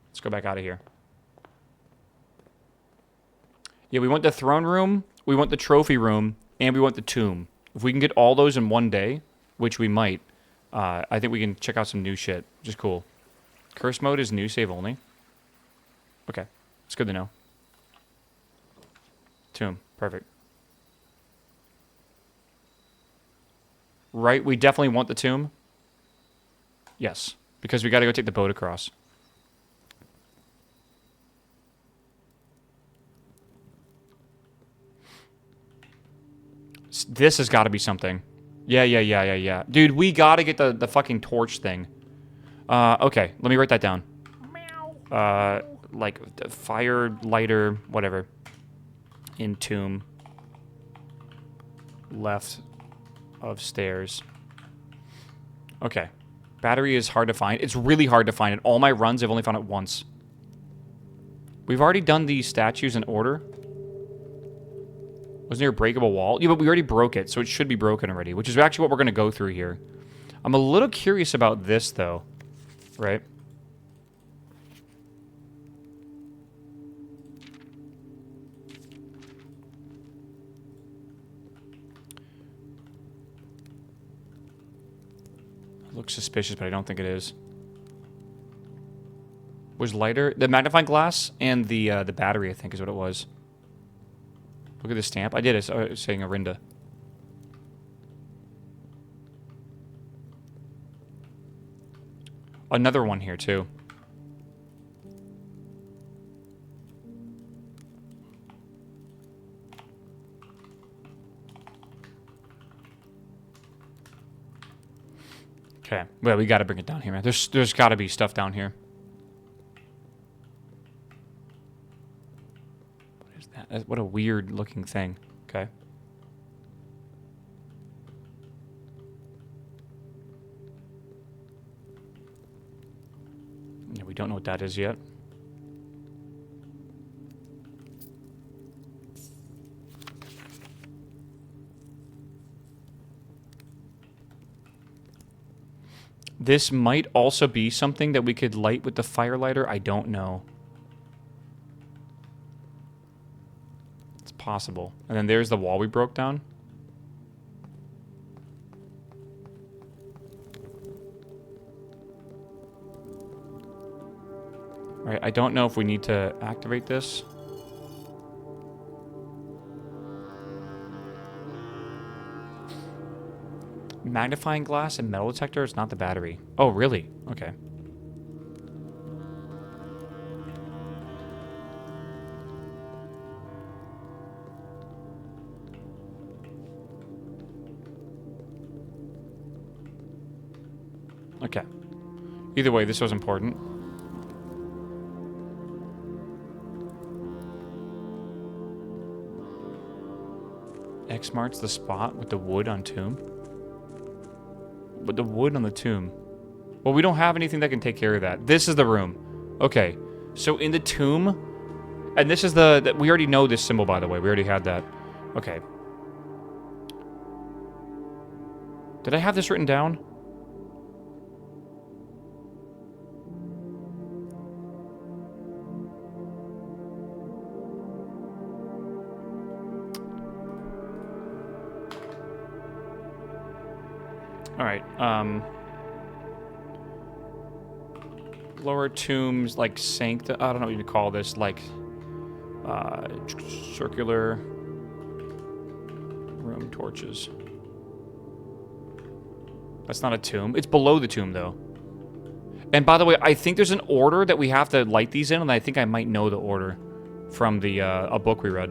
Let's go back out of here. Yeah, we want the throne room, we want the trophy room, and we want the tomb. If we can get all those in one day, which we might, I think we can check out some new shit, which is cool. Curse mode is new save only. Okay. It's good to know. Tomb. Perfect. Right, we definitely want the tomb. Yes, because we got to go take the boat across. This has got to be something. Yeah. Dude, we got to get the fucking torch thing. Okay, let me write that down. Like, fire, lighter, whatever. In tomb. Left of stairs. Okay. Battery is hard to find. It's really hard to find. In all my runs, I've only found it once. We've already done these statues in order. Wasn't there a breakable wall? Yeah, but we already broke it, so it should be broken already, which is actually what we're going to go through here. I'm a little curious about this, though. Right? It looks suspicious, but I don't think it is. Was lighter? The magnifying glass and the battery, I think, is what it was. Look at the stamp. I did. It's saying Arinda. Another one here, too. Okay. Well, we gotta bring it down here, man. There's gotta be stuff down here. What is that? What a weird looking thing. Okay. Yeah, we don't know what that is yet. This might also be something that we could light with the firelighter. I don't know. It's possible. And then there's the wall we broke down. Right, I don't know if we need to activate this. Magnifying glass and metal detector, it's not the battery. Oh, really? Okay. Okay. Either way, this was important. X marks the spot with the wood on tomb. With the wood on the tomb. Well, we don't have anything that can take care of that. This is the room. Okay. So in the tomb, and this is we already know this symbol, by the way. We already had that. Okay. Did I have this written down? Alright, lower tombs, like sancta, I don't know what you call this, like, circular room torches. That's not a tomb. It's below the tomb, though. And by the way, I think there's an order that we have to light these in, and I think I might know the order from the, a book we read.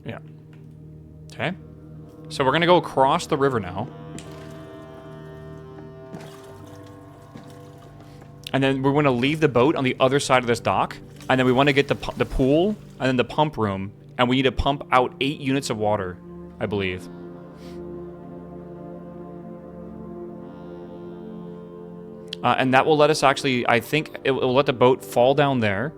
Yeah. Okay. So we're going to go across the river now. And then we're going to leave the boat on the other side of this dock. And then we want to get the pool and then the pump room. And we need to pump out 8 units of water, I believe. And that will let us actually, I think, it will let the boat fall down there.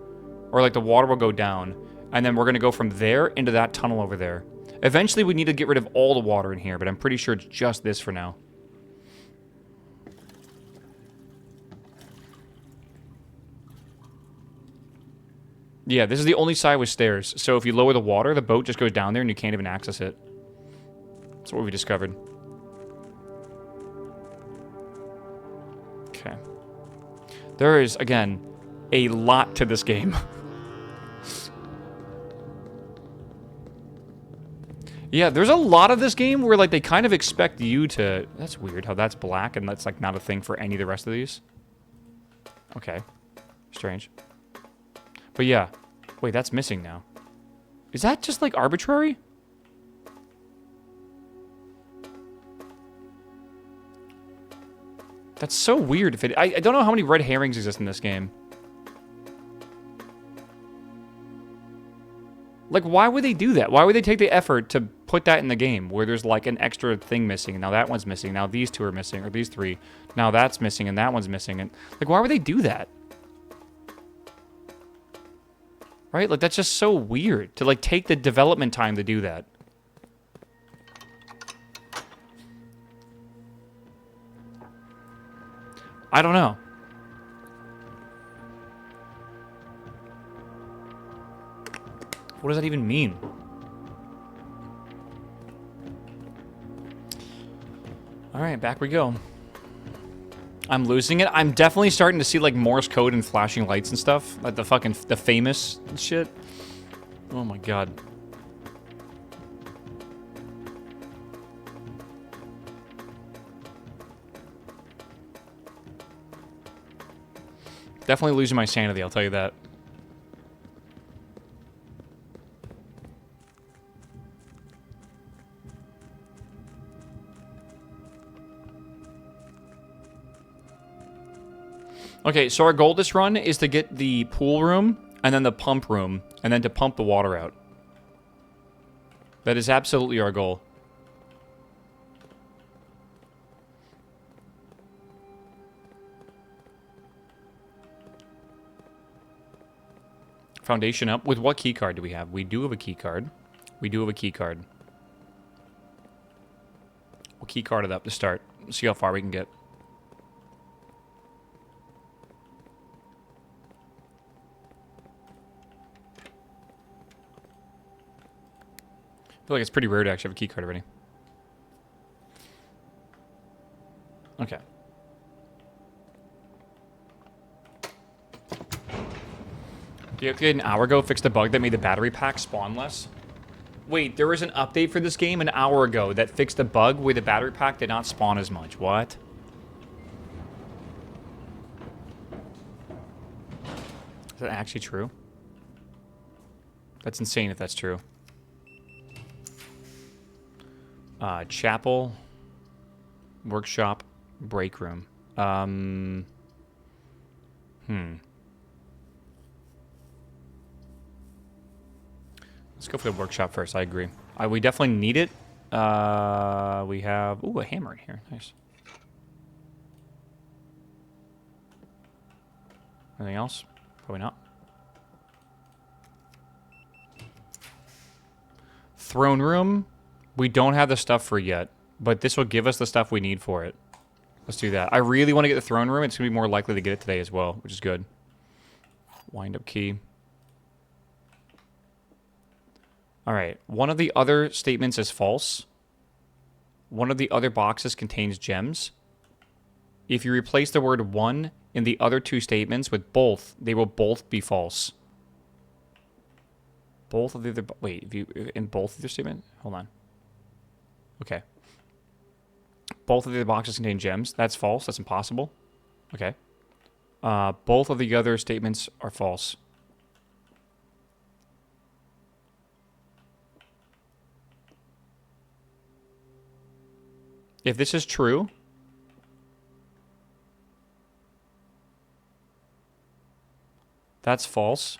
Or like the water will go down. And then we're going to go from there into that tunnel over there. Eventually, we need to get rid of all the water in here, but I'm pretty sure it's just this for now. Yeah, this is the only side with stairs. So if you lower the water, the boat just goes down there and you can't even access it. That's what we discovered. Okay. There is, again, a lot to this game. Yeah, there's a lot of this game where, like, they kind of expect you to... That's weird how that's black and that's, like, not a thing for any of the rest of these. Okay. Strange. But yeah. Wait, that's missing now. Is that just, like, arbitrary? That's so weird. If it, I don't know how many red herrings exist in this game. Like, why would they do that? Why would they take the effort to put that in the game where there's, like, an extra thing missing? Now that one's missing. Now these two are missing. Or these three. Now that's missing and that one's missing. And, like, why would they do that? Right? Like, that's just so weird to, like, take the development time to do that. I don't know. What does that even mean? Alright, back we go. I'm losing it. I'm definitely starting to see like Morse code and flashing lights and stuff. Like the famous shit. Oh my god. Definitely losing my sanity, I'll tell you that. Okay, so our goal this run is to get the pool room, and then the pump room, and then to pump the water out. That is absolutely our goal. Foundation up. With what key card do we have? We do have a key card. We do have a key card. We'll key card it up to start. See how far we can get. I feel like it's pretty rare to actually have a key card already. Okay. Do you update an hour ago fixed a bug that made the battery pack spawn less? Wait, there was an update for this game an hour ago that fixed a bug where the battery pack did not spawn as much. What? Is that actually true? That's insane if that's true. Chapel. Workshop. Break room. Let's go for the workshop first. I agree. We definitely need it. We have... Ooh, a hammer in here. Nice. Anything else? Probably not. Throne room. We don't have the stuff for yet, but this will give us the stuff we need for it. Let's do that. I really want to get the throne room. It's going to be more likely to get it today as well, which is good. Wind up key. All right. One of the other statements is false. One of the other boxes contains gems. If you replace the word one in the other two statements with both, they will both be false. Both of the other... Wait, if you in both of your statements? Hold on. Okay. Both of the other boxes contain gems. That's false. That's impossible. Okay. Both of the other statements are false. If this is true... That's false.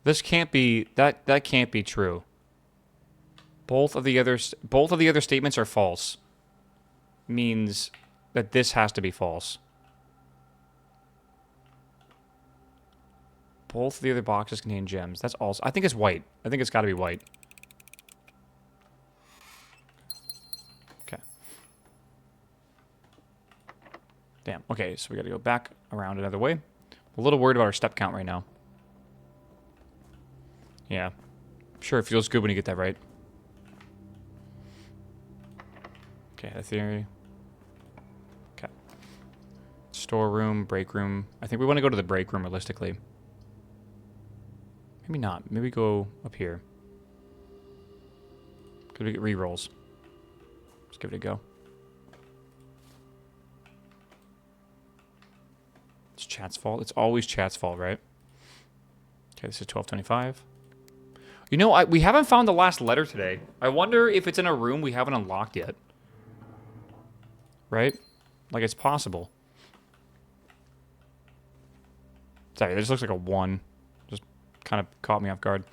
This can't be that can't be true. Both of the other statements are false. Means that this has to be false. Both of the other boxes contain gems. That's also... I think it's white. I think it's got to be white. Okay. Damn. Okay, so we got to go back around another way. A little worried about our step count right now. Yeah. Sure, it feels good when you get that right. Okay, the theory. Okay. Storeroom, break room. I think we want to go to the break room realistically. Maybe not. Maybe go up here. Could we get rerolls? Let's give it a go. It's chat's fault. It's always chat's fault, right? Okay, this is 1225. You know, we haven't found the last letter today. I wonder if it's in a room we haven't unlocked yet. Right? Like, it's possible. Sorry, this looks like a 1. Just kind of caught me off guard.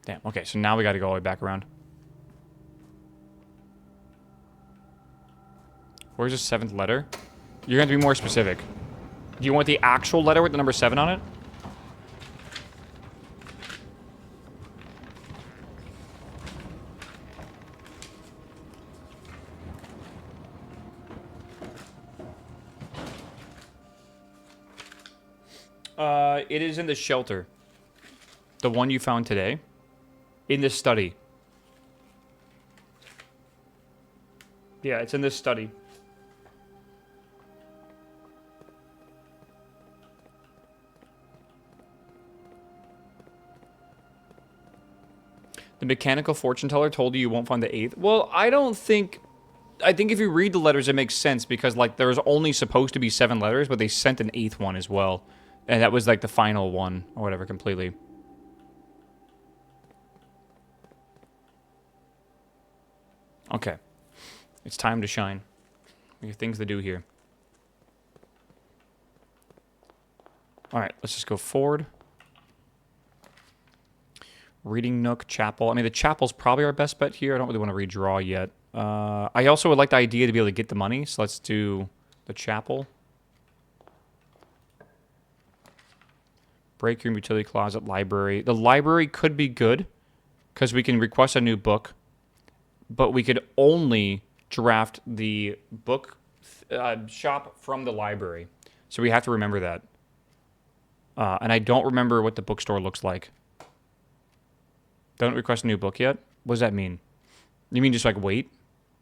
Damn, okay, so now we got to go all the way back around. Where's the 7th letter? You're going to be more specific. Do you want the actual letter with the number 7 on it? it is in the shelter. The one you found today. In this study. Yeah, it's in this study. The mechanical fortune teller told you won't find the 8th. Well, I don't think... I think if you read the letters, it makes sense because, like, there's only supposed to be 7 letters, but they sent an 8th one as well. And that was, like, the final one, or whatever, completely. Okay. It's time to shine. We have things to do here. Alright, let's just go forward. Reading Nook, Chapel. I mean, the Chapel's probably our best bet here. I don't really want to redraw yet. I also would like the idea to be able to get the money, so let's do the Chapel. Break room, utility closet, library. The library could be good, because we can request a new book, but we could only draft the book shop from the library. So we have to remember that. And I don't remember what the bookstore looks like. Don't request a new book yet? What does that mean? You mean just like wait?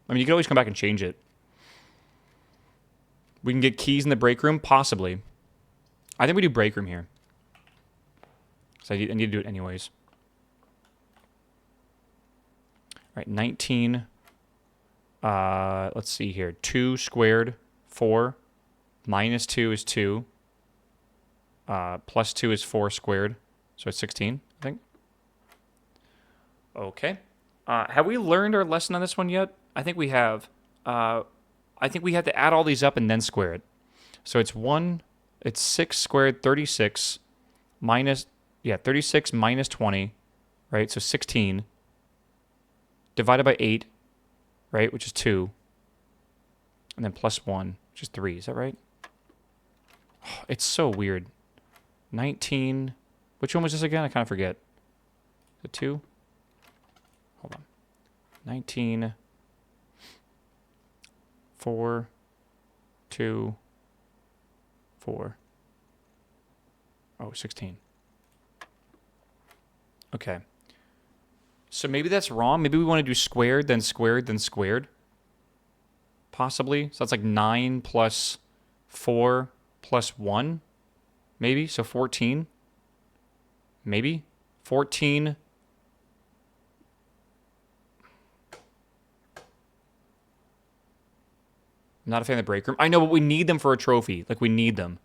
I mean, you can always come back and change it. We can get keys in the break room? Possibly. I think we do break room here. So I need to do it anyways. All right, 19. Let's see here. 2 squared, 4. Minus 2 is 2. Plus 2 is 4 squared. So it's 16, I think. Okay. Have we learned our lesson on this one yet? I think we have. I think we have to add all these up and then square it. So it's 6 squared, 36, minus, 36 minus 20, right? So 16, divided by 8, right, which is 2, and then plus 1, which is 3. Is that right? Oh, it's so weird. 19, which one was this again? I kind of forget. The 2? Hold on. 19, 4, 2, 4. Oh, 16. Okay. So maybe that's wrong. Maybe we want to do squared, then squared, then squared. Possibly. So that's like 9 plus 4 plus 1. Maybe. So 14. Maybe. 14. I'm not a fan of the break room. I know, but we need them for a trophy. Like, we need them.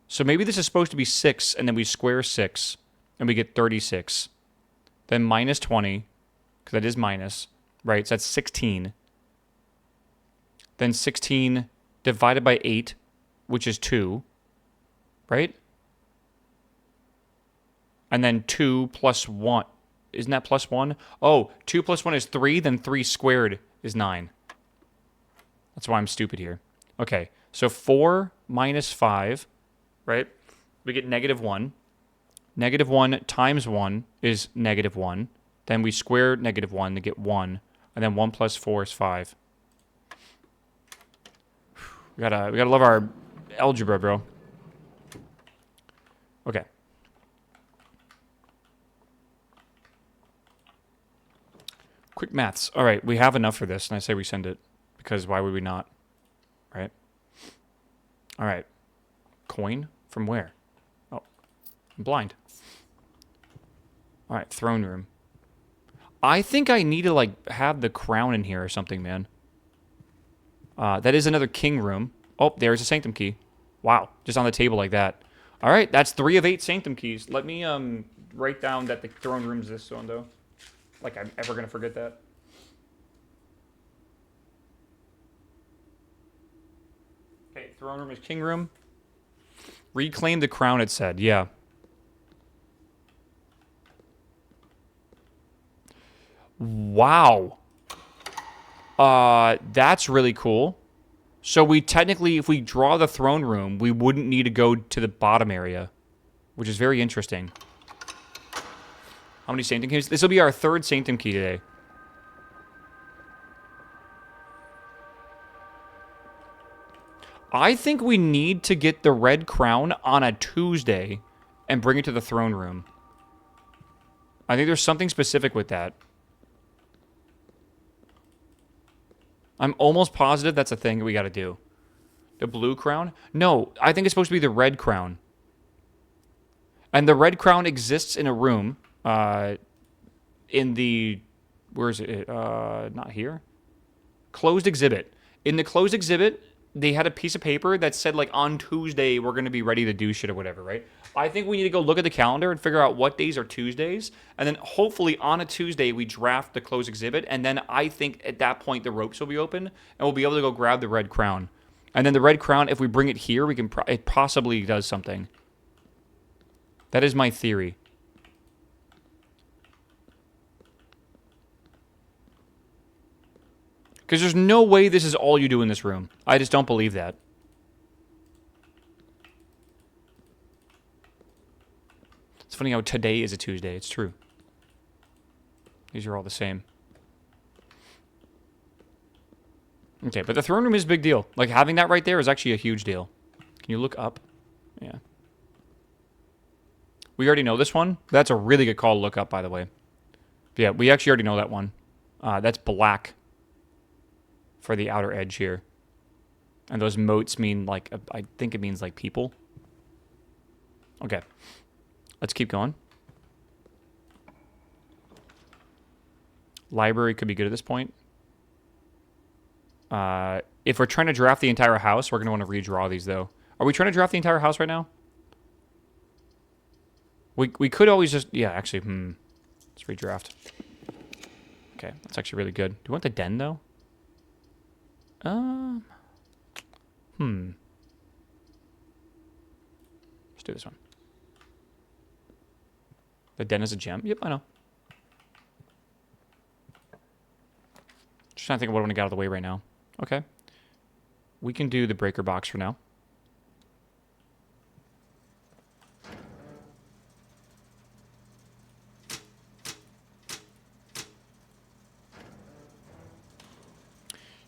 So maybe this is supposed to be 6, and then we square 6, and we get 36. Then minus 20, because that is minus, right? So that's 16. Then 16 divided by 8, which is 2, right? And then 2 plus 1. Isn't that plus 1? Oh, 2 plus 1 is 3, then 3 squared is 9. That's why I'm stupid here. Okay, so 4 minus 5, right? We get negative 1. Negative 1 times 1 is negative 1. Then we square negative 1 to get 1. And then 1 plus 4 is 5. We gotta love our algebra, bro. Okay. Quick maths. All right, we have enough for this, and I say we send it. Because why would we not? Right? All right. Coin? From where? Oh, I'm blind. All right, throne room. I think I need to, like, have the crown in here or something, man. That is another king room. Oh, there's a sanctum key. Wow, just on the table like that. All right, that's 3 of 8 sanctum keys. Let me write down that the throne room's this one, though. Like I'm ever going to forget that. Okay, throne room is king room. Reclaim the crown, it said. Yeah. Wow. That's really cool. So we technically, if we draw the throne room, we wouldn't need to go to the bottom area, which is very interesting. How many sanctum keys? This will be our 3rd sanctum key today. I think we need to get the red crown on a Tuesday and bring it to the throne room. I think there's something specific with that. I'm almost positive that's a thing we got to do. The blue crown? No, I think it's supposed to be the red crown. And the red crown exists in a room. In the... Where is it? Not here. Closed exhibit. In the closed exhibit, they had a piece of paper that said, like, on Tuesday, we're going to be ready to do shit or whatever, right? I think we need to go look at the calendar and figure out what days are Tuesdays. And then hopefully on a Tuesday, we draft the closed exhibit. And then I think at that point, the ropes will be open. And we'll be able to go grab the red crown. And then the red crown, if we bring it here, we can it possibly does something. That is my theory. Because there's no way this is all you do in this room. I just don't believe that. It's funny how today is a Tuesday. It's true. These are all the same. Okay, but the throne room is a big deal. Like, having that right there is actually a huge deal. Can you look up? Yeah. We already know this one. That's a really good call to look up, by the way. Yeah, we actually already know that one. That's black for the outer edge here. And those moats mean, like, I think it means, like, people. Okay. Let's keep going. Library could be good at this point. If we're trying to draft the entire house, we're going to want to redraw these, though. Are we trying to draft the entire house right now? We could always just... Yeah, actually, let's redraft. Okay, that's actually really good. Do we want the den, though? Let's do this one. The den is a gem? Yep, I know. Just trying to think of what I want to get out of the way right now. Okay. We can do the breaker box for now.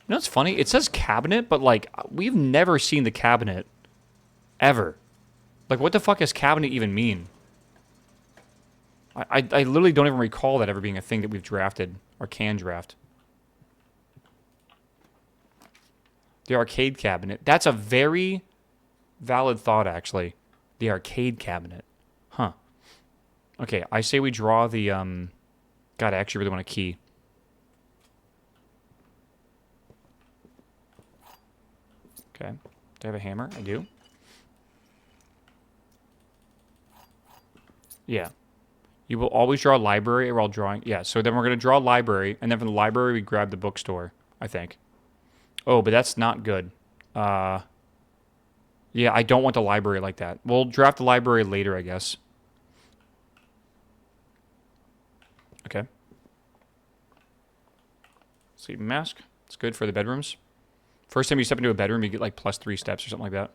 You know what's funny? It says cabinet, but, like, we've never seen the cabinet. Ever. Like, what the fuck does cabinet even mean? I literally don't even recall that ever being a thing that we've drafted or can draft. The arcade cabinet. That's a very valid thought, actually. The arcade cabinet. Huh. Okay, I say we draw the, God, I actually really want a key. Okay. Do I have a hammer? I do. Yeah. You will always draw a library while drawing. Yeah, so then we're going to draw a library, and then from the library we grab the bookstore, I think. Oh, but that's not good. Yeah, I don't want the library like that. We'll draft the library later, I guess. Okay. Sleeping mask. It's good for the bedrooms. First time you step into a bedroom, you get like +3 steps or something like that.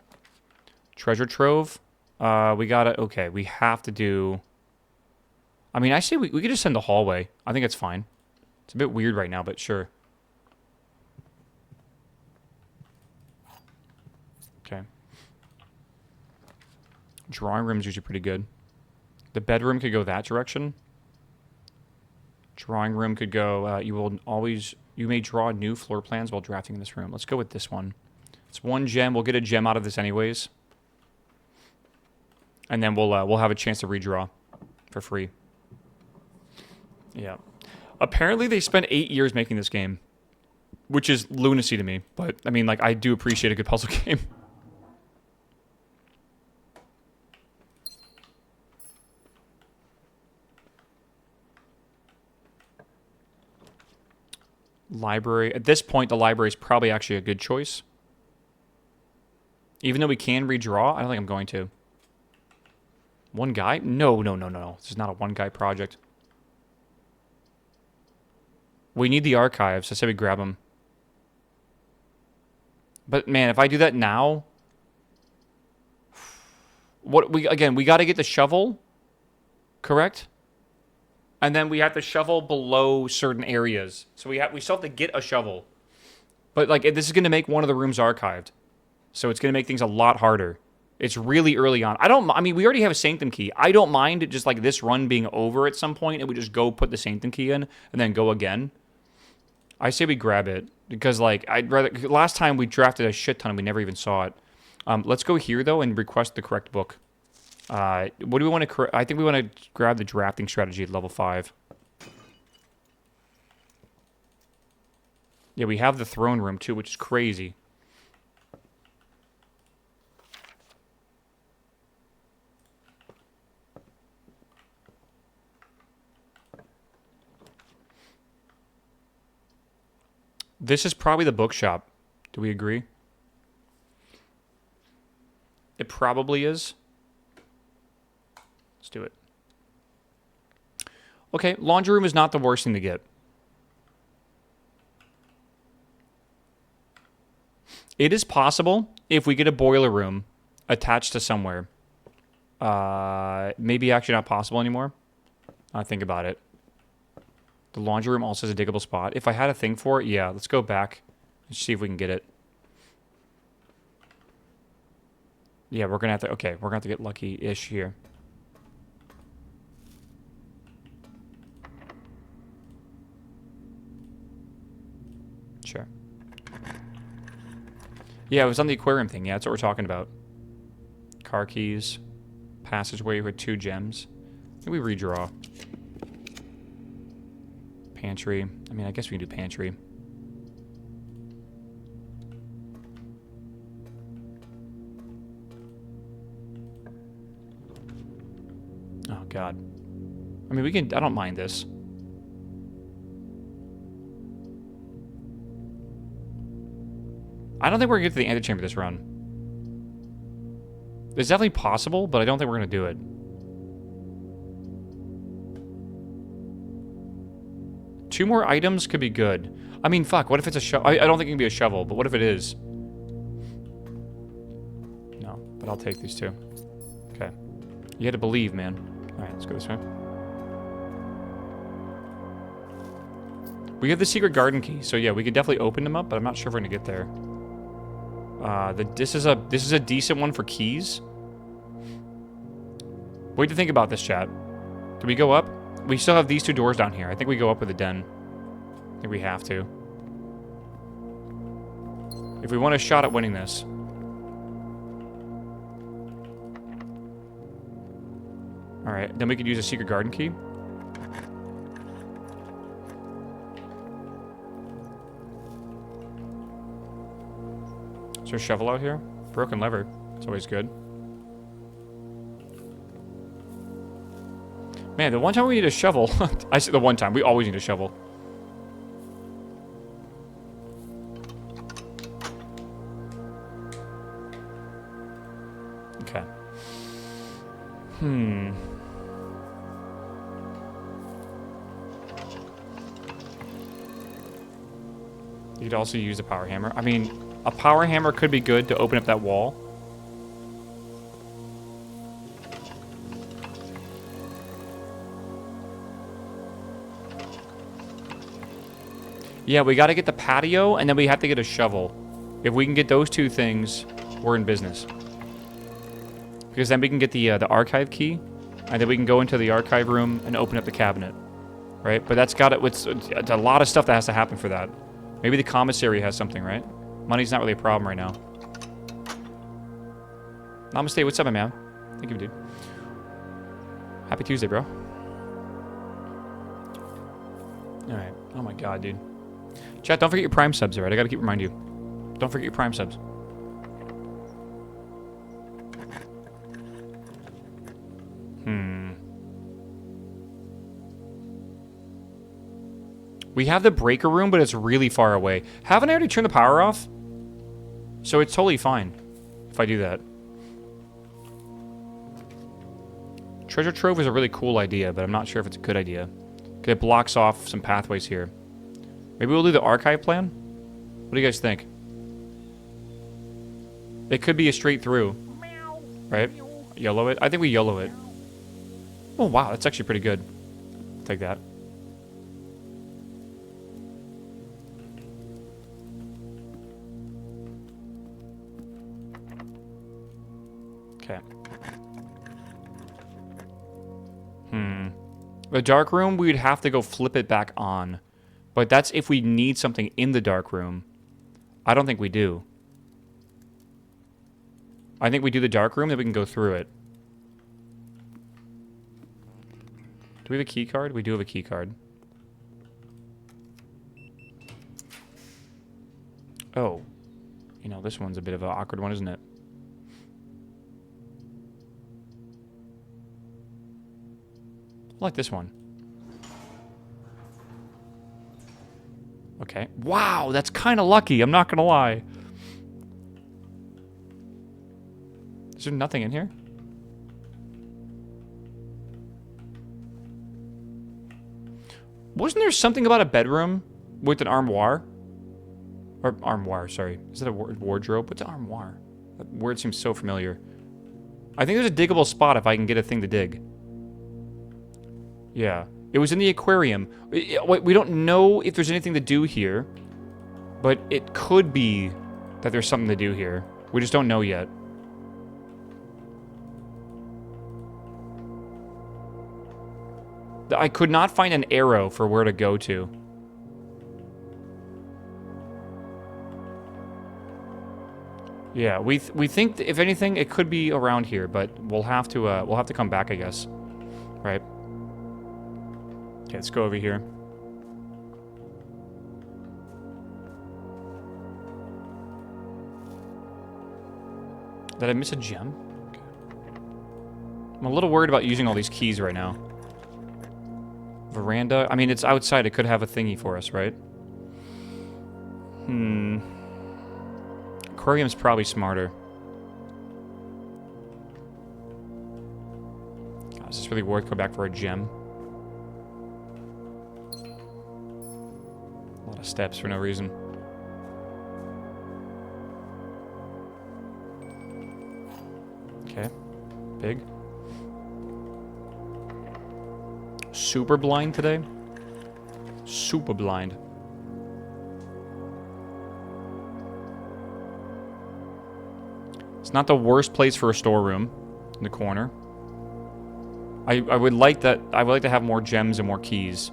Treasure trove. We gotta... Okay, we have to do... I mean, I say we could just send the hallway. I think it's fine. It's a bit weird right now, but sure. Okay. Drawing room's usually pretty good. The bedroom could go that direction. Drawing room could go... You may draw new floor plans while drafting in this room. Let's go with this one. It's 1 gem. We'll get a gem out of this anyways. And then we'll have a chance to redraw for free. Yeah. Apparently they spent 8 years making this game, which is lunacy to me. But, I mean, like, I do appreciate a good puzzle game. Library. At this point, the library is probably actually a good choice. Even though we can redraw, I don't think I'm going to. One guy? No. This is not a one-guy project. We need the archives. I say we grab them. But, man, if I do that now... Again, we got to get the shovel. Correct? And then we have to shovel below certain areas. So we still have to get a shovel. But, like, this is going to make one of the rooms archived. So it's going to make things a lot harder. It's really early on. I mean, we already have a Sanctum key. I don't mind it just like this run being over at some point and we just go put the Sanctum key in and then go again. I say we grab it because like I'd rather. Last time we drafted a shit ton and we never even saw it. Let's go here though and request the correct book. What do we want to? I think we want to grab the drafting strategy at level 5. Yeah, we have the throne room too, which is crazy. This is probably the bookshop. Do we agree? It probably is. Let's do it. Okay, laundry room is not the worst thing to get. It is possible if we get a boiler room attached to somewhere. Maybe actually not possible anymore. I think about it. The laundry room also has a diggable spot. If I had a thing for it, yeah, let's go back and see if we can get it. Yeah, we're gonna have to. Okay, we're gonna have to get lucky-ish here. Sure. Yeah, it was on the aquarium thing. Yeah, that's what we're talking about. Car keys, passageway with 2 gems. I think we redraw. Pantry. I mean, I guess we can do pantry. Oh, God. I mean, we can... I don't mind this. I don't think we're going to get to the antechamber this run. It's definitely possible, but I don't think we're going to do it. 2 more items could be good. I mean, fuck, what if it's a shovel? I don't think it can be a shovel, but what if it is? No, but I'll take these 2. Okay. You had to believe, man. Alright, let's go this way. We have the secret garden key, so yeah, we could definitely open them up, but I'm not sure if we're gonna get there. This is a decent one for keys. Wait to think about this, chat. Do we go up? We still have these 2 doors down here. I think we go up with the den. I think we have to. If we want a shot at winning this. Alright, then we could use a secret garden key. Is there a shovel out here? Broken lever. It's always good. Man, the one time we need a shovel... I said the one time. We always need a shovel. Okay. You could also use a power hammer. I mean, a power hammer could be good to open up that wall. Yeah, we got to get the patio, and then we have to get a shovel. If we can get those 2 things, we're in business. Because then we can get the archive key, and then we can go into the archive room and open up the cabinet. Right? But that's got it. It's a lot of stuff that has to happen for that. Maybe the commissary has something, right? Money's not really a problem right now. Namaste, what's up, my man? Thank you, dude. Happy Tuesday, bro. Alright. Oh my god, dude. Chat, don't forget your Prime subs, alright? I gotta keep reminding you. Don't forget your Prime subs. We have the breaker room, but it's really far away. Haven't I already turned the power off? So it's totally fine if I do that. Treasure trove is a really cool idea, but I'm not sure if it's a good idea. Because it blocks off some pathways here. Maybe we'll do the archive plan? What do you guys think? It could be a straight through. Right? YOLO it? I think we YOLO it. Oh, wow. That's actually pretty good. Take that. The dark room, we'd have to go flip it back on. But that's if we need something in the dark room. I don't think we do. I think we do the dark room, then we can go through it. Do we have a key card? We do have a key card. Oh. You know, this one's a bit of an awkward one, isn't it? I like this one. Okay. Wow, that's kind of lucky. I'm not going to lie. Is there nothing in here? Wasn't there something about a bedroom with an armoire? Or armoire, sorry. Is that a wardrobe? What's an armoire? That word seems so familiar. I think there's a diggable spot if I can get a thing to dig. Yeah. It was in the aquarium. We don't know if there's anything to do here. But it could be that there's something to do here. We just don't know yet. I could not find an arrow for where to go to. Yeah, we think if anything it could be around here, but we'll have to come back, I guess. Right? Okay, let's go over here. Did I miss a gem? Okay. I'm a little worried about using all these keys right now. Veranda. I mean, it's outside. It could have a thingy for us, right? Aquarium's probably smarter. God, is this really worth going back for a gem? A lot of steps for no reason. Okay. Big. Super blind today? Super blind. It's not the worst place for a storeroom in the corner. I would like that. I would like to have more gems and more keys.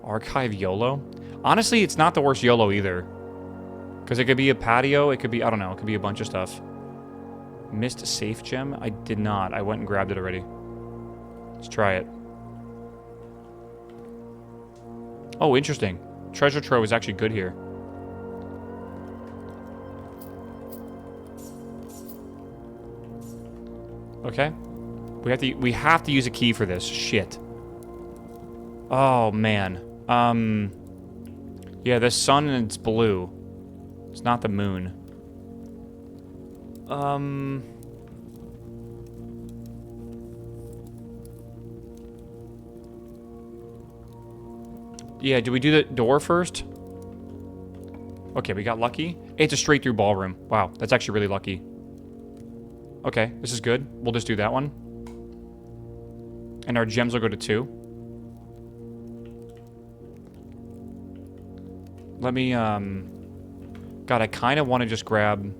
Archive YOLO? Honestly, it's not the worst YOLO either. Because it could be a patio, it could be, I don't know, it could be a bunch of stuff. Missed safe gem? I did not. I went and grabbed it already. Let's try it. Oh, interesting. Treasure trove is actually good here. Okay. We have to use a key for this. Shit. Oh, man. Yeah, the sun and it's blue. It's not the moon. Yeah, do we do the door first? Okay, we got lucky. It's a straight through ballroom. Wow, that's actually really lucky. Okay, this is good. We'll just do that one. And our gems will go to 2. Let me, God, I kind of want to just grab...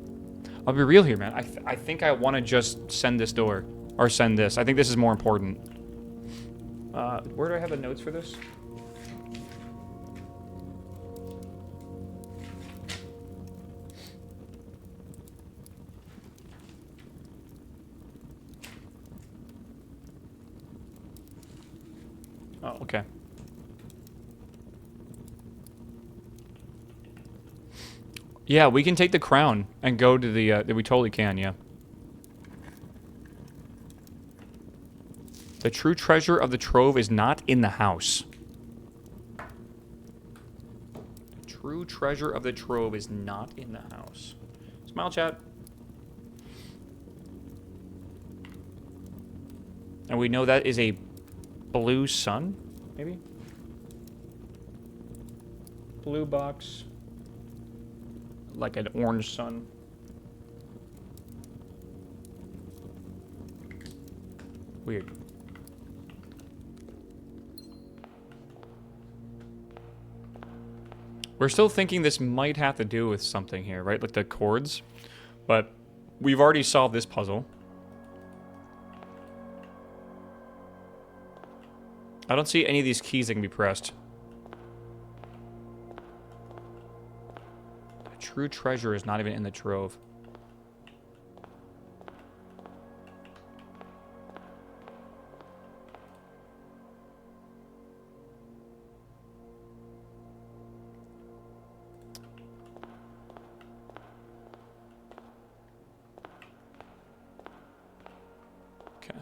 I'll be real here, man. I think I want to just send this door. Or send this. I think this is more important. Where do I have the notes for this? Oh, okay. Yeah, we can take the crown and go to the, we totally can, yeah. The true treasure of the trove is not in the house. The true treasure of the trove is not in the house. Smile, chat. And we know that is a blue sun, maybe? Blue box. Like an orange sun. Weird. We're still thinking this might have to do with something here, right? Like the chords. But we've already solved this puzzle. I don't see any of these keys that can be pressed. The true treasure is not even in the trove. Okay.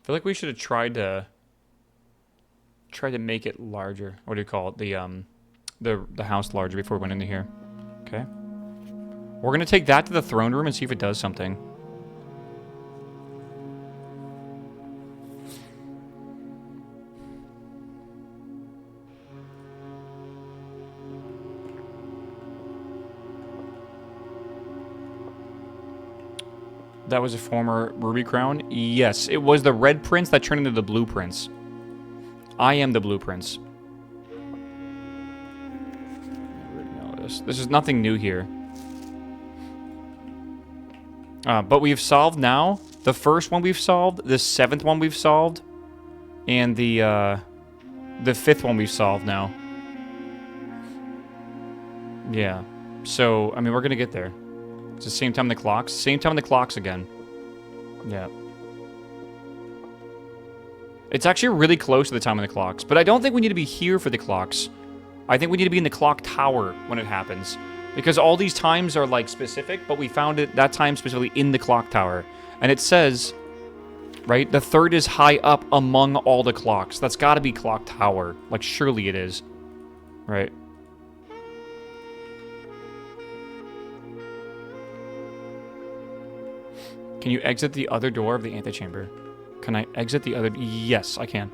I feel like we should have tried to make it larger. What do you call it? The house larger before we went into here. Okay. We're gonna take that to the throne room and see if it does something. That was a former ruby crown? Yes, it was the red prince that turned into the blue prince. I am the blue prince. This is nothing new here. But we've solved now. The first one we've solved, the 7th one we've solved, and the 5th one we've solved now. Yeah. So, I mean, we're gonna get there. It's the same time the clocks. Same time the clocks again. Yeah. It's actually really close to the time of the clocks, but I don't think we need to be here for the clocks. I think we need to be in the clock tower when it happens. Because all these times are, like, specific, but we found it that time specifically in the clock tower. And it says, right, the 3rd is high up among all the clocks. That's gotta be clock tower. Like, surely it is. Right? Can you exit the other door of the antechamber? Can I exit the other... Yes, I can.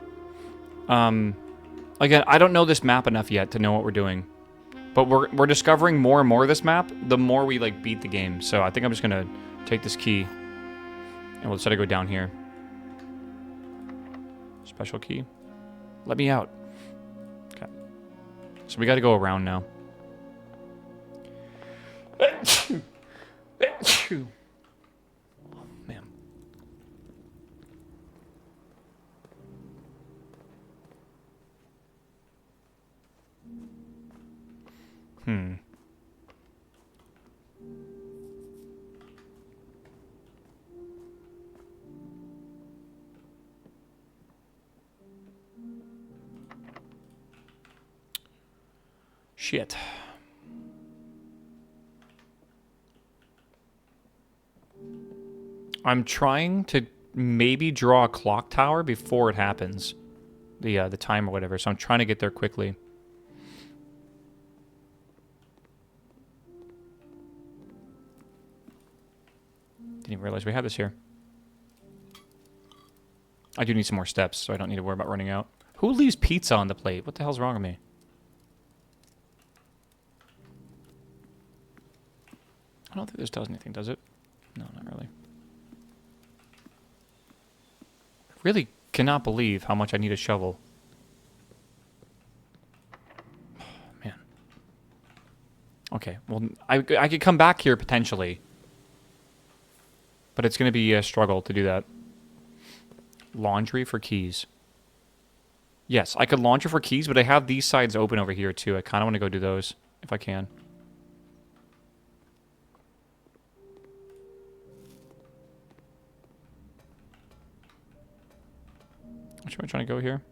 Again, I don't know this map enough yet to know what we're doing. But we're discovering more and more of this map the more we, like, beat the game. So I think I'm just gonna take this key. And we'll try to go down here. Special key. Let me out. Okay. So we gotta go around now. Man. Shit. I'm trying to maybe draw a clock tower before it happens. The time or whatever, so I'm trying to get there quickly. Didn't even realize we had this here. I do need some more steps, so I don't need to worry about running out. Who leaves pizza on the plate? What the hell's wrong with me? I don't think this does anything, does it? No, not really. I really cannot believe how much I need a shovel. Oh, man. Okay, well, I could come back here potentially. But it's going to be a struggle to do that. Laundry for keys. Yes, I could laundry for keys, but I have these sides open over here too. I kind of want to go do those, if I can. Which am I trying to go here?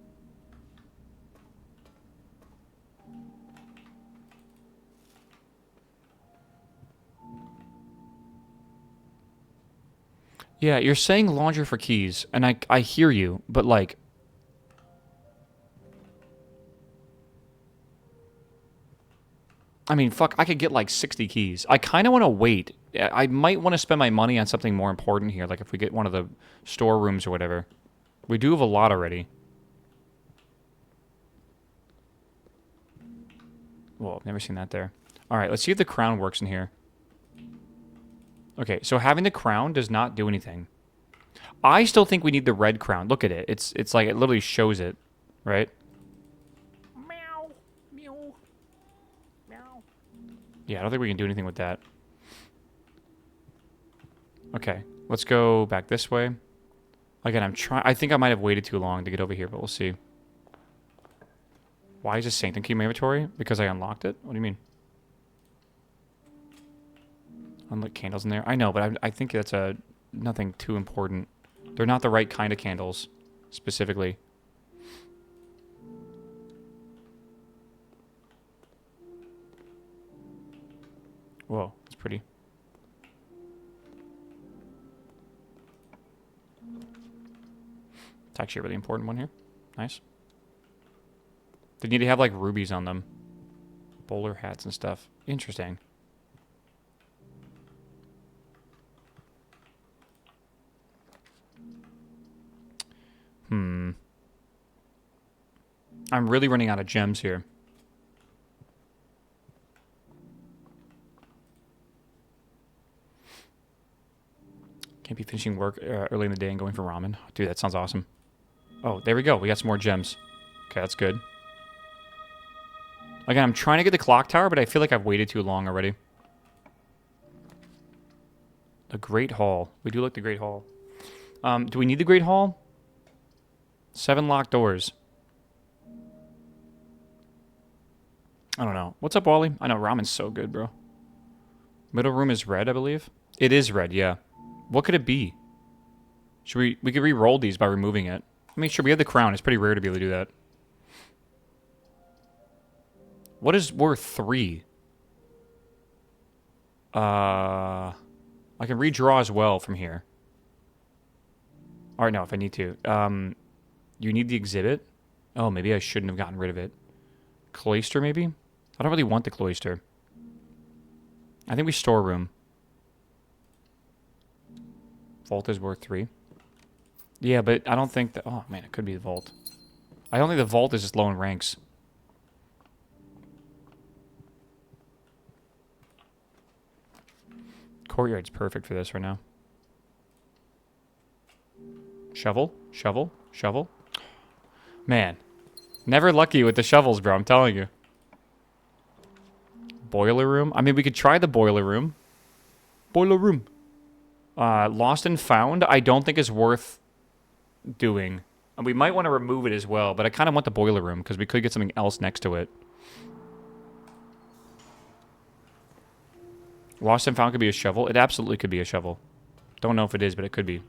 Yeah, you're saying laundry for keys, and I hear you, but like... I mean, fuck, I could get like 60 keys. I kind of want to wait. I might want to spend my money on something more important here, like if we get one of the storerooms or whatever. We do have a lot already. Well, I've never seen that there. Alright, let's see if the crown works in here. Okay, so having the crown does not do anything. I still think we need the red crown. Look at it. It's like it literally shows it, right? Meow. Meow. Meow. Yeah, I don't think we can do anything with that. Okay, let's go back this way. Again, I think I might have waited too long to get over here, but we'll see. Why is this Sanctum Key in my inventory? Because I unlocked it? What do you mean? Unlit candles in there? I know, but I think that's nothing too important. They're not the right kind of candles, specifically. Whoa, that's pretty. It's actually a really important one here. Nice. They need to have, like, rubies on them. Bowler hats and stuff. Interesting. I'm really running out of gems here. Can't be finishing work early in the day and going for ramen. Dude, that sounds awesome. Oh, there we go. We got some more gems. Okay, that's good. Again, I'm trying to get the clock tower, but I feel like I've waited too long already. The Great Hall. We do like the Great Hall. Do we need the Great Hall? 7 locked doors. I don't know. What's up, Wally? I know ramen's so good, bro. Middle room is red, I believe. It is red, yeah. What could it be? Should we could re-roll these by removing it. I mean, sure, we have the crown. It's pretty rare to be able to do that. What is worth 3? I can redraw as well from here. Alright, no, if I need to. You need the exhibit? Oh, maybe I shouldn't have gotten rid of it. Cloister, maybe? I don't really want the cloister. I think we store room. Vault is worth 3. Yeah, but I don't think that... Oh, man, it could be the vault. I don't think the vault is just low in ranks. Courtyard's perfect for this right now. Shovel? Shovel? Shovel? Man. Never lucky with the shovels, bro. I'm telling you. Boiler room? I mean, we could try the boiler room. Boiler room. Lost and found, I don't think is worth doing. And we might want to remove it as well, but I kind of want the boiler room because we could get something else next to it. Lost and found could be a shovel. It absolutely could be a shovel. Don't know if it is, but it could be.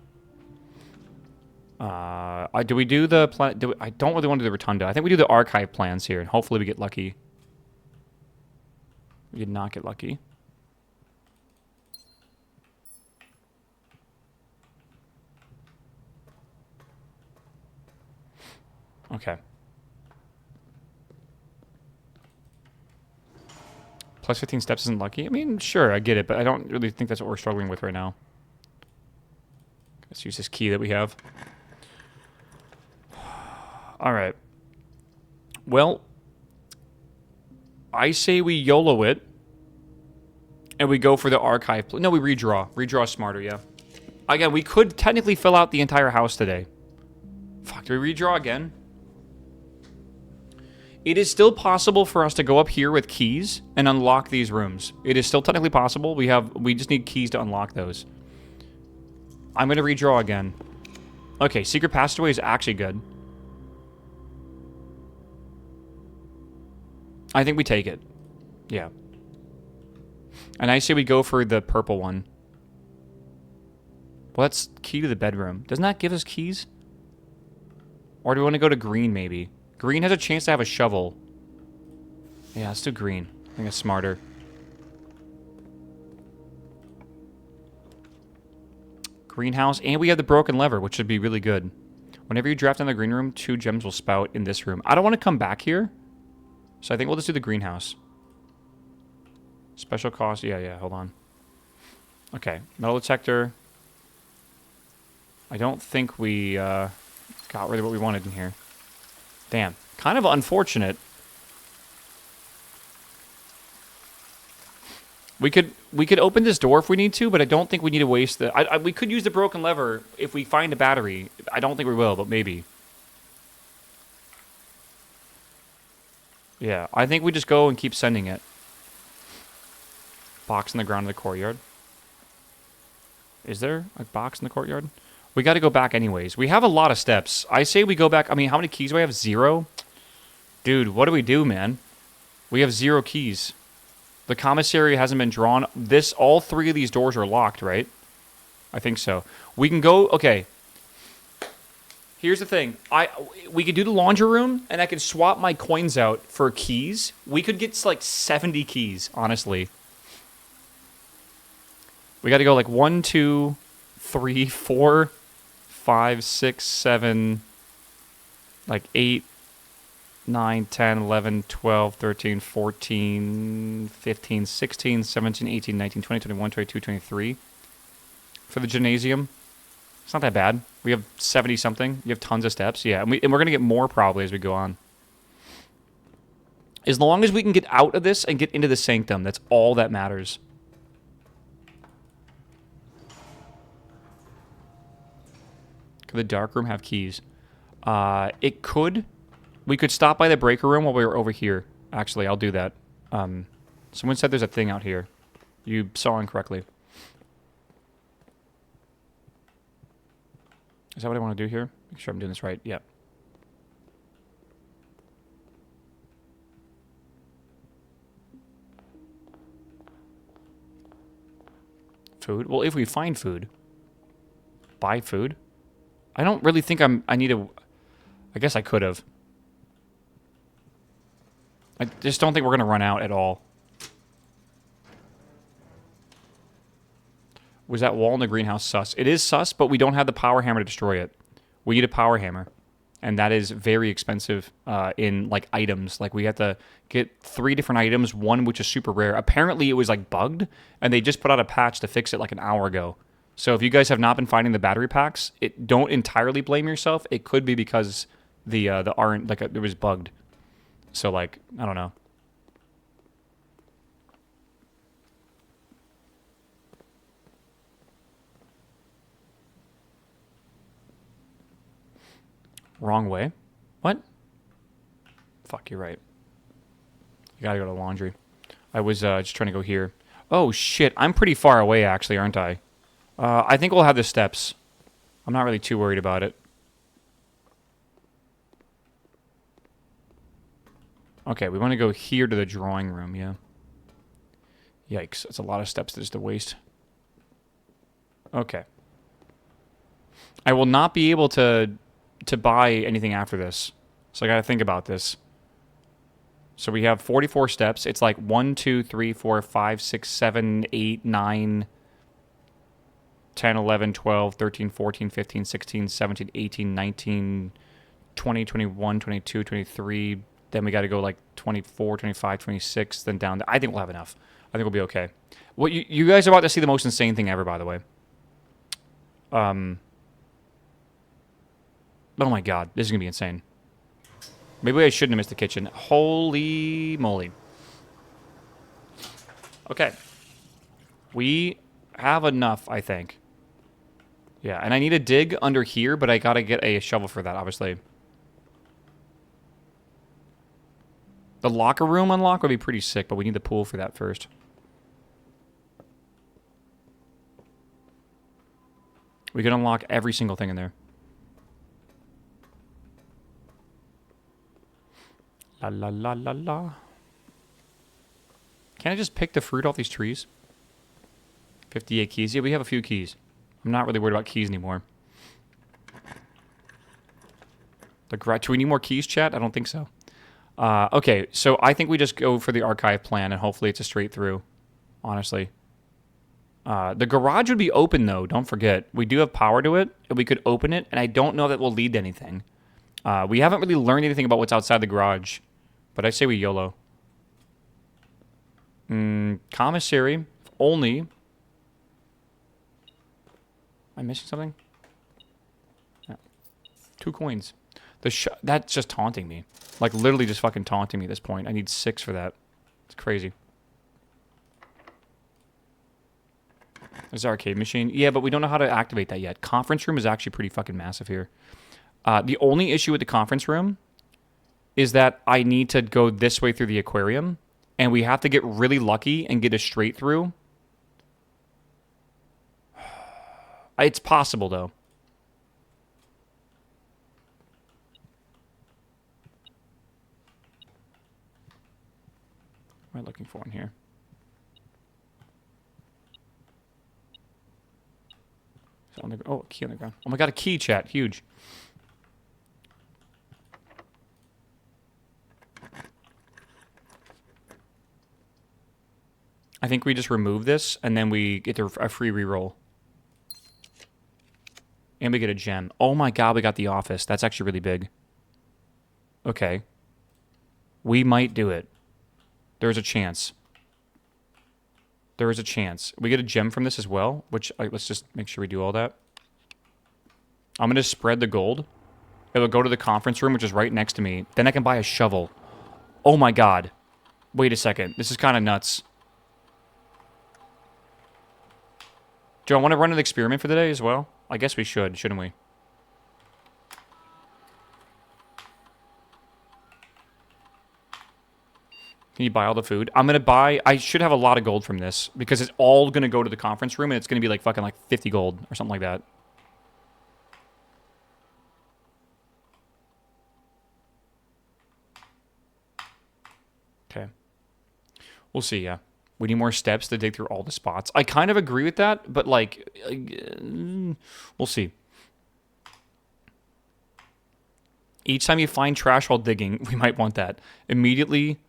Do we do the plan? I don't really want to do the rotunda. I think we do the archive plans here, and hopefully we get lucky. We did not get lucky. Okay. Plus 15 steps isn't lucky. I mean, sure, I get it, but I don't really think that's what we're struggling with right now. Let's use this key that we have. All right. Well, I say we YOLO it, and we go for the archive. No, we redraw. Redraw smarter, yeah. Again, we could technically fill out the entire house today. Fuck, do we redraw again? It is still possible for us to go up here with keys and unlock these rooms. It is still technically possible. We just need keys to unlock those. I'm going to redraw again. Okay, Secret Passageway is actually good. I think we take it. Yeah. And I say we go for the purple one. Well, that's key to the bedroom. Doesn't that give us keys? Or do we want to go to green, maybe? Green has a chance to have a shovel. Yeah, let's do green. I think it's smarter. Greenhouse, and we have the broken lever, which should be really good. Whenever you draft in the green room, 2 gems will spout in this room. I don't want to come back here, so I think we'll just do the greenhouse. Special cost, yeah, hold on. Okay, metal detector. I don't think we got rid of what we wanted in here. Damn, kind of unfortunate. We could open this door if we need to, but I don't think we need to waste the... we could use the broken lever if we find a battery. I don't think we will, but maybe. Yeah, I think we just go and keep sending it. Box in the ground of the courtyard. Is there a box in the courtyard? We got to go back anyways. We have a lot of steps. I say we go back. I mean, how many keys do we have? 0? Dude, what do we do, man? We have 0 keys. The commissary hasn't been drawn. All 3 of these doors are locked, right? I think so. We can go, okay. Here's the thing. We could do the laundry room, and I could swap my coins out for keys. We could get, like, 70 keys, honestly. We got to go, like, 1, 2, 3, 4, 5, 6, 7, like, 8, 9, 10, 11, 12, 13, 14, 15, 16, 17, 18, 19, 20, 21, 22, 23. For the gymnasium. It's not that bad. We have 70-something. You have tons of steps. Yeah, and we're going to get more probably as we go on. As long as we can get out of this and get into the sanctum, that's all that matters. Could the dark room have keys? It could. We could stop by the breaker room while we were over here. Actually, I'll do that. Someone said there's a thing out here. You saw incorrectly. Is that what I want to do here? Make sure I'm doing this right. Yeah. Food? Well, if we find food. Buy food? I don't really think I need a... I guess I could have. I just don't think we're going to run out at all. Was that wall in the greenhouse sus? It is sus, but we don't have the power hammer to destroy it. We need a power hammer. And that is very expensive in, like, items. Like, we have to get 3 different items, one which is super rare. Apparently, it was, like, bugged, and they just put out a patch to fix it, like, an hour ago. So if you guys have not been finding the battery packs, don't entirely blame yourself. It could be because the aren't, like, it was bugged. So, like, I don't know. Wrong way? What? Fuck, you're right. You gotta go to laundry. I was just trying to go here. Oh, shit. I'm pretty far away, actually, aren't I? I think we'll have the steps. I'm not really too worried about it. Okay, we want to go here to the drawing room, yeah. Yikes, that's a lot of steps just to waste. Okay. I will not be able to buy anything after this. So I gotta think about this. So we have 44 steps. It's like 1, 2, 3, 4, 5, 6, 7, 8, 9, 10, 11, 12, 13, 14, 15, 16, 17, 18, 19, 20, 21, 22, 23. Then we got to go like 24, 25, 26, then down. I think we'll have enough. I think we'll be okay. Well, you guys are about to see the most insane thing ever, by the way. Oh my god, this is going to be insane. Maybe I shouldn't have missed the kitchen. Holy moly. Okay. We have enough, I think. Yeah, and I need to dig under here, but I got to get a shovel for that, obviously. The locker room unlock would be pretty sick, but we need the pool for that first. We can unlock every single thing in there. La la la la la. Can I just pick the fruit off these trees? 58 keys. Yeah, we have a few keys. I'm not really worried about keys anymore. Do we need more keys, chat? I don't think so. Okay, so I think we just go for the archive plan, and hopefully it's a straight through, honestly. The garage would be open, though, don't forget. We do have power to it, and we could open it, and I don't know that will lead to anything. We haven't really learned anything about what's outside the garage, but I say we YOLO. Commissary, only... Am I missing something? No. 2 coins. That's just taunting me. Like, literally just fucking taunting me at this point. I need 6 for that. It's crazy. There's the arcade machine. Yeah, but we don't know how to activate that yet. Conference room is actually pretty fucking massive here. The only issue with the conference room is that I need to go this way through the aquarium, and we have to get really lucky and get a straight through. It's possible, though. What am I looking for in here? Oh, a key on the ground. Oh my god, a key, chat. Huge. I think we just remove this, and then we get a free reroll. And we get a gem. Oh my god, we got the office. That's actually really big. Okay. We might do it. There's a chance. There is a chance. We get a gem from this as well, which let's just make sure we do all that. I'm going to spread the gold. It'll go to the conference room, which is right next to me. Then I can buy a shovel. Oh my god. Wait a second. This is kind of nuts. Do I want to run an experiment for the day as well? I guess we should, shouldn't we? Can you buy all the food? I'm going to buy... I should have a lot of gold from this, because it's all going to go to the conference room, and it's going to be like fucking like 50 gold or something like that. Okay. We'll see, yeah. We need more steps to dig through all the spots. I kind of agree with that, but like... we'll see. Each time you find trash while digging, we might want that. Immediately...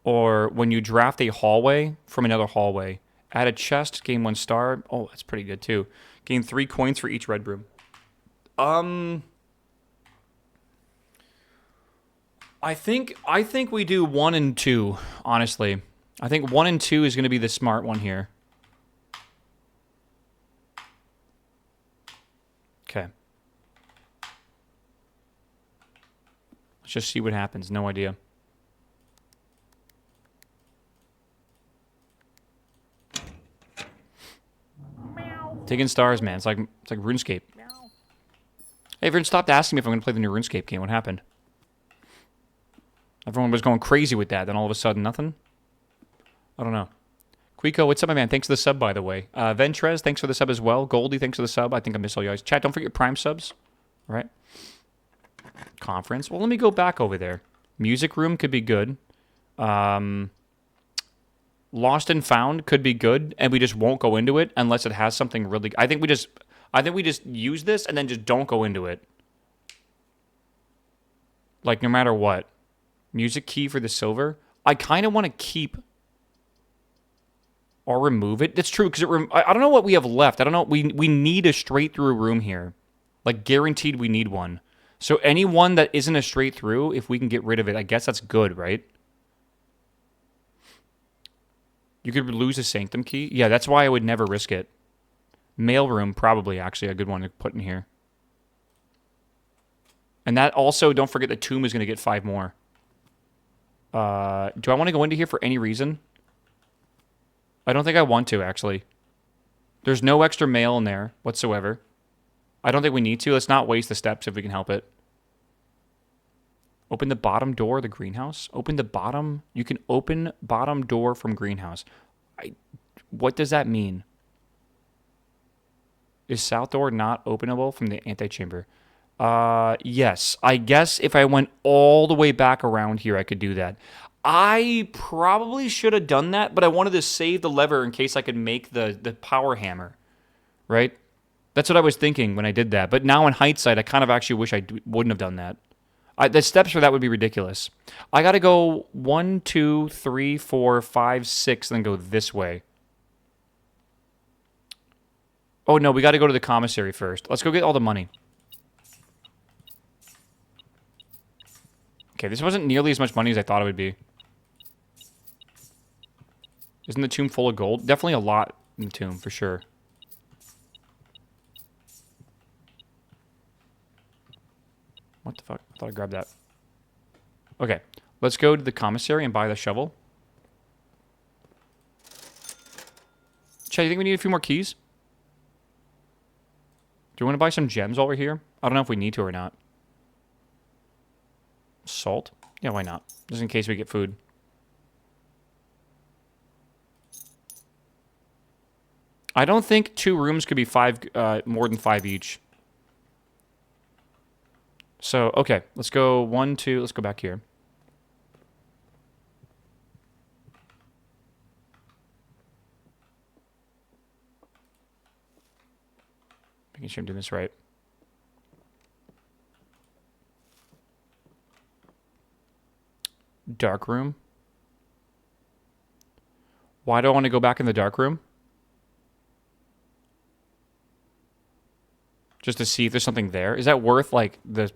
Or when you draft a hallway from another hallway. Add a chest, gain 1 star. Oh, that's pretty good too. Gain 3 coins for each red broom. I think we do 1 and 2, honestly. I think 1 and 2 is going to be the smart one here. Okay. Let's just see what happens. No idea. Taking stars, man. It's like RuneScape. Hey, everyone stopped asking me if I'm going to play the new RuneScape game. What happened? Everyone was going crazy with that. Then all of a sudden, nothing? I don't know. Quico, what's up, my man? Thanks for the sub, by the way. Ventrez, thanks for the sub as well. Goldie, thanks for the sub. I think I miss all you guys. Chat, don't forget Prime subs. All right. Conference. Well, let me go back over there. Music room could be good. Lost and Found could be good, and we just won't go into it unless it has something really... I think we just use this and then just don't go into it. Like, no matter what. Music key for the silver. I kind of want to keep... Or remove it. That's true, because I don't know what we have left. I don't know. We need a straight-through room here. Like, guaranteed we need one. So anyone that isn't a straight-through, if we can get rid of it, I guess that's good, right? You could lose a Sanctum key. Yeah, that's why I would never risk it. Mailroom, probably, actually, a good one to put in here. And that also, don't forget the Tomb is going to get 5 more. Do I want to go into here for any reason? I don't think I want to, actually. There's no extra mail in there whatsoever. I don't think we need to. Let's not waste the steps if we can help it. Open the bottom door of the greenhouse? Open the bottom... You can open bottom door from greenhouse. What does that mean? Is south door not openable from the antechamber? Yes. I guess if I went all the way back around here, I could do that. I probably should have done that, but I wanted to save the lever in case I could make the power hammer. Right? That's what I was thinking when I did that. But now in hindsight, I kind of actually wish I wouldn't have done that. The steps for that would be ridiculous. I got to go 1, 2, 3, 4, 5, 6, and then go this way. Oh, no, we got to go to the commissary first. Let's go get all the money. Okay, this wasn't nearly as much money as I thought it would be. Isn't the tomb full of gold? Definitely a lot in the tomb, for sure. What the fuck? I thought I grabbed that. Okay, let's go to the commissary and buy the shovel. Chad, you think we need a few more keys? Do you want to buy some gems while we're here? I don't know if we need to or not. Salt? Yeah, why not? Just in case we get food. I don't think 2 rooms could be more than 5 each. So, okay, let's go 1, 2, let's go back here. Making sure I'm doing this right. Dark room. Why do I want to go back in the dark room? Just to see if there's something there. Is that worth, like, the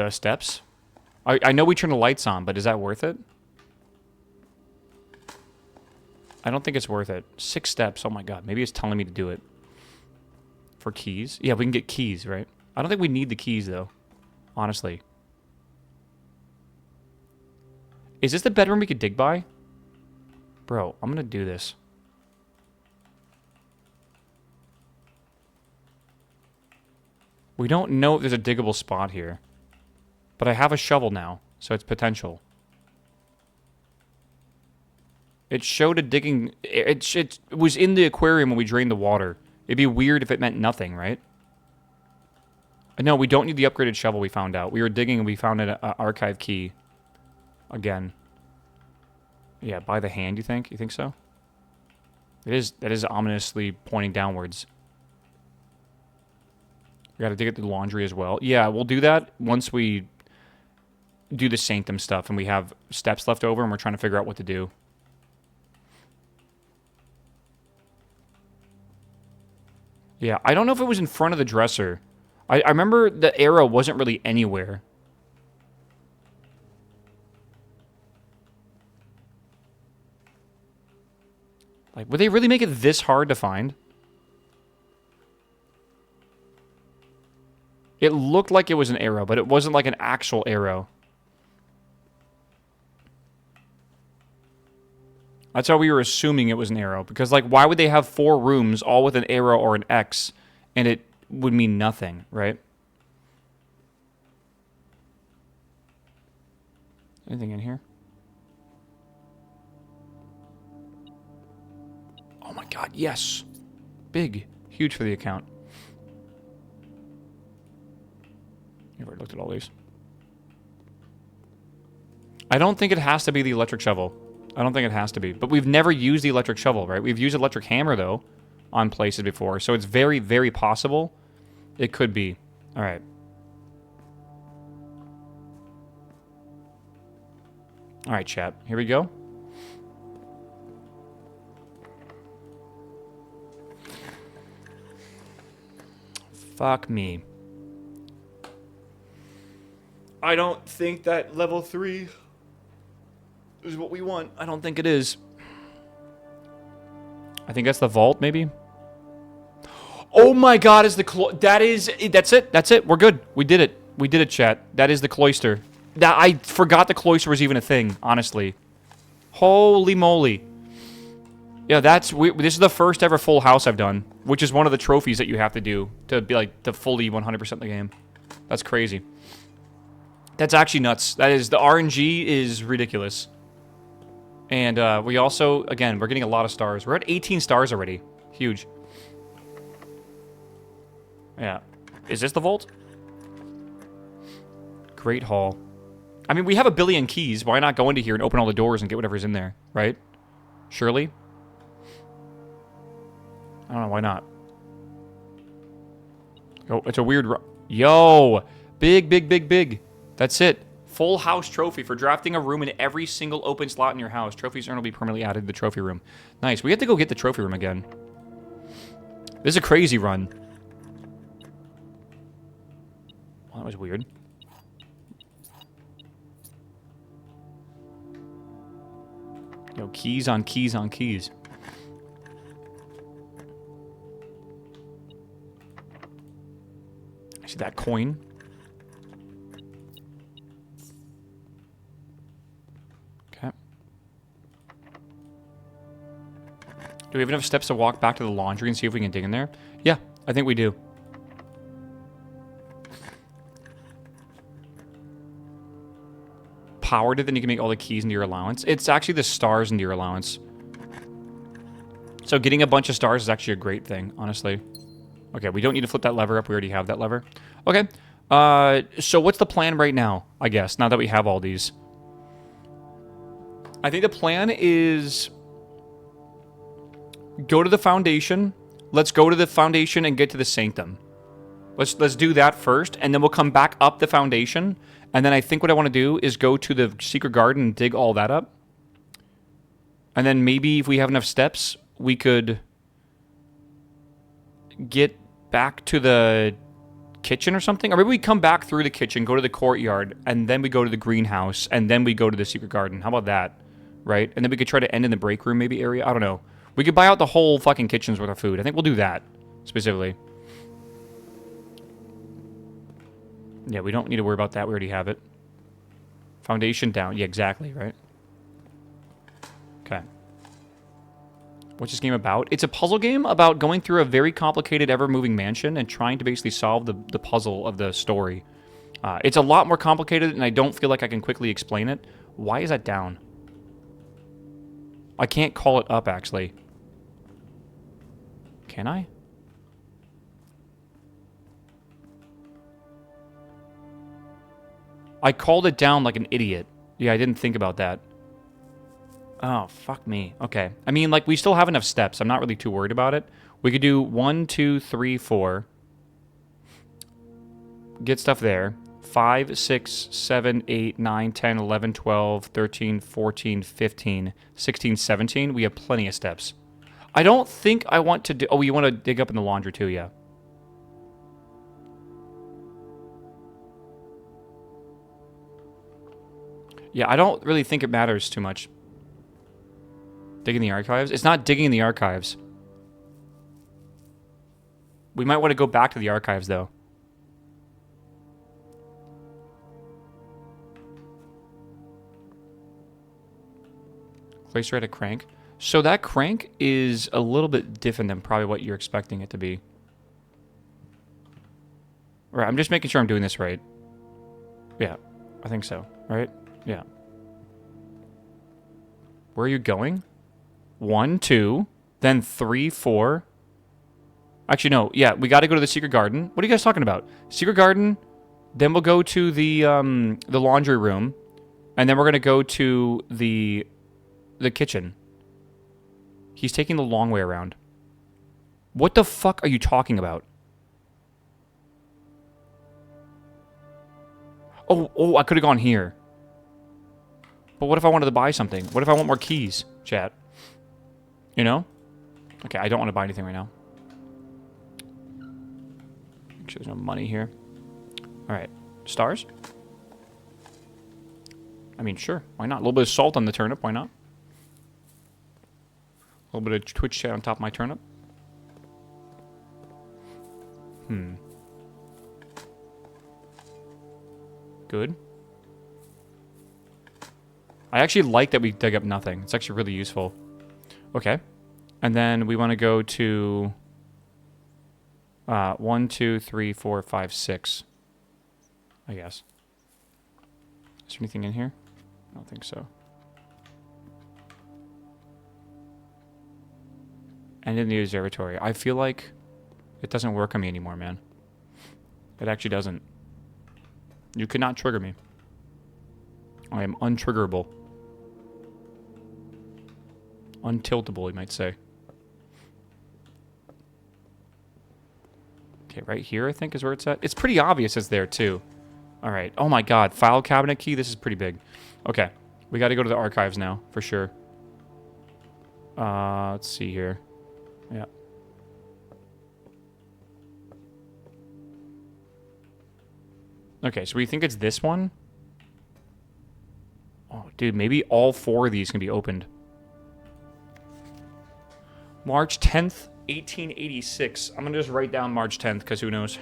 steps? I know we turn the lights on, but is that worth it? I don't think it's worth it. 6 steps. Oh my god. Maybe it's telling me to do it. For keys? Yeah, we can get keys, right? I don't think we need the keys, though. Honestly. Is this the bedroom we could dig by? Bro, I'm gonna do this. We don't know if there's a diggable spot here. But I have a shovel now, so it's potential. It showed a digging... It was in the aquarium when we drained the water. It'd be weird if it meant nothing, right? No, we don't need the upgraded shovel, we found out. We were digging and we found an archive key. Again. Yeah, by the hand, you think? You think so? That is ominously pointing downwards. We gotta dig at the laundry as well. Yeah, we'll do that once we do the sanctum stuff and we have steps left over and we're trying to figure out what to do. Yeah, I don't know if it was in front of the dresser. I remember the arrow wasn't really anywhere. Like, would they really make it this hard to find? It looked like it was an arrow, but it wasn't like an actual arrow. That's how we were assuming it was an arrow. Because, like, why would they have 4 rooms all with an arrow or an X, and it would mean nothing, right? Anything in here? Oh my god, yes! Big. Huge for the account. I've already looked at all these. I don't think it has to be the electric shovel. I don't think it has to be. But we've never used the electric shovel, right? We've used electric hammer, though, on places before. So it's very, very possible it could be. All right. All right, chat. Here we go. Fuck me. I don't think that level 3 is what we want. I don't think it is. I think that's the vault, maybe? Oh my god, is the that's it. That's it. We're good. We did it. We did it, chat. That is the cloister. I forgot the cloister was even a thing, honestly. Holy moly. Yeah, this is the first ever full house I've done, which is one of the trophies that you have to do to be like to fully 100% the game. That's crazy. That's actually nuts. That is, the RNG is ridiculous. And we also, again, we're getting a lot of stars. We're at 18 stars already. Huge. Yeah. Is this the vault? Great Hall. I mean, we have a billion keys. Why not go into here and open all the doors and get whatever's in there, right? Surely? I don't know, why not? Oh, it's a weird... Yo! Big, big, big, big. That's it. Full house trophy for drafting a room in every single open slot in your house. Trophies earned will be permanently added to the trophy room. Nice. We have to go get the trophy room again. This is a crazy run. Well, that was weird. Yo, keys on keys on keys. I see that coin. Okay. Do we have enough steps to walk back to the laundry and see if we can dig in there? Yeah, I think we do. Powered it, then you can make all the keys into your allowance. It's actually the stars into your allowance. So getting a bunch of stars is actually a great thing, honestly. Okay, we don't need to flip that lever up. We already have that lever. Okay. So what's the plan right now, I guess, now that we have all these? I think the plan is go to the foundation. Let's go to the foundation and get to the sanctum. Let's do that first, and then we'll come back up the foundation. And then I think what I want to do is go to the secret garden and dig all that up. And then maybe if we have enough steps, we could get back to the kitchen or something. Or maybe we come back through the kitchen, go to the courtyard, and then we go to the greenhouse, and then we go to the secret garden. How about that? Right? And then we could try to end in the break room maybe area. I don't know. We could buy out the whole fucking kitchen's worth of food. I think we'll do that, specifically. Yeah, we don't need to worry about that. We already have it. Foundation down. Yeah, exactly, right? Okay. What's this game about? It's a puzzle game about going through a very complicated, ever-moving mansion and trying to basically solve the puzzle of the story. It's a lot more complicated, and I don't feel like I can quickly explain it. Why is that down? I can't call it up, actually. Can I? I called it down like an idiot. Yeah, I didn't think about that. Oh, fuck me. Okay. I mean, like, we still have enough steps. I'm not really too worried about it. We could do 1, 2, 3, 4. Get stuff there. 5, 6, 7, 8, 9, 10, 11, 12, 13, 14, 15, 16, 17. We have plenty of steps. I don't think I want to do... Oh, you want to dig up in the laundry too, yeah. Yeah, I don't really think it matters too much. Digging the archives? It's not digging in the archives. We might want to go back to the archives, though. Place her at a crank. So that crank is a little bit different than probably what you're expecting it to be. Right, I'm just making sure I'm doing this right. Yeah, I think so, right? Yeah. Where are you going? 1, 2, then 3, 4. Actually, no. Yeah, we got to go to the secret garden. What are you guys talking about? Secret garden. Then we'll go to the laundry room, and then we're gonna go to the kitchen. He's taking the long way around. What the fuck are you talking about? Oh, I could have gone here. But what if I wanted to buy something? What if I want more keys, chat? You know? Okay, I don't want to buy anything right now. Make sure there's no money here. Alright. Stars? I mean, sure. Why not? A little bit of salt on the turnip. Why not? A little bit of Twitch chat on top of my turnip. Good. I actually like that we dug up nothing. It's actually really useful. Okay. And then we want to go to 1, 2, 3, 4, 5, 6. I guess. Is there anything in here? I don't think so. And in the observatory. I feel like it doesn't work on me anymore, man. It actually doesn't. You cannot trigger me. I am untriggerable. Untiltable, you might say. Okay, right here, I think, is where it's at. It's pretty obvious it's there, too. All right. Oh, my God. File cabinet key? This is pretty big. Okay. We got to go to the archives now, for sure. Let's see here. Yeah. Okay, so we think it's this one? Oh, dude, maybe all 4 of these can be opened. March 10th, 1886. I'm going to just write down March 10th, because who knows.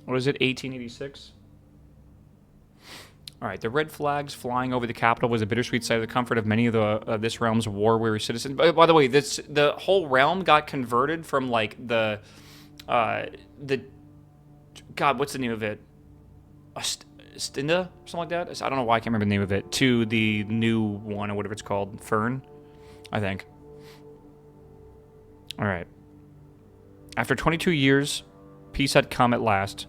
What is it, 1886? All right, the red flags flying over the capital was a bittersweet sight of the comfort of many of this realm's war-weary citizens. By the way, the whole realm got converted from, like, the God, what's the name of it? Stinda? Something like that? I don't know why I can't remember the name of it. To the new one, or whatever it's called. Fern? I think. All right. After 22 years, peace had come at last.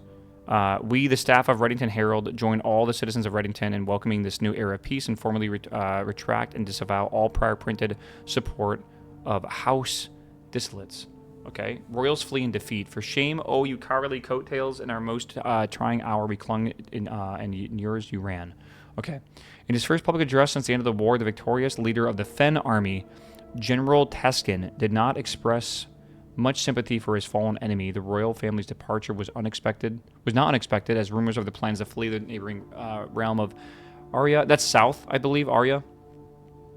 We, the staff of Reddington Herald, join all the citizens of Reddington in welcoming this new era of peace and formally retract and disavow all prior printed support of House Dissolutes. Okay? Royals flee in defeat. For shame, oh, you cowardly coattails. In our most trying hour, we clung and in yours you ran. Okay. In his first public address since the end of the war, the victorious leader of the Fen army, General Teskin, did not express much sympathy for his fallen enemy. The royal family's departure was not unexpected, as rumors of the plans to flee the neighboring realm of Arya, that's south, I believe, Arya,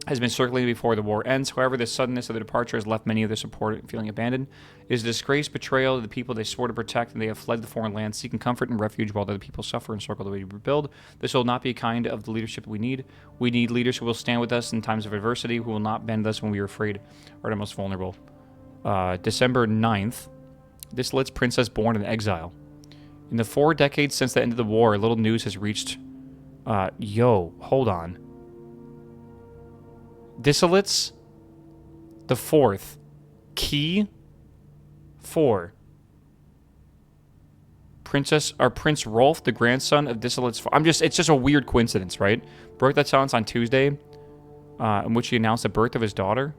has been circulating before the war ends. However, the suddenness of the departure has left many of their support feeling abandoned. It is a disgrace, betrayal of the people they swore to protect, and they have fled the foreign land, seeking comfort and refuge while other people suffer and struggle to rebuild. This will not be a kind of the leadership we need. We need leaders who will stand with us in times of adversity, who will not bend us when we are afraid or the most vulnerable. December 9th, this Litz princess born in exile. In the 4 decades since the end of the war, little news has reached... hold on. Dissolutes the 4th. Key 4. Prince Rolf, the grandson of Dissolutes. It's just a weird coincidence, right? Broke that silence on Tuesday, in which he announced the birth of his daughter,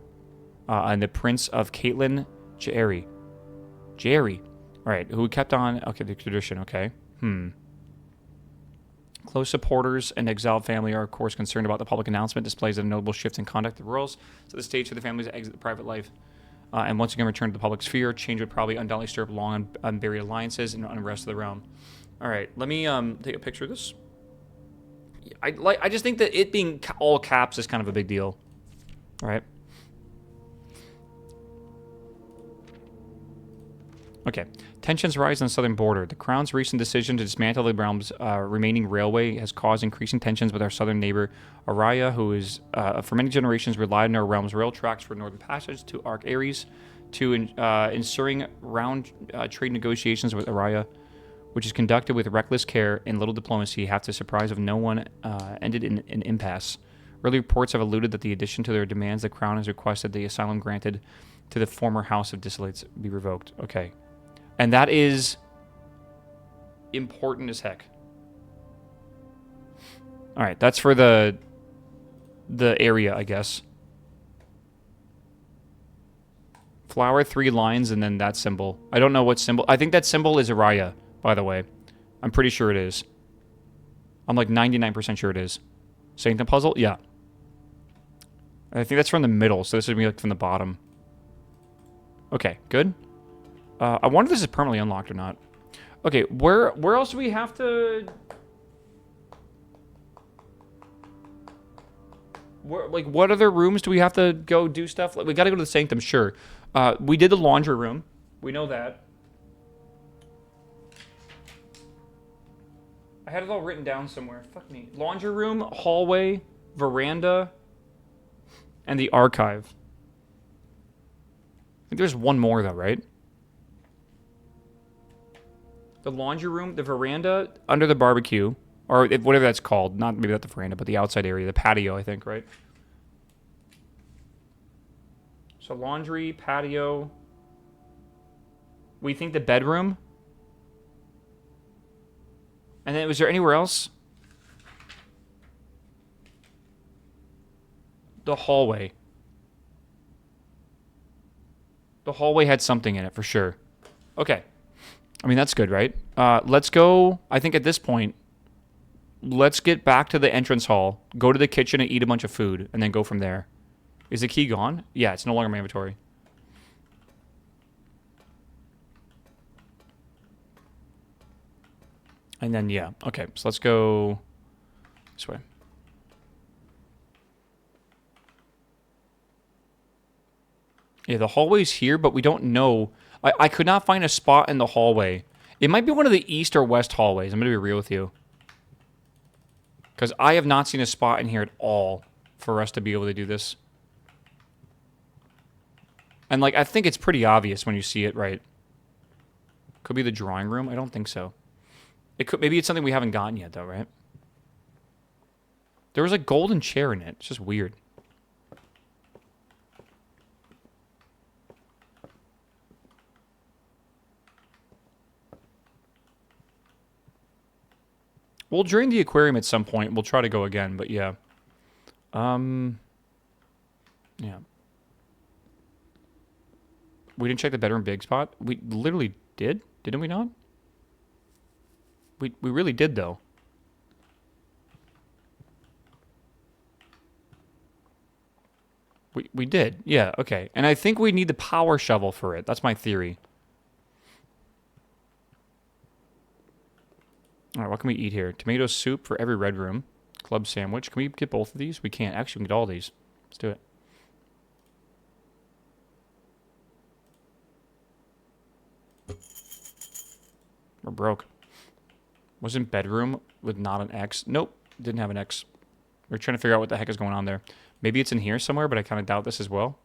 and the Prince of Caitlin, Jerry. Right, who kept on... Okay, the tradition, okay. Close supporters and exiled family are, of course, concerned about the public announcement displays of a notable shift in conduct of the royals to the stage for the family's exit the private life. And once again return to the public sphere. Change would probably undoubtedly stir up long and unburied alliances and unrest of the realm. All right, let me take a picture of this. I just think that it being all caps is kind of a big deal. All right. Okay. Tensions rise on the southern border. The Crown's recent decision to dismantle the realm's remaining railway has caused increasing tensions with our southern neighbor, Araya, who is, for many generations, relied on our realm's rail tracks for northern passage to Arc Ares, to ensuring round trade negotiations with Araya, which is conducted with reckless care and little diplomacy, have to the surprise of no one ended in an impasse. Early reports have alluded that the addition to their demands, the Crown has requested the asylum granted to the former House of Dissolutes be revoked. Okay. And that is important as heck. All right, that's for the area, I guess. Flower, 3 lines, and then that symbol. I don't know what symbol. I think that symbol is Araya, by the way. I'm pretty sure it is. I'm like 99% sure it is. Sanctum puzzle? Yeah. I think that's from the middle, so this would be like from the bottom. Okay, good. I wonder if this is permanently unlocked or not. Okay, where else do we have to... what other rooms do we have to go do stuff? We gotta go to the sanctum, sure. We did the laundry room. We know that. I had it all written down somewhere. Fuck me. Laundry room, hallway, veranda, and the archive. I think there's one more though, right? The laundry room, the veranda, under the barbecue, or whatever that's called. Not maybe not the veranda, but the outside area, the patio, I think, right? So laundry, patio. We think the bedroom. And then was there anywhere else? The hallway. The hallway had something in it for sure. Okay. I mean, that's good, right? Let's go, I think at this point, let's get back to the entrance hall, go to the kitchen and eat a bunch of food, and then go from there. Is the key gone? Yeah, it's no longer in my inventory. And then, yeah. Okay, so let's go this way. Yeah, the hallway's here, but we don't know... I could not find a spot in the hallway. It might be one of the east or west hallways. I'm going to be real with you. Because I have not seen a spot in here at all for us to be able to do this. And, like, I think it's pretty obvious when you see it, right? Could be the drawing room? I don't think so. It could. Maybe it's something we haven't gotten yet, though, right? There was a golden chair in it. It's just weird. We'll drain the aquarium at some point. We'll try to go again, but yeah. Yeah. We didn't check the bedroom big spot. We literally did, didn't we not? We really did though. We did, yeah, okay. And I think we need the power shovel for it. That's my theory. All right, what can we eat here? Tomato soup for every red room. Club sandwich. Can we get both of these? We can't. Actually, we can get all these. Let's do it. We're broke. Wasn't bedroom with not an X? Nope, didn't have an X. We're trying to figure out what the heck is going on there. Maybe it's in here somewhere, but I kind of doubt this as well.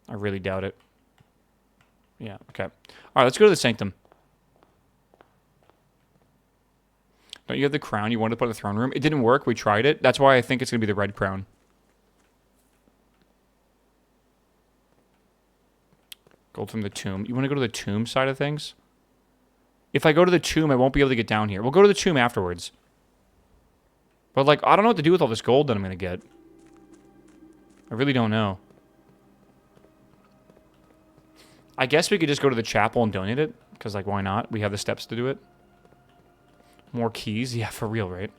I really doubt it. Yeah, okay. All right, let's go to the sanctum. Don't you have the crown you wanted to put in the throne room? It didn't work. We tried it. That's why I think it's going to be the red crown. Gold from the tomb. You want to go to the tomb side of things? If I go to the tomb, I won't be able to get down here. We'll go to the tomb afterwards. But, like, I don't know what to do with all this gold that I'm going to get. I really don't know. I guess we could just go to the chapel and donate it. Because, like, why not? We have the steps to do it. More keys? Yeah, for real, right?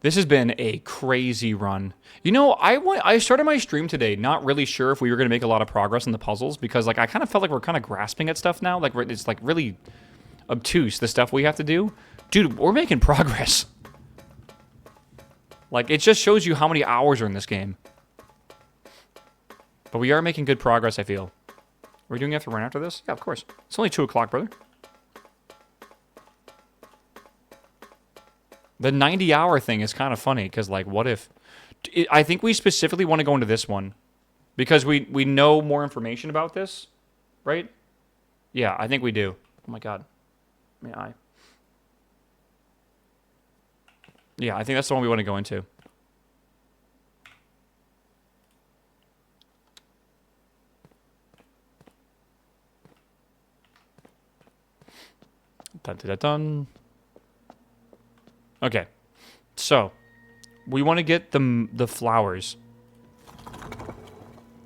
This has been a crazy run. You know, I started my stream today not really sure if we were going to make a lot of progress in the puzzles because, like, I kind of felt like we're kind of grasping at stuff now. Like, it's, like, really obtuse, the stuff we have to do. Dude, we're making progress. Like, it just shows you how many hours are in this game. But we are making good progress, I feel. Are we doing it after run after this? Yeah, of course. It's only 2 o'clock, brother. The 90-hour thing is kind of funny, because, like, what if... I think we specifically want to go into this one. Because we know more information about this, right? Yeah, I think we do. Oh, my God. May I? Yeah, I think that's the one we want to go into. Dun-dun-dun-dun. Okay, so we want to get the flowers.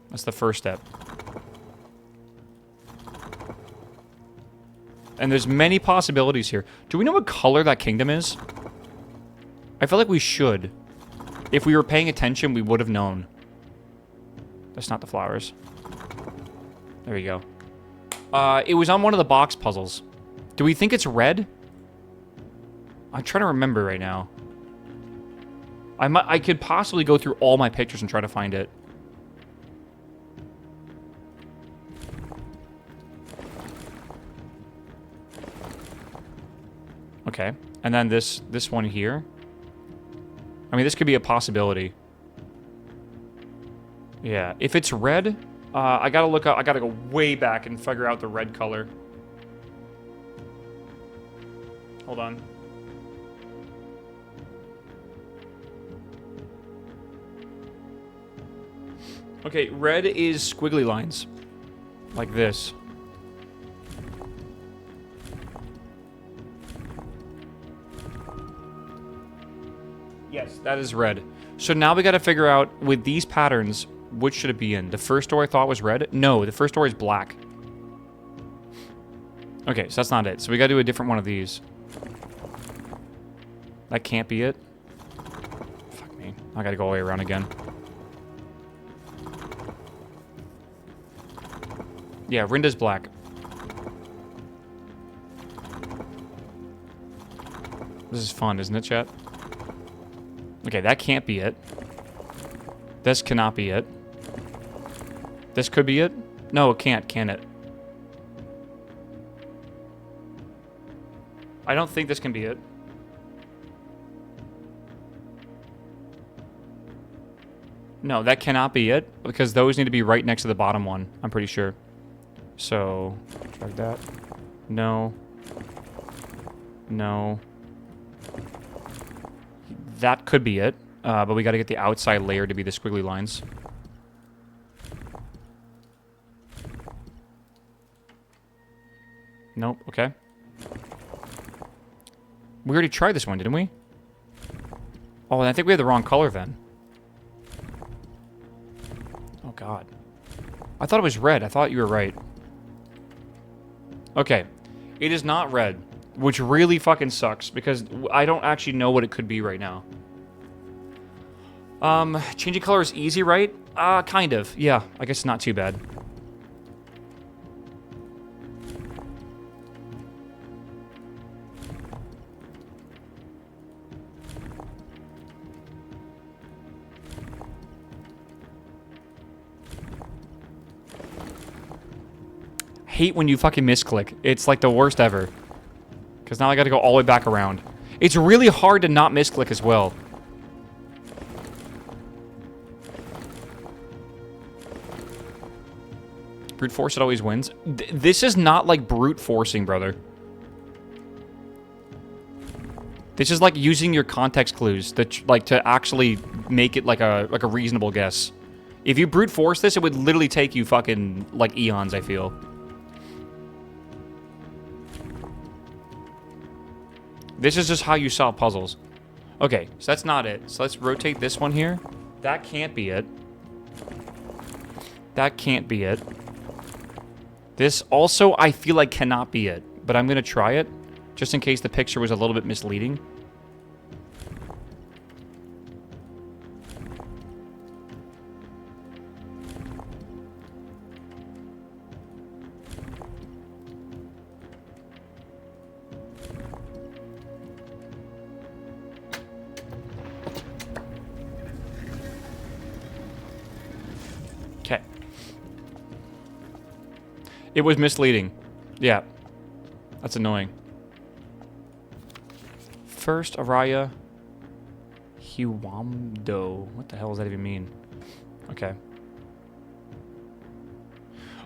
That's the first step. And there's many possibilities here. Do we know what color that kingdom is? I feel like we should. If we were paying attention, we would have known. That's not the flowers. There we go. It was on one of the box puzzles. Do we think it's red? I'm trying to remember right now. I could possibly go through all my pictures and try to find it. Okay. And then this one here. I mean, this could be a possibility. Yeah. If it's red, I gotta look up. I gotta go way back and figure out the red color. Hold on. Okay, red is squiggly lines. Like this. Yes, that is red. So now we gotta figure out, with these patterns, which should it be in? The first door I thought was red? No, the first door is black. Okay, so that's not it. So we gotta do a different one of these. That can't be it. Fuck me. I gotta go all the way around again. Yeah, Rinda's black. This is fun, isn't it, chat? Okay, that can't be it. This cannot be it. This could be it? No, it can't, can it? I don't think this can be it. No, that cannot be it, because those need to be right next to the bottom one, I'm pretty sure. So, drag that. No. No. That could be it. But we got to get the outside layer to be the squiggly lines. Nope, okay. We already tried this one, didn't we? Oh, I think we had the wrong color then. Oh, God. I thought it was red. I thought you were right. Okay. It is not red, which really fucking sucks because I don't actually know what it could be right now. Changing color is easy, right? Kind of. Yeah, I guess not too bad. Hate when you fucking misclick. It's like the worst ever. Because now I gotta go all the way back around. It's really hard to not misclick as well. Brute force, it always wins. This is not like brute forcing, brother. This is like using your context clues to actually make it like a reasonable guess. If you brute force this, it would literally take you fucking like eons, I feel. This is just how you solve puzzles. Okay, so that's not it. So let's rotate this one here. That can't be it. That can't be it. This also, I feel like, cannot be it. But I'm going to try it, just in case the picture was a little bit misleading. Okay. It was misleading. Yeah. That's annoying. First, Araya Hiwamdo. What the hell does that even mean? Okay.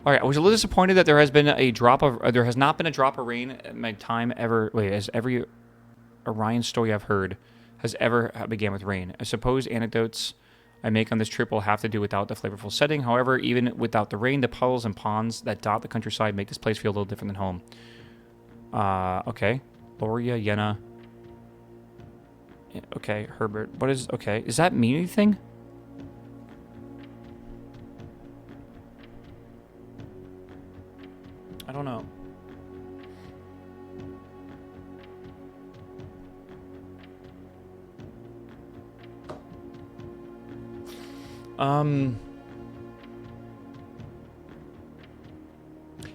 Alright, I was a little disappointed that there has been a drop of... there has not been a drop of rain at my time ever... Wait, as every Orion story I've heard has ever began with rain. I suppose anecdotes I make on this trip will have to do without the flavorful setting. However, even without the rain, the puddles and ponds that dot the countryside make this place feel a little different than home. Okay. Loria, Yenna. Okay, Herbert. What is... Okay, does that mean anything? I don't know.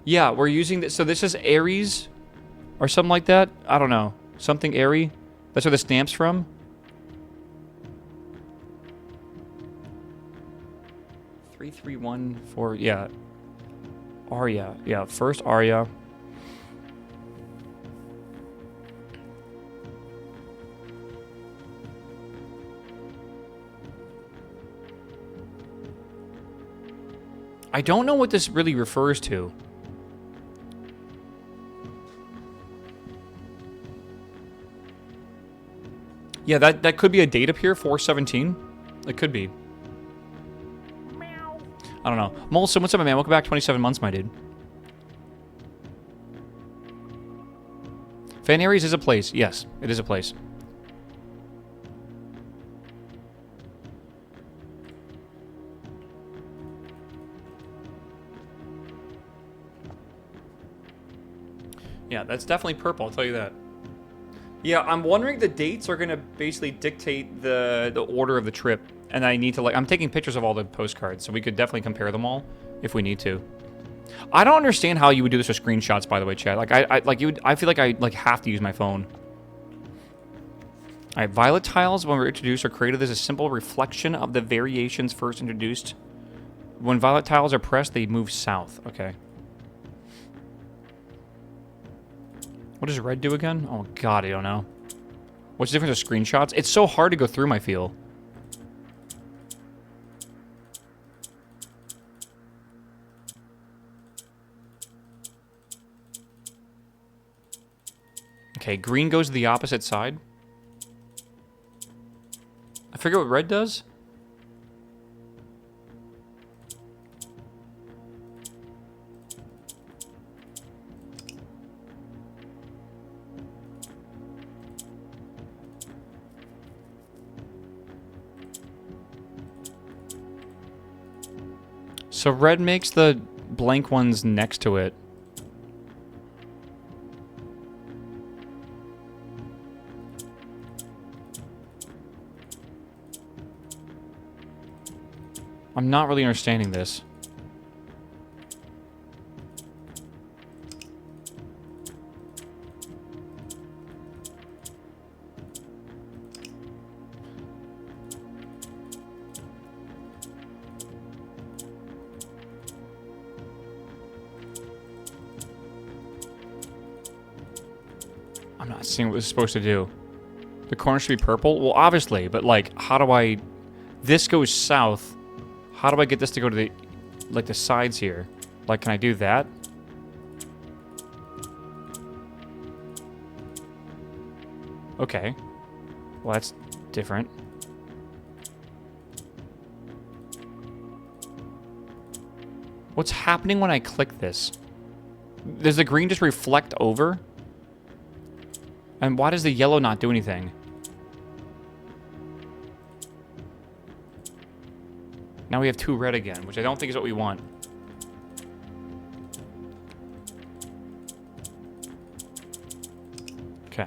Yeah, we're using this. So this is Aries or something like that. I don't know. Something airy. That's where the stamp's from. Three, 3, 1, 4. Yeah. Arya. Yeah, first Arya. I don't know what this really refers to. Yeah, that could be a date up here, 4/17. It could be. Meow. I don't know. Molson, what's up, my man? Welcome back, 27 months, my dude. Fan Aries is a place. Yes, it is a place. Yeah, that's definitely purple, I'll tell you that. Yeah, I'm wondering the dates are going to basically dictate the order of the trip. And I need to, like, I'm taking pictures of all the postcards, so we could definitely compare them all if we need to. I don't understand how you would do this with screenshots, by the way, Chad. Like, I feel like I have to use my phone. All right, violet tiles, when we're introduced, are created as a simple reflection of the variations first introduced. When violet tiles are pressed, they move south. Okay. What does red do again? Oh, God, I don't know. What's the difference with screenshots? It's so hard to go through, I feel. Okay, green goes to the opposite side. forget what red does. So red makes the blank ones next to it. I'm not really understanding this. I'm not seeing what this is supposed to do. The corner should be purple? Well, obviously, but like, how do I... This goes south. How do I get this to go to the... like, the sides here? Like, can I do that? Okay. Well, that's different. What's happening when I click this? Does the green just reflect over? And why does the yellow not do anything? Now we have 2 red again, which I don't think is what we want. Okay.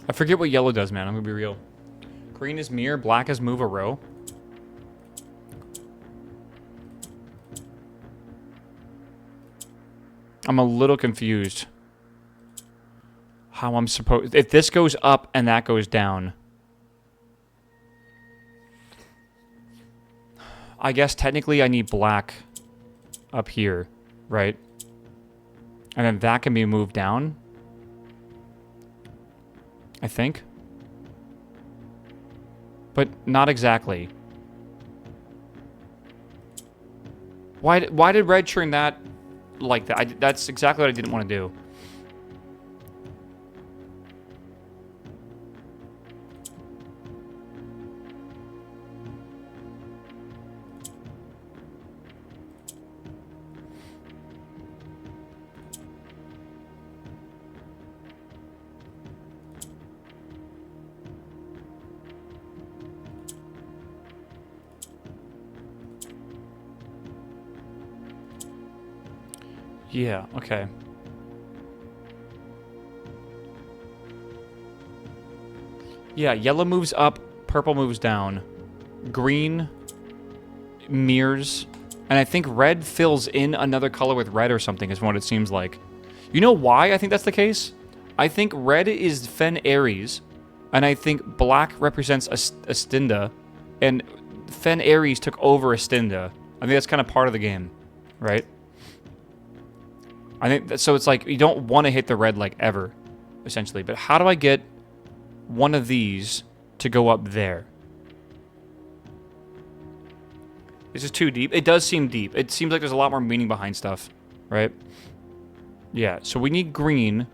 I forget what yellow does, man. I'm gonna be real. Green is mirror, black is move a row. I'm a little confused. How I'm supposed... If this goes up and that goes down... I guess technically I need black up here, right? And then that can be moved down. I think. But not exactly. Why did red turn that like that? That's exactly what I didn't want to do. Yeah, okay. Yeah, yellow moves up, purple moves down. Green mirrors. And I think red fills in another color with red or something is what it seems like. You know why I think that's the case? I think red is Fen Aries, and I think black represents Astinda, and Fen Aries took over Astinda. I think that's kind of part of the game, right? I think that, so it's like you don't want to hit the red like ever, essentially. But how do I get one of these to go up there? This is too deep. It does seem deep. It seems like there's a lot more meaning behind stuff, right? Yeah, so we need green.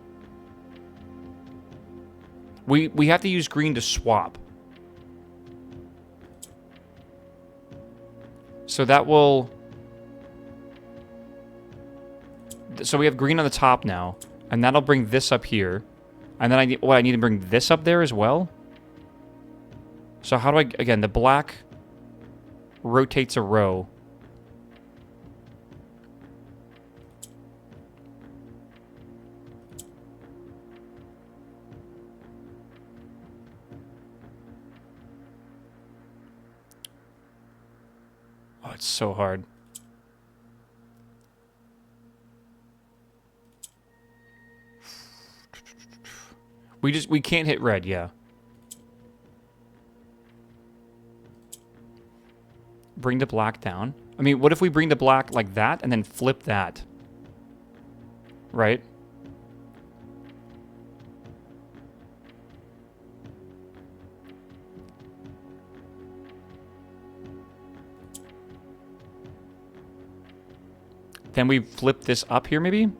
We have to use green to swap. So that will... So we have green on the top now, and that'll bring this up here. And then I need to bring this up there as well. So how do I... Again, the black rotates a row. Oh, it's so hard. We can't hit red, yeah. Bring the black down. I mean, what if we bring the black like that and then flip that? Right? Then we flip this up here, maybe?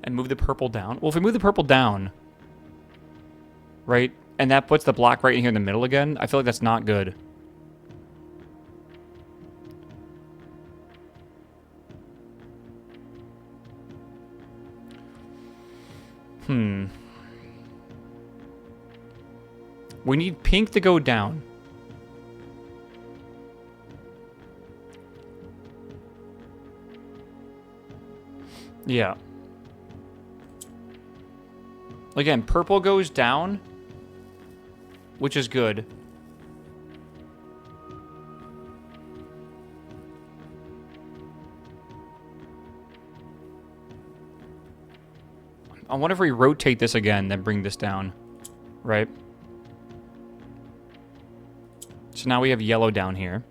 And move the purple down. Well, if we move the purple down, right, and that puts the black right in here in the middle again, I feel like that's not good. We need pink to go down. Yeah. Again, purple goes down, which is good. I wonder if we rotate this again, then bring this down, right? So now we have yellow down here.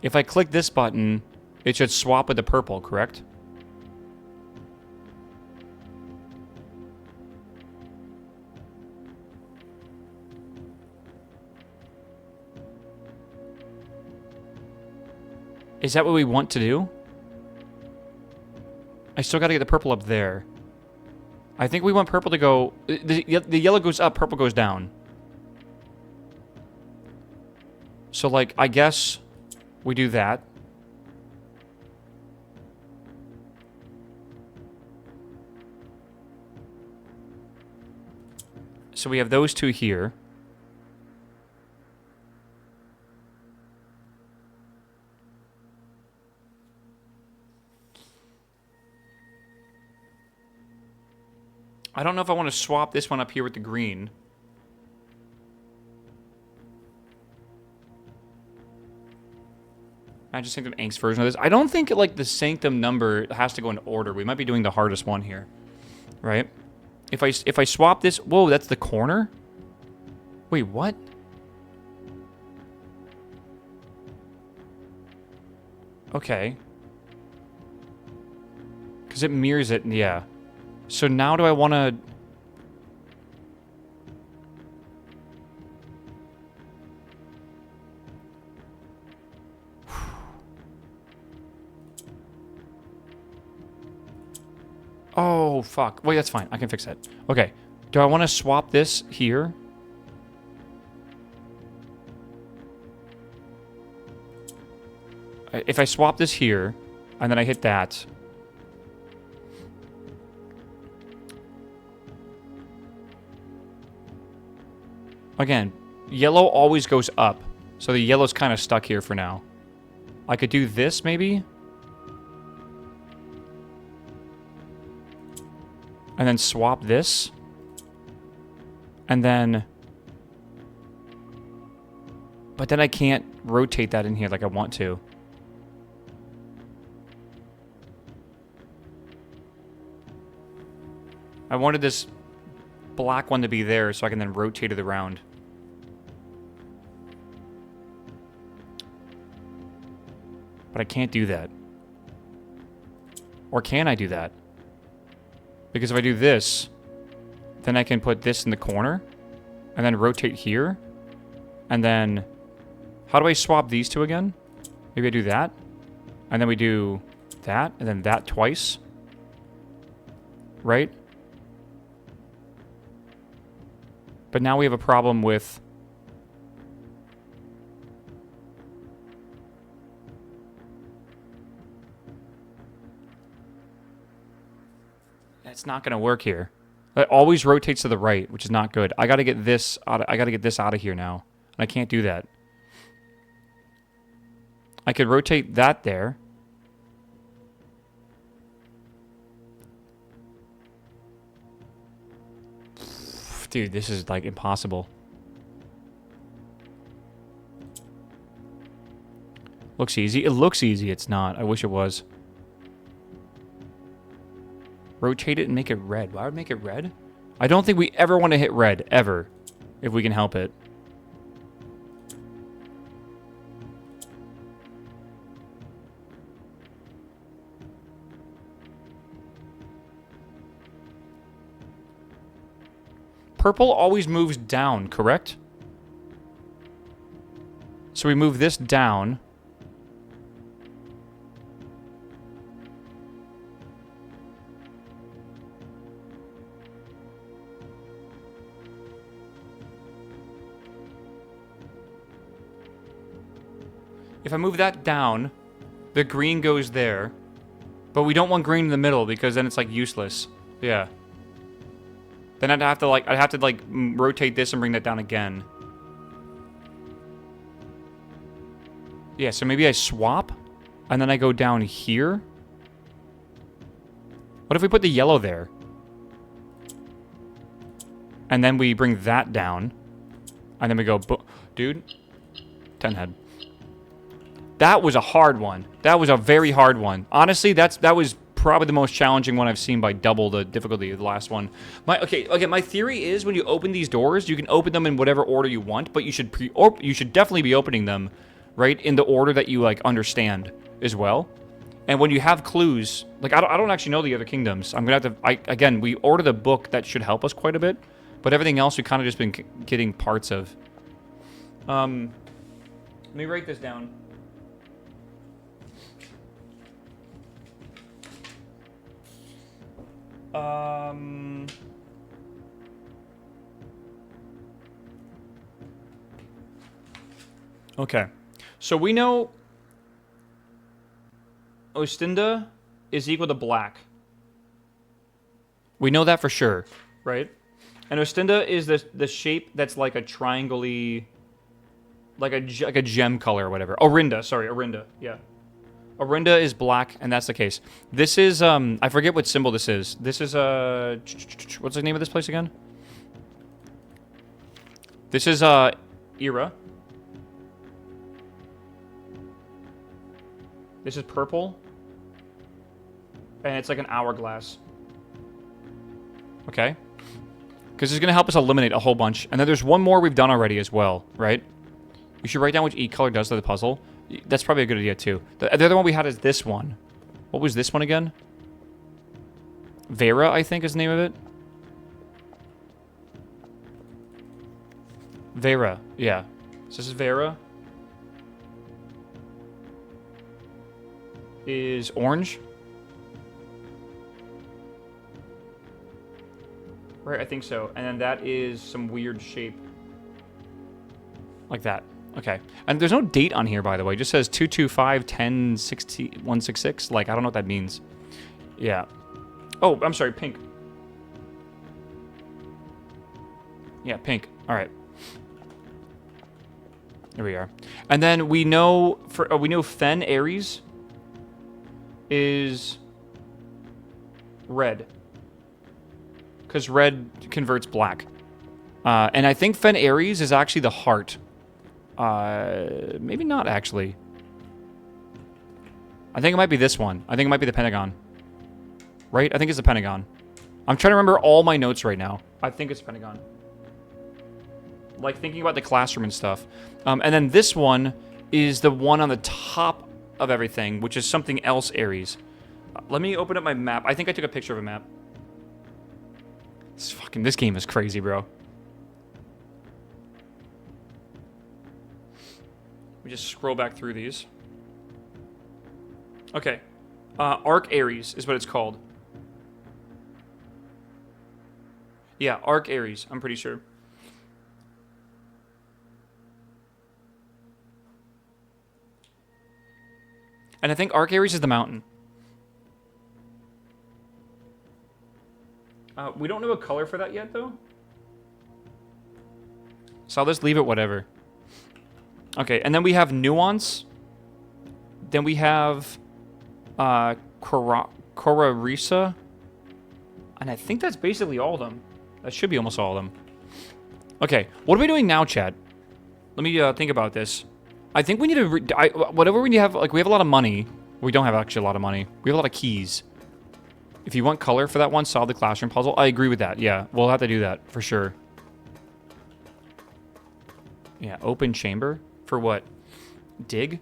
If I click this button, it should swap with the purple, correct? Is that what we want to do? I still got to get the purple up there. I think we want purple to go... The yellow goes up, purple goes down. So, like, I guess we do that. So we have those two here. I don't know if I want to swap this one up here with the green. I just think an angst version of this. I don't think like the sanctum number has to go in order. We might be doing the hardest one here, right? If I swap this, whoa, that's the corner. Wait, what? Okay. Because it mirrors it, yeah. So now do I want to... Oh, fuck. Wait, that's fine. I can fix that. Okay. Do I want to swap this here? If I swap this here, and then I hit that... Again, yellow always goes up. So the yellow's kind of stuck here for now. I could do this, maybe? And then swap this. And then... But then I can't rotate that in here like I want to. I wanted this black one to be there so I can then rotate it around. But I can't do that. Or can I do that? Because if I do this, then I can put this in the corner and then rotate here. And then, how do I swap these two again? Maybe I do that. And then we do that and then that twice. Right? But now we have a problem with... It's not going to work here. It always rotates to the right, which is not good. I got to get this out. I got to get this out of here now. And I can't do that. I could rotate that there. Dude, this is like impossible. Looks easy. It looks easy. It's not. I wish it was. Rotate it and make it red. Why would make it red? I don't think we ever want to hit red, ever. If we can help it. purple always moves down, correct? So we move this down. If I move that down, the green goes there. But we don't want green in the middle because then it's like useless. Yeah. Then I'd have to like rotate this and bring that down again. Yeah, so maybe I swap and then I go down here. What if we put the yellow there? And then we bring that down. And then we go, dude, 10 head. That was a hard one. That was a very hard one. Honestly, that was probably the most challenging one I've seen by double the difficulty of the last one. Okay, my theory is when you open these doors, you can open them in whatever order you want, but you should definitely be opening them right in the order that you like understand as well. And when you have clues, like I don't actually know the other kingdoms. I'm gonna have to. Again, we ordered a book that should help us quite a bit, but everything else we kind of just been getting parts of. Let me write this down. Okay. So we know Ostenda is equal to black. We know that for sure, right? And Ostenda is the shape that's like a triangle-y, like a gem color or whatever. Orinda, yeah. Orinda is black, and that's the case. This is, I forget what symbol this is. This is, what's the name of this place again? This is, Era. This is purple. And it's like an hourglass. Okay. Because it's going to help us eliminate a whole bunch. And then there's one more we've done already as well, right? You should write down which E color does to the puzzle. That's probably a good idea, too. The other one we had is this one. What was this one again? Vera, I think is the name of it. Vera, yeah. So this is Vera. Is orange. Right, I think so. And then that is some weird shape. Like that. Okay. And there's no date on here, by the way. It just says 225-10-166. Like, I don't know what that means. Yeah. Oh, I'm sorry, pink. Yeah, pink. All right. There we are. And then we know Fen Aries is red. Because red converts black. And I think Fen Aries is actually the heart. Maybe not, actually. I think it might be this one. I think it might be the Pentagon. Right? I think it's the Pentagon. I'm trying to remember all my notes right now. I think it's Pentagon. Like, thinking about the classroom and stuff. And then this one is the one on the top of everything, which is something else Aries. Let me open up my map. I think I took a picture of a map. This game is crazy, bro. We just scroll back through these. Okay. Arc Aries is what it's called. Yeah, Arc Aries, I'm pretty sure. And I think Arc Aries is the mountain. We don't know a color for that yet, though. So I'll just leave it whatever. Okay, and then we have Nuance. Then we have Korarisa. And I think that's basically all of them. That should be almost all of them. Okay, what are we doing now, Chad? Let me think about this. I think we need to... whatever we have... Like, we have a lot of money. We don't have actually a lot of money. We have a lot of keys. If you want color for that one, solve the classroom puzzle. I agree with that. Yeah, we'll have to do that for sure. Yeah, open chamber. For what? Dig?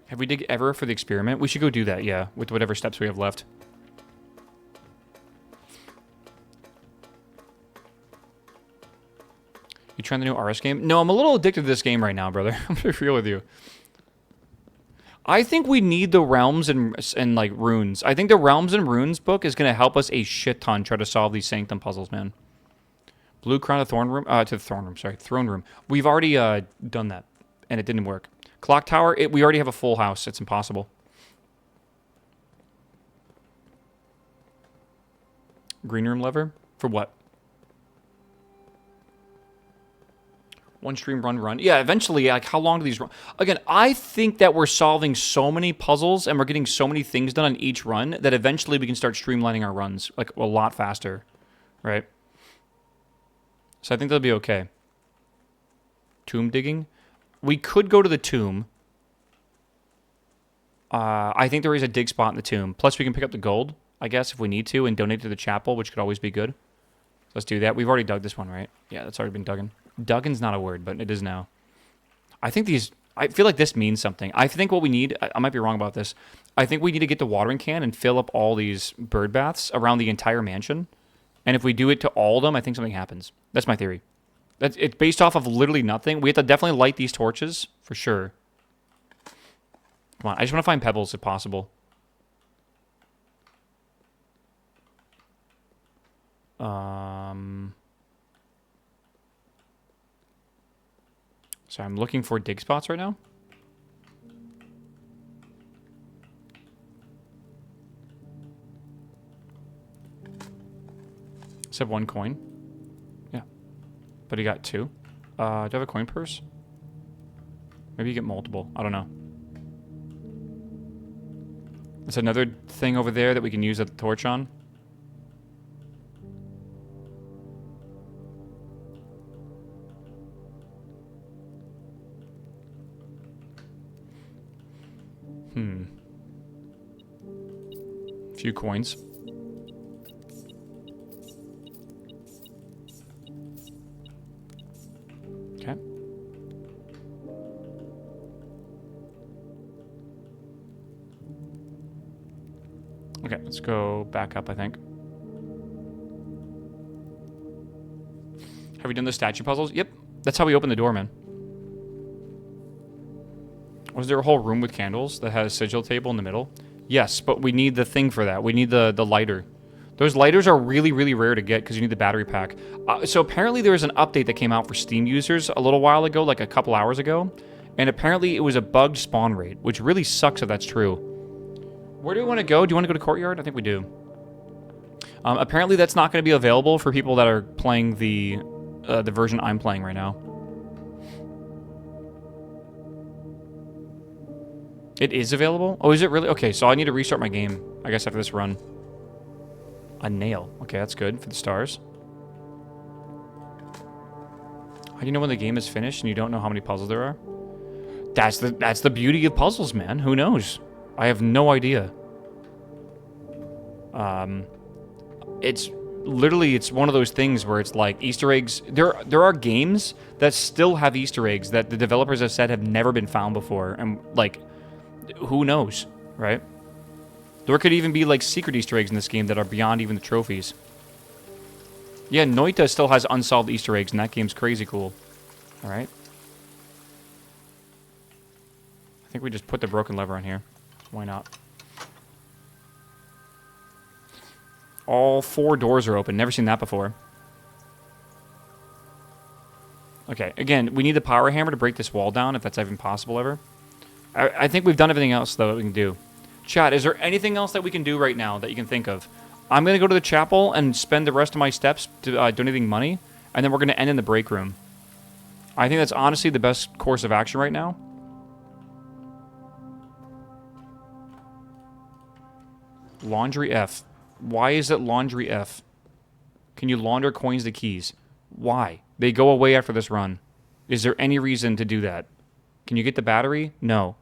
Have we dig ever for the experiment? We should go do that, yeah, with whatever steps we have left. You trying the new RS game? No, I'm a little addicted to this game right now, brother. I'm gonna be real with you. I think we need the realms and like runes. I think the realms and runes book is gonna help us a shit ton try to solve these sanctum puzzles, man. Blue crown of thorn room to the throne room. Sorry, throne room. We've already done that, and it didn't work. Clock tower. We already have a full house. It's impossible. Green room lever for what? One stream, run. Yeah, eventually, like, how long do these run? Again, I think that we're solving so many puzzles and we're getting so many things done on each run that eventually we can start streamlining our runs, like, a lot faster, right? So I think that'll be okay. Tomb digging. We could go to the tomb. I think there is a dig spot in the tomb. Plus, we can pick up the gold, I guess, if we need to, and donate to the chapel, which could always be good. So let's do that. We've already dug this one, right? Yeah, that's already been dug in. Duggan's not a word, but it is now. I think these... I feel like this means something. I think what we need... I might be wrong about this. I think we need to get the watering can and fill up all these bird baths around the entire mansion. And if we do it to all of them, I think something happens. That's my theory. It's based off of literally nothing. We have to definitely light these torches, for sure. Come on, I just want to find pebbles if possible. So I'm looking for dig spots right now. Let's have 1 coin. Yeah. But he got 2. Do I have a coin purse? Maybe you get multiple. I don't know. There's another thing over there that we can use the torch on. Few coins. Okay. Okay, let's go back up, I think. Have we done the statue puzzles? Yep. That's how we open the door, man. Was there a whole room with candles that had a sigil table in the middle? Yes, but we need the thing for that. We need the lighter. Those lighters are really, really rare to get because you need the battery pack. So apparently there was an update that came out for Steam users a little while ago, like a couple hours ago. And apparently it was a bugged spawn rate, which really sucks if that's true. Where do we want to go? Do you want to go to Courtyard? I think we do. Apparently that's not going to be available for people that are playing the version I'm playing right now. It is available? Oh, is it really? Okay, so I need to restart my game, I guess, after this run. A nail. Okay, that's good for the stars. How do you know when the game is finished and you don't know how many puzzles there are? That's the beauty of puzzles, man. Who knows? I have no idea. It's literally, it's one of those things where it's like Easter eggs. There are games that still have Easter eggs that the developers have said have never been found before. And, like, who knows, right? There could even be, like, secret Easter eggs in this game that are beyond even the trophies. Yeah, Noita still has unsolved Easter eggs, and that game's crazy cool. Alright. I think we just put the broken lever on here. Why not? All 4 doors are open. Never seen that before. Okay, again, we need the power hammer to break this wall down, if that's even possible ever. I think we've done everything else, though, that we can do. Chat, is there anything else that we can do right now that you can think of? I'm going to go to the chapel and spend the rest of my steps to, donating money, and then we're going to end in the break room. I think that's honestly the best course of action right now. Laundry F. Why is it laundry F? Can you launder coins to keys? Why? They go away after this run. Is there any reason to do that? Can you get the battery? No.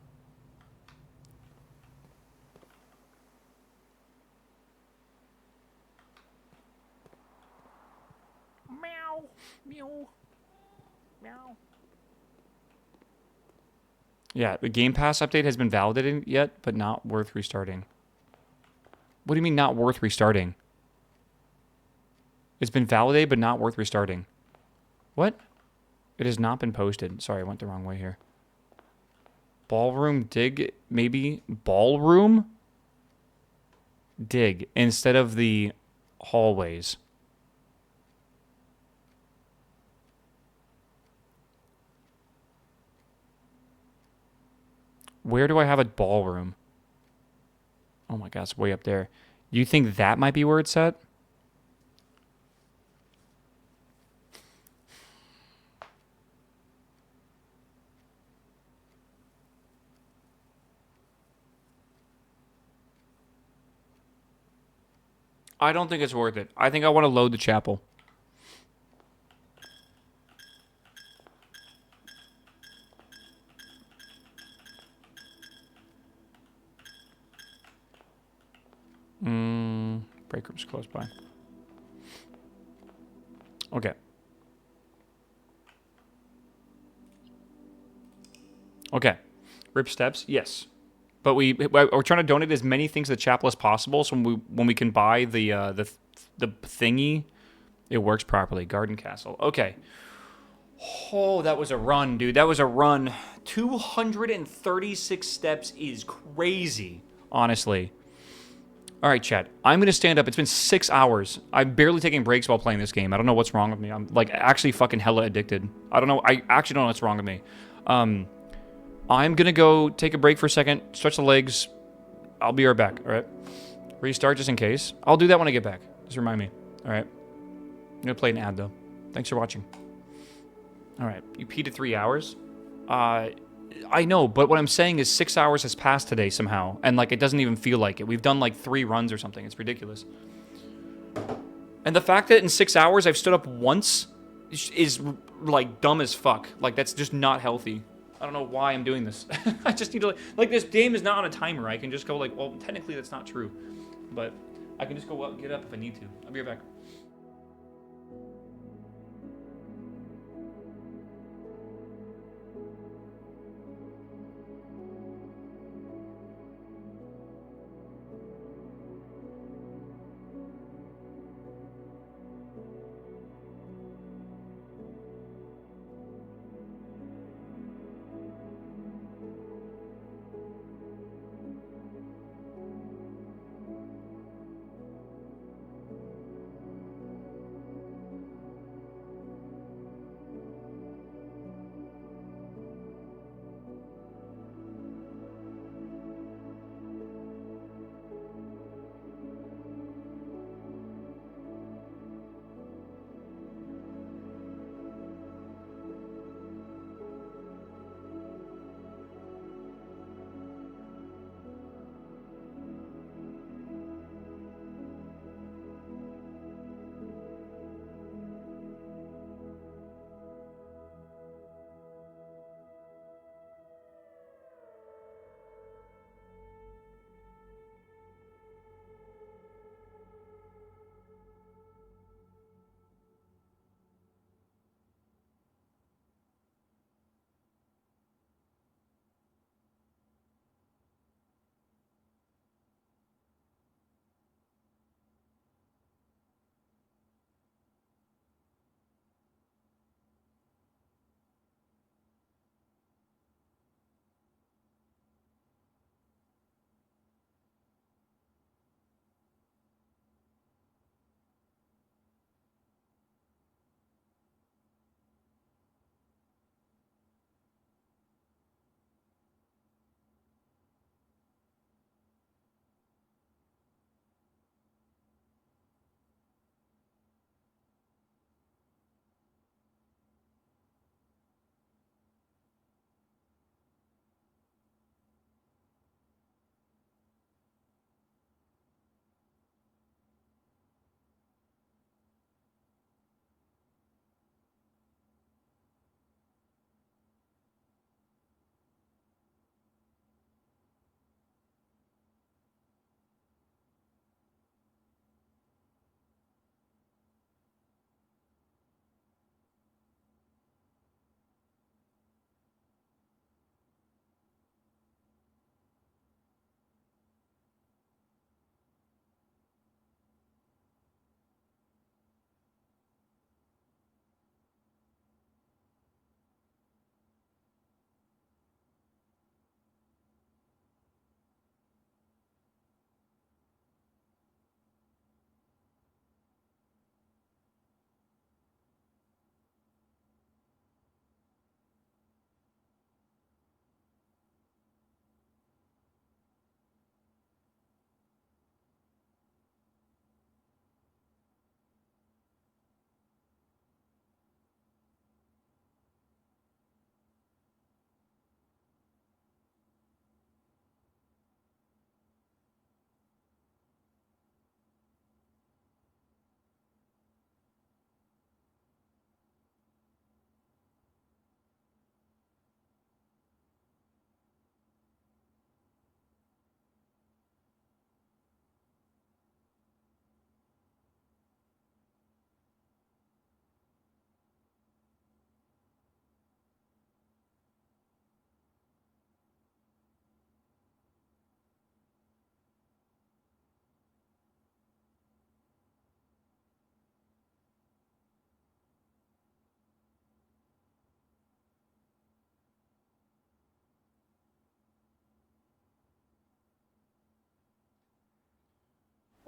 Meow. Meow. Meow. Yeah, the Game Pass update has been validated yet, but not worth restarting. What do you mean not worth restarting? It's been validated, but not worth restarting. What? It has not been posted. Sorry, I went the wrong way here. Ballroom dig, maybe? Ballroom? Dig, instead of the hallways. Where do I have a ballroom? Oh my god, it's way up there. You think that might be where it's at? I don't think it's worth it. I think I want to load the chapel. Break room's close by. Okay. Okay. Rip steps? Yes. But we're trying to donate as many things to the chapel as possible, so when we can buy the thingy, it works properly. Garden castle. Okay. Oh, that was a run, dude. That was a run. 236 steps is crazy, honestly. All right, chat. I'm going to stand up. It's been 6 hours. I'm barely taking breaks while playing this game. I don't know what's wrong with me. I'm, like, actually fucking hella addicted. I don't know. I actually don't know what's wrong with me. I'm going to go take a break for a second, stretch the legs. I'll be right back, all right? Restart just in case. I'll do that when I get back. Just remind me, all right? I'm going to play an ad, though. Thanks for watching. All right. You peed at 3 hours? I know, but what I'm saying is 6 hours has passed today somehow, and like it doesn't even feel like it. We've done like 3 runs or something. It's ridiculous. And the fact that in 6 hours I've stood up once is like dumb as fuck. Like that's just not healthy. I don't know why I'm doing this. I just need to like this game is not on a timer. I can just go like, well, technically that's not true, but I can just go up, get up if I need to. I'll be right back.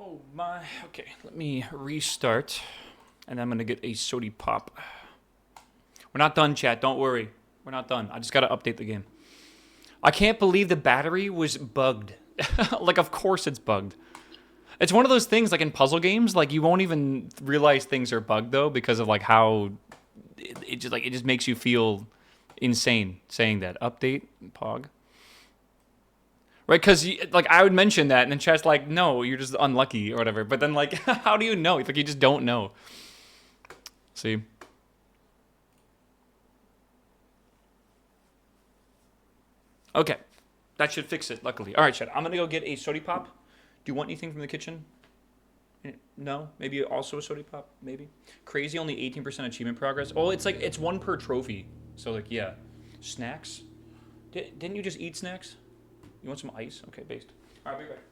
Oh my. Okay, let me restart. And I'm going to get a sody pop. We're not done, chat. Don't worry. We're not done. I just got to update the game. I can't believe the battery was bugged. Like, of course it's bugged. It's one of those things, like in puzzle games, like you won't even realize things are bugged though because of like how it just makes you feel insane saying that. Update Pog. Right, because like I would mention that, and then chat's like, "No, you're just unlucky or whatever." But then like, how do you know? It's like you just don't know. See. Okay, that should fix it. Luckily, all right, chat. I'm gonna go get a sody pop. Do you want anything from the kitchen? No, maybe also a sody pop. Maybe. Crazy, only 18% achievement progress. Oh, it's like it's one per trophy. So like yeah, snacks. Didn't you just eat snacks? You want some ice? Okay, based. All right, be right back.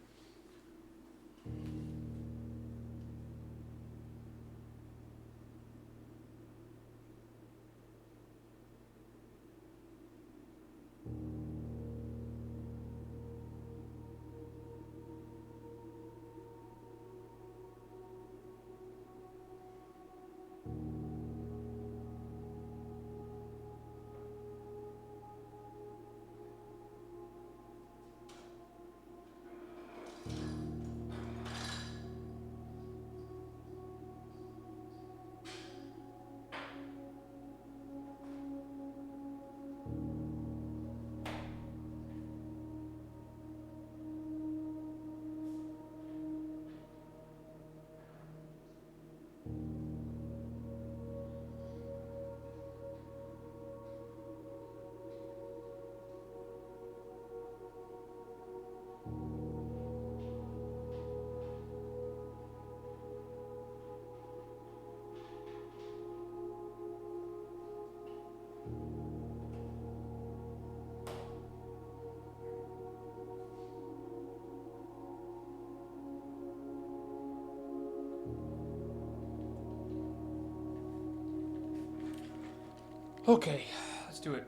Okay, let's do it.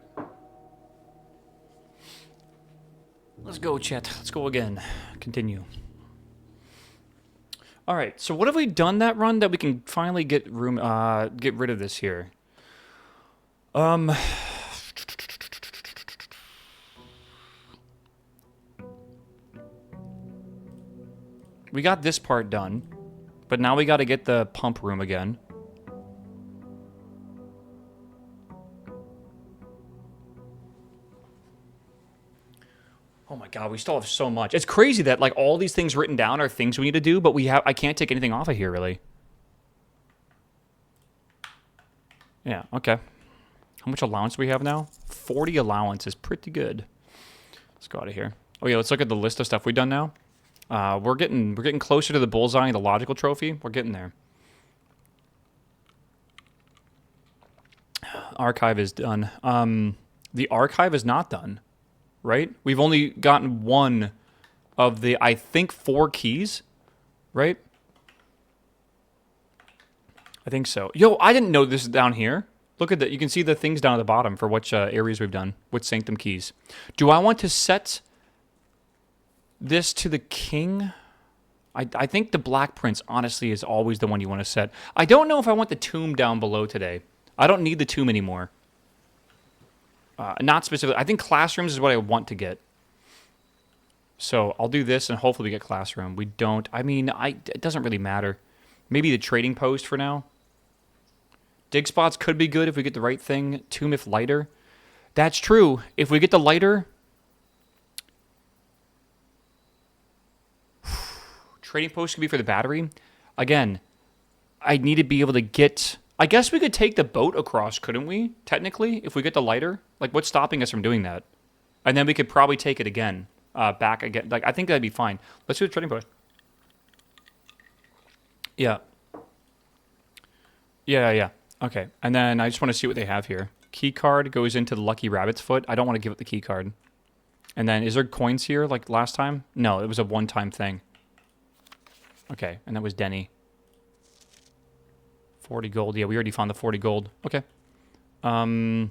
Let's go, chat. Let's go again. Continue. All right. So what have we done that run that we can finally get rid of this here? We got this part done, but now we got to get the pump room again. Oh my god, we still have so much. It's crazy that like all these things written down are things we need to do, but I can't take anything off of here really. Yeah, okay. How much allowance do we have now? 40 allowance is pretty good. Let's go out of here. Oh yeah, let's look at the list of stuff we've done now. We're getting closer to the bullseye and the logical trophy. We're getting there. Archive is done. The archive is not done. Right? We've only gotten one of the, I think, 4 keys, right? I think so. Yo, I didn't know this is down here. Look at that. You can see the things down at the bottom for which areas we've done, which sanctum keys. Do I want to set this to the king? I think the Black Prince, honestly, is always the one you want to set. I don't know if I want the tomb down below today. I don't need the tomb anymore. Not specifically. I think classrooms is what I want to get. So I'll do this and hopefully we get classroom. We don't. I mean, it doesn't really matter. Maybe the trading post for now. Dig spots could be good if we get the right thing. Tomb if lighter. That's true. If we get the lighter. Trading post could be for the battery. Again, I need to be able to get... I guess we could take the boat across, couldn't we? Technically, if we get the lighter. Like, what's stopping us from doing that? And then we could probably take it again. Back again. Like, I think that'd be fine. Let's do the trading post. Yeah. Yeah. Okay. And then I just want to see what they have here. Key card goes into the Lucky Rabbit's foot. I don't want to give it the key card. And then, is there coins here like last time? No, it was a one-time thing. Okay. And that was Denny. 40 gold. Yeah, we already found the 40 gold. Okay. Then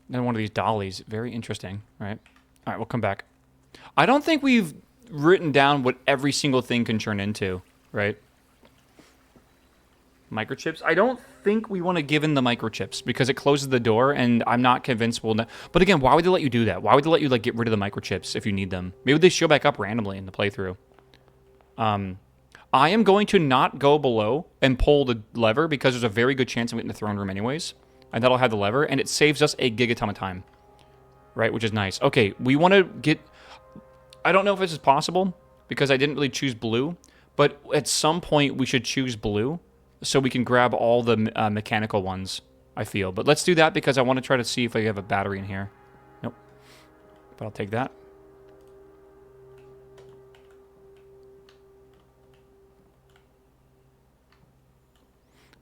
one of these dollies. Very interesting, right? All right, we'll come back. I don't think we've written down what every single thing can turn into, right? Microchips. I don't think we want to give in the microchips because it closes the door, and I'm not convinced we'll. But again, why would they let you do that? Why would they let you like get rid of the microchips if you need them? Maybe they show back up randomly in the playthrough. I am going to not go below and pull the lever because there's a very good chance I'm getting the throne room anyways, and that'll have the lever, and it saves us a gigaton of time, right? Which is nice. Okay, we want to get. I don't know if this is possible because I didn't really choose blue, but at some point we should choose blue. So we can grab all the mechanical ones, I feel. But let's do that because I want to try to see if I have a battery in here. Nope. But I'll take that.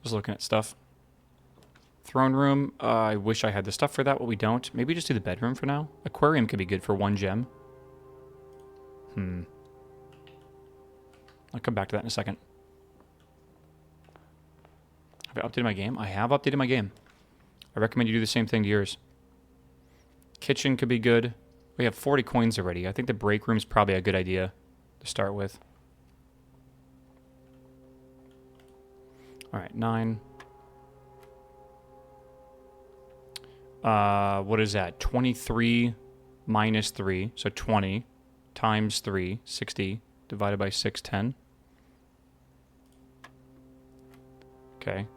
Just looking at stuff. Throne room. I wish I had the stuff for that, but we don't. Maybe just do the bedroom for now. Aquarium could be good for 1 gem. I'll come back to that in a second. Have I updated my game? I have updated my game. I recommend you do the same thing to yours. Kitchen could be good. We have 40 coins already. I think the break room's probably a good idea to start with. Alright, 9. What is that? 23 minus 3. So 20 times 3, 60, divided by 6, 10. Okay.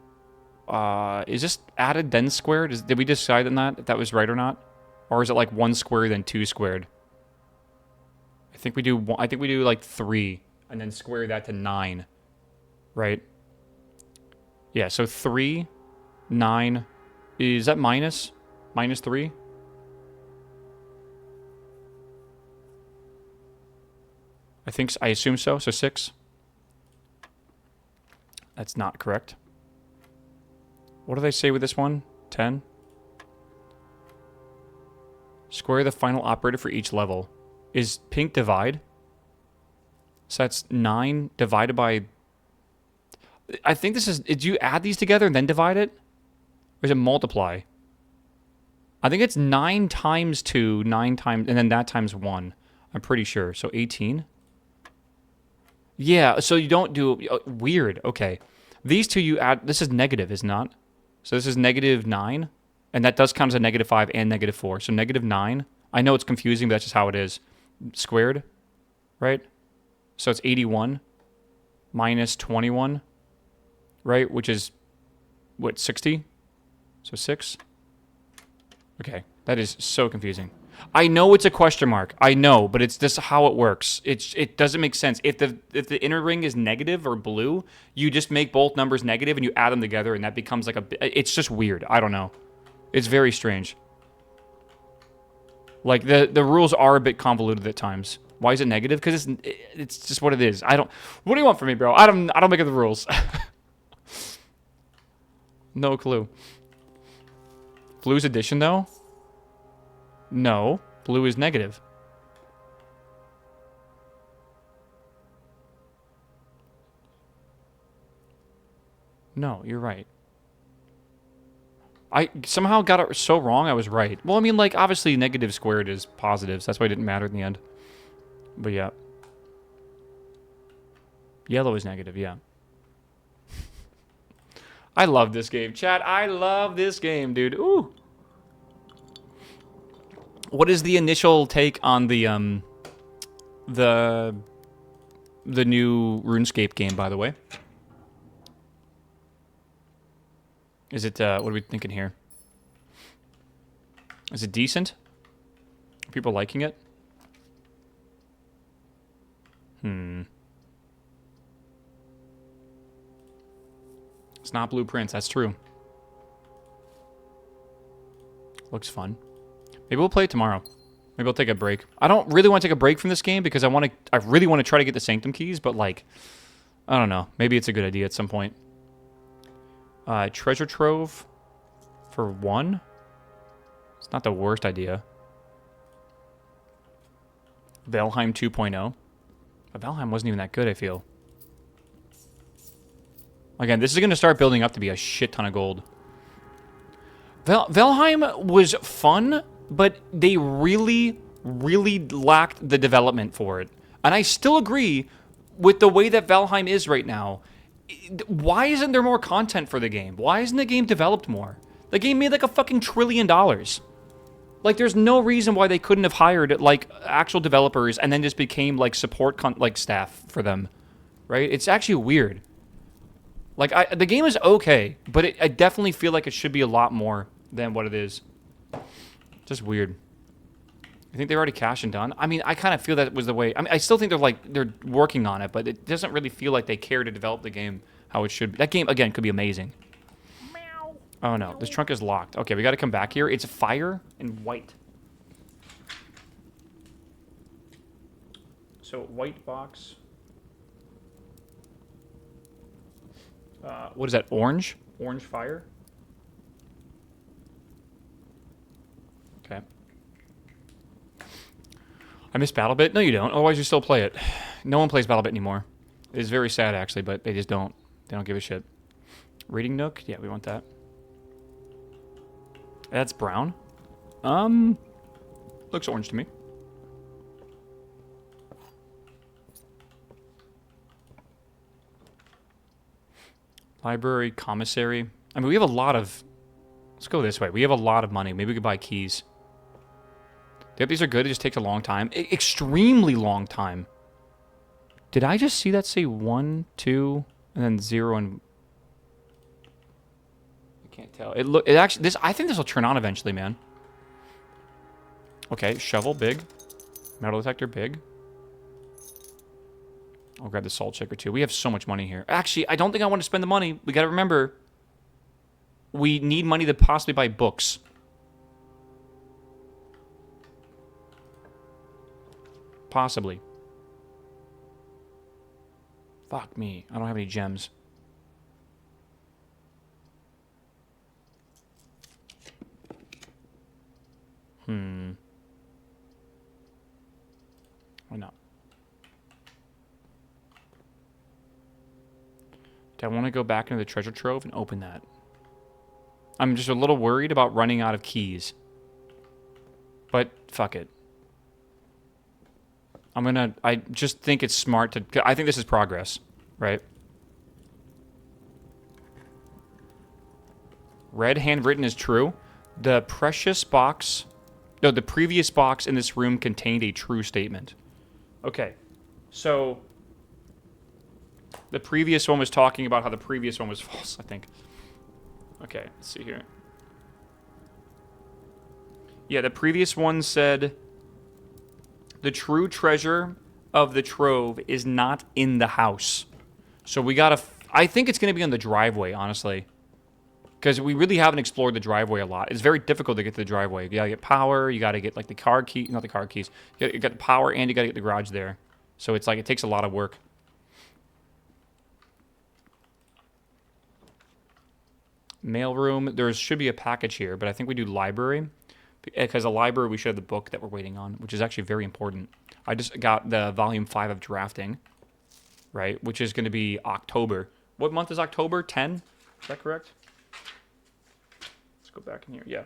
Is this added then squared? Did we decide on that, if that was right or not? Or is it like 1 squared then 2 squared? I think we do like 3 and then square that to 9. Right? Yeah, so 3, 9. Is that minus? Minus 3? I assume so. So 6. That's not correct. What do they say with this one? 10? Square the final operator for each level. Is pink divide? So that's 9 divided by... I think this is... Did you add these together and then divide it? Or is it multiply? I think it's 9 times 2, 9 times... And then that times 1. I'm pretty sure. So 18? Yeah, so you don't do... Weird. Okay. These two you add... This is negative, is not? So this is negative 9, and that does count as a negative 5 and negative 4. So negative 9, I know it's confusing, but that's just how it is. Squared, right? So it's 81 minus 21, right? Which is, what, 60? So 6? Okay, that is so confusing. I know it's a question mark. I know, but it's just how it works. It doesn't make sense. If the inner ring is negative or blue, you just make both numbers negative and you add them together, and that becomes like it's just weird. I don't know. It's very strange. Like the rules are a bit convoluted at times. Why is it negative? Because it's just what it is. I don't. What do you want from me, bro? I don't make up the rules. No clue. Blue's addition though. No, blue is negative. No, you're right. I somehow got it so wrong I was right. Well, I mean, like, obviously negative squared is positive, so that's why it didn't matter in the end. But yeah. Yellow is negative, yeah. I love this game, chat. I love this game, dude. Ooh. What is the initial take on the new RuneScape game, by the way? Is it, what are we thinking here? Is it decent? Are people liking it? It's not blueprints, that's true. Looks fun. Maybe we'll play it tomorrow. Maybe we'll take a break. I don't really want to take a break from this game because I really want to try to get the Sanctum keys, but like, I don't know. Maybe it's a good idea at some point. Treasure trove for 1. It's not the worst idea. Valheim 2.0. But Valheim wasn't even that good, I feel. Again, this is going to start building up to be a shit ton of gold. Valheim was fun, but they really, really lacked the development for it. And I still agree with the way that Valheim is right now. Why isn't there more content for the game? Why isn't the game developed more? The game made like a fucking $1 trillion. Like, there's no reason why they couldn't have hired like actual developers and then just became like support like staff for them, right? It's actually weird. Like, the game is okay, but I definitely feel like it should be a lot more than what it is. Just weird. I think they're already cashed and done. I mean, I kind of feel that was the way. I mean, I still think they're working on it, but it doesn't really feel like they care to develop the game how it should be. That game, again, could be amazing. Meow. Oh, no. This trunk is locked. Okay, we got to come back here. It's fire and white. So, white box. What is that? Orange? Orange fire? Okay. I miss BattleBit? No, you don't. Otherwise, you still play it. No one plays BattleBit anymore. It is very sad, actually, but they just don't. They don't give a shit. Reading Nook? Yeah, we want that. That's brown. Looks orange to me. Library, commissary. I mean, we have a lot of... Let's go this way. We have a lot of money. Maybe we could buy keys. Yep, these are good. It just takes a long time. Extremely long time. Did I just see that say 1, 2, and then 0 and... I can't tell. It actually... I think this will turn on eventually, man. Okay, shovel, big. Metal detector, big. I'll grab the salt shaker, too. We have so much money here. Actually, I don't think I want to spend the money. We got to remember... We need money to possibly buy books. Possibly. Fuck me. I don't have any gems. Why not? Do I want to go back into the treasure trove and open that? I'm just a little worried about running out of keys. But fuck it. I just think it's smart to... I think this is progress, right? Red handwritten is true. The precious box... No, the previous box in this room contained a true statement. Okay. So... The previous one was talking about how the previous one was false, I think. Okay, let's see here. Yeah, the previous one said... The true treasure of the trove is not in the house. So we gotta... I think it's gonna be on the driveway, honestly. Because we really haven't explored the driveway a lot. It's very difficult to get to the driveway. You gotta get power, you gotta get, like, the car key... Not the car keys. You got the power, and you gotta get the garage there. So it's like, it takes a lot of work. Mailroom. There should be a package here, but I think we do library. Because the library, we should have the book that we're waiting on, which is actually very important. I just got the volume 5 of drafting, right? Which is going to be October. What month is October? 10? Is that correct? Let's go back in here. Yeah.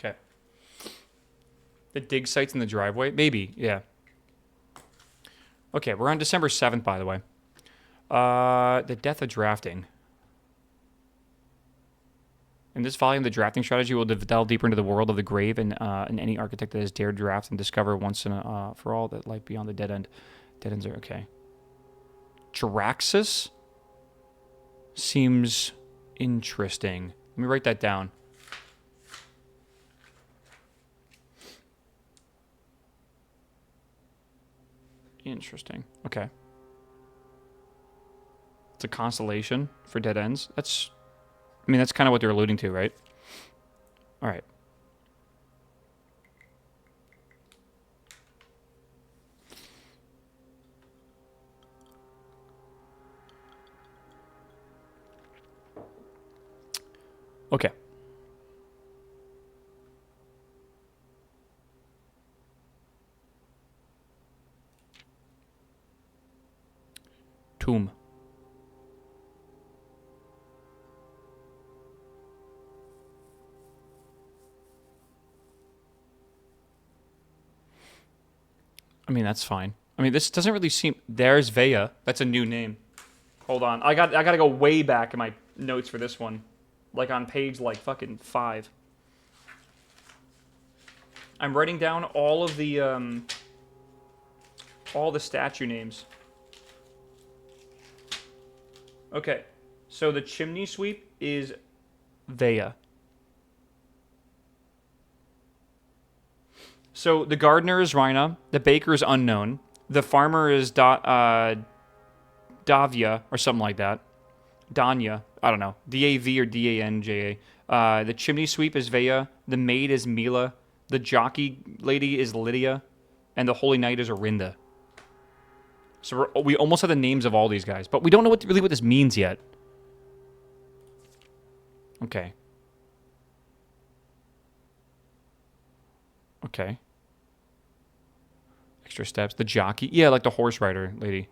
Okay. The dig site's in the driveway? Maybe, yeah. Okay, we're on December 7th, by the way. The death of drafting. In this volume, the drafting strategy will delve deeper into the world of the grave and any architect that has dared draft and discover once and for all that life beyond the dead end. Dead ends are okay. Jaraxxus seems interesting. Let me write that down. Interesting. Okay. It's a constellation for dead ends. That's... I mean, that's kind of what they're alluding to, right? All right. Okay. Tomb. I mean, that's fine. I mean, this doesn't really seem... There's Vea. That's a new name. Hold on. I gotta go way back in my notes for this one. Like on page, like, fucking 5. I'm writing down all the statue names. Okay. So the chimney sweep is Vea. So the gardener is Rhina. The baker is unknown. The farmer is Davia or something like that. Danya. I don't know. D-A-V or D-A-N-J-A. The chimney sweep is Vea. The maid is Mila. The jockey lady is Lydia. And the holy knight is Orinda. So we almost have the names of all these guys. But we don't know really what this means yet. Okay. Okay. Extra steps. The jockey. Yeah, like the horse rider lady.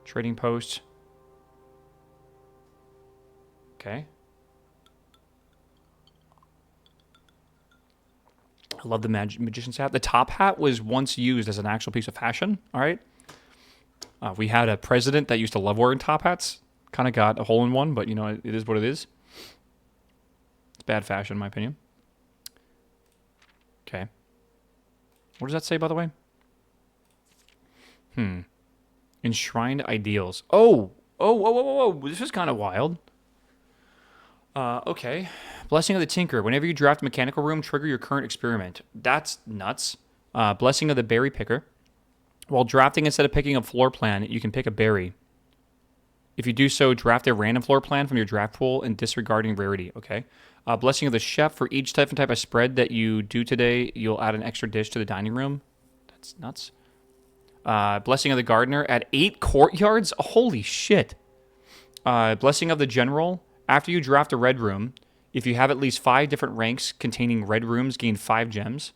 Trading post. Okay. I love the magician's hat. The top hat was once used as an actual piece of fashion. All right. We had a president that used to love wearing top hats. Kind of got a hole in one, but you know, it is what it is. It's bad fashion, in my opinion. Okay. What does that say, by the way? Enshrined ideals. Oh! Oh, whoa, whoa, whoa, whoa. This is kind of wild. Okay. Blessing of the Tinker. Whenever you draft a mechanical room, trigger your current experiment. That's nuts. Blessing of the Berry Picker. While drafting, instead of picking a floor plan, you can pick a berry. If you do so, draft a random floor plan from your draft pool and disregarding rarity. Okay. Blessing of the Chef. For each different type of spread that you do today, you'll add an extra dish to the dining room. That's nuts. Blessing of the Gardener. Add 8 courtyards? Holy shit. Blessing of the General. After you draft a red room, if you have at least 5 different ranks containing red rooms, gain 5 gems.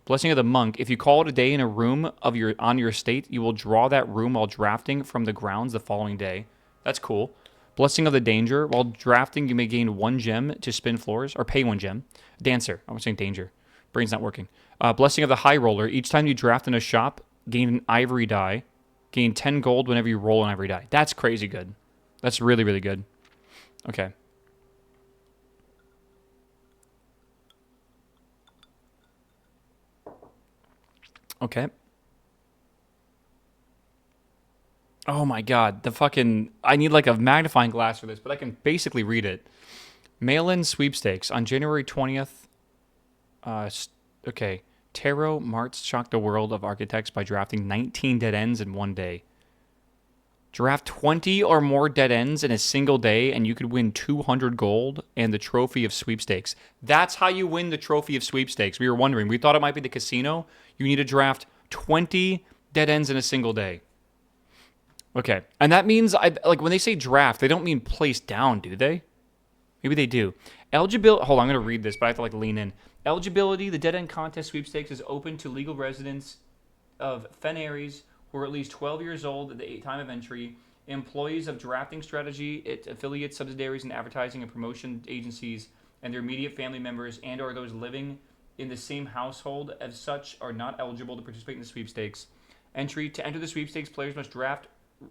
Blessing of the Monk. If you call it a day in a room on your estate, you will draw that room while drafting from the grounds the following day. That's cool. Blessing of the Danger. While drafting, you may gain 1 gem to spin floors, or pay 1 gem. Dancer. I was saying danger. Brain's not working. Blessing of the High Roller. Each time you draft in a shop, gain an ivory die. Gain 10 gold whenever you roll an ivory die. That's crazy good. That's really, really good. Okay. Okay. Oh my god, the fucking... I need like a magnifying glass for this, but I can basically read it. Mail-in sweepstakes. On January 20th... okay. Tarot Marts shocked the world of architects by drafting 19 dead ends in 1 day. Draft 20 or more dead ends in a single day, and you could win 200 gold and the trophy of sweepstakes. That's how you win the trophy of sweepstakes. We were wondering. We thought it might be the casino. You need to draft 20 dead ends in a single day. Okay. And that means, like, when they say draft, they don't mean place down, do they? Maybe they do. Eligibility. Hold on, I'm going to read this, but I have to, like, lean in. Eligibility. The dead end contest sweepstakes is open to legal residents of Fen Aries who are at least 12 years old at the time of entry, employees of drafting strategy, its affiliates, subsidiaries, and advertising and promotion agencies, and their immediate family members and or those living in the same household as such are not eligible to participate in the sweepstakes. Entry. To enter the sweepstakes, players must draft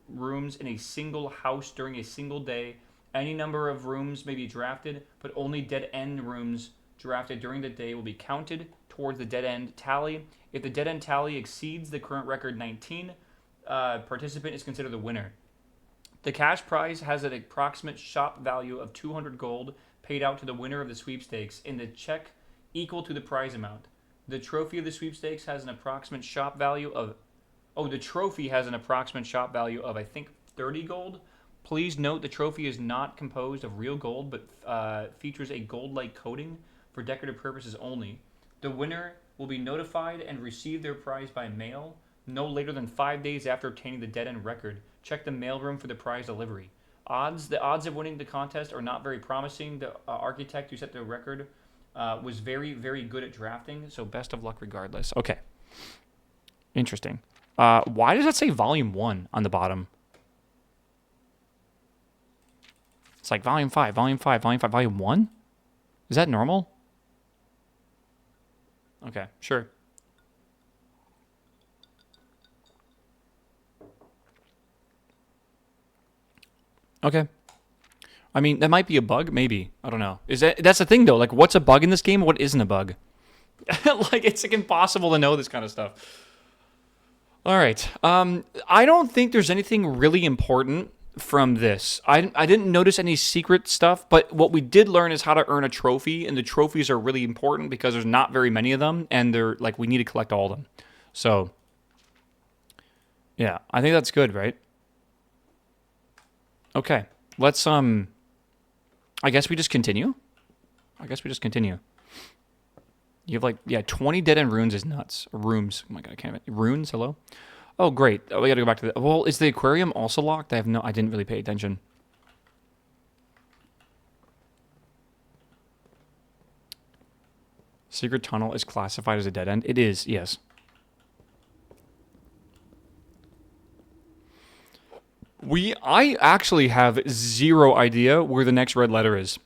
rooms in a single house during a single day. Any number of rooms may be drafted, but only dead end rooms drafted during the day will be counted towards the dead end tally. If the dead end tally exceeds the current record 19, participant is considered the winner. The cash prize has an approximate shop value of 200 gold paid out to the winner of the sweepstakes in the check equal to the prize amount. The trophy of the sweepstakes has an approximate shop value of... Oh, the trophy has an approximate shop value of, I think, 30 gold. Please note the trophy is not composed of real gold, but features a gold-like coating for decorative purposes only. The winner will be notified and receive their prize by mail no later than 5 days after obtaining the dead end record. Check the mailroom for the prize delivery. The odds of winning the contest are not very promising. The architect who set the record was very, very good at drafting, so best of luck regardless. Okay. Interesting. Why does that say Volume 1 on the bottom? It's like Volume 5, Volume 5, Volume 5, Volume 1? Is that normal? Okay, sure. Okay. I mean, that might be a bug, maybe. I don't know. That's the thing though, like what's a bug in this game? What isn't a bug? Like it's like impossible to know this kind of stuff. All right. I don't think there's anything really important from this. I didn't notice any secret stuff, but what we did learn is how to earn a trophy, and the trophies are really important because there's not very many of them, and they're like we need to collect all of them. So, yeah, I think that's good, right? Okay, let's I guess we just continue. You have like 20 dead end runes is nuts. Rooms. Oh my god, I can't even. Runes. Hello. Oh great. Oh, we got to go back to the. Well, is the aquarium also locked? I didn't really pay attention. Secret tunnel is classified as a dead end. It is. Yes. I actually have zero idea where the next red letter is.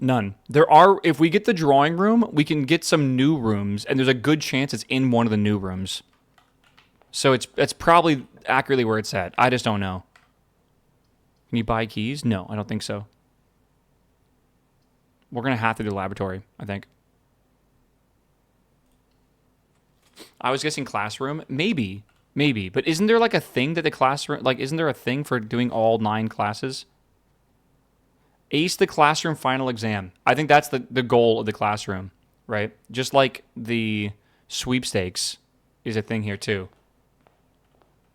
None. If we get the drawing room, we can get some new rooms, and there's a good chance it's in one of the new rooms. So it's probably accurately where it's at. I just don't know. Can you buy keys? No, I don't think so. We're going to have to do the laboratory, I think. I was guessing classroom. Maybe. But isn't there like a thing that the classroom... Like, isn't there a thing for doing all 9 classes? Ace the classroom final exam. I think that's the goal of the classroom, right? Just like the sweepstakes is a thing here too.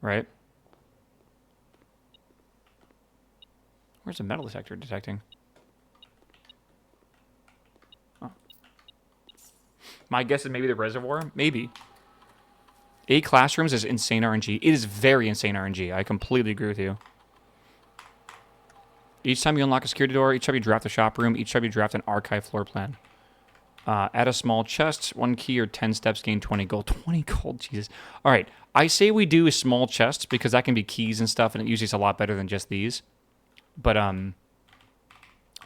Right? Where's the metal detector detecting? Oh. My guess is maybe the reservoir? Maybe. 8 classrooms is insane RNG. It is very insane RNG. I completely agree with you. Each time you unlock a security door, each time you draft a shop room, each time you draft an archive floor plan. Add a small chest, 1 key or 10 steps, gain 20 gold. 20 gold, Jesus. All right, I say we do a small chest because that can be keys and stuff, and it usually is a lot better than just these. But, I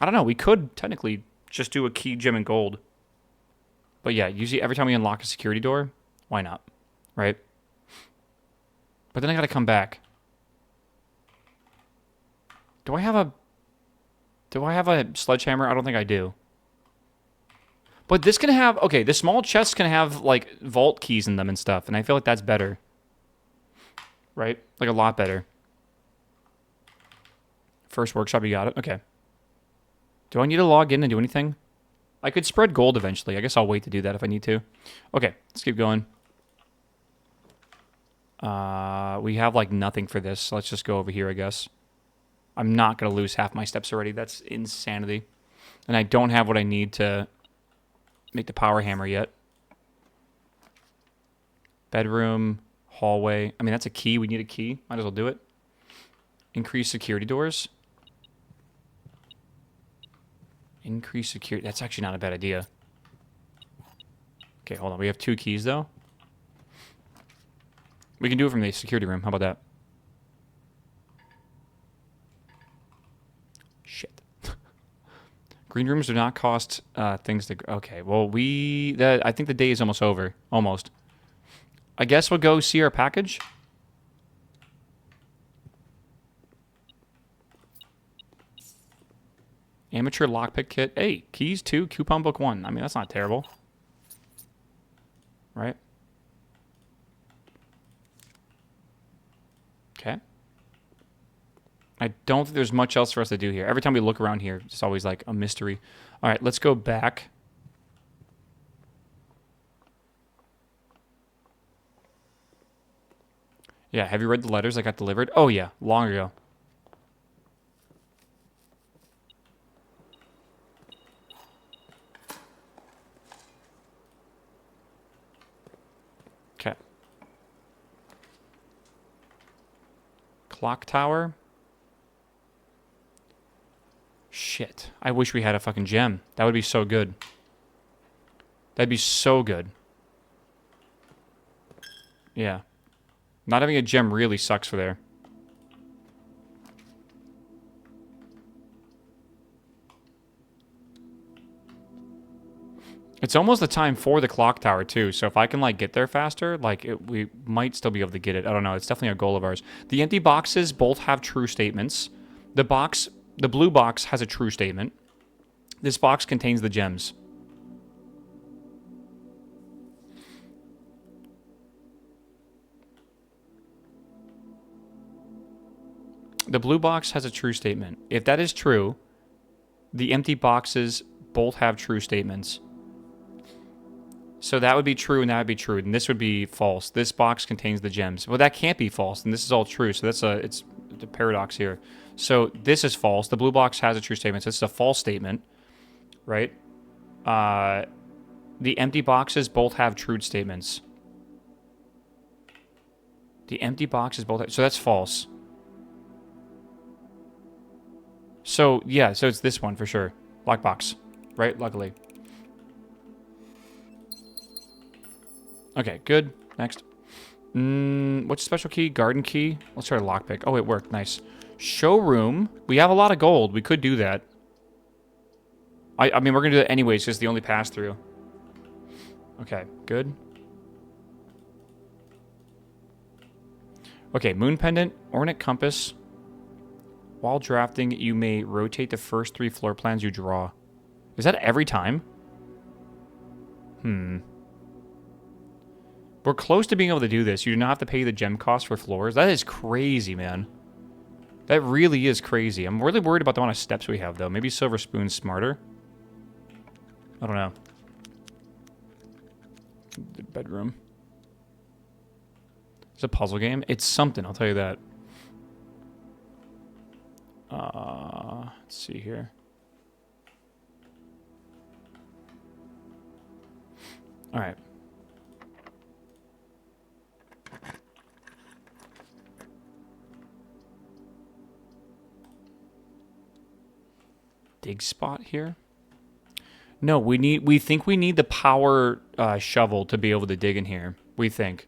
don't know. We could technically just do a key, gem, and gold. But yeah, usually every time we unlock a security door, why not? Right? But then I gotta come back. Do I have a sledgehammer? I don't think I do. But this can have... Okay, the small chests can have, like, vault keys in them and stuff. And I feel like that's better. Right? Like, a lot better. First workshop, you got it? Okay. Do I need to log in and do anything? I could spread gold eventually. I guess I'll wait to do that if I need to. Okay, let's keep going. We have, like, nothing for this. So let's just go over here, I guess. I'm not going to lose half my steps already. That's insanity. And I don't have what I need to make the power hammer yet. Bedroom, hallway. I mean, that's a key. We need a key. Might as well do it. Increase security doors. Increase security. That's actually not a bad idea. Okay, hold on. We have 2 keys, though. We can do it from the security room. How about that? Shit. Green rooms do not cost things to... Okay, well, I think the day is almost over. Almost. I guess we'll go see our package. Amateur lockpick kit. Hey, keys 2, coupon book 1. I mean, that's not terrible. Right? Okay. I don't think there's much else for us to do here. Every time we look around here, it's always like a mystery. All right, let's go back. Yeah, have you read the letters that got delivered? Oh, yeah, long ago. Okay. Clock tower. Shit. I wish we had a fucking gem. That would be so good. That'd be so good. Yeah. Not having a gem really sucks for there. It's almost the time for the clock tower, too. So if I can, like, get there faster, like, we might still be able to get it. I don't know. It's definitely a goal of ours. The empty boxes both have true statements. The blue box has a true statement. This box contains the gems. The blue box has a true statement. If that is true, the empty boxes both have true statements. So that would be true and that would be true, and this would be false. This box contains the gems. Well, that can't be false, and this is all true. So it's a paradox here. So this is false. The blue box has a true statement. So this is a false statement, right? The empty boxes both have true statements. The empty boxes both have, so that's false. So, yeah, so it's this one for sure. Lockbox, right? Luckily. Okay, good. Next. What's special key? Garden key? Let's try a lockpick. Oh, it worked. Nice. Showroom. We have a lot of gold. We could do that. I mean, we're going to do it anyways. It's just the only pass-through. Okay, good. Okay, moon pendant, ornate compass. While drafting, you may rotate the first 3 floor plans you draw. Is that every time? We're close to being able to do this. You do not have to pay the gem cost for floors. That is crazy, man. That really is crazy. I'm really worried about the amount of steps we have, though. Maybe Silver Spoon's smarter. I don't know. The bedroom. It's a puzzle game. It's something, I'll tell you that. Let's see here. All right. Dig spot here? No, we think we need the power shovel to be able to dig in here. We think.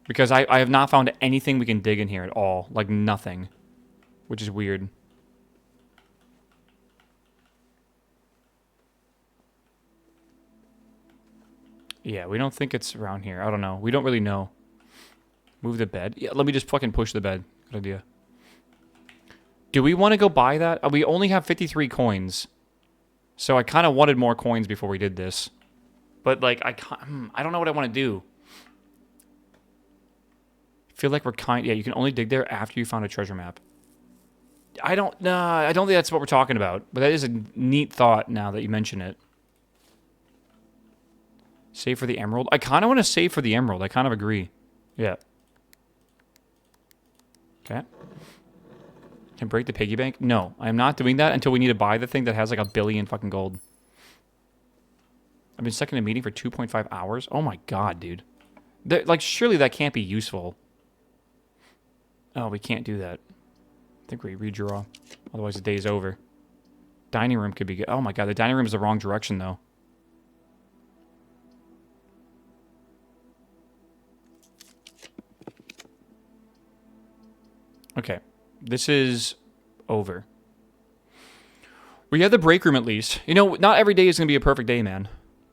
Because I have not found anything we can dig in here at all. Like nothing. Which is weird. Yeah, we don't think it's around here. I don't know. We don't really know. Move the bed. Yeah, let me just fucking push the bed. Good idea. Do we want to go buy that? We only have 53 coins. So I kind of wanted more coins before we did this. But, like, I don't know what I want to do. I feel like we're yeah, you can only dig there after you found a treasure map. I don't think that's what we're talking about. But that is a neat thought now that you mention it. Save for the emerald. I kind of want to save for the emerald. I kind of agree. Yeah. Okay. Can break the piggy bank? No, I am not doing that until we need to buy the thing that has like 1 billion fucking gold. I've been stuck in a meeting for 2.5 hours. Oh my god, dude. Like, surely that can't be useful. Oh, we can't do that. I think we redraw. Otherwise the day's over. Dining room could be good. Oh my god, the dining room is the wrong direction though. Okay. This is over. We have the break room at least. You know, not every day is going to be a perfect day, man.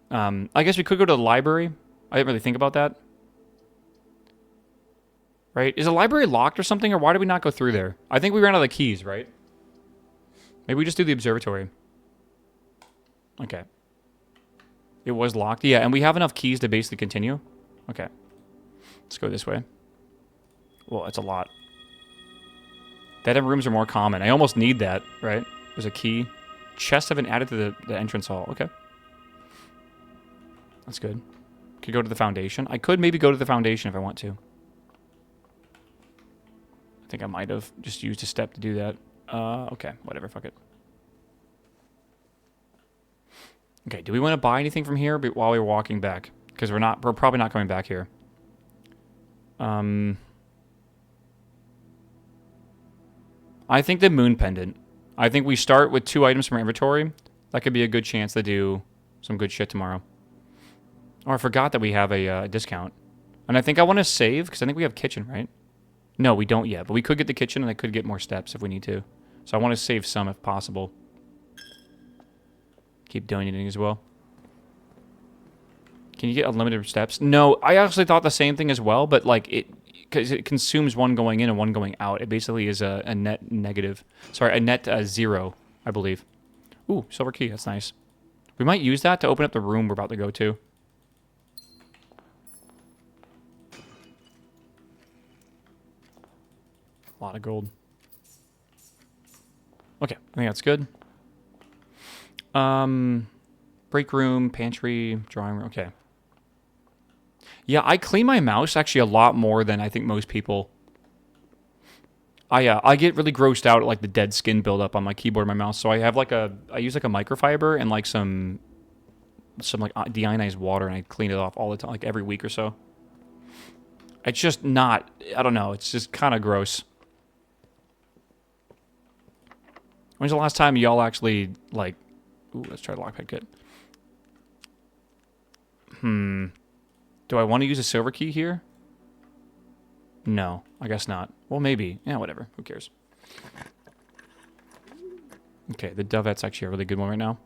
I guess we could go to the library. I didn't really think about that. Right? Is the library locked or something, or why did we not go through there? I think we ran out of the keys, right? Maybe we just do the observatory. Okay. It was locked. Yeah, and we have enough keys to basically continue. Okay. Let's go this way. Well, it's a lot. Dead-end rooms are more common. I almost need that, right? There's a key. Chests have been added to the entrance hall. Okay. That's good. Could go to the foundation. I could maybe go to the foundation if I want to. I think I might have just used a step to do that. Okay. Whatever. Fuck it. Okay. Do we want to buy anything from here while we're walking back? Because we're probably not coming back here. I think the moon pendant. I think we start with 2 items from our inventory. That could be a good chance to do some good shit tomorrow. Oh, I forgot that we have a discount. And I think I want to save, because I think we have kitchen, right? No, we don't yet. But we could get the kitchen, and I could get more steps if we need to. So I want to save some if possible. Keep donating as well. Can you get unlimited steps? No, I actually thought the same thing as well, but like because it consumes one going in and one going out. It basically is a net negative. Sorry, a net 0, I believe. Ooh, silver key. That's nice. We might use that to open up the room we're about to go to. A lot of gold. Okay, I think that's good. Break room, pantry, drawing room. Okay. Yeah, I clean my mouse actually a lot more than I think most people. I get really grossed out at like the dead skin buildup on my keyboard and my mouse. So I have like I use like a microfiber and like some like deionized water, and I clean it off all the time, like every week or so. It's just not, I don't know, it's just kind of gross. When's the last time y'all actually like, ooh, let's try to lockpick it. Do I want to use a silver key here? No, I guess not. Well, maybe. Yeah, whatever. Who cares? Okay, the dovette's actually a really good one right now.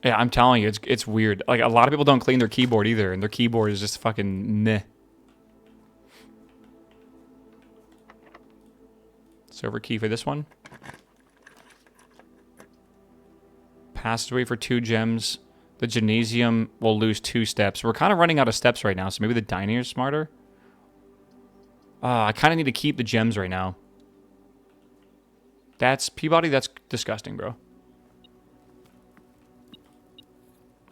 Yeah, I'm telling you, it's weird. Like, a lot of people don't clean their keyboard either, and their keyboard is just fucking meh. Silver key for this one. Passageway for 2 gems. The gymnasium will lose 2 steps. We're kind of running out of steps right now, so maybe the dining is smarter. I kind of need to keep the gems right now. That's Peabody, that's disgusting, bro.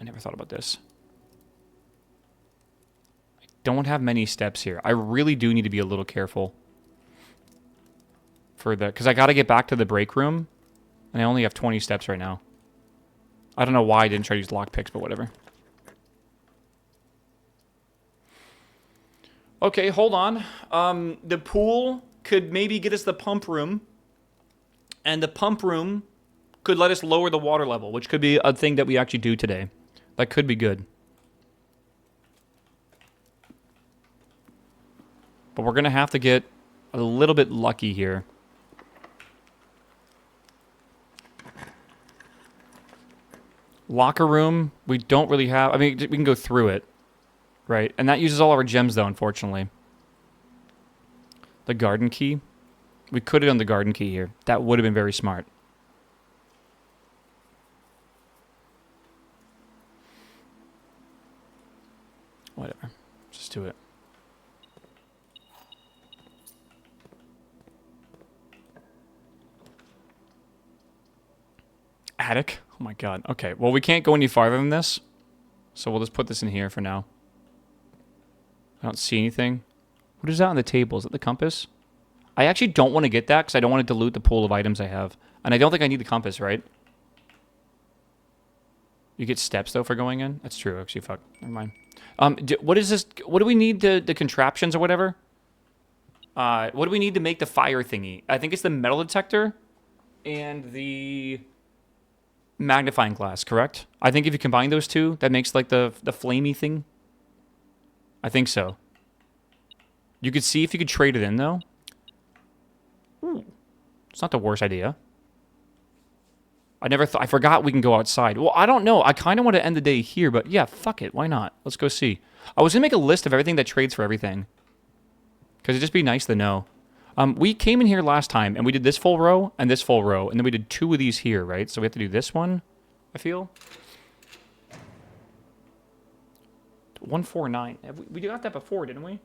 I never thought about this. I don't have many steps here. I really do need to be a little careful. For the, because I got to get back to the break room, and I only have 20 steps right now. I don't know why I didn't try to use lockpicks, but whatever. Okay, hold on. The pool could maybe get us the pump room, and the pump room could let us lower the water level, which could be a thing that we actually do today. That could be good. But we're going to have to get a little bit lucky here. Locker room, we don't really have... I mean, we can go through it, right? And that uses all of our gems, though, unfortunately. The garden key. We could have done the garden key here. That would have been very smart. Whatever. Just do it. Attic? Oh my god. Okay, well, we can't go any farther than this. So we'll just put this in here for now. I don't see anything. What is that on the table? Is that the compass? I actually don't want to get that because I don't want to dilute the pool of items I have. And I don't think I need the compass, right? You get steps, though, for going in? That's true, actually. Fuck. Never mind. What is this? What do we need, the contraptions or whatever? What do we need to make the fire thingy? I think it's the metal detector and the magnifying glass, correct? I think if you combine those two, that makes, like, the flamey thing. I think so. You could see if you could trade it in, though. Ooh. It's not the worst idea. I forgot we can go outside. Well, I don't know. I kind of want to end the day here, but yeah, fuck it. Why not? Let's go see. I was going to make a list of everything that trades for everything. Because it'd just be nice to know. We came in here last time, and we did this full row and this full row, and then we did 2 of these here, right? So we have to do this one, I feel. 149. We got that before, didn't we?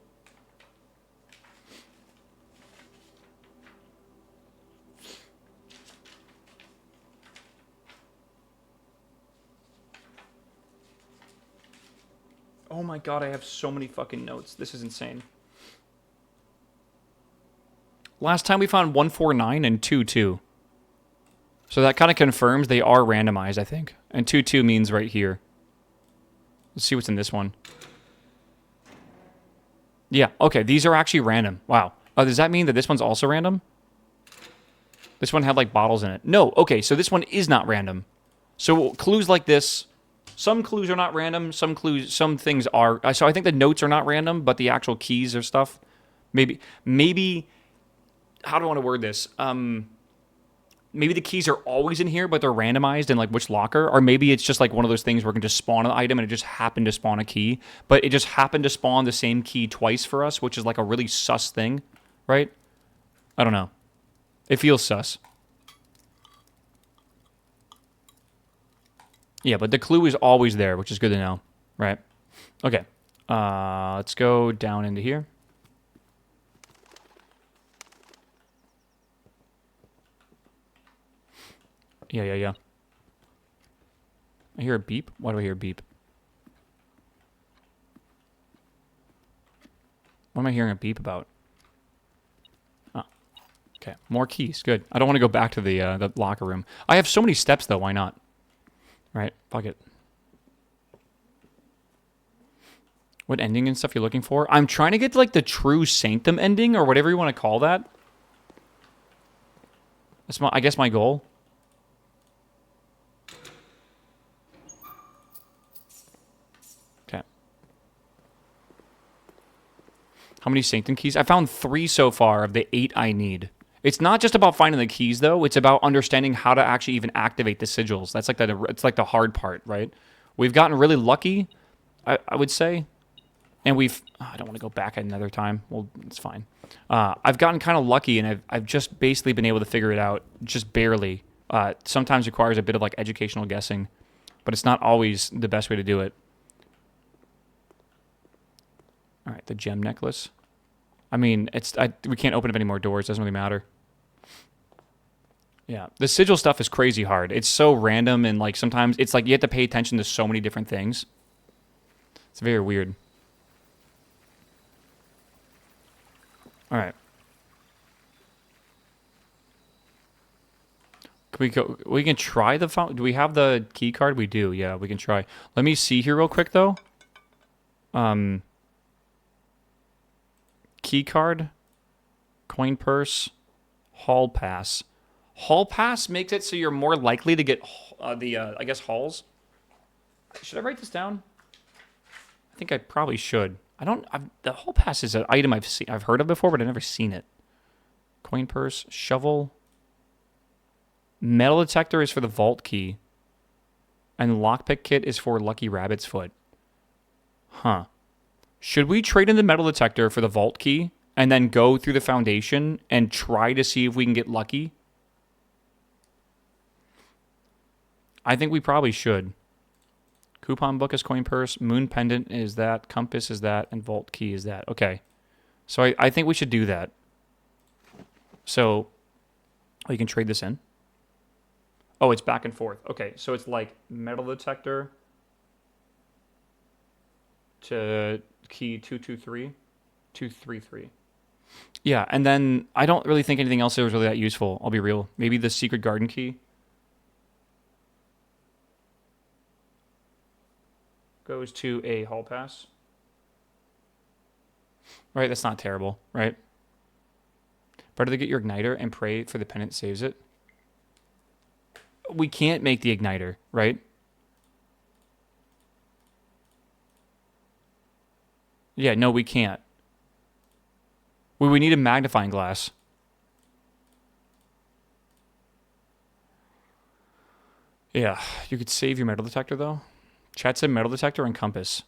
Oh my god, I have so many fucking notes. This is insane. Last time we found 149 and 22. So that kind of confirms they are randomized, I think. And 22 means right here. Let's see what's in this one. Yeah, okay, these are actually random. Wow. Does that mean that this one's also random? This one had like bottles in it. No, okay, so this one is not random. So clues like this... Some clues are not random. Some things are. So I think the notes are not random, but the actual keys or stuff, maybe. How do I want to word this? maybe the keys are always in here, but they're randomized in like which locker, or maybe it's just like one of those things where we can just spawn an item and it just happened to spawn a key, but it just happened to spawn the same key twice for us, which is like a really sus thing, right? I don't know. It feels sus. Yeah, but the clue is always there, which is good to know, right? Okay. Let's go down into here. Yeah. I hear a beep. Why do I hear a beep? What am I hearing a beep about? Oh, okay. More keys. Good. I don't want to go back to the locker room. I have so many steps, though. Why not? Right. Fuck it. What ending and stuff you're looking for? I'm trying to get to, like, the true Sanctum ending, or whatever you want to call that. That's I guess my goal. Okay. How many Sanctum keys? I found 3 so far of the 8 I need. It's not just about finding the keys, though. It's about understanding how to actually even activate the sigils. That's like it's like the hard part, right? We've gotten really lucky, I would say. And I don't want to go back another time. Well, it's fine. I've gotten kind of lucky, and I've just basically been able to figure it out, just barely. Sometimes requires a bit of like educational guessing, but it's not always the best way to do it. All right, the gem necklace. I mean, we can't open up any more doors. Doesn't really matter. Yeah, the sigil stuff is crazy hard. It's so random, and like sometimes it's like you have to pay attention to so many different things. It's very weird. All right. Can we go? We can try the fountain. Do we have the key card? We do. Yeah, we can try. Let me see here real quick though. Key card, coin purse, hall pass. Hall pass makes it so you're more likely to get I guess halls. Should I write this down? I think I probably should. The hall pass is an item I've heard of before, but I've never seen it. Coin purse, shovel. Metal detector is for the vault key. And lockpick kit is for Lucky Rabbit's foot. Huh. Should we trade in the metal detector for the vault key and then go through the foundation and try to see if we can get lucky? I think we probably should. Coupon book is coin purse. Moon pendant is that. Compass is that. And vault key is that. Okay. So I think we should do that. So, you can trade this in. Oh, it's back and forth. Okay, so it's like metal detector to key 223. 233. Yeah, and then I don't really think anything else there was really that useful. I'll be real. Maybe the secret garden key. Goes to a hall pass. Right, that's not terrible, right? Better to get your igniter and pray for the pendant saves it. We can't make the igniter, right? Yeah, no, we can't. We need a magnifying glass. Yeah, you could save your metal detector, though. Chat said metal detector and compass.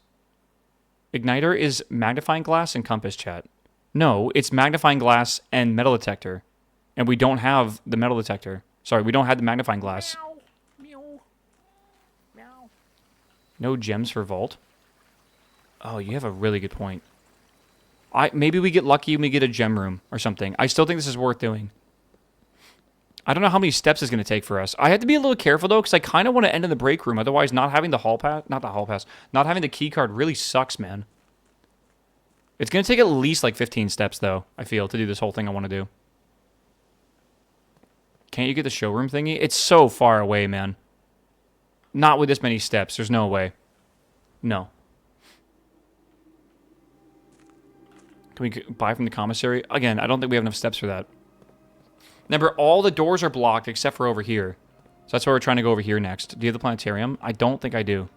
Igniter is magnifying glass and compass, chat. No, it's magnifying glass and metal detector. And we don't have the metal detector. Sorry, we don't have the magnifying glass. Meow. Meow. No gems for vault. Oh, you have a really good point. Maybe we get lucky and we get a gem room or something. I still think this is worth doing. I don't know how many steps it's going to take for us. I have to be a little careful, though, because I kind of want to end in the break room. Otherwise, not having the hall pass, not having the key card really sucks, man. It's going to take at least like 15 steps, though, I feel, to do this whole thing I want to do. Can't you get the showroom thingy? It's so far away, man. Not with this many steps. There's no way. No. Can we buy from the commissary? Again, I don't think we have enough steps for that. Remember, all the doors are blocked except for over here. So that's why we're trying to go over here next. Do you have the planetarium? I don't think I do.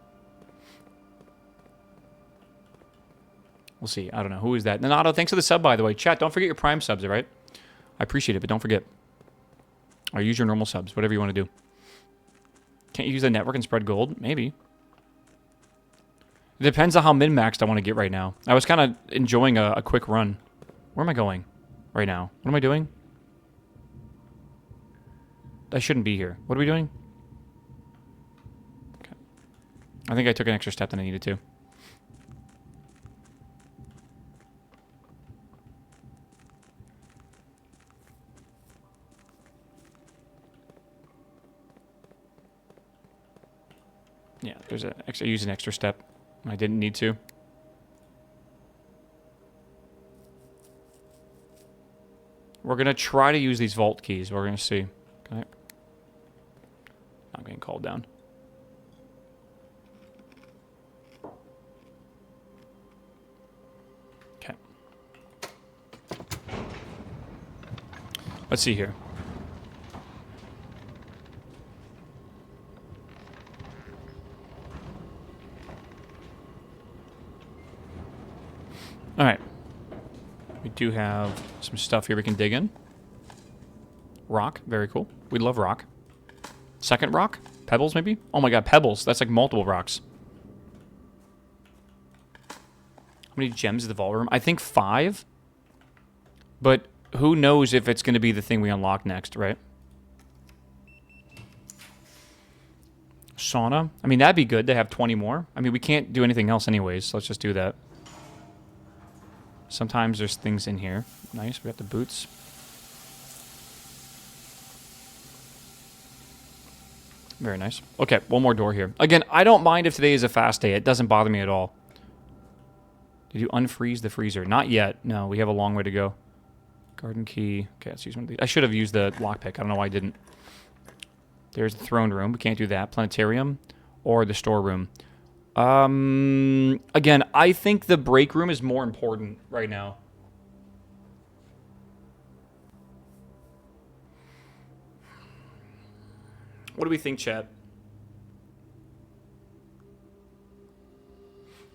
We'll see. I don't know. Who is that? Nanato, thanks for the sub, by the way. Chat, don't forget your Prime subs, all right? I appreciate it, but don't forget. Or use your normal subs, whatever you want to do. Can't you use the network and spread gold? Maybe. It depends on how min-maxed I want to get right now. I was kind of enjoying a quick run. Where am I going right now? What am I doing? I shouldn't be here. What are we doing? Okay. I think I took an extra step than I needed to. Yeah, there's I used an extra step. I didn't need to. We're going to try to use these vault keys. We're going to see. Okay. I'm getting called down. Okay. Let's see here. Alright. We do have some stuff here we can dig in. Rock. Very cool. We love rock. Second rock? Pebbles, maybe? Oh my god, pebbles. That's like multiple rocks. How many gems is the vault room? I think 5. But who knows if it's going to be the thing we unlock next, right? Sauna. I mean, that'd be good to have 20 more. I mean, we can't do anything else anyways, so let's just do that. Sometimes there's things in here. Nice, we got the boots. Very nice. Okay, one more door here. Again, I don't mind if today is a fast day. It doesn't bother me at all. Did you unfreeze the freezer? Not yet. No, we have a long way to go. Garden key. Okay, let's use one of these. I should have used the lockpick. I don't know why I didn't. There's the throne room. We can't do that. Planetarium or the storeroom. Again, I think the break room is more important right now. What do we think, chat?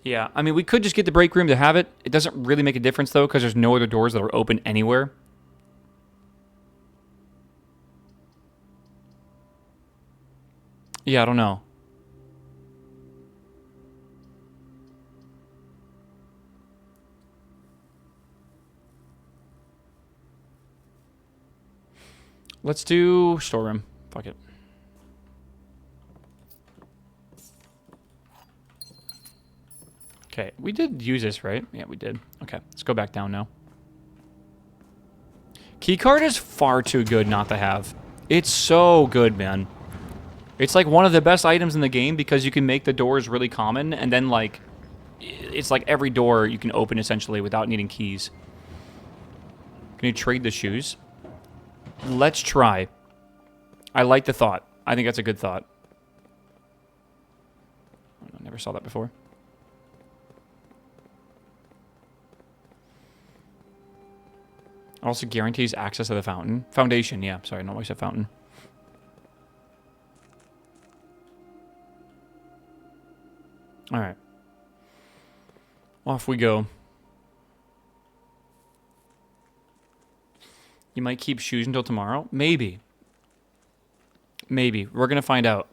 Yeah, I mean, we could just get the break room to have it. It doesn't really make a difference, though, because there's no other doors that are open anywhere. Yeah, I don't know. Let's do storeroom. Fuck it. Okay, we did use this, right? Yeah, we did. Okay, let's go back down now. Keycard is far too good not to have. It's so good, man. It's like one of the best items in the game because you can make the doors really common, and then, like, it's like every door you can open, essentially, without needing keys. Can you trade the shoes? Let's try. I like the thought. I think that's a good thought. I never saw that before. Also guarantees access to the fountain. Foundation, yeah. Sorry, not why I said fountain. Alright. Off we go. You might keep shoes until tomorrow? Maybe. Maybe. We're going to find out.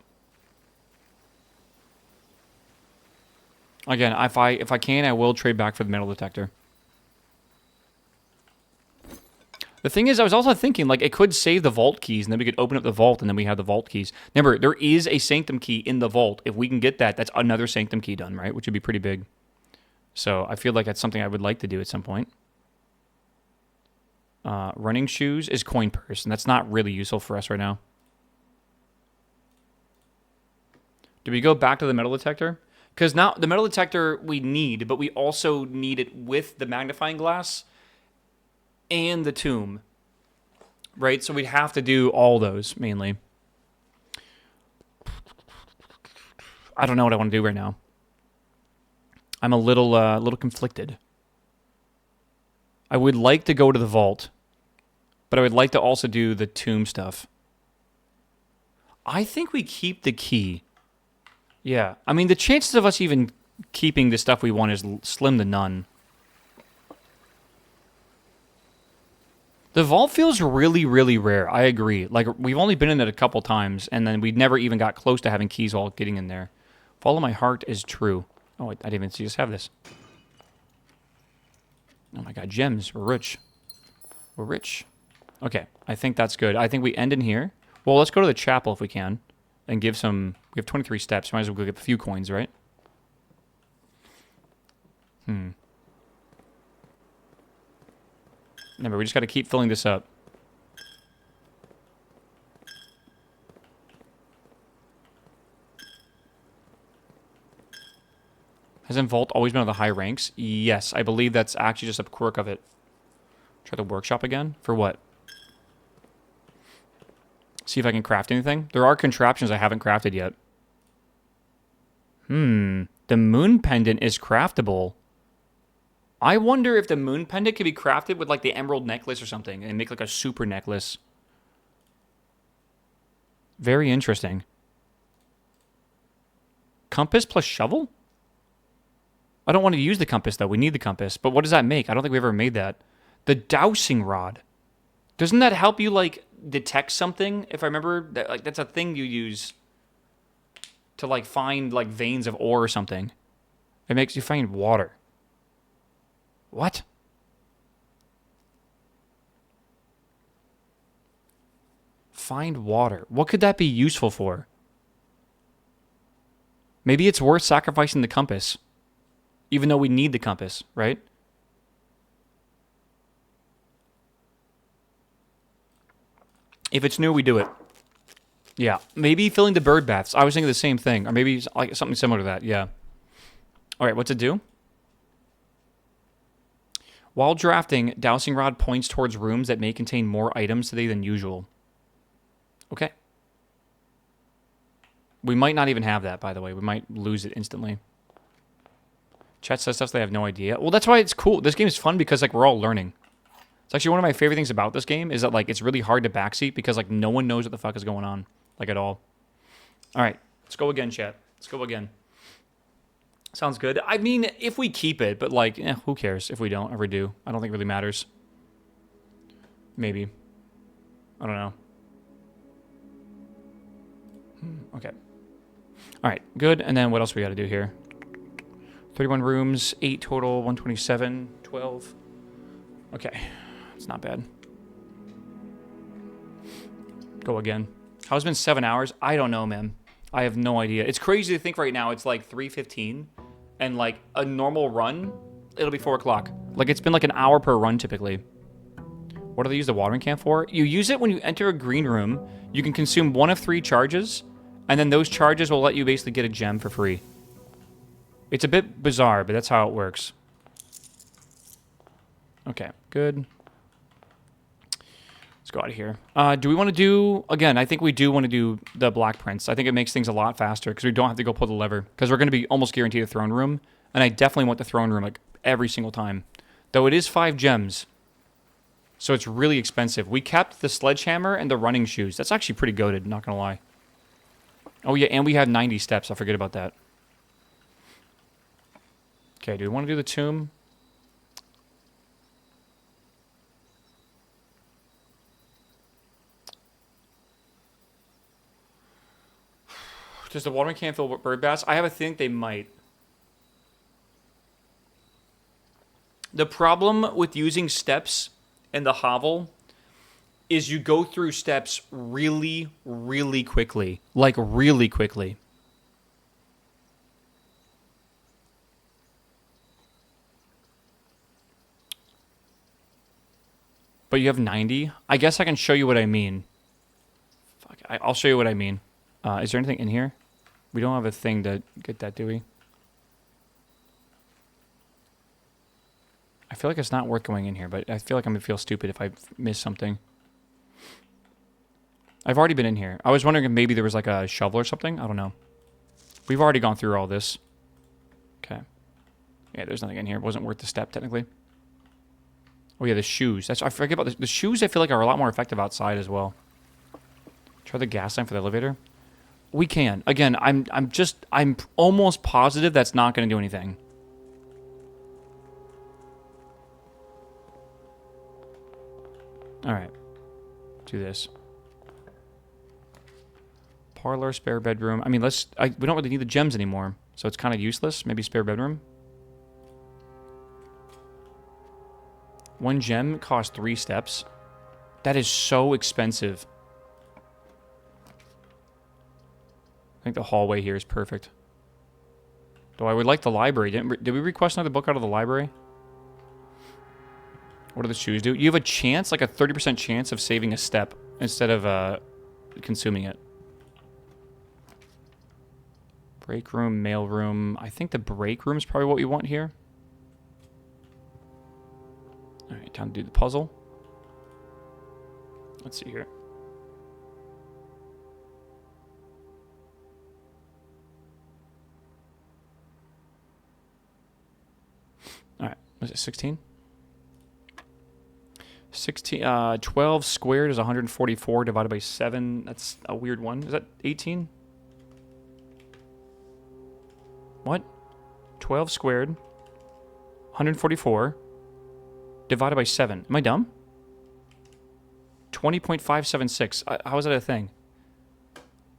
Again, if I can, I will trade back for the metal detector. The thing is, I was also thinking, like, it could save the vault keys, and then we could open up the vault, and then we have the vault keys. Remember, there is a sanctum key in the vault. If we can get that, that's another sanctum key done, right? Which would be pretty big. So I feel like that's something I would like to do at some point. Running shoes is coin purse, and that's not really useful for us right now. Do we go back to the metal detector? Because now the metal detector we need, but we also need it with the magnifying glass and the tomb. Right? So we'd have to do all those, mainly. I don't know what I want to do right now. I'm a little conflicted. I would like to go to the vault, but I would like to also do the tomb stuff. I think we keep the key. Yeah. I mean, the chances of us even keeping the stuff we want is slim to none. The vault feels really, really rare. I agree. Like, we've only been in it a couple times, and then we never even got close to having keys while getting in there. Follow my heart is true. Oh, I didn't even see us have this. Oh my god, gems. We're rich. We're rich. Okay, I think that's good. I think we end in here. Well, let's go to the chapel if we can. And give some... We have 23 steps. Might as well go get a few coins, right? Remember, we just got to keep filling this up. Hasn't Vault always been on the high ranks? Yes, I believe that's actually just a quirk of it. Try the workshop again? For what? See if I can craft anything. There are contraptions I haven't crafted yet. The moon pendant is craftable. I wonder if the moon pendant could be crafted with like the emerald necklace or something and make like a super necklace. Very interesting. Compass plus shovel? I don't want to use the compass though. We need the compass. But what does that make? I don't think we ever made that. The dowsing rod. Doesn't that help you like detect something? If I remember, like that's a thing you use to like find like veins of ore or something. It makes you find water. What? Find water. What could that be useful for? Maybe it's worth sacrificing the compass. Even though we need the compass, right? If it's new, we do it. Yeah. Maybe filling the bird baths. I was thinking the same thing. Or maybe like something similar to that. Yeah. All right, what's it do? While drafting, dowsing rod points towards rooms that may contain more items today than usual. Okay. We might not even have that, by the way. We might lose it instantly. Chat says stuff they have no idea. Well, that's why it's cool. This game is fun because like we're all learning. It's actually one of my favorite things about this game is that like it's really hard to backseat because like no one knows what the fuck is going on. Like at all. All right. Let's go again, chat. Let's go again. Sounds good. I mean, if we keep it, but like, who cares if we don't ever do? I don't think it really matters. Maybe. I don't know. Okay. All right, good. And then what else we got to do here? 31 rooms, 8 total, 127, 12. Okay, it's not bad. Go again. How's it been 7 hours? I don't know, man. I have no idea. It's crazy to think right now it's like 3:15 and like a normal run, it'll be 4 o'clock. Like it's been like an hour per run typically. What do they use the watering can for? You use it when you enter a green room. You can consume 1 of 3 charges, and then those charges will let you basically get a gem for free. It's a bit bizarre, but that's how it works. Okay, good. Let's go out of here. Do we want to do... Again, I think we do want to do the Black Prince. I think it makes things a lot faster because we don't have to go pull the lever. Because we're going to be almost guaranteed a throne room. And I definitely want the throne room like every single time. Though it is 5 gems. So it's really expensive. We kept the sledgehammer and the running shoes. That's actually pretty goated, not going to lie. Oh yeah, and we had 90 steps. I forget about that. Okay, do we want to do the tomb? Does the watering can fill bird baths? I have a think they might. The problem with using steps in the hovel is you go through steps really, really quickly. Like, really quickly. But you have 90? I guess I can show you what I mean. Fuck, I'll show you what I mean. Is there anything in here? We don't have a thing to get that, do we? I feel like it's not worth going in here, but I feel like I'm going to feel stupid if I miss something. I've already been in here. I was wondering if maybe there was like a shovel or something. I don't know. We've already gone through all this. Okay. Yeah, there's nothing in here. It wasn't worth the step, technically. Oh, yeah, the shoes. I forget about the shoes. I feel like are a lot more effective outside as well. Try the gas line for the elevator. We can. Again, I'm almost positive that's not going to do anything. Alright. Do this. Parlor, spare bedroom. I mean, we don't really need the gems anymore, so it's kind of useless. Maybe spare bedroom. 1 gem costs 3 steps. That is so expensive. I think the hallway here is perfect. Though I would like the library. Did we request another book out of the library? What do the shoes do? You have a chance, like a 30% chance of saving a step instead of consuming it. Break room, mail room. I think the break room is probably what we want here. Alright, time to do the puzzle. Let's see here. Alright, was it 16? 12 squared is 144 divided by 7. That's a weird one. Is that 18? What? 12 squared, 144, divided by 7. Am I dumb? 20.576. How is that a thing?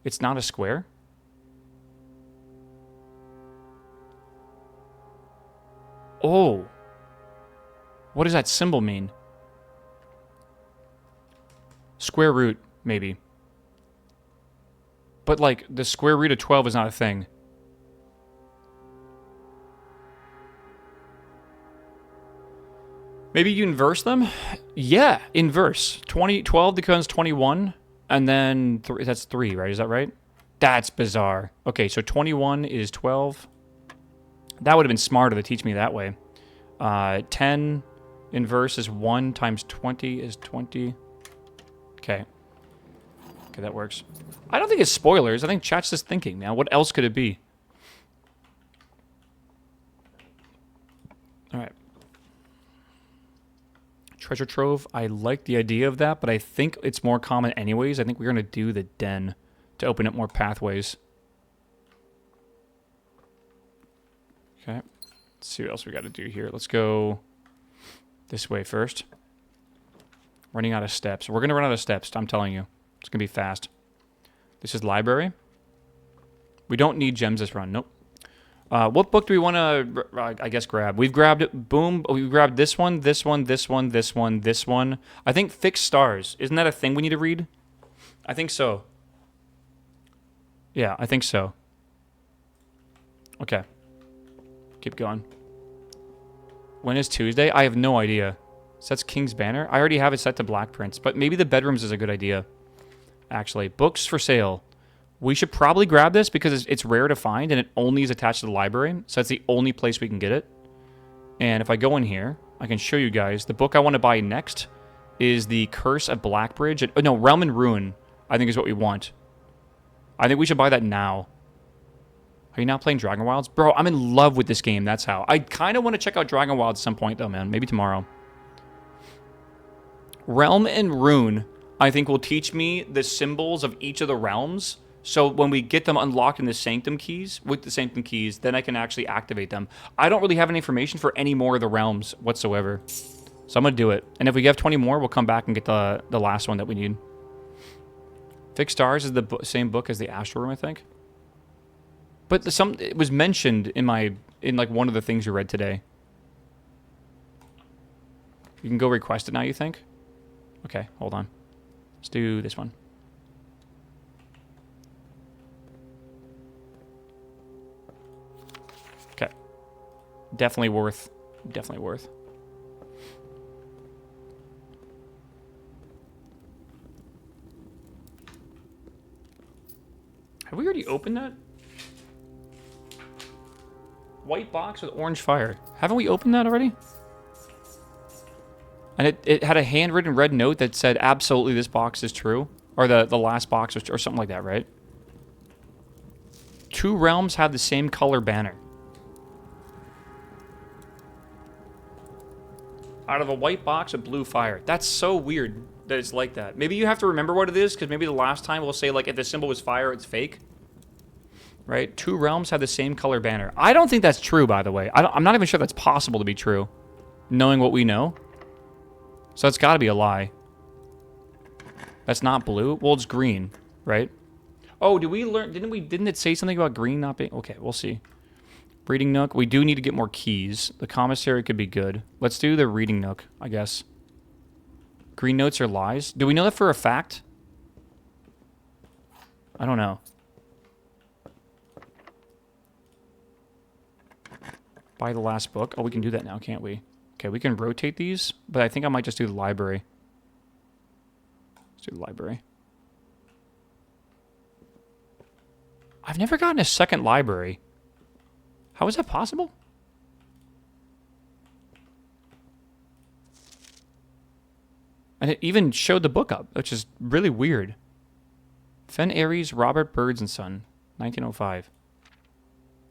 It's not a square? Oh. What does that symbol mean? Square root, maybe. But, like, the square root of 12 is not a thing. Maybe you inverse them? Yeah, inverse. 12 becomes 21, and then that's 3, right? Is that right? That's bizarre. Okay, so 21 is 12. That would have been smarter to teach me that way. 10 inverse is 1 times 20 is 20. Okay. Okay, that works. I don't think it's spoilers. I think chat's just thinking, man. What else could it be? All right. Treasure trove. I like the idea of that, but I think it's more common anyways. I think we're going to do the den to open up more pathways. Okay. Let's see what else we got to do here. Let's go this way first. Running out of steps. We're going to run out of steps, I'm telling you. It's going to be fast. This is library. We don't need gems this run. Nope. What book do we want to, I guess, grab? We've grabbed, boom, we grabbed this one, this one, this one, this one, this one. I think Fixed Stars. Isn't that a thing we need to read? I think so. Yeah, I think so. Okay. Keep going. When is Tuesday? I have no idea. Sets King's Banner? I already have it set to Black Prince, but maybe the bedrooms is a good idea. Actually, books for sale. We should probably grab this because it's rare to find and it only is attached to the library. So that's the only place we can get it. And if I go in here, I can show you guys. The book I want to buy next is The Curse of Blackbridge. No, Realm and Ruin, I think is what we want. I think we should buy that now. Are you now playing Dragon Wilds? Bro, I'm in love with this game. That's how. I kind of want to check out Dragon Wilds at some point though, man. Maybe tomorrow. Realm and Ruin, I think, will teach me the symbols of each of the realms. So when we get them unlocked in the Sanctum keys, with the Sanctum keys, then I can actually activate them. I don't really have any information for any more of the realms whatsoever. So I'm going to do it. And if we have 20 more, we'll come back and get the last one that we need. Fixed Stars is the same book as the Astral Room, I think. But it was mentioned in like one of the things you read today. You can go request it now, you think? Okay, hold on. Let's do this one. Okay. Definitely worth. Definitely worth. Have we already opened that? White box with orange fire. Haven't we opened that already? And it had a handwritten red note that said, absolutely, this box is true. Or the last box, was, or something like that, right? 2 realms have the same color banner. Out of a white box with blue fire. That's so weird that it's like that. Maybe you have to remember what it is, because maybe the last time we'll say, like, if the symbol was fire, it's fake. Right? 2 realms have the same color banner. I don't think that's true, by the way. I'm not even sure that's possible to be true, knowing what we know. So it's got to be a lie. That's not blue? Well, it's green, right? Oh, did we learn... Didn't it say something about green not being... Okay, we'll see. Reading nook. We do need to get more keys. The commissary could be good. Let's do the reading nook, I guess. Green notes are lies? Do we know that for a fact? I don't know. Buy the last book. Oh, we can do that now, can't we? Okay, we can rotate these, but I think I might just do the library. Let's do the library. I've never gotten a second library. How is that possible? And it even showed the book up, which is really weird. Fen Aries, Robert Birds and Son, 1905.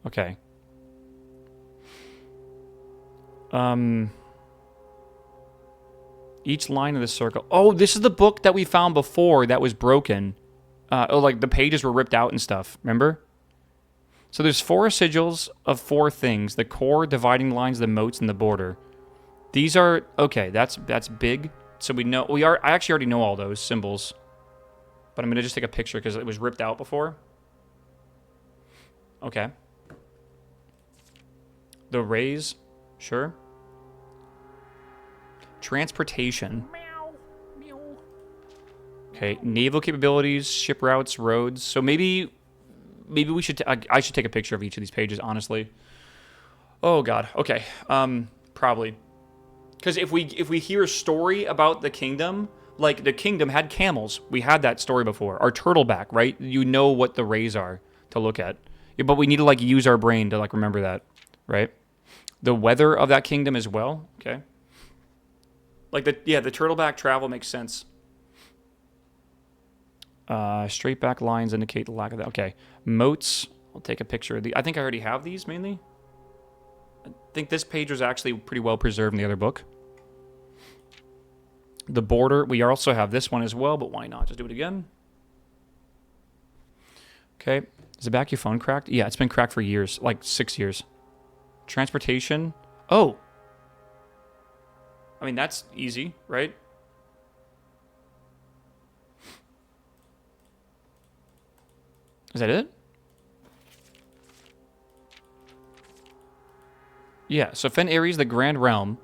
Okay. Each line of the circle. Oh, this is the book that we found before that was broken. Like the pages were ripped out and stuff. Remember? So there's 4 sigils of 4 things: the core, dividing lines, the moats, and the border. These are okay. That's big. So we know I actually already know all those symbols, but I'm gonna just take a picture because it was ripped out before. Okay. The rays, sure. Transportation. Meow. Meow. Okay, naval capabilities, ship routes, roads. So maybe we should. I should take a picture of each of these pages, honestly. Oh God. Okay. Probably. Because if we hear a story about the kingdom, like the kingdom had camels, we had that story before. Our turtleback, right? You know what the rays are to look at, yeah, but we need to like use our brain to like remember that, right? The weather of that kingdom as well. Okay. Like the turtleback travel makes sense. Straight back lines indicate the lack of that. Okay, moats. I'll take a picture of the. I think I already have these mainly. I think this page was actually pretty well preserved in the other book. The border, we also have this one as well, but why not? Just do it again. Okay. Is the back of your phone cracked? Yeah, it's been cracked for years, like 6 years. Transportation. Oh. I mean, that's easy, right? Is that it? Yeah, so Fen Aries, the Grand Realm,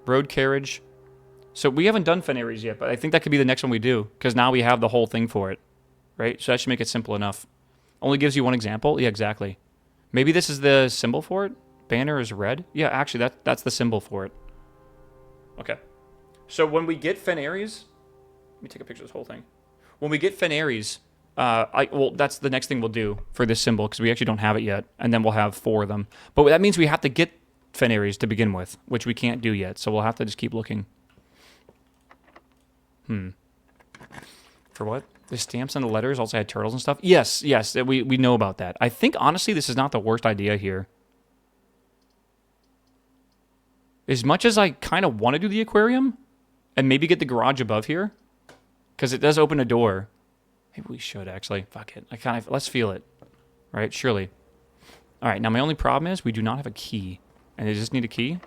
road carriage. So we haven't done Fen Aries yet, but I think that could be the next one we do, because now we have the whole thing for it, right? So that should make it simple enough. Only gives you one example? Yeah, exactly. Maybe this is the symbol for it? Banner is red? Yeah, actually, that's the symbol for it. Okay. So when we get Fen Aries, let me take a picture of this whole thing. When we get Fen Aries, well, that's the next thing we'll do for this symbol, because we actually don't have it yet, and then we'll have 4 of them. But that means we have to get Fen Aries to begin with, which we can't do yet, so we'll have to just keep looking. For what? The stamps and the letters also had turtles and stuff? Yes, we know about that. I think, honestly, this is not the worst idea here. As much as I kind of want to do the aquarium, and maybe get the garage above here, because it does open a door. Maybe we should, actually. Fuck it. Let's feel it. Right? Surely. All right, now my only problem is we do not have a key. And does this need a key?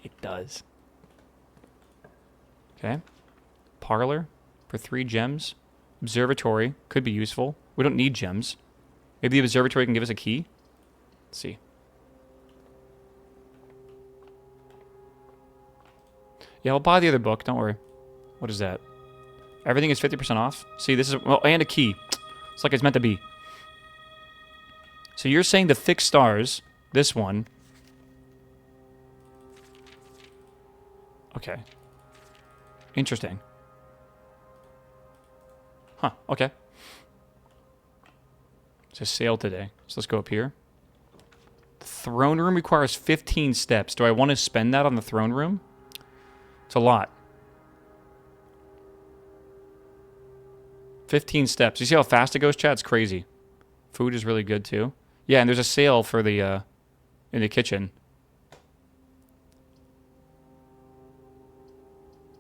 It does. Okay. Parlor for 3 gems. Observatory could be useful. We don't need gems. Maybe the observatory can give us a key. Let's see. Yeah, I'll buy the other book. Don't worry. What is that? Everything is 50% off. See, this is... Well, and a key. It's like it's meant to be. So you're saying the fixed stars, this one... Okay. Interesting. Huh, okay. It's a sale today. So let's go up here. The throne room requires 15 steps. Do I want to spend that on the throne room? It's a lot. 15 steps. You see how fast it goes, Chad? It's crazy. Food is really good, too. Yeah, and there's a sale for the, in the kitchen.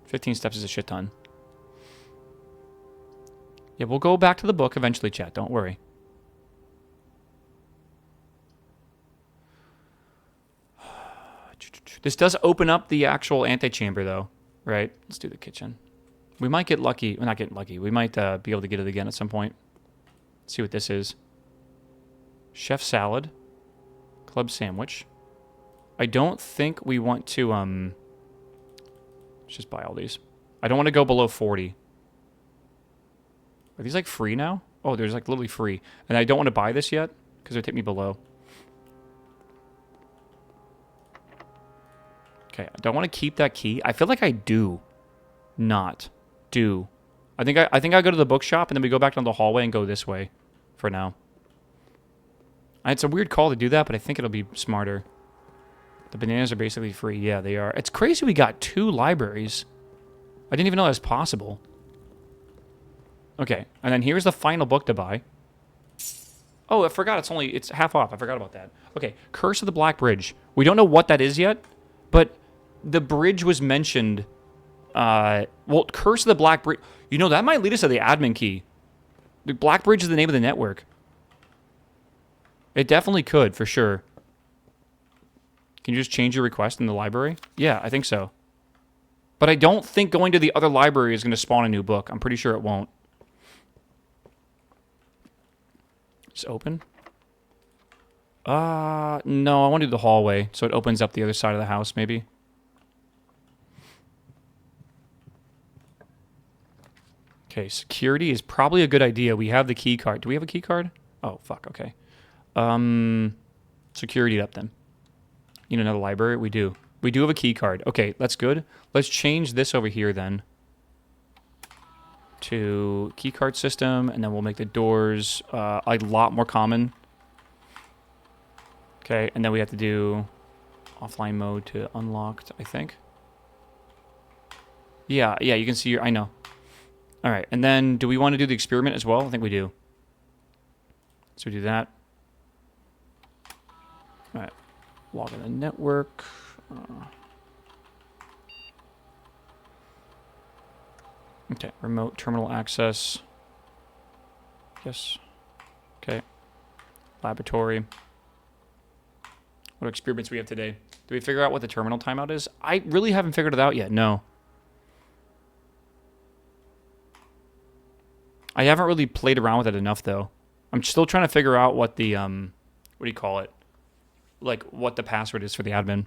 15 steps is a shit ton. Yeah, we'll go back to the book eventually, chat. Don't worry. This does open up the actual antechamber, though. Right? Let's do the kitchen. We might get lucky. We're not getting lucky. We might be able to get it again at some point. See what this is. Chef salad. Club sandwich. I don't think we want to, let's just buy all these. I don't want to go below 40. Are these like free now? Oh, there's like literally free. And I don't want to buy this yet because it would take me below. Okay, I don't want to keep that key. I feel like I do not do. I think I go to the bookshop and then we go back down the hallway and go this way for now. It's a weird call to do that, but I think it'll be smarter. The bananas are basically free. Yeah, they are. It's crazy we got 2 libraries. I didn't even know that was possible. Okay, and then here's the final book to buy. Oh, I forgot it's half off. I forgot about that. Okay, Curse of the Black Bridge. We don't know what that is yet, but the bridge was mentioned. Well, Curse of the Black Bridge. You know, that might lead us to the admin key. The Black Bridge is the name of the network. It definitely could, for sure. Can you just change your request in the library? Yeah, I think so. But I don't think going to the other library is going to spawn a new book. I'm pretty sure it won't. Just open. No, I want to do the hallway, so it opens up the other side of the house, maybe. Okay, security is probably a good idea. We have the key card. Do we have a key card? Oh, fuck, okay. Security up then. You know, another library? We do. We do have a key card. Okay, that's good. Let's change this over here then to key card system, and then we'll make the doors a lot more common. Okay, and then we have to do offline mode to unlocked, I think. Yeah, you can see your... I know. All right, and then do we want to do the experiment as well? I think we do. So we do that. All right, log in the network. Okay, remote terminal access. Yes. Okay. Laboratory. What experiments we have today? Did we figure out what the terminal timeout is? I really haven't figured it out yet, no. I haven't really played around with it enough, though. I'm still trying to figure out what the, what do you call it? Like, what the password is for the admin.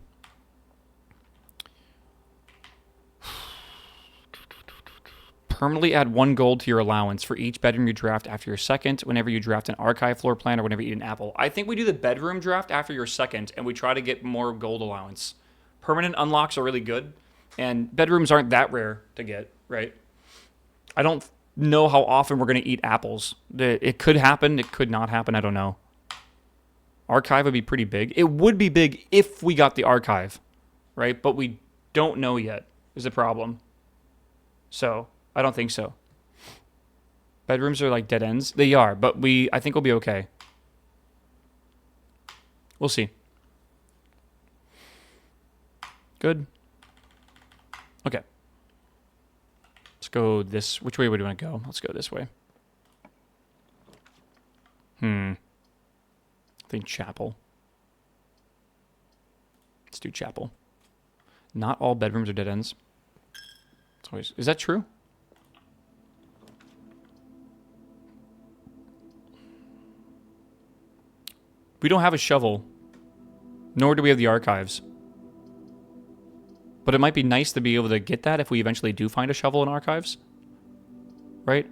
Permanently add 1 gold to your allowance for each bedroom you draft after your second, whenever you draft an archive floor plan, or whenever you eat an apple. I think we do the bedroom draft after your second, and we try to get more gold allowance. Permanent unlocks are really good, and bedrooms aren't that rare to get, right? I don't know how often we're going to eat apples. It could happen, it could not happen, I don't know. Archive would be pretty big. It would be big if we got the archive, right? But we don't know yet, is the problem. So... I don't think so. Bedrooms are like dead ends. They are, but I think we'll be okay. We'll see. Good. Okay. Let's go this. Which way would we want to go? Let's go this way. I think chapel. Let's do chapel. Not all bedrooms are dead ends. It's always, is that true? We don't have a shovel, nor do we have the archives. But it might be nice to be able to get that if we eventually do find a shovel in archives. Right?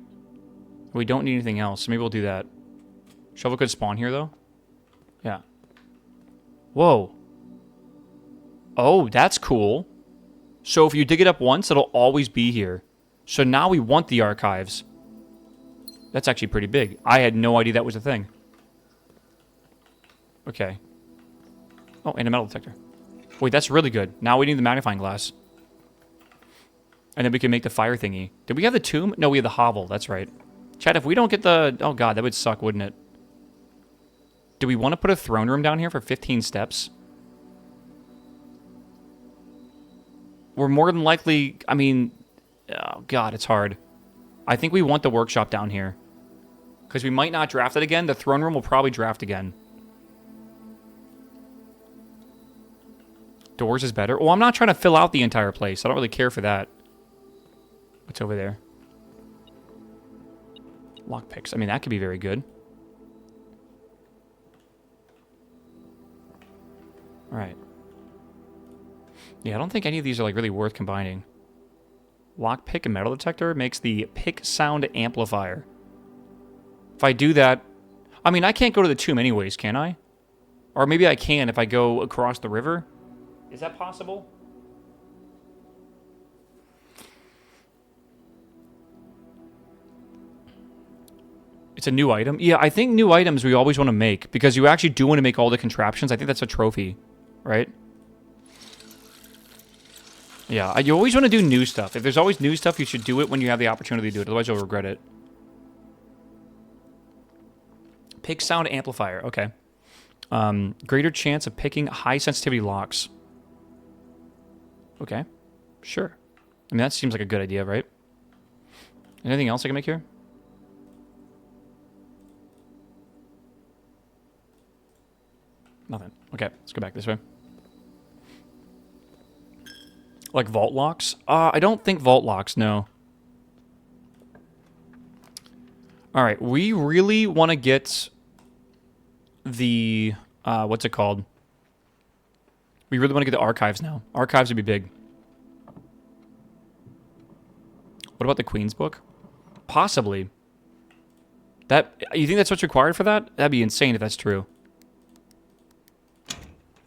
We don't need anything else, so maybe we'll do that. Shovel could spawn here, though. Yeah. Whoa. Oh, that's cool. So if you dig it up once, it'll always be here. So now we want the archives. That's actually pretty big. I had no idea that was a thing. Okay. Oh, and a metal detector. Wait, that's really good. Now we need the magnifying glass. And then we can make the fire thingy. Did we have the tomb? No, we have the hovel. That's right. Chad, if we don't get the... Oh, God, that would suck, wouldn't it? Do we want to put a throne room down here for 15 steps? We're more than likely... I mean... Oh, God, it's hard. I think we want the workshop down here. Because we might not draft it again. The throne room will probably draft again. Doors is better. Well, I'm not trying to fill out the entire place. I don't really care for that. What's over there? Lockpicks. I mean, that could be very good. All right. Yeah, I don't think any of these are like really worth combining. Lockpick and metal detector makes the pick sound amplifier. If I do that, I mean, I can't go to the tomb anyways, can I? Or maybe I can if I go across the river. Is that possible? It's a new item. Yeah, I think new items we always want to make because you actually do want to make all the contraptions. I think that's a trophy, right? Yeah, you always want to do new stuff. If there's always new stuff, you should do it when you have the opportunity to do it. Otherwise, you'll regret it. Pick sound amplifier. Okay. Greater chance of picking high sensitivity locks. Okay. Sure. I mean, that seems like a good idea, right? Anything else I can make here? Nothing. Okay, let's go back this way. Like vault locks? I don't think vault locks, no. Alright, we really want to get the... what's it called? We really want to get the archives now. Archives would be big. What about the Queen's Book? Possibly. You think that's what's required for that? That'd be insane if that's true.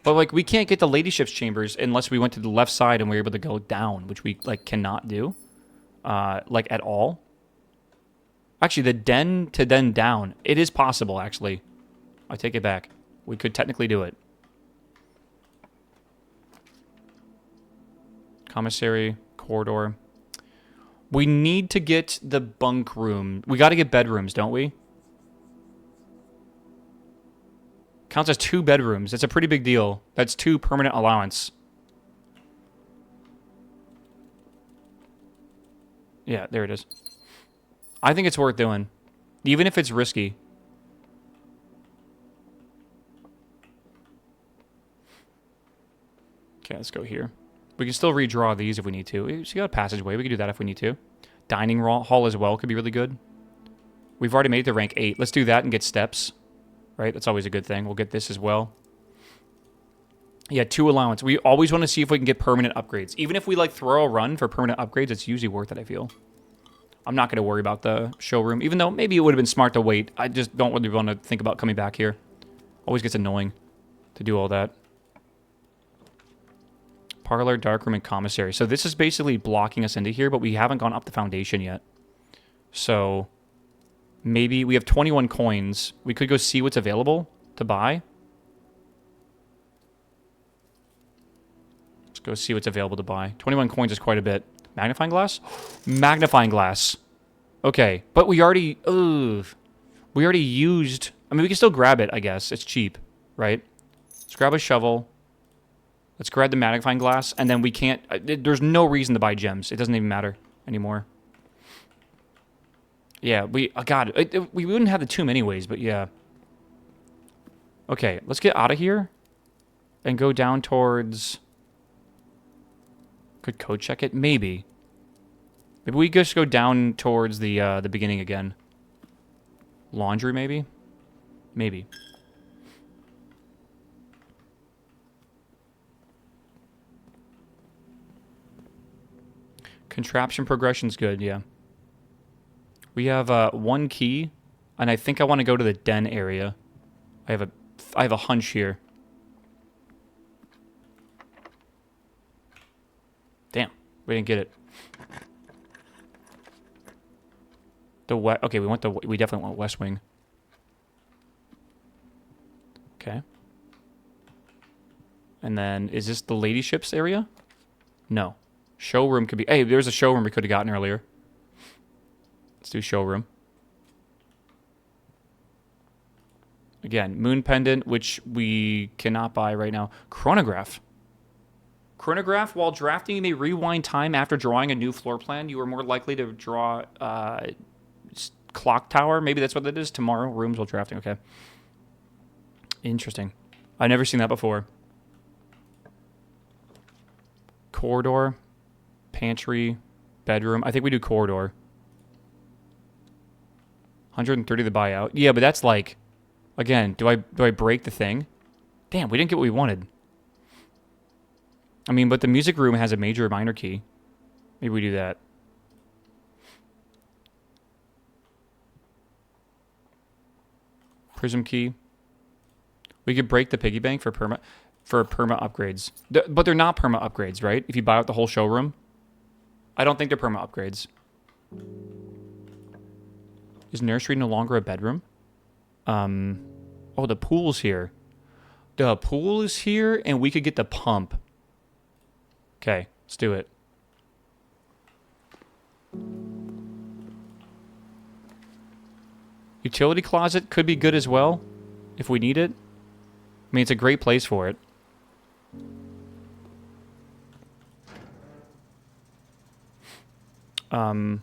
But, like, we can't get the Ladyship's chambers unless we went to the left side and we were able to go down, which we, like, cannot do. Like, at all. Actually, the den to den down. It is possible, actually. I take it back. We could technically do it. Commissary, corridor. We need to get the bunk room. We got to get bedrooms, don't we? Counts as 2 bedrooms. That's a pretty big deal. That's 2 permanent allowance. Yeah, there it is. I think it's worth doing. Even if it's risky. Okay, let's go here. We can still redraw these if we need to. We got a passageway. We can do that if we need to. Dining hall as well could be really good. We've already made it to rank 8. Let's do that and get steps. Right? That's always a good thing. We'll get this as well. Yeah, 2 allowance. We always want to see if we can get permanent upgrades. Even if we, like, throw a run for permanent upgrades, it's usually worth it, I feel. I'm not going to worry about the showroom, even though maybe it would have been smart to wait. I just don't really want to think about coming back here. Always gets annoying to do all that. Parlor, darkroom, and commissary. So this is basically blocking us into here, but we haven't gone up the foundation yet. So... maybe we have 21 coins. We could go see what's available to buy. Let's go see what's available to buy. 21 coins is quite a bit. Magnifying glass? Magnifying glass. Okay, but we already... ugh. We already used... I mean, we can still grab it, I guess. It's cheap, right? Let's grab a shovel. Let's grab the magnifying glass, and then we can't... there's no reason to buy gems. It doesn't even matter anymore. Yeah, God, we wouldn't have the tomb anyways, but yeah. Okay, let's get out of here and go down towards... could code check it? Maybe. Maybe we just go down towards the beginning again. Laundry, maybe? Maybe. Contraption progression's good, yeah. We have 1 key, and I think I want to go to the den area. I have a hunch here. Damn, we didn't get it. Okay, we definitely want West Wing. Okay. And then is this the Ladyships area? No. Showroom could be... hey, there's a showroom we could have gotten earlier. Let's do showroom. Again, moon pendant, which we cannot buy right now. Chronograph. Chronograph, while drafting, you may rewind time after drawing a new floor plan. You are more likely to draw clock tower. Maybe that's what that is. Tomorrow, rooms while drafting. Okay. Interesting. I've never seen that before. Corridor. Pantry. bedroom. I think we do corridor. 130 the buyout. Yeah, but that's like, again, do I break the thing? Damn, we didn't get what we wanted. I mean, but the music room has a major minor key. Maybe we do that. Prism key. We could break the piggy bank for perma upgrades. But they're not perma upgrades, right? If you buy out the whole showroom. I don't think they're perma upgrades. Is nursery no longer a bedroom? Oh, the pool's here. The pool is here, and we could get the pump. Okay, let's do it. Utility closet could be good as well, if we need it. I mean, it's a great place for it. I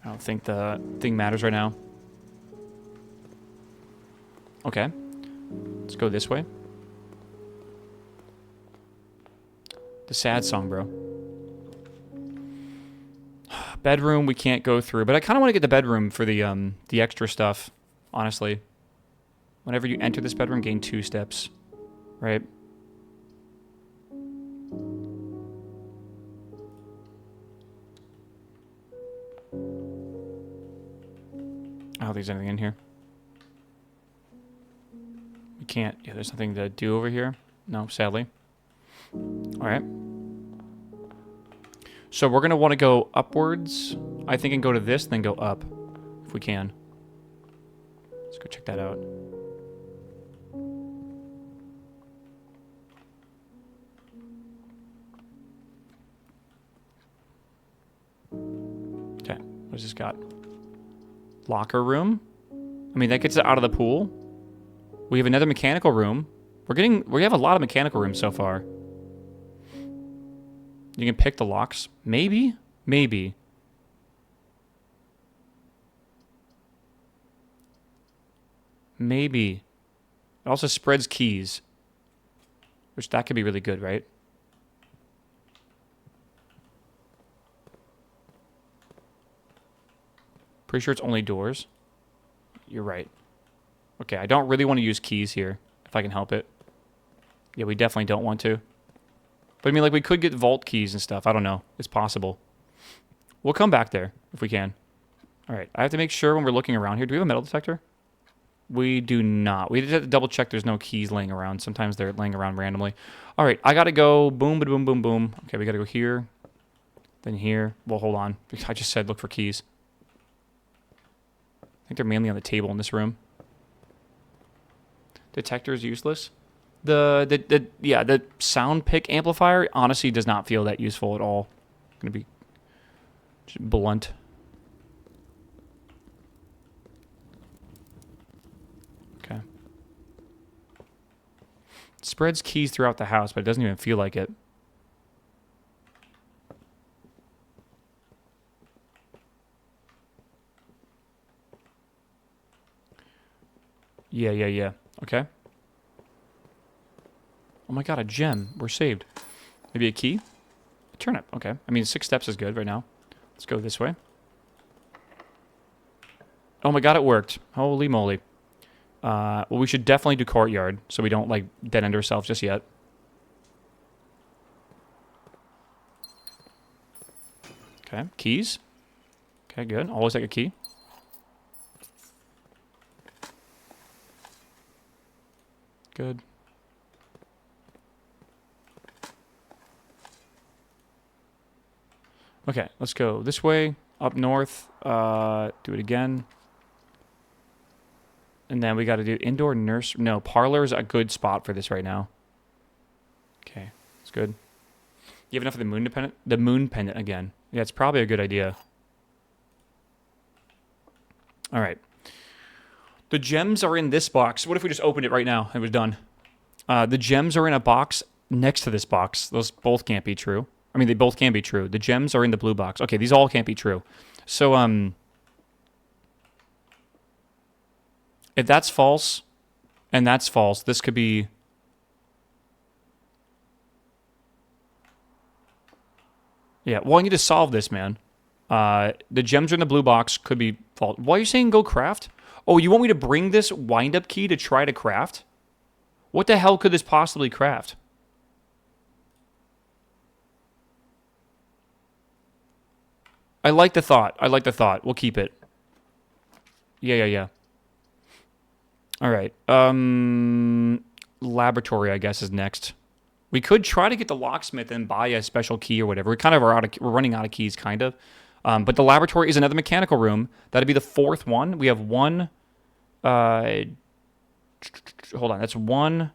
don't think the thing matters right now. Okay. Let's go this way. The sad song, bro. Bedroom we can't go through, but I kind of want to get the bedroom for the extra stuff, honestly. Whenever you enter this bedroom, gain 2 steps, right? I don't think there's anything in here. We can't. Yeah, there's nothing to do over here. No, sadly. All right. So we're going to want to go upwards, I think, and go to this, then go up, if we can. Let's go check that out. Okay, what does this got? Locker room. I mean, that gets it out of the pool. We have another mechanical room. We have a lot of mechanical rooms so far. You can pick the locks. Maybe. Maybe. Maybe. It also spreads keys. Which that could be really good, right? Pretty sure it's only doors. You're right. Okay, I don't really want to use keys here, if I can help it. Yeah, we definitely don't want to. But I mean, like, we could get vault keys and stuff. I don't know. It's possible. We'll come back there, if we can. All right, I have to make sure when we're looking around here. Do we have a metal detector? We do not. We just have to double check there's no keys laying around. Sometimes they're laying around randomly. All right, I got to go boom, boom, boom, boom. Okay, we got to go here. Then here. Well, hold on. I just said look for keys. I think they're mainly on the table in this room. Detector is useless. The sound pick amplifier honestly does not feel that useful at all. I'm gonna be blunt. Okay. It spreads keys throughout the house, but it doesn't even feel like it. Yeah. Okay. Oh my god, a gem. We're saved. Maybe a key? A turnip. Okay. I mean, 6 steps is good right now. Let's go this way. Oh my god, it worked. Holy moly. Well, we should definitely do courtyard, so we don't, like, dead end ourselves just yet. Okay. Keys. Okay, good. Always like a key. Good. Okay, let's go this way, up north, do it again. And then we got to do indoor nurse. No, parlor is a good spot for this right now. Okay, it's good. You have enough of the moon pendant? The moon pendant again. Yeah, it's probably a good idea. All right. The gems are in this box. What if we just opened it right now? It was done. The gems are in a box next to this box. Those both can't be true. I mean, they both can be true. The gems are in the blue box. Okay, these all can't be true. So, if that's false, and that's false, this could be... Yeah, well, I need to solve this, man. The gems are in the blue box. Could be fault. Why are you saying go craft? Oh, you want me to bring this wind-up key to try to craft? What the hell could this possibly craft? I like the thought. I like the thought. We'll keep it. Yeah. All right. Laboratory, I guess, is next. We could try to get the locksmith and buy a special key or whatever. We kind of are we're running out of keys, kind of. But the laboratory is another mechanical room. That'd be the fourth one. We have one. Hold on. That's 1,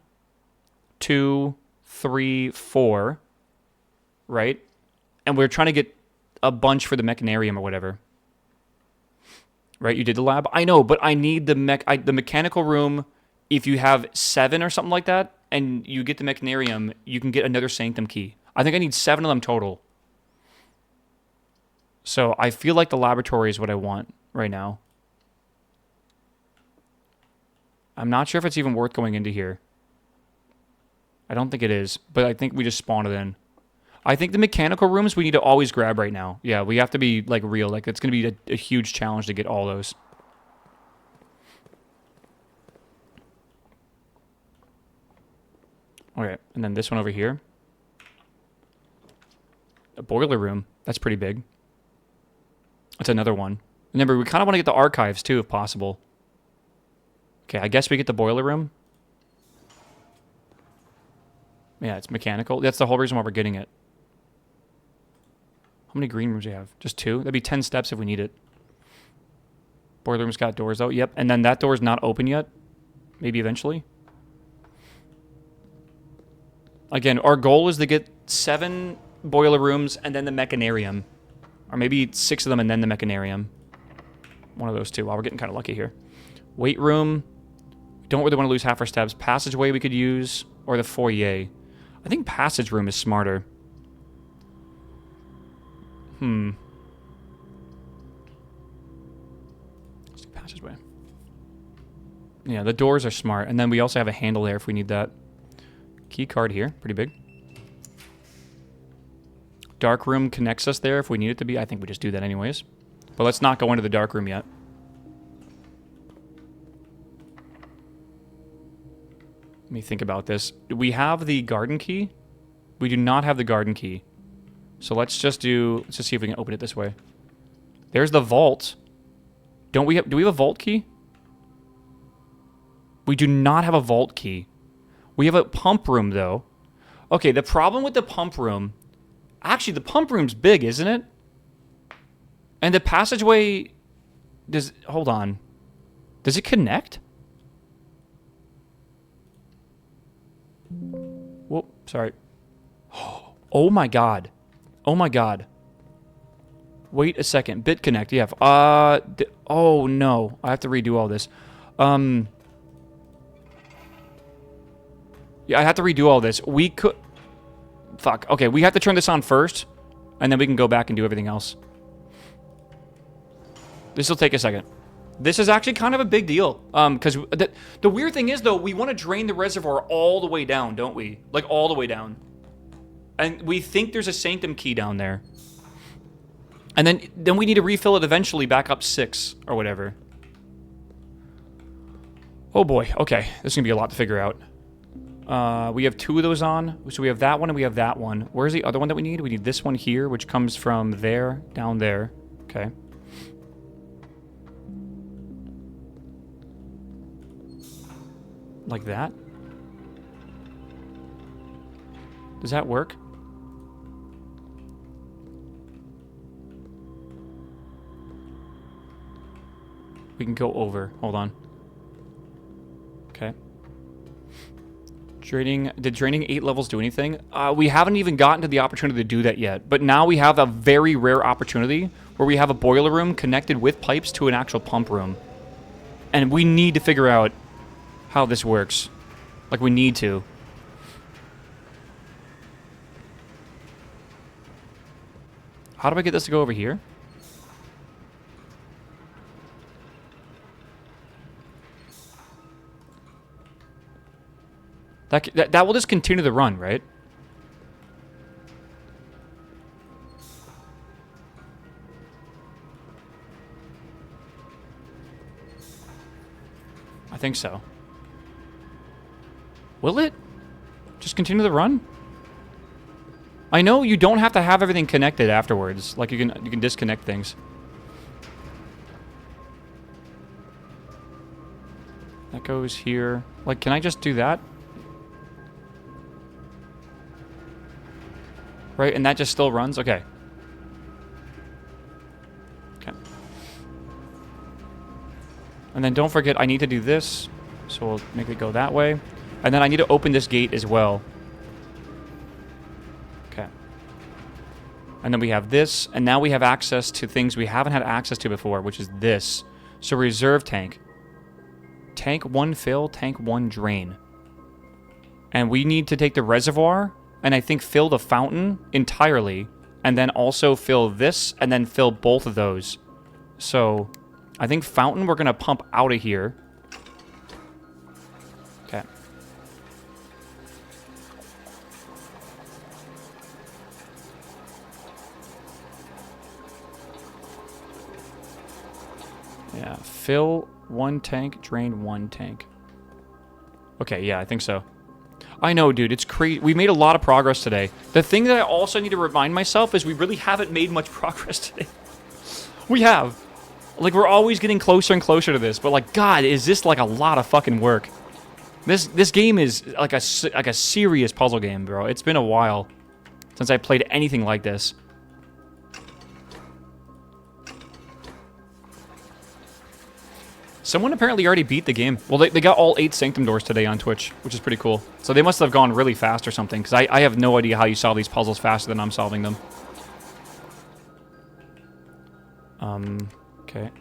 2, 3, 4. Right? And we're trying to get a bunch for the mechanarium or whatever. Right? You did the lab? I know, but I need the mechanical room. If you have 7 or something like that, and you get the mechanarium, you can get another sanctum key. I think I need 7 of them total. So I feel like the laboratory is what I want right now. I'm not sure if it's even worth going into here. I don't think it is, but I think we just spawn it in. I think the mechanical rooms we need to always grab right now. Yeah, we have to be like real. Like it's going to be a huge challenge to get all those. Okay, and then this one over here. A boiler room. That's pretty big. That's another one. Remember, we kind of want to get the archives too, if possible. Okay, I guess we get the boiler room. Yeah, it's mechanical. That's the whole reason why we're getting it. How many green rooms do we have? Just 2? That'd be 10 steps if we need it. Boiler room's got doors though. Yep, and then that door's not open yet. Maybe eventually. Again, our goal is to get 7 boiler rooms and then the mechanarium. Or maybe 6 of them and then the mechanarium. One of those 2. Wow, we're getting kind of lucky here. Weight room. Don't really want to lose half our steps. Passageway we could use. Or the foyer. I think passage room is smarter. Let's do passageway. Yeah, the doors are smart. And then we also have a handle there if we need that. Key card here. Pretty big. Dark room connects us there if we need it to be. I think we just do that anyways. But let's not go into the dark room yet. Let me think about this. Do we have the garden key? We do not have the garden key. So let's just see if we can open it this way. There's the vault. Do we have a vault key? We do not have a vault key. We have a pump room, though. Okay, the problem with the pump room... Actually, the pump room's big, isn't it? And the passageway... Hold on. Does it connect? Whoop, sorry. Oh my god. Oh my god. Wait a second. Bit connect, yeah. Oh no. I have to redo all this. Yeah, I have to redo all this. We could... Fuck. Okay, we have to turn this on first, and then we can go back and do everything else. This will take a second. This is actually kind of a big deal. Because the weird thing is, though, we want to drain the reservoir all the way down, don't we? Like, all the way down. And we think there's a sanctum key down there. And then we need to refill it eventually back up 6 or whatever. Oh boy. Okay, this is going to be a lot to figure out. We have 2 of those on. So we have that one and we have that one. Where's the other one that we need? We need this one here, which comes from there, down there. Okay. Like that? Does that work? We can go over. Hold on. Okay. Did draining 8 levels do anything? We haven't even gotten to the opportunity to do that yet. But now we have a very rare opportunity where we have a boiler room connected with pipes to an actual pump room. And we need to figure out how this works. Like, we need to. How do I get this to go over here? That will just continue the run, right? I think so. Will it? Just continue the run? I know you don't have to have everything connected afterwards. Like, you can disconnect things. That goes here. Like, can I just do that? Right, and that just still runs? Okay. Okay. And then don't forget, I need to do this. So we'll make it go that way. And then I need to open this gate as well. Okay. And then we have this, and now we have access to things we haven't had access to before, which is this. So reserve tank. Tank 1 fill, tank 1 drain. And we need to take the reservoir, and I think fill the fountain entirely, and then also fill this, and then fill both of those. So, I think fountain we're going to pump out of here. Okay. Yeah, fill 1 tank, drain 1 tank. Okay, yeah, I think so. I know, dude, it's crazy. We made a lot of progress today. The thing that I also need to remind myself is we really haven't made much progress today. We have. Like, we're always getting closer and closer to this, but like, God, is this like a lot of fucking work. This game is like a serious puzzle game, bro. It's been a while since I played anything like this. Someone apparently already beat the game. Well, they got all 8 Sanctum doors today on Twitch, which is pretty cool. So they must have gone really fast or something, because I have no idea how you solve these puzzles faster than I'm solving them. Okay.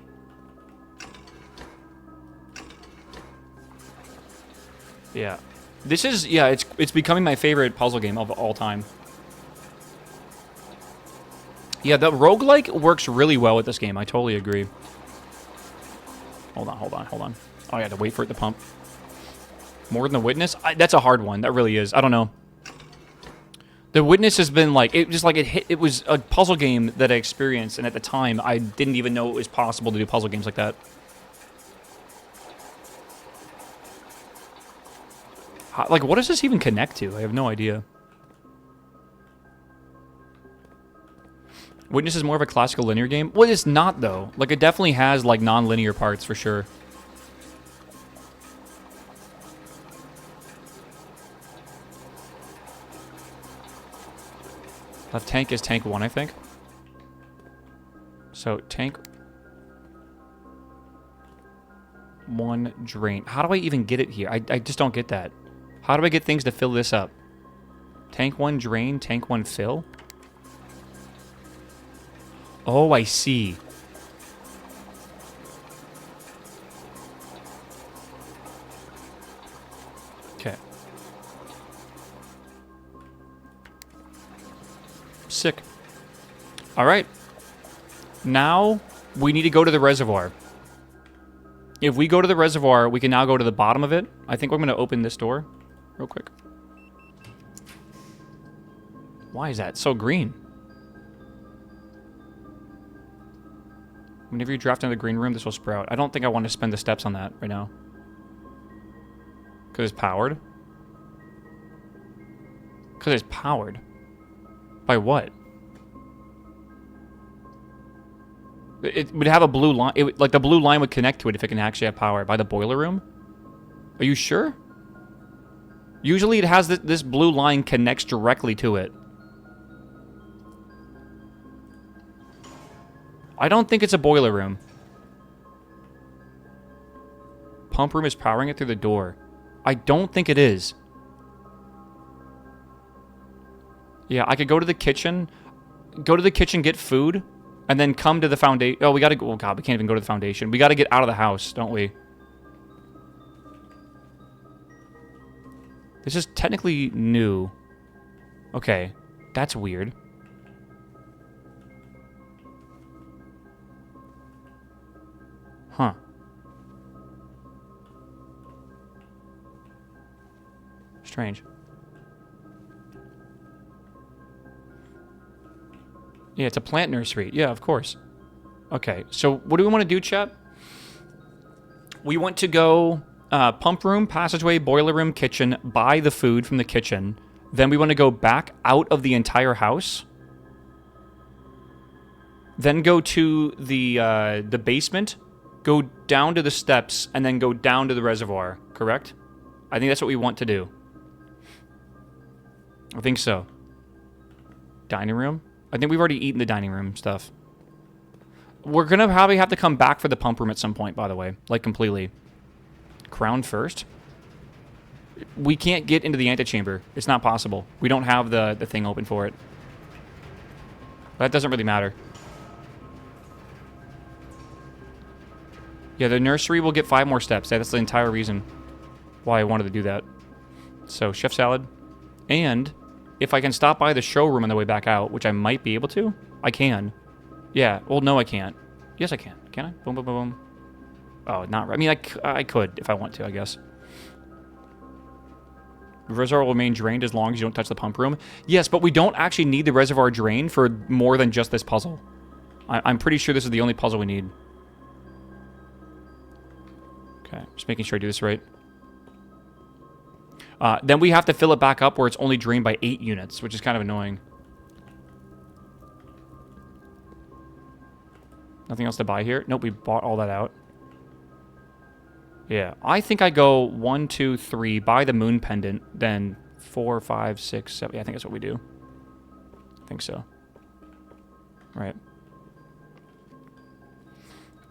Yeah. This is, yeah, it's becoming my favorite puzzle game of all time. Yeah, the roguelike works really well with this game. I totally agree. Hold on. Oh, I had to wait for it to pump. More than the Witness? That's a hard one. That really is. I don't know. The Witness has been like, it was a puzzle game that I experienced, and at the time, I didn't even know it was possible to do puzzle games like that. Like, what does this even connect to? I have no idea. Witness is more of a classical linear game? Well, it's not, though. Like, it definitely has, like, non-linear parts, for sure. Left tank is tank 1, I think. So, tank 1 drain. How do I even get it here? I just don't get that. How do I get things to fill this up? Tank 1 drain, tank 1 fill? Oh, I see. Okay. Sick. All right. Now, we need to go to the reservoir. If we go to the reservoir, we can now go to the bottom of it. I think I'm going to open this door real quick. Why is that so green? Whenever you draft into the green room, this will sprout. I don't think I want to spend the steps on that right now. Because it's powered? Because it's powered? By what? It would have a blue line. Like, the blue line would connect to it if it can actually have power. By the boiler room? Are you sure? Usually it has this blue line connects directly to it. I don't think it's a boiler room. Pump room is powering it through the door. I don't think it is. Yeah, I could go to the kitchen. Go to the kitchen, get food. And then come to the foundation. Oh, we gotta go. Oh, God, we can't even go to the foundation. We gotta get out of the house, don't we? This is technically new. Okay. That's weird. Huh. Strange. Yeah, it's a plant nursery. Yeah, of course. Okay, so what do we want to do, chat? We want to go... pump room, passageway, boiler room, kitchen, buy the food from the kitchen. Then we want to go back out of the entire house. Then go to the basement, go down to the steps, and then go down to the reservoir, correct? I think that's what we want to do. I think so. Dining room? I think we've already eaten the dining room stuff. We're going to probably have to come back for the pump room at some point, by the way. Like, completely. Crown first? We can't get into the antechamber. It's not possible. We don't have the thing open for it. That doesn't really matter. Yeah, the nursery will get 5 more steps. That's the entire reason why I wanted to do that. So, chef salad. And if I can stop by the showroom on the way back out, which I might be able to, I can. Yeah, well, no, I can't. Yes, I can. Can I? Boom, boom, boom, boom. Oh, not right. I mean, I could if I want to, I guess. The reservoir will remain drained as long as you don't touch the pump room. Yes, but we don't actually need the reservoir drained for more than just this puzzle. I'm pretty sure this is the only puzzle we need. Okay, just making sure I do this right. Then we have to fill it back up where it's only drained by 8 units, which is kind of annoying. Nothing else to buy here? Nope, we bought all that out. Yeah, I think I go 1, 2, 3, buy the moon pendant, then 4, 5, 6, 7. Yeah, I think that's what we do. I think so. Right.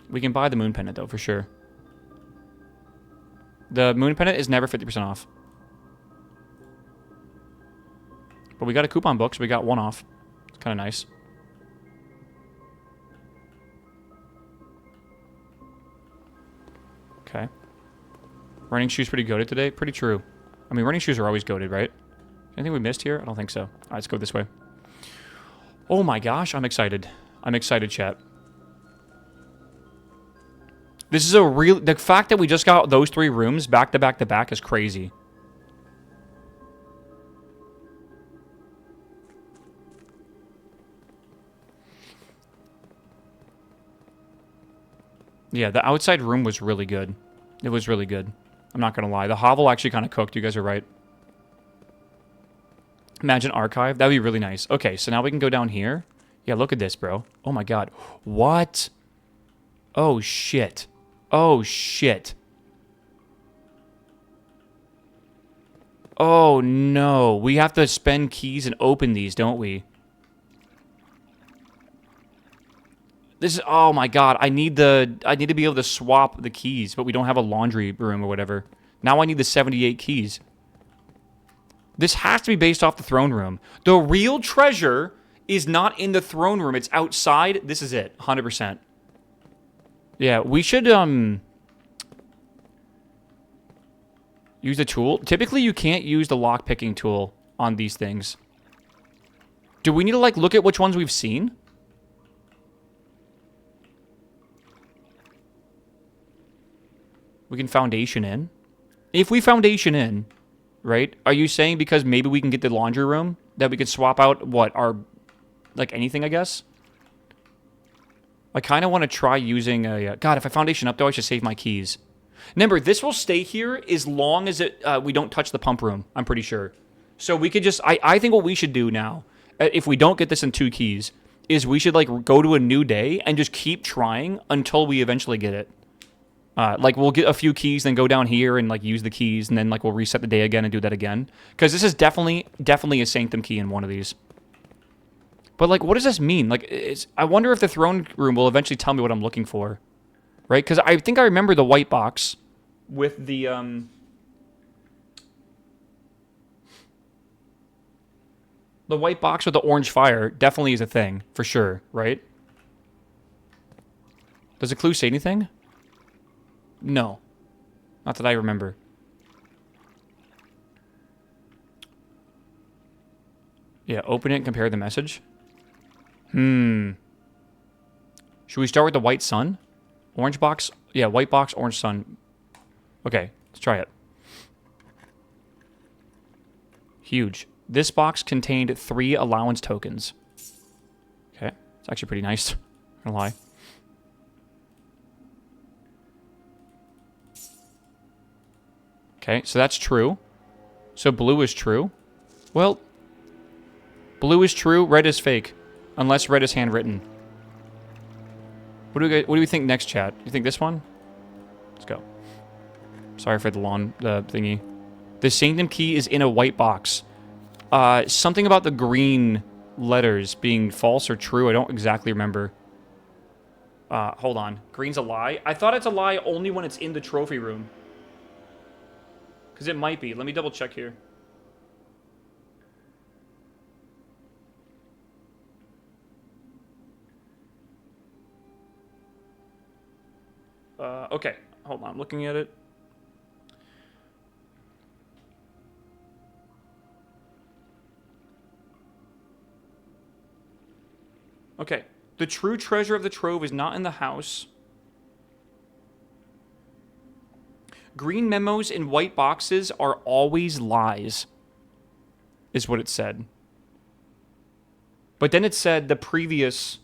We can buy the moon pendant, though, for sure. The moon pendant is never 50% off. But we got a coupon book, so we got 1 off. It's kind of nice. Okay. Running shoes pretty goated today? Pretty true. I mean, running shoes are always goated, right? Anything we missed here? I don't think so. All right, let's go this way. Oh my gosh, I'm excited. I'm excited, chat. This is a real... The fact that we just got those 3 rooms back to back to back is crazy. Yeah, the outside room was really good. It was really good. I'm not going to lie. The hovel actually kind of cooked. You guys are right. Imagine archive. That would be really nice. Okay, so now we can go down here. Yeah, look at this, bro. Oh my god. What? Oh, shit. Oh, shit. Oh, no. We have to spend keys and open these, don't we? This is... Oh my god. I need to be able to swap the keys, but we don't have a laundry room or whatever. Now I need the 78 keys. This has to be based off the throne room. The real treasure is not in the throne room. It's outside. This is it. 100%. Yeah, we should, use the tool. Typically, you can't use the lock-picking tool on these things. Do we need to, like, look at which ones we've seen? We can foundation in. If we foundation in, right, are you saying because maybe we can get the laundry room that we could swap out, what, our, like, anything, I guess? I kind of want to try using a... God, if I foundation up, though, I should save my keys. Remember, this will stay here as long as we don't touch the pump room, I'm pretty sure. So we could just... I think what we should do now, if we don't get this in 2 keys, is we should, like, go to a new day and just keep trying until we eventually get it. Like, we'll get a few keys, then go down here and, like, use the keys, and then, like, we'll reset the day again and do that again. Because this is definitely a sanctum key in one of these. But, like, what does this mean? Like, I wonder if the throne room will eventually tell me what I'm looking for. Right? Because I think I remember the white box with the, the white box with the orange fire definitely is a thing, for sure, right? Does the clue say anything? No. Not that I remember. Yeah, open it and compare the message. Should we start with the white sun? Orange box? Yeah, white box, orange sun. Okay, let's try it. Huge. This box contained 3 allowance tokens. Okay, it's actually pretty nice. Not gonna lie. Okay, so that's true. So blue is true. Well, blue is true, red is fake. Unless red is handwritten. What do we think next, chat? You think this one? Let's go. Sorry for the thingy. The sanctum key is in a white box. Something about the green letters being false or true. I don't exactly remember. Hold on. Green's a lie? I thought it's a lie only when it's in the trophy room. Because it might be. Let me double check here. Okay. Hold on. I'm looking at it. Okay. The true treasure of the trove is not in the house. Green memos in white boxes are always lies, is what it said. But then it said the previous...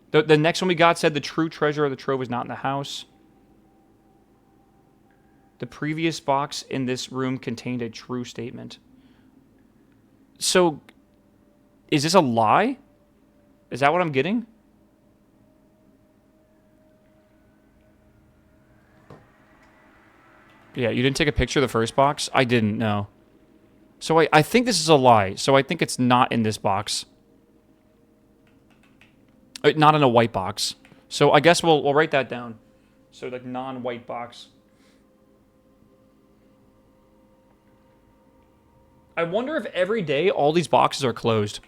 The next one we got said the true treasure of the trove is not in the house. The previous box in this room contained a true statement. So, is this a lie? Is that what I'm getting? Yeah, you didn't take a picture of the first box? I didn't, no. So I think this is a lie. So I think it's not in this box. Not in a white box. So I guess we'll write that down. So like non-white box. I wonder if every day all these boxes are closed.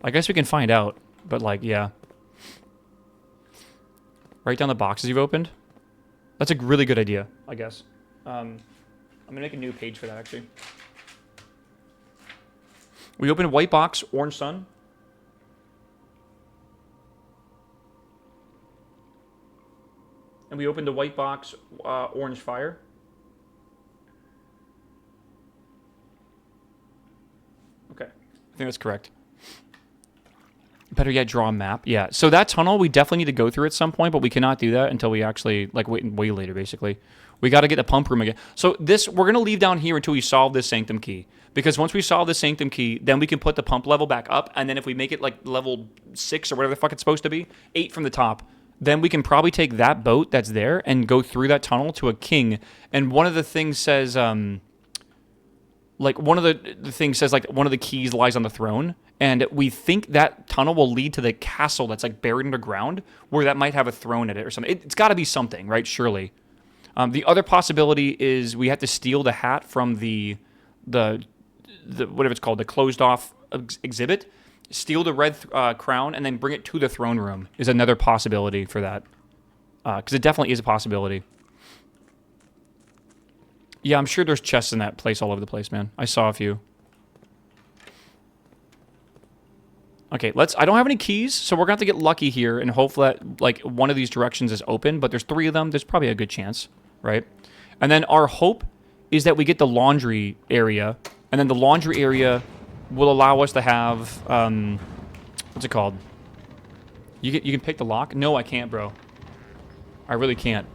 I guess we can find out. But like, yeah. Write down the boxes you've opened. That's a really good idea, I guess. I'm going to make a new page for that, actually. We opened white box, orange sun. And we opened the white box, orange fire. Okay, I think that's correct. Better yet, draw a map. Yeah, so that tunnel, we definitely need to go through at some point, but we cannot do that until we actually, like, wait way later, basically. We got to get the pump room again. So this, we're going to leave down here until we solve this sanctum key. Because once we solve the sanctum key, then we can put the pump level back up, and then if we make it, like, level 6 or whatever the fuck it's supposed to be, 8 from the top, then we can probably take that boat that's there and go through that tunnel to a king. And one of the things says, like, one of the things says, like, one of the keys lies on the throne. And we think that tunnel will lead to the castle that's, like, buried underground, where that might have a throne in it or something. It's got to be something, right? Surely. The other possibility is we have to steal the hat from the whatever it's called, the closed-off exhibit. Steal the red crown and then bring it to the throne room is another possibility for that. Because it definitely is a possibility. Yeah, I'm sure there's chests in that place all over the place, man. I saw a few. Okay, I don't have any keys, so we're going to have to get lucky here and hope that, like, one of these directions is open, but there's 3 of them. There's probably a good chance, right? And then our hope is that we get the laundry area, and then the laundry area will allow us to have, what's it called? You can pick the lock? No, I can't, bro. I really can't.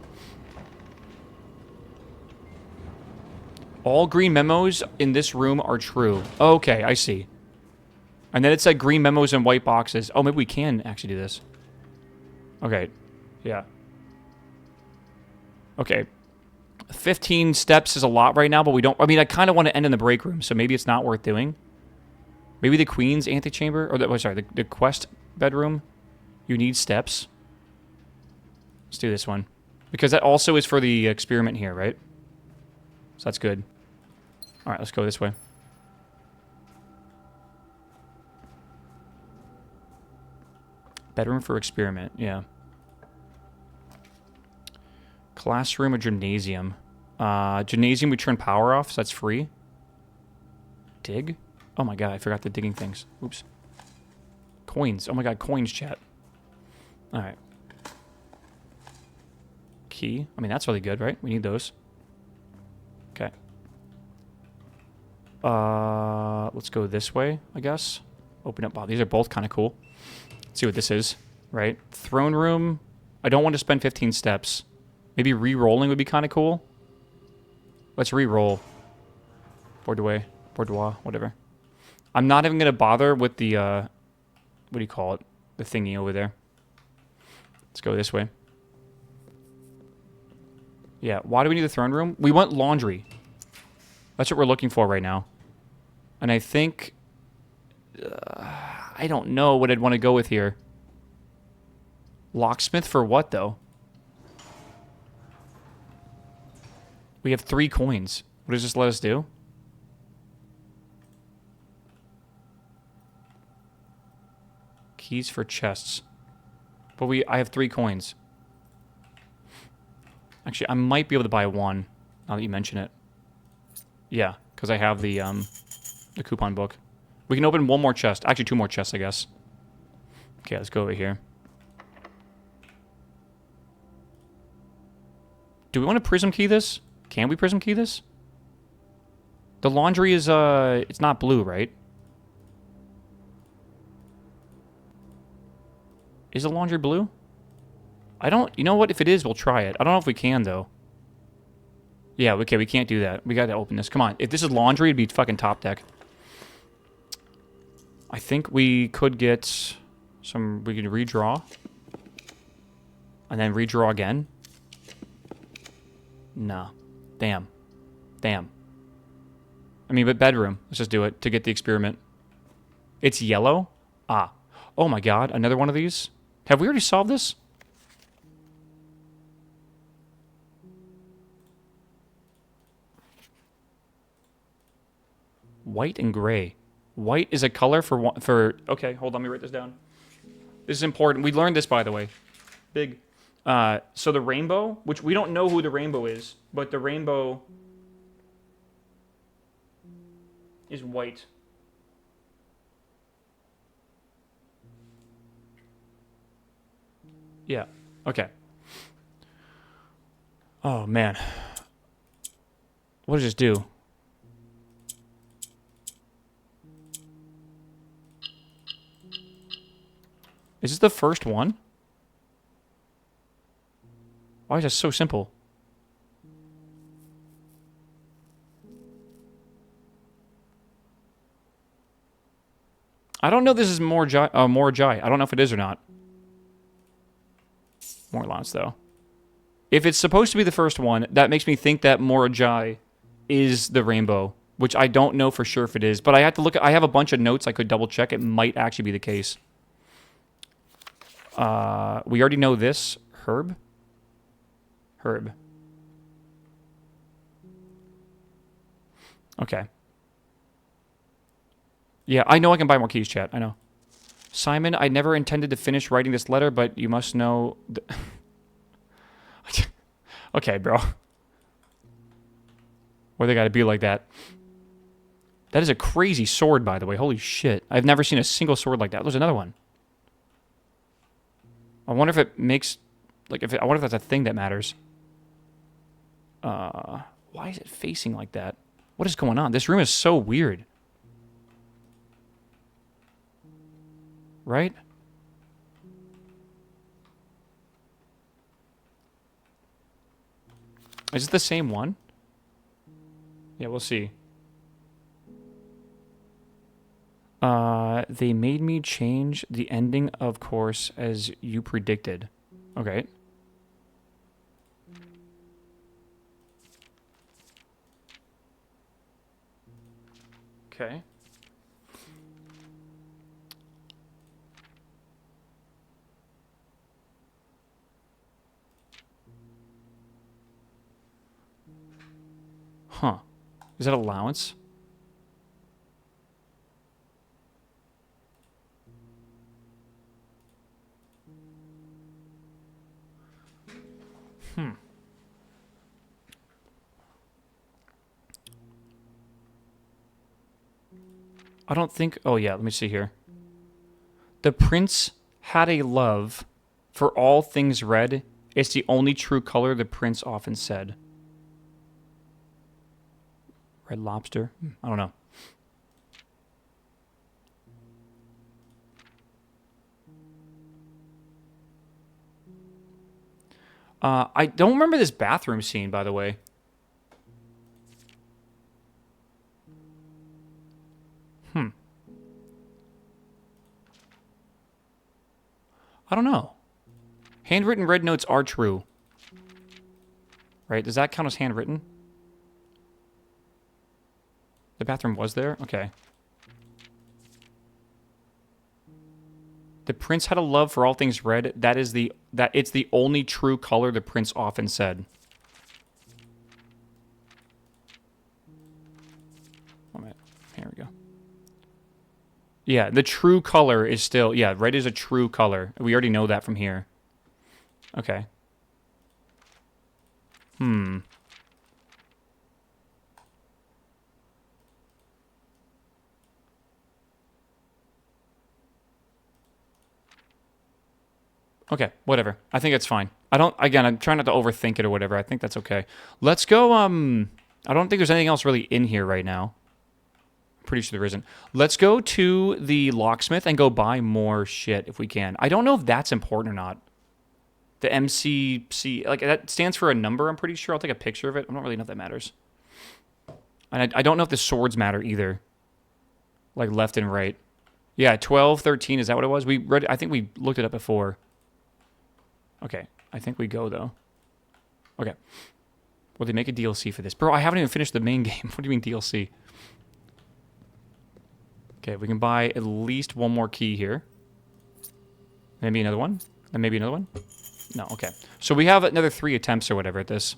All green memos in this room are true. Okay, I see. And then it said green memos in white boxes. Oh, maybe we can actually do this. Okay. Yeah. Okay. 15 steps is a lot right now, but we don't... I mean, I kind of want to end in the break room, so maybe it's not worth doing. Maybe the queen's antechamber? Or, the quest bedroom? You need steps. Let's do this one. Because that also is for the experiment here, right? So that's good. Alright, let's go this way. Bedroom for experiment, yeah. Classroom or gymnasium. Gymnasium, we turn power off, so that's free. Dig? Oh my god, I forgot the digging things. Oops. Coins. Oh my god, coins, chat. Alright. Key. I mean, that's really good, right? We need those. Okay. Let's go this way, I guess. Open up. Wow, these are both kind of cool. Let's see what this is, right? Throne room. I don't want to spend 15 steps. Maybe re-rolling would be kind of cool. Let's re-roll. Boudoir, whatever. I'm not even gonna bother with the what do you call it? The thingy over there. Let's go this way. Yeah, why do we need the throne room? We want laundry. That's what we're looking for right now. And I think... I don't know what I'd want to go with here. Locksmith for what, though? We have 3 coins. What does this let us do? Keys for chests. But I have 3 coins. Actually, I might be able to buy 1, now that you mention it. Yeah, because I have the coupon book. We can open 1 more chest. Actually, 2 more chests, I guess. Okay, let's go over here. Do we want to prism key this? Can we prism key this? The laundry is, it's not blue, right? Is the laundry blue? I don't... You know what? If it is, we'll try it. I don't know if we can, though. Yeah, okay, we can't do that. We gotta open this. Come on. If this is laundry, it'd be fucking top deck. I think we could get some... We could redraw. And then redraw again. No. Damn. Damn. I mean, but bedroom. Let's just do it to get the experiment. It's yellow? Ah. Oh my god, another one of these? Have we already solved this? White and gray. White is a color for... Okay, hold on, let me write this down. This is important. We learned this, by the way. Big. So the rainbow, which we don't know who the rainbow is, but the rainbow is white. Yeah, okay. Oh, man. What does this do? Is this the first one? Why is that so simple? I don't know if this is Morjai. I don't know if it is or not. More lots, though. If it's supposed to be the first one, that makes me think that Morjai is the rainbow, which I don't know for sure if it is. But I have to look at... I have a bunch of notes I could double check. It might actually be the case. We already know this. Herb? Herb. Okay. Yeah, I know I can buy more keys, chat. I know. Simon, I never intended to finish writing this letter, but you must know... Okay, bro. Why they gotta be like that? That is a crazy sword, by the way. Holy shit. I've never seen a single sword like that. There's another one. I wonder if it makes... Like, I wonder if that's a thing that matters. Why is it facing like that? What is going on? This room is so weird. Right? Is it the same one? Yeah, we'll see. They made me change the ending, of course, as you predicted. Okay. Okay. Huh. Is that allowance? I don't think... Oh, yeah, let me see here. The prince had a love for all things red. It's the only true color, the prince often said. Red lobster? I don't know. I don't remember this bathroom scene, by the way. don't know. Handwritten red notes are true. Right? Does that count as handwritten? The bathroom was there? Okay. The prince had a love for all things red. It's the only true color the prince often said. Oh, man. Here we go. Yeah, the true color is still... Yeah, red is a true color. We already know that from here. Okay. Okay, whatever. I think it's fine. Again, I'm trying not to overthink it or whatever. I think that's okay. Let's go, I don't think there's anything else really in here right now. Pretty sure there isn't. Let's go to the locksmith and go buy more shit if we can. I don't know if that's important or not. The MCC, like, that stands for a number, I'm pretty sure. I'll take a picture of it. I don't really know if that matters. And I don't know if the swords matter either. Like, left and right. Yeah, 12, 13, is that what it was? I think we looked it up before. Okay, I think we go, though. Okay. Will they make a DLC for this? Bro, I haven't even finished the main game. What do you mean DLC? Okay, we can buy at least one more key here. Maybe another one? And maybe another one? No, okay. So we have another 3 attempts or whatever at this.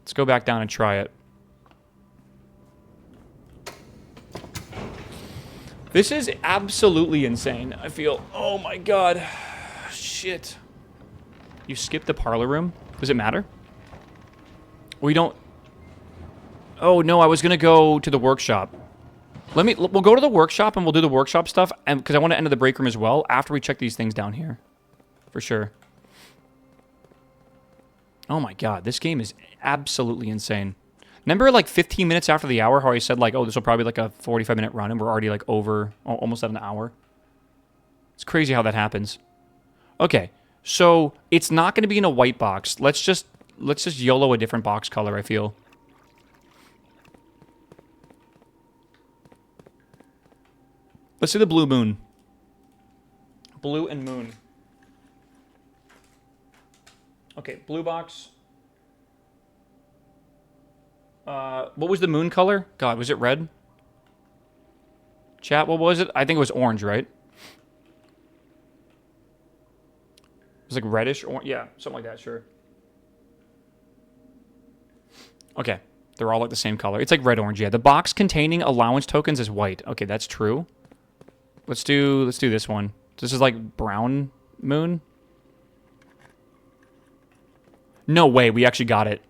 Let's go back down and try it. This is absolutely insane, I feel. Oh my god. Shit. You skipped the parlor room? Does it matter? We don't... Oh no, I was gonna go to the workshop. We'll go to the workshop and we'll do the workshop stuff, and because I want to enter the break room as well after we check these things down here. For sure. Oh my god, this game is absolutely insane. Remember like 15 minutes after the hour how I said like, oh, this will probably be like a 45-minute run and we're already like over, almost at an hour? It's crazy how that happens. Okay, so it's not going to be in a white box. Let's just YOLO a different box color, I feel. Let's do the blue moon. Blue and moon. Okay, blue box. What was the moon color? God, was it red? Chat, what was it? I think it was orange, right? It was like reddish, or yeah, something like that, sure. Okay, they're all like the same color. It's like red-orange, yeah. The box containing allowance tokens is white. Okay, that's true. Let's do this one. This is like brown moon. No way, we actually got it.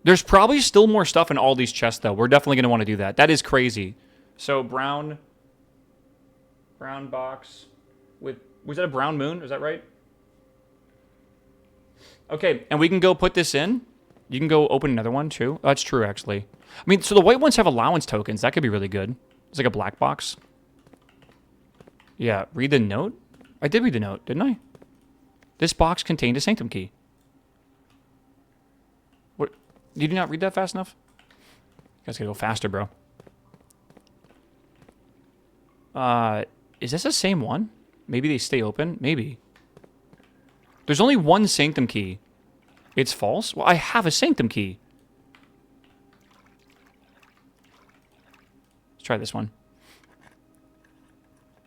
There's probably still more stuff in all these chests, though. We're definitely going to want to do that. That is crazy. So, brown box with... Was that a brown moon? Is that right? Okay, and we can go put this in. You can go open another one, too. Oh, that's true, actually. I mean, so the white ones have allowance tokens. That could be really good. It's like a black box. Yeah, read the note? I did read the note, didn't I? This box contained a sanctum key. What? Did you not read that fast enough? You guys gotta go faster, bro. Is this the same one? Maybe they stay open? Maybe. There's only one sanctum key. It's false? Well, I have a sanctum key. Let's try this one.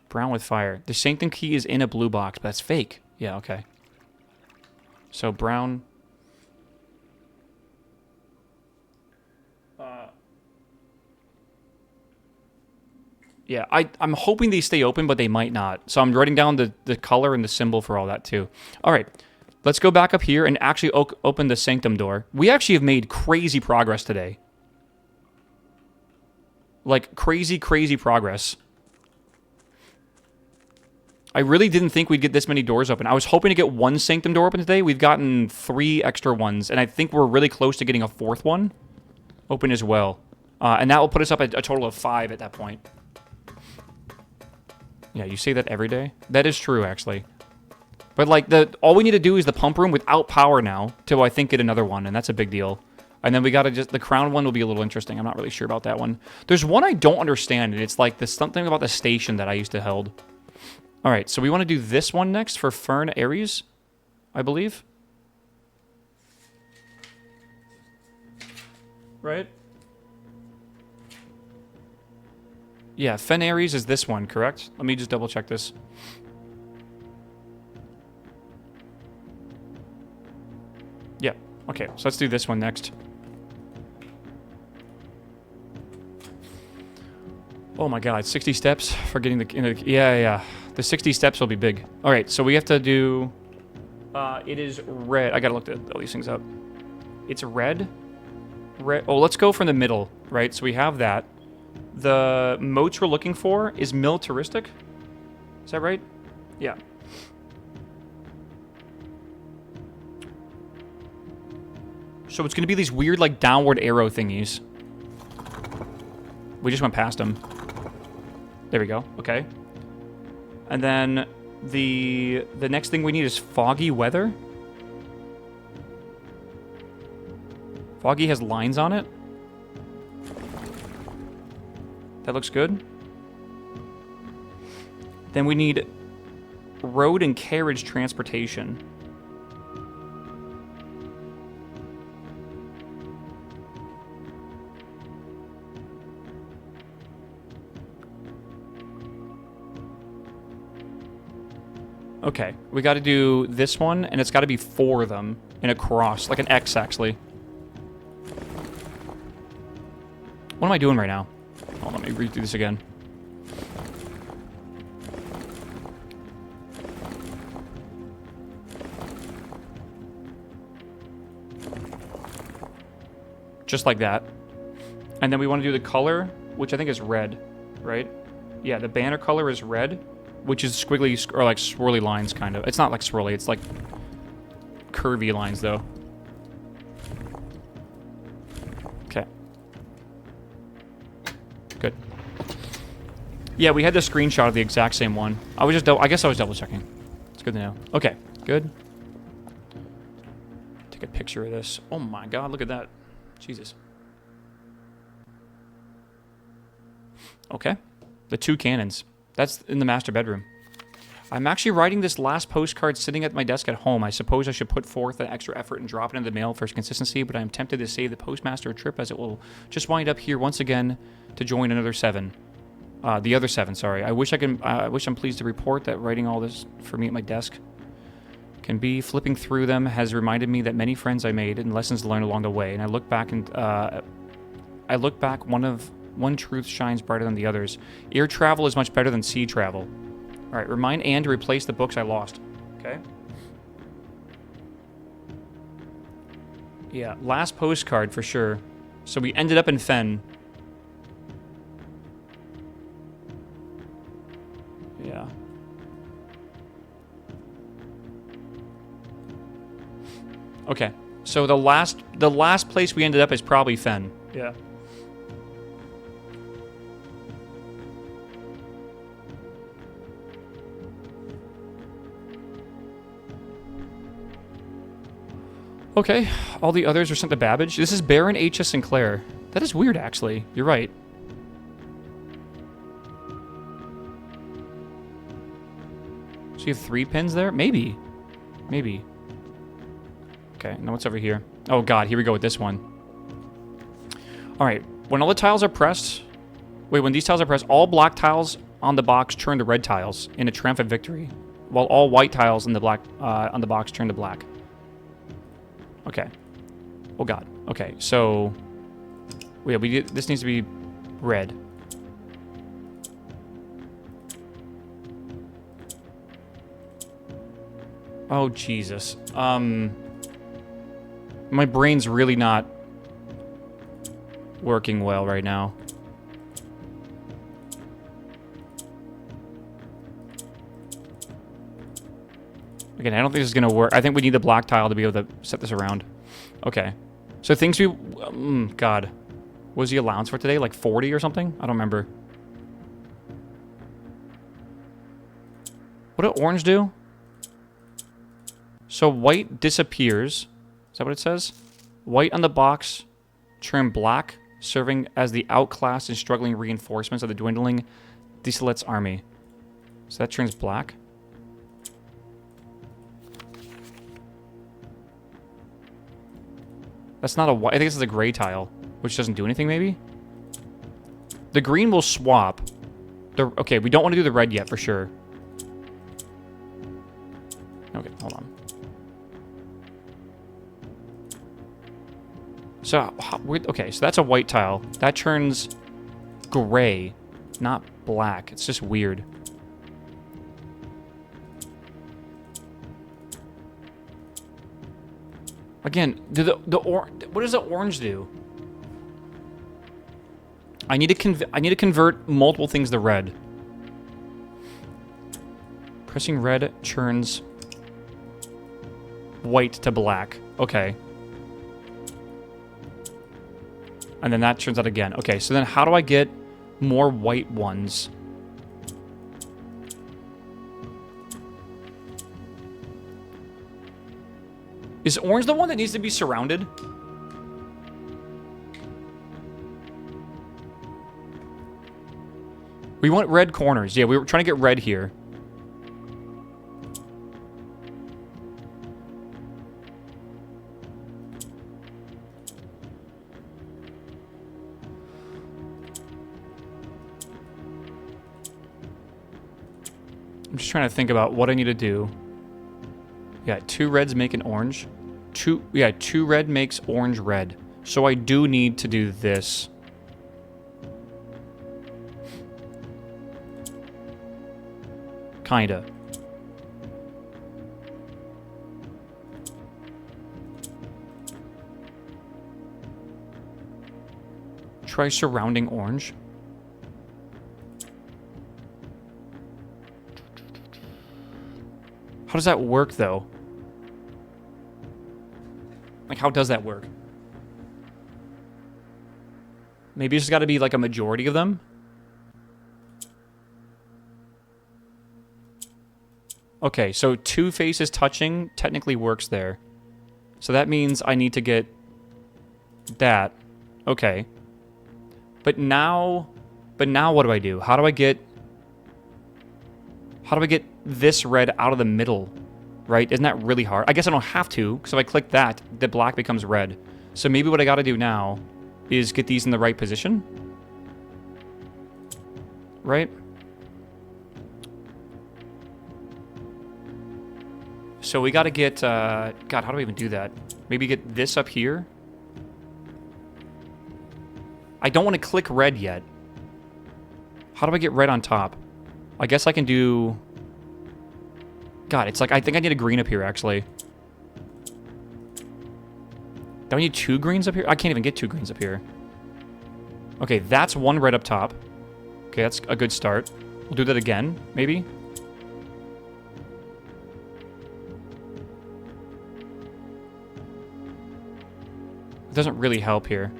Brown with fire. The sanctum key is in a blue box, but that's fake. Yeah, okay. So, brown... Yeah, I'm hoping they stay open, but they might not. So I'm writing down the color and the symbol for all that, too. All right, let's go back up here and actually open the sanctum door. We actually have made crazy progress today. Like, crazy, crazy progress. I really didn't think we'd get this many doors open. I was hoping to get one sanctum door open today. We've gotten 3 extra ones, and I think we're really close to getting a 4th one open as well. And that will put us up at a total of 5 at that point. Yeah, you say that every day? That is true, actually. But, like, all we need to do is the pump room without power now to, I think, get another one, and that's a big deal. And then we gotta the crown one will be a little interesting. I'm not really sure about that one. There's one I don't understand, and it's like something about the station that I used to hold. All right, so we want to do this one next for Fern Aries, I believe. Right? Yeah, Fen Aries is this one, correct? Let me just double check this. Yeah, okay, so let's do this one next. Oh my god, 60 steps for getting the... yeah. The 60 steps will be big. All right, so we have to do... it is red. I gotta look all these things up. It's red. Red. Oh, let's go from the middle, right? So we have that. The moats we're looking for is militaristic. Is that right? Yeah. So it's gonna be these weird, like, downward arrow thingies. We just went past them. There we go. Okay. And then the next thing we need is foggy weather. Foggy has lines on it. That looks good. Then we need road and carriage transportation. Okay, we got to do this one, and it's got to be 4 of them in a cross, like an X, actually. What am I doing right now? Oh, let me read through this again. Just like that. And then we want to do the color, which I think is red, right? Yeah, the banner color is red, which is squiggly, or like swirly lines, kind of. It's not like swirly, it's like curvy lines, though. Okay. Good. Yeah, we had the screenshot of the exact same one. I guess I was double checking. It's good to know. Okay, good. Take a picture of this. Oh my god, look at that. Jesus. Okay. The 2 cannons. That's in the master bedroom. I'm actually writing this last postcard sitting at my desk at home. I suppose I should put forth an extra effort and drop it in the mail for consistency, but I'm tempted to save the postmaster a trip as it will just wind up here once again to join another 7. The other 7, sorry. I wish I'm pleased to report that writing all this for me at my desk can be. Flipping through them has reminded me that many friends I made and lessons learned along the way, and I look back one truth shines brighter than the others. Air travel is much better than sea travel. All right, remind Anne to replace the books I lost. Okay. Yeah, last postcard for sure. So we ended up in Fen. Yeah. Okay. So the last place we ended up is probably Fen. Yeah. Okay, all the others are sent to Babbage. This is Baron H.S. Sinclair. That is weird, actually. You're right. So you have 3 pins there? Maybe. Maybe. Okay, now what's over here? Oh god, here we go with this one. Alright, when all the tiles are pressed... Wait, when these tiles are pressed, all black tiles on the box turn to red tiles in a triumphant victory, while all white tiles in the black on the box turn to black. Okay. Oh god. Okay, so... Yeah, this needs to be red. Oh, Jesus. My brain's really not working well right now. Again, I don't think this is going to work. I think we need the black tile to be able to set this around. Okay. So things we... God. What was the allowance for today? Like 40 or something? I don't remember. What did orange do? So white disappears. Is that what it says? White on the box turn black, serving as the outclassed and struggling reinforcements of the dwindling Desalet's army. So that turns black. That's not a white. I think this is a gray tile, which doesn't do anything, maybe? The green will swap. Okay, we don't want to do the red yet, for sure. Okay, hold on. So, okay, so that's a white tile. That turns gray, not black. It's just weird. Again, what does the orange do? I need to convert multiple things to red. Pressing red turns white to black. Okay. And then that turns out again. Okay, so then how do I get more white ones? Is orange the one that needs to be surrounded? We want red corners. Yeah, we were trying to get red here. I'm just trying to think about what I need to do. Yeah, 2 reds make an orange. 2 red makes orange red. So I do need to do this. Kinda. Try surrounding orange. How does that work, though? Like, how does that work? Maybe it's got to be, like, a majority of them? Okay, so 2 faces touching technically works there. So that means I need to get that. Okay. But now what do I do? How do I get this red out of the middle? Right? Isn't that really hard? I guess I don't have to, because if I click that, the black becomes red. So maybe what I got to do now is get these in the right position. Right? So we got to get, God, how do I even do that? Maybe get this up here. I don't want to click red yet. How do I get red on top? I guess I can do... God, it's like, I think I need a green up here, actually. Do I need 2 greens up here? I can't even get 2 greens up here. Okay, that's 1 red up top. Okay, that's a good start. We'll do that again, maybe. It doesn't really help here.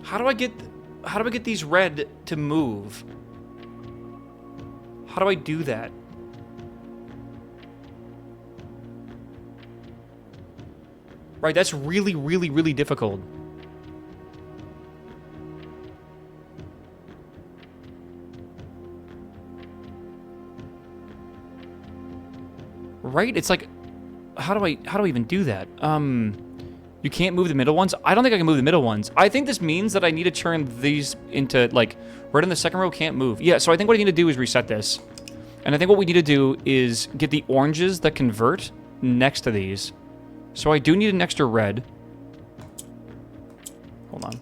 How do I get these red to move? How do I do that? Right, that's really, really, really difficult. Right? It's like, how do I even do that? You can't move the middle ones? I don't think I can move the middle ones. I think this means that I need to turn these into, like, red in the second row can't move. Yeah, so I think what I need to do is reset this. And I think what we need to do is get the oranges that convert next to these. So I do need an extra red. Hold on.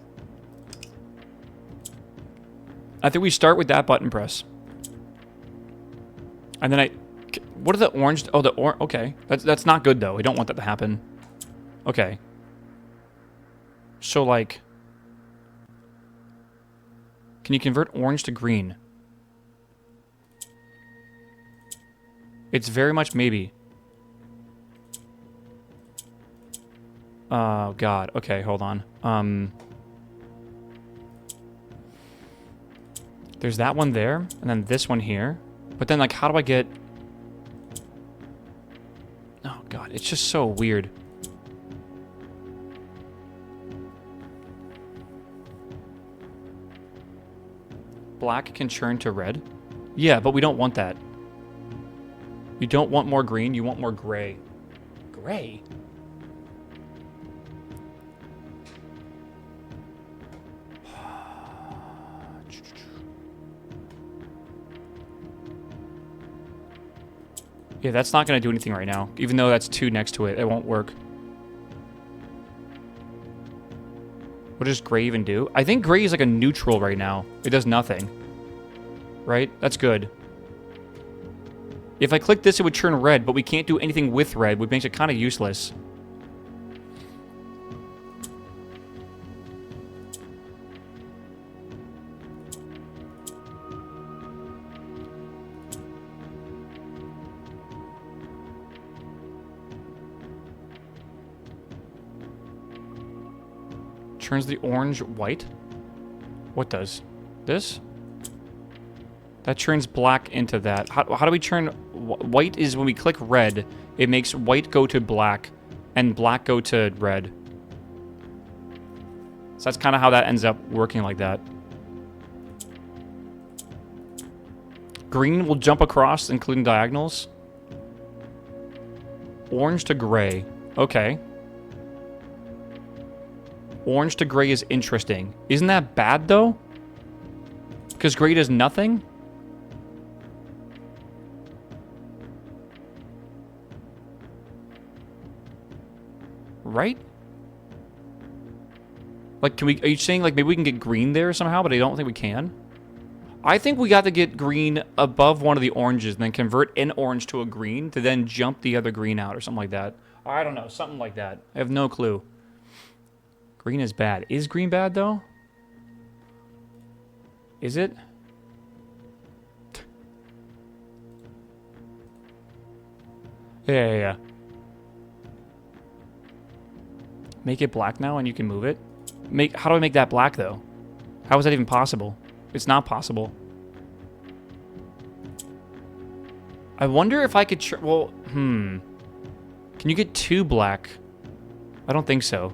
I think we start with that button press. And then what are the orange? Oh, okay. That's not good, though. We don't want that to happen. Okay. So, like... Can you convert orange to green? It's very much maybe. Oh, God. Okay, hold on. There's that one there, and then this one here. But then, like, how do I get... Oh, God. it's just so weird. Black can turn to red? Yeah, but we don't want that. You don't want more green, you want more gray. Gray? Yeah, that's not going to do anything right now. Even though that's 2 next to it, it won't work. What does gray even do? I think gray is like a neutral right now. It does nothing. Right? That's good. If I click this, it would turn red, but we can't do anything with red, which makes it kind of useless. Turns the orange white? What does? This? That turns black into that. How do we turn... White is when we click red, it makes white go to black, and black go to red. So that's kind of how that ends up working like that. Green will jump across, including diagonals. Orange to gray. Okay. Orange to gray is interesting. Isn't that bad, though? Because gray does nothing? Right? Like, are you saying, like, maybe we can get green there somehow, but I don't think we can? I think we got to get green above one of the oranges and then convert an orange to a green to then jump the other green out or something like that. I don't know, something like that. I have no clue. Green is bad. Is green bad, though? Is it? Yeah. Make it black now and you can move it? How do I make that black, though? How is that even possible? It's not possible. I wonder if I could... Can you get 2 black? I don't think so.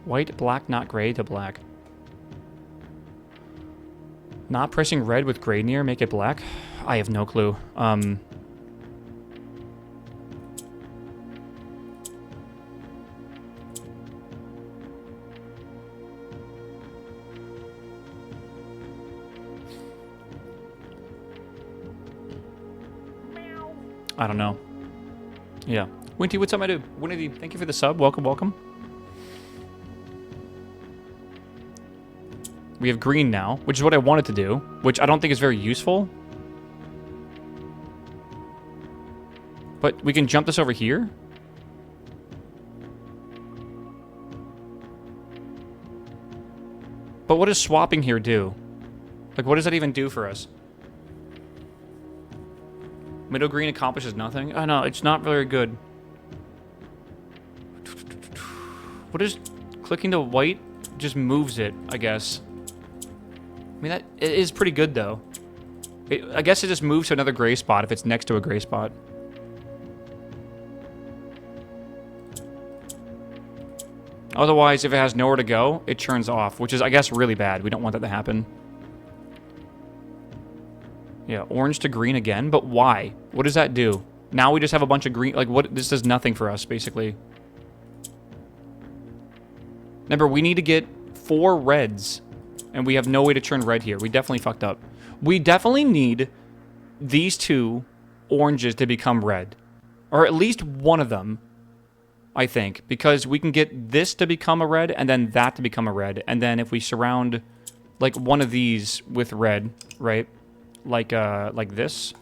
White, black, not gray to black. Not pressing red with gray near, make it black? I have no clue. I don't know. Yeah. Winty, what's up, my dude? Winty, thank you for the sub. Welcome, welcome. We have green now, which is what I wanted to do, which I don't think is very useful. But we can jump this over here. But what does swapping here do? Like, what does that even do for us? Middle green accomplishes nothing? Oh, no, it's not very good. What is... Clicking to white just moves it, I guess. I mean, it is pretty good, though. I guess it just moves to another gray spot if it's next to a gray spot. Otherwise, if it has nowhere to go, it turns off, which is, I guess, really bad. We don't want that to happen. Yeah, orange to green again, but why? What does that do? Now we just have a bunch of green... Like, what? This does nothing for us, basically. Remember, we need to get 4 reds... And we have no way to turn red here. We definitely fucked up. We definitely need these 2 oranges to become red. Or at least one of them, I think. Because we can get this to become a red, and then that to become a red. And then if we surround, like, one of these with red, right? Like this.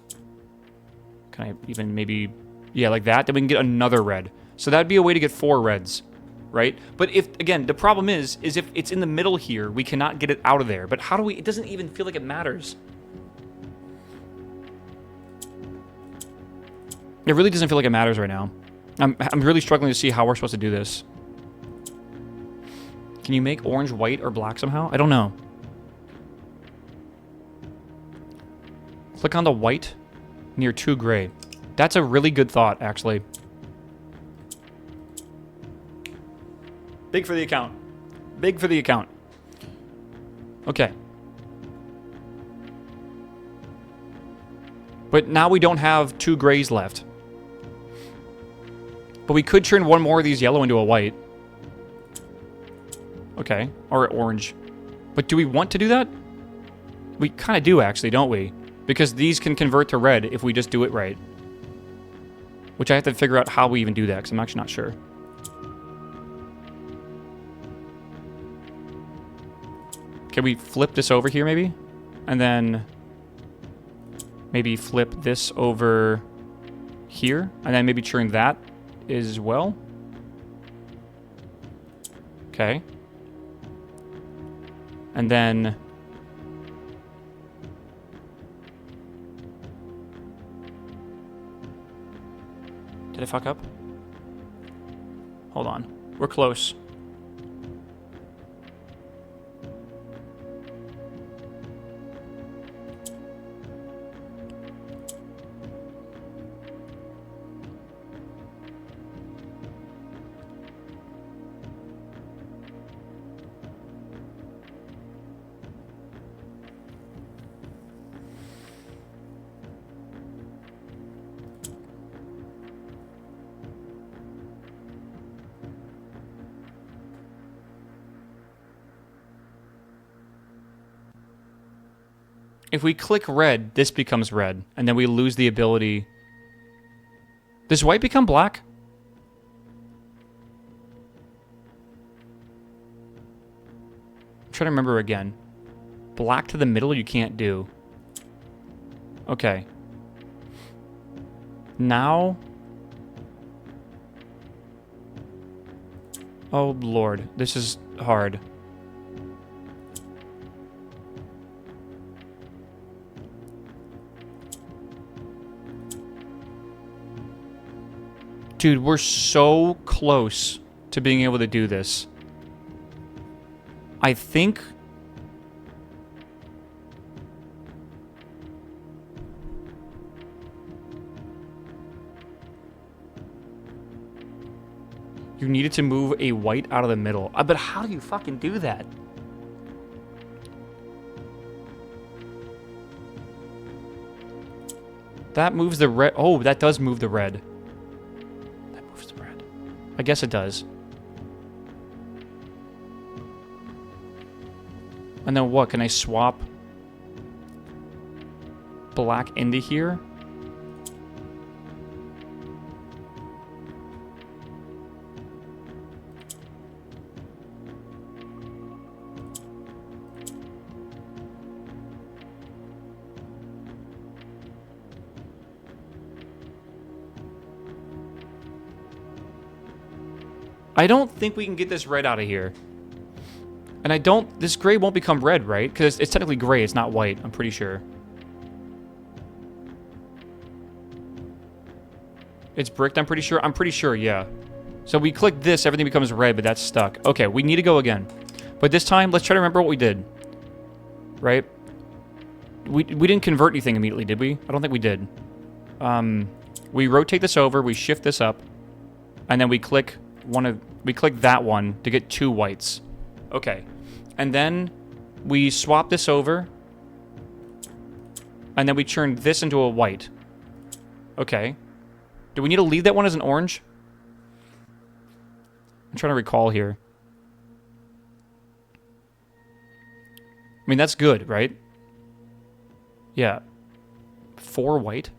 Can I even maybe... Yeah, like that. Then we can get another red. So that'd be a way to get 4 reds. Right? But if, again, the problem is if it's in the middle here, we cannot get it out of there. But how do we... It doesn't even feel like it matters. It really doesn't feel like it matters right now. I'm really struggling to see how we're supposed to do this. Can you make orange white or black somehow? I don't know. Click on the white near 2 gray. That's a really good thought, actually. Big for the account. Big for the account. Okay. But now we don't have 2 grays left. But we could turn one more of these yellow into a white. Okay. Or orange. But do we want to do that? We kind of do, actually, don't we? Because these can convert to red if we just do it right. Which I have to figure out how we even do that, because I'm actually not sure. Can we flip this over here, maybe? And then maybe flip this over here. And then maybe turn that as well. Okay. And then... Did I fuck up? Hold on. We're close. If we click red, this becomes red, and then we lose the ability. Does white become black? I'm trying to remember again. Black to the middle you can't do. Okay. Now... Oh, Lord. This is hard. Dude, we're so close to being able to do this. I think... You needed to move a white out of the middle. But how do you fucking do that? That moves the red. Oh, that does move the red. That moves the red. I guess it does. And then what? Can I swap black into here? I don't think we can get this red out of here. And I don't... This gray won't become red, right? Because it's technically gray, it's not white, I'm pretty sure. It's bricked, I'm pretty sure? I'm pretty sure, yeah. So we click this, everything becomes red, but that's stuck. Okay, we need to go again. But this time, let's try to remember what we did. Right? We didn't convert anything immediately, did we? I don't think we did. We rotate this over, we shift this up, and then we click... we click that one to get 2 whites. Okay. And then we swap this over. And then we turn this into a white. Okay. Do we need to leave that one as an orange? I'm trying to recall here. I mean, that's good, right? Yeah. 4 white?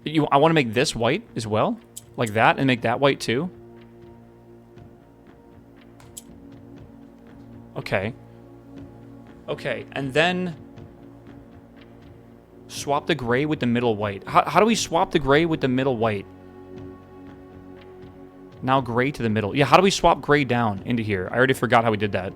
I want to make this white as well? Like that, and make that white too? Okay. Okay, and then swap the gray with the middle white. How do we swap the gray with the middle white? Now gray to the middle. Yeah, how do we swap gray down into here? I already forgot how we did that.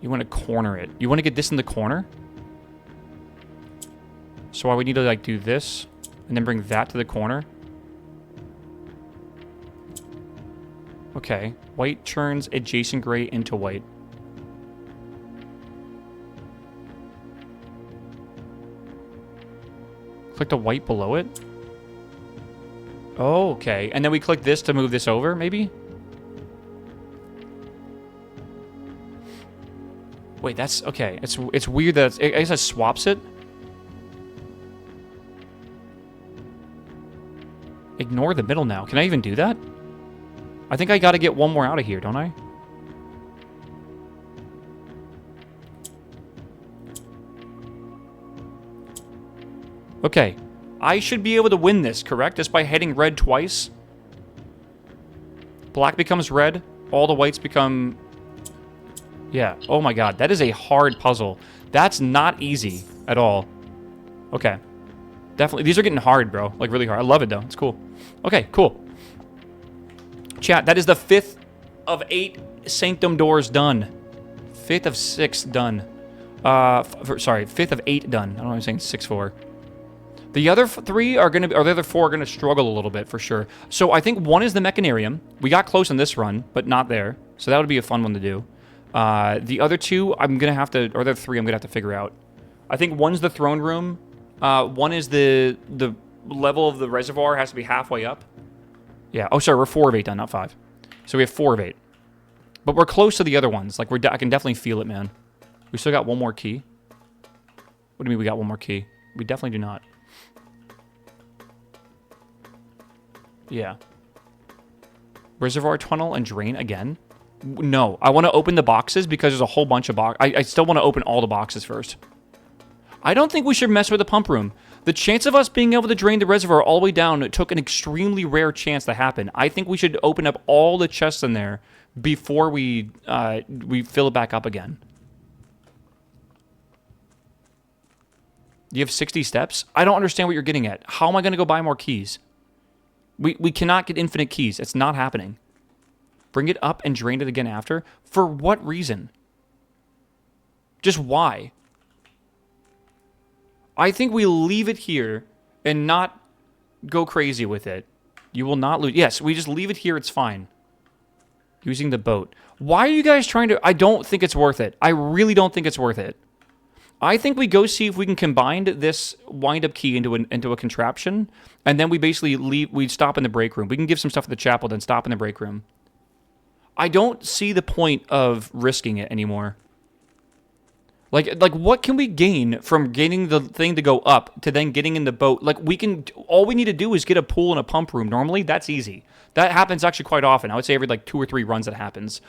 You want to corner it. You want to get this in the corner? So I would need to like do this and then bring that to the corner. Okay. White turns adjacent gray into white. Click the white below it. Oh, okay. And then we click this to move this over, maybe? Wait, that's... Okay. It's weird that... I guess it swaps it. Ignore the middle now. Can I even do that? I think I gotta get one more out of here, don't I? Okay. I should be able to win this, correct? Just by hitting red twice. Black becomes red. All the whites become... Yeah. Oh my god. That is a hard puzzle. That's not easy at all. Okay. Definitely. These are getting hard, bro. Like, really hard. I love it, though. It's cool. Okay, cool. Chat, that is the 5th of 8 Sanctum doors done. 5th of 6 done. Sorry, 5th of 8 done. I don't know why I'm saying 6-4. The other 3 are going to be... Or the other 4 are going to struggle a little bit, for sure. So, I think 1 is the Mechanarium. We got close on this run, but not there. So, that would be a fun one to do. The other 2, I'm going to have to... Or the other 3, I'm going to have to figure out. I think 1's the throne room. 1 is the level of the reservoir has to be halfway up. Yeah. Oh, sorry. We're 4 of 8 done, not 5. So we have 4 of 8. But we're close to the other ones. Like, I can definitely feel it, man. We still got one more key. What do you mean we got one more key? We definitely do not. Yeah. Reservoir tunnel and drain again? No. I want to open the boxes because there's a whole bunch of boxes. I still want to open all the boxes first. I don't think we should mess with the pump room. The chance of us being able to drain the reservoir all the way down took an extremely rare chance to happen. I think we should open up all the chests in there before we fill it back up again. You have 60 steps? I don't understand what you're getting at. How am I going to go buy more keys? We cannot get infinite keys. It's not happening. Bring it up and drain it again after? For what reason? Just why? I think we leave it here and not go crazy with it. You will not lose. Yes, we just leave it here. It's fine. Using the boat. Why are you guys trying to... I don't think it's worth it. I really don't think it's worth it. I think we go see if we can combine this wind-up key into a contraption, and then we basically leave... We stop in the break room. We can give some stuff at the chapel, then stop in the break room. I don't see the point of risking it anymore. Like, what can we gain from getting the thing to go up to then getting in the boat? Like, all we need to do is get a pool and a pump room. Normally, that's easy. That happens actually quite often. I would say every, 2 or 3 runs that happens.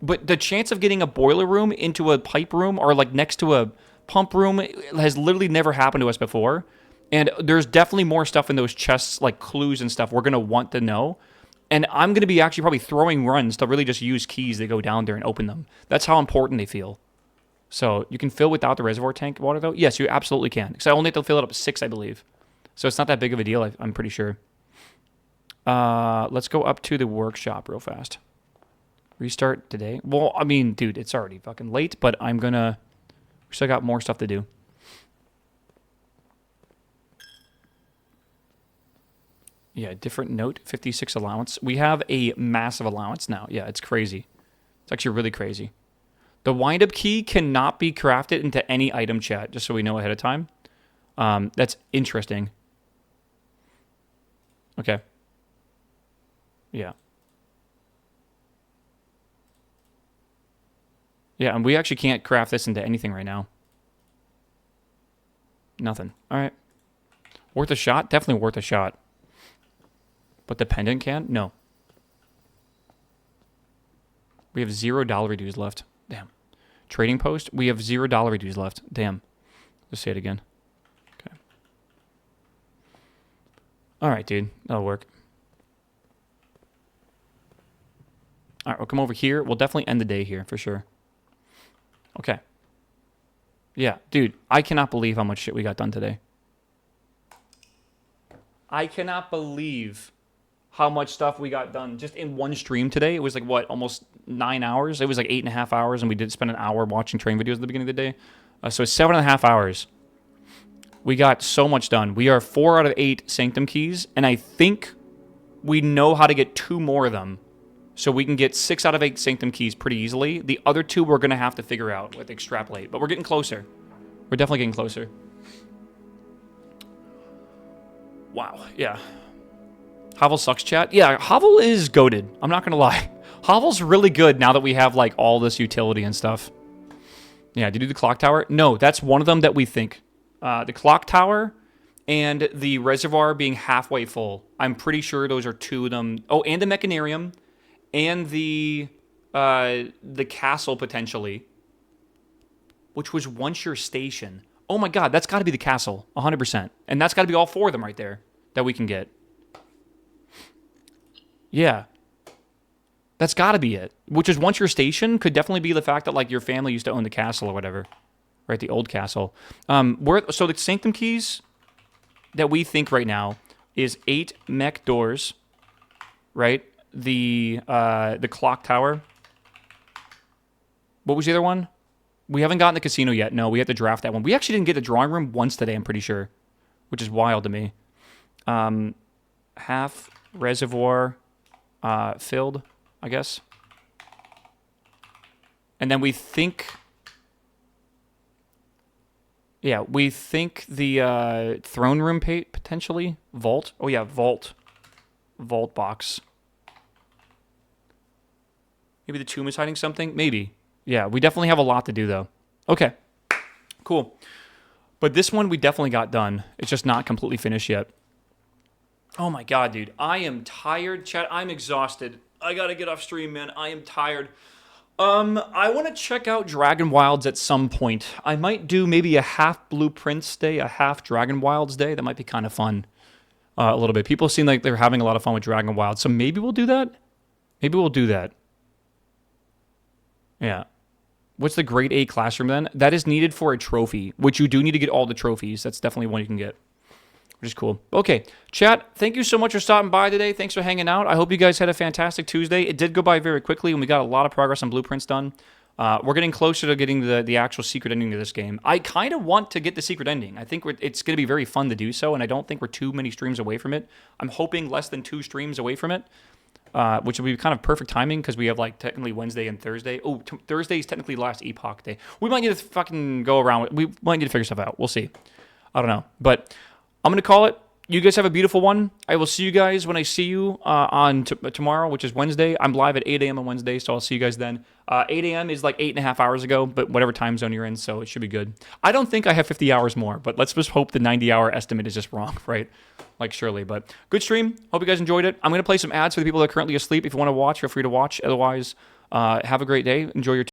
But the chance of getting a boiler room into a pipe room or, next to a pump room has literally never happened to us before. And there's definitely more stuff in those chests, like clues and stuff we're going to want to know. And I'm going to be actually probably throwing runs to really just use keys that go down there and open them. That's how important they feel. So, you can fill without the reservoir tank water, though? Yes, you absolutely can. Because I only have to fill it up to 6, I believe. So, it's not that big of a deal, I'm pretty sure. Let's go up to the workshop real fast. Restart today? Well, I mean, dude, it's already fucking late, but I'm gonna... We still got more stuff to do. Yeah, different note, 56 allowance. We have a massive allowance now. Yeah, it's crazy. It's actually really crazy. The wind-up key cannot be crafted into any item, chat, just so we know ahead of time. That's interesting. Okay. Yeah. Yeah, and we actually can't craft this into anything right now. Nothing. All right. Worth a shot? Definitely worth a shot. But the pendant can? No. We have $0 dues left. Damn. Trading post? We have $0 dues left. Damn. Let's say it again. Okay. All right, dude. That'll work. All right, we'll come over here. We'll definitely end the day here for sure. Okay. Yeah, dude, I cannot believe how much shit we got done today. I cannot believe how much stuff we got done just in one stream today. It was like, what, almost 9 hours? It was like 8.5 hours, and we did spend an hour watching train videos at the beginning of the day. So it's 7.5 hours. We got so much done. We are 4 out of 8 Sanctum keys, and I think we know how to get 2 more of them. So we can get 6 out of 8 Sanctum keys pretty easily. The other 2 we're going to have to figure out with extrapolate. But we're getting closer. We're definitely getting closer. Wow, yeah. Hovel sucks, chat. Yeah, Hovel is goated. I'm not going to lie. Hovel's really good now that we have, like, all this utility and stuff. Yeah, did you do the clock tower? No, that's one of them that we think. The clock tower and the reservoir being halfway full. I'm pretty sure those are 2 of them. Oh, and the mechanarium and the castle, potentially. Which was once your station. Oh my god, that's got to be the castle. 100%. And that's got to be all 4 of them right there that we can get. Yeah. That's got to be it. Which is once your station could definitely be the fact that like your family used to own the castle or whatever. Right, the old castle. So the Sanctum keys that we think right now is 8 mech doors. Right? The clock tower. What was the other one? We haven't gotten the casino yet. No, we have to draft that one. We actually didn't get the drawing room once today, I'm pretty sure. Which is wild to me. Half reservoir filled, I guess. And then we think... Yeah, we think the throne room potentially. Vault. Oh, yeah, vault. Vault box. Maybe the tomb is hiding something? Maybe. Yeah, we definitely have a lot to do, though. Okay. Cool. But this one we definitely got done. It's just not completely finished yet. Oh, my God, dude. I am tired, chat. I'm exhausted. I gotta get off stream, man. I am tired. I want to check out Dragon Wilds at some point. I might do maybe a half Blueprints day, a half Dragon Wilds day. That might be kind of fun. A little bit. People seem like they're having a lot of fun with Dragon Wilds, so maybe we'll do that. Maybe we'll do that. Yeah. What's the grade A classroom then? That is needed for a trophy, which you do need to get all the trophies. That's definitely one you can get, which is cool. Okay, chat, thank you so much for stopping by today. Thanks for hanging out. I hope you guys had a fantastic Tuesday. It did go by very quickly, and we got a lot of progress on Blueprints done. We're getting closer to getting the actual secret ending to this game. I kind of want to get the secret ending. I think it's going to be very fun to do so, and I don't think we're too many streams away from it. I'm hoping less than 2 streams away from it. Which will be kind of perfect timing because we have like technically Wednesday and Thursday. Oh, Thursday is technically last Epoch Day. We might need to fucking go around. We might need to figure stuff out. We'll see. I don't know. But I'm going to call it. You guys have a beautiful one. I will see you guys when I see you on tomorrow, which is Wednesday. I'm live at 8 a.m. on Wednesday, so I'll see you guys then. 8 a.m. is like 8.5 hours ago, but whatever time zone you're in, so it should be good. I don't think I have 50 hours more, but let's just hope the 90-hour estimate is just wrong, right? Like surely, but good stream. Hope you guys enjoyed it. I'm going to play some ads for the people that are currently asleep. If you want to watch, feel free to watch. Otherwise, have a great day. Enjoy your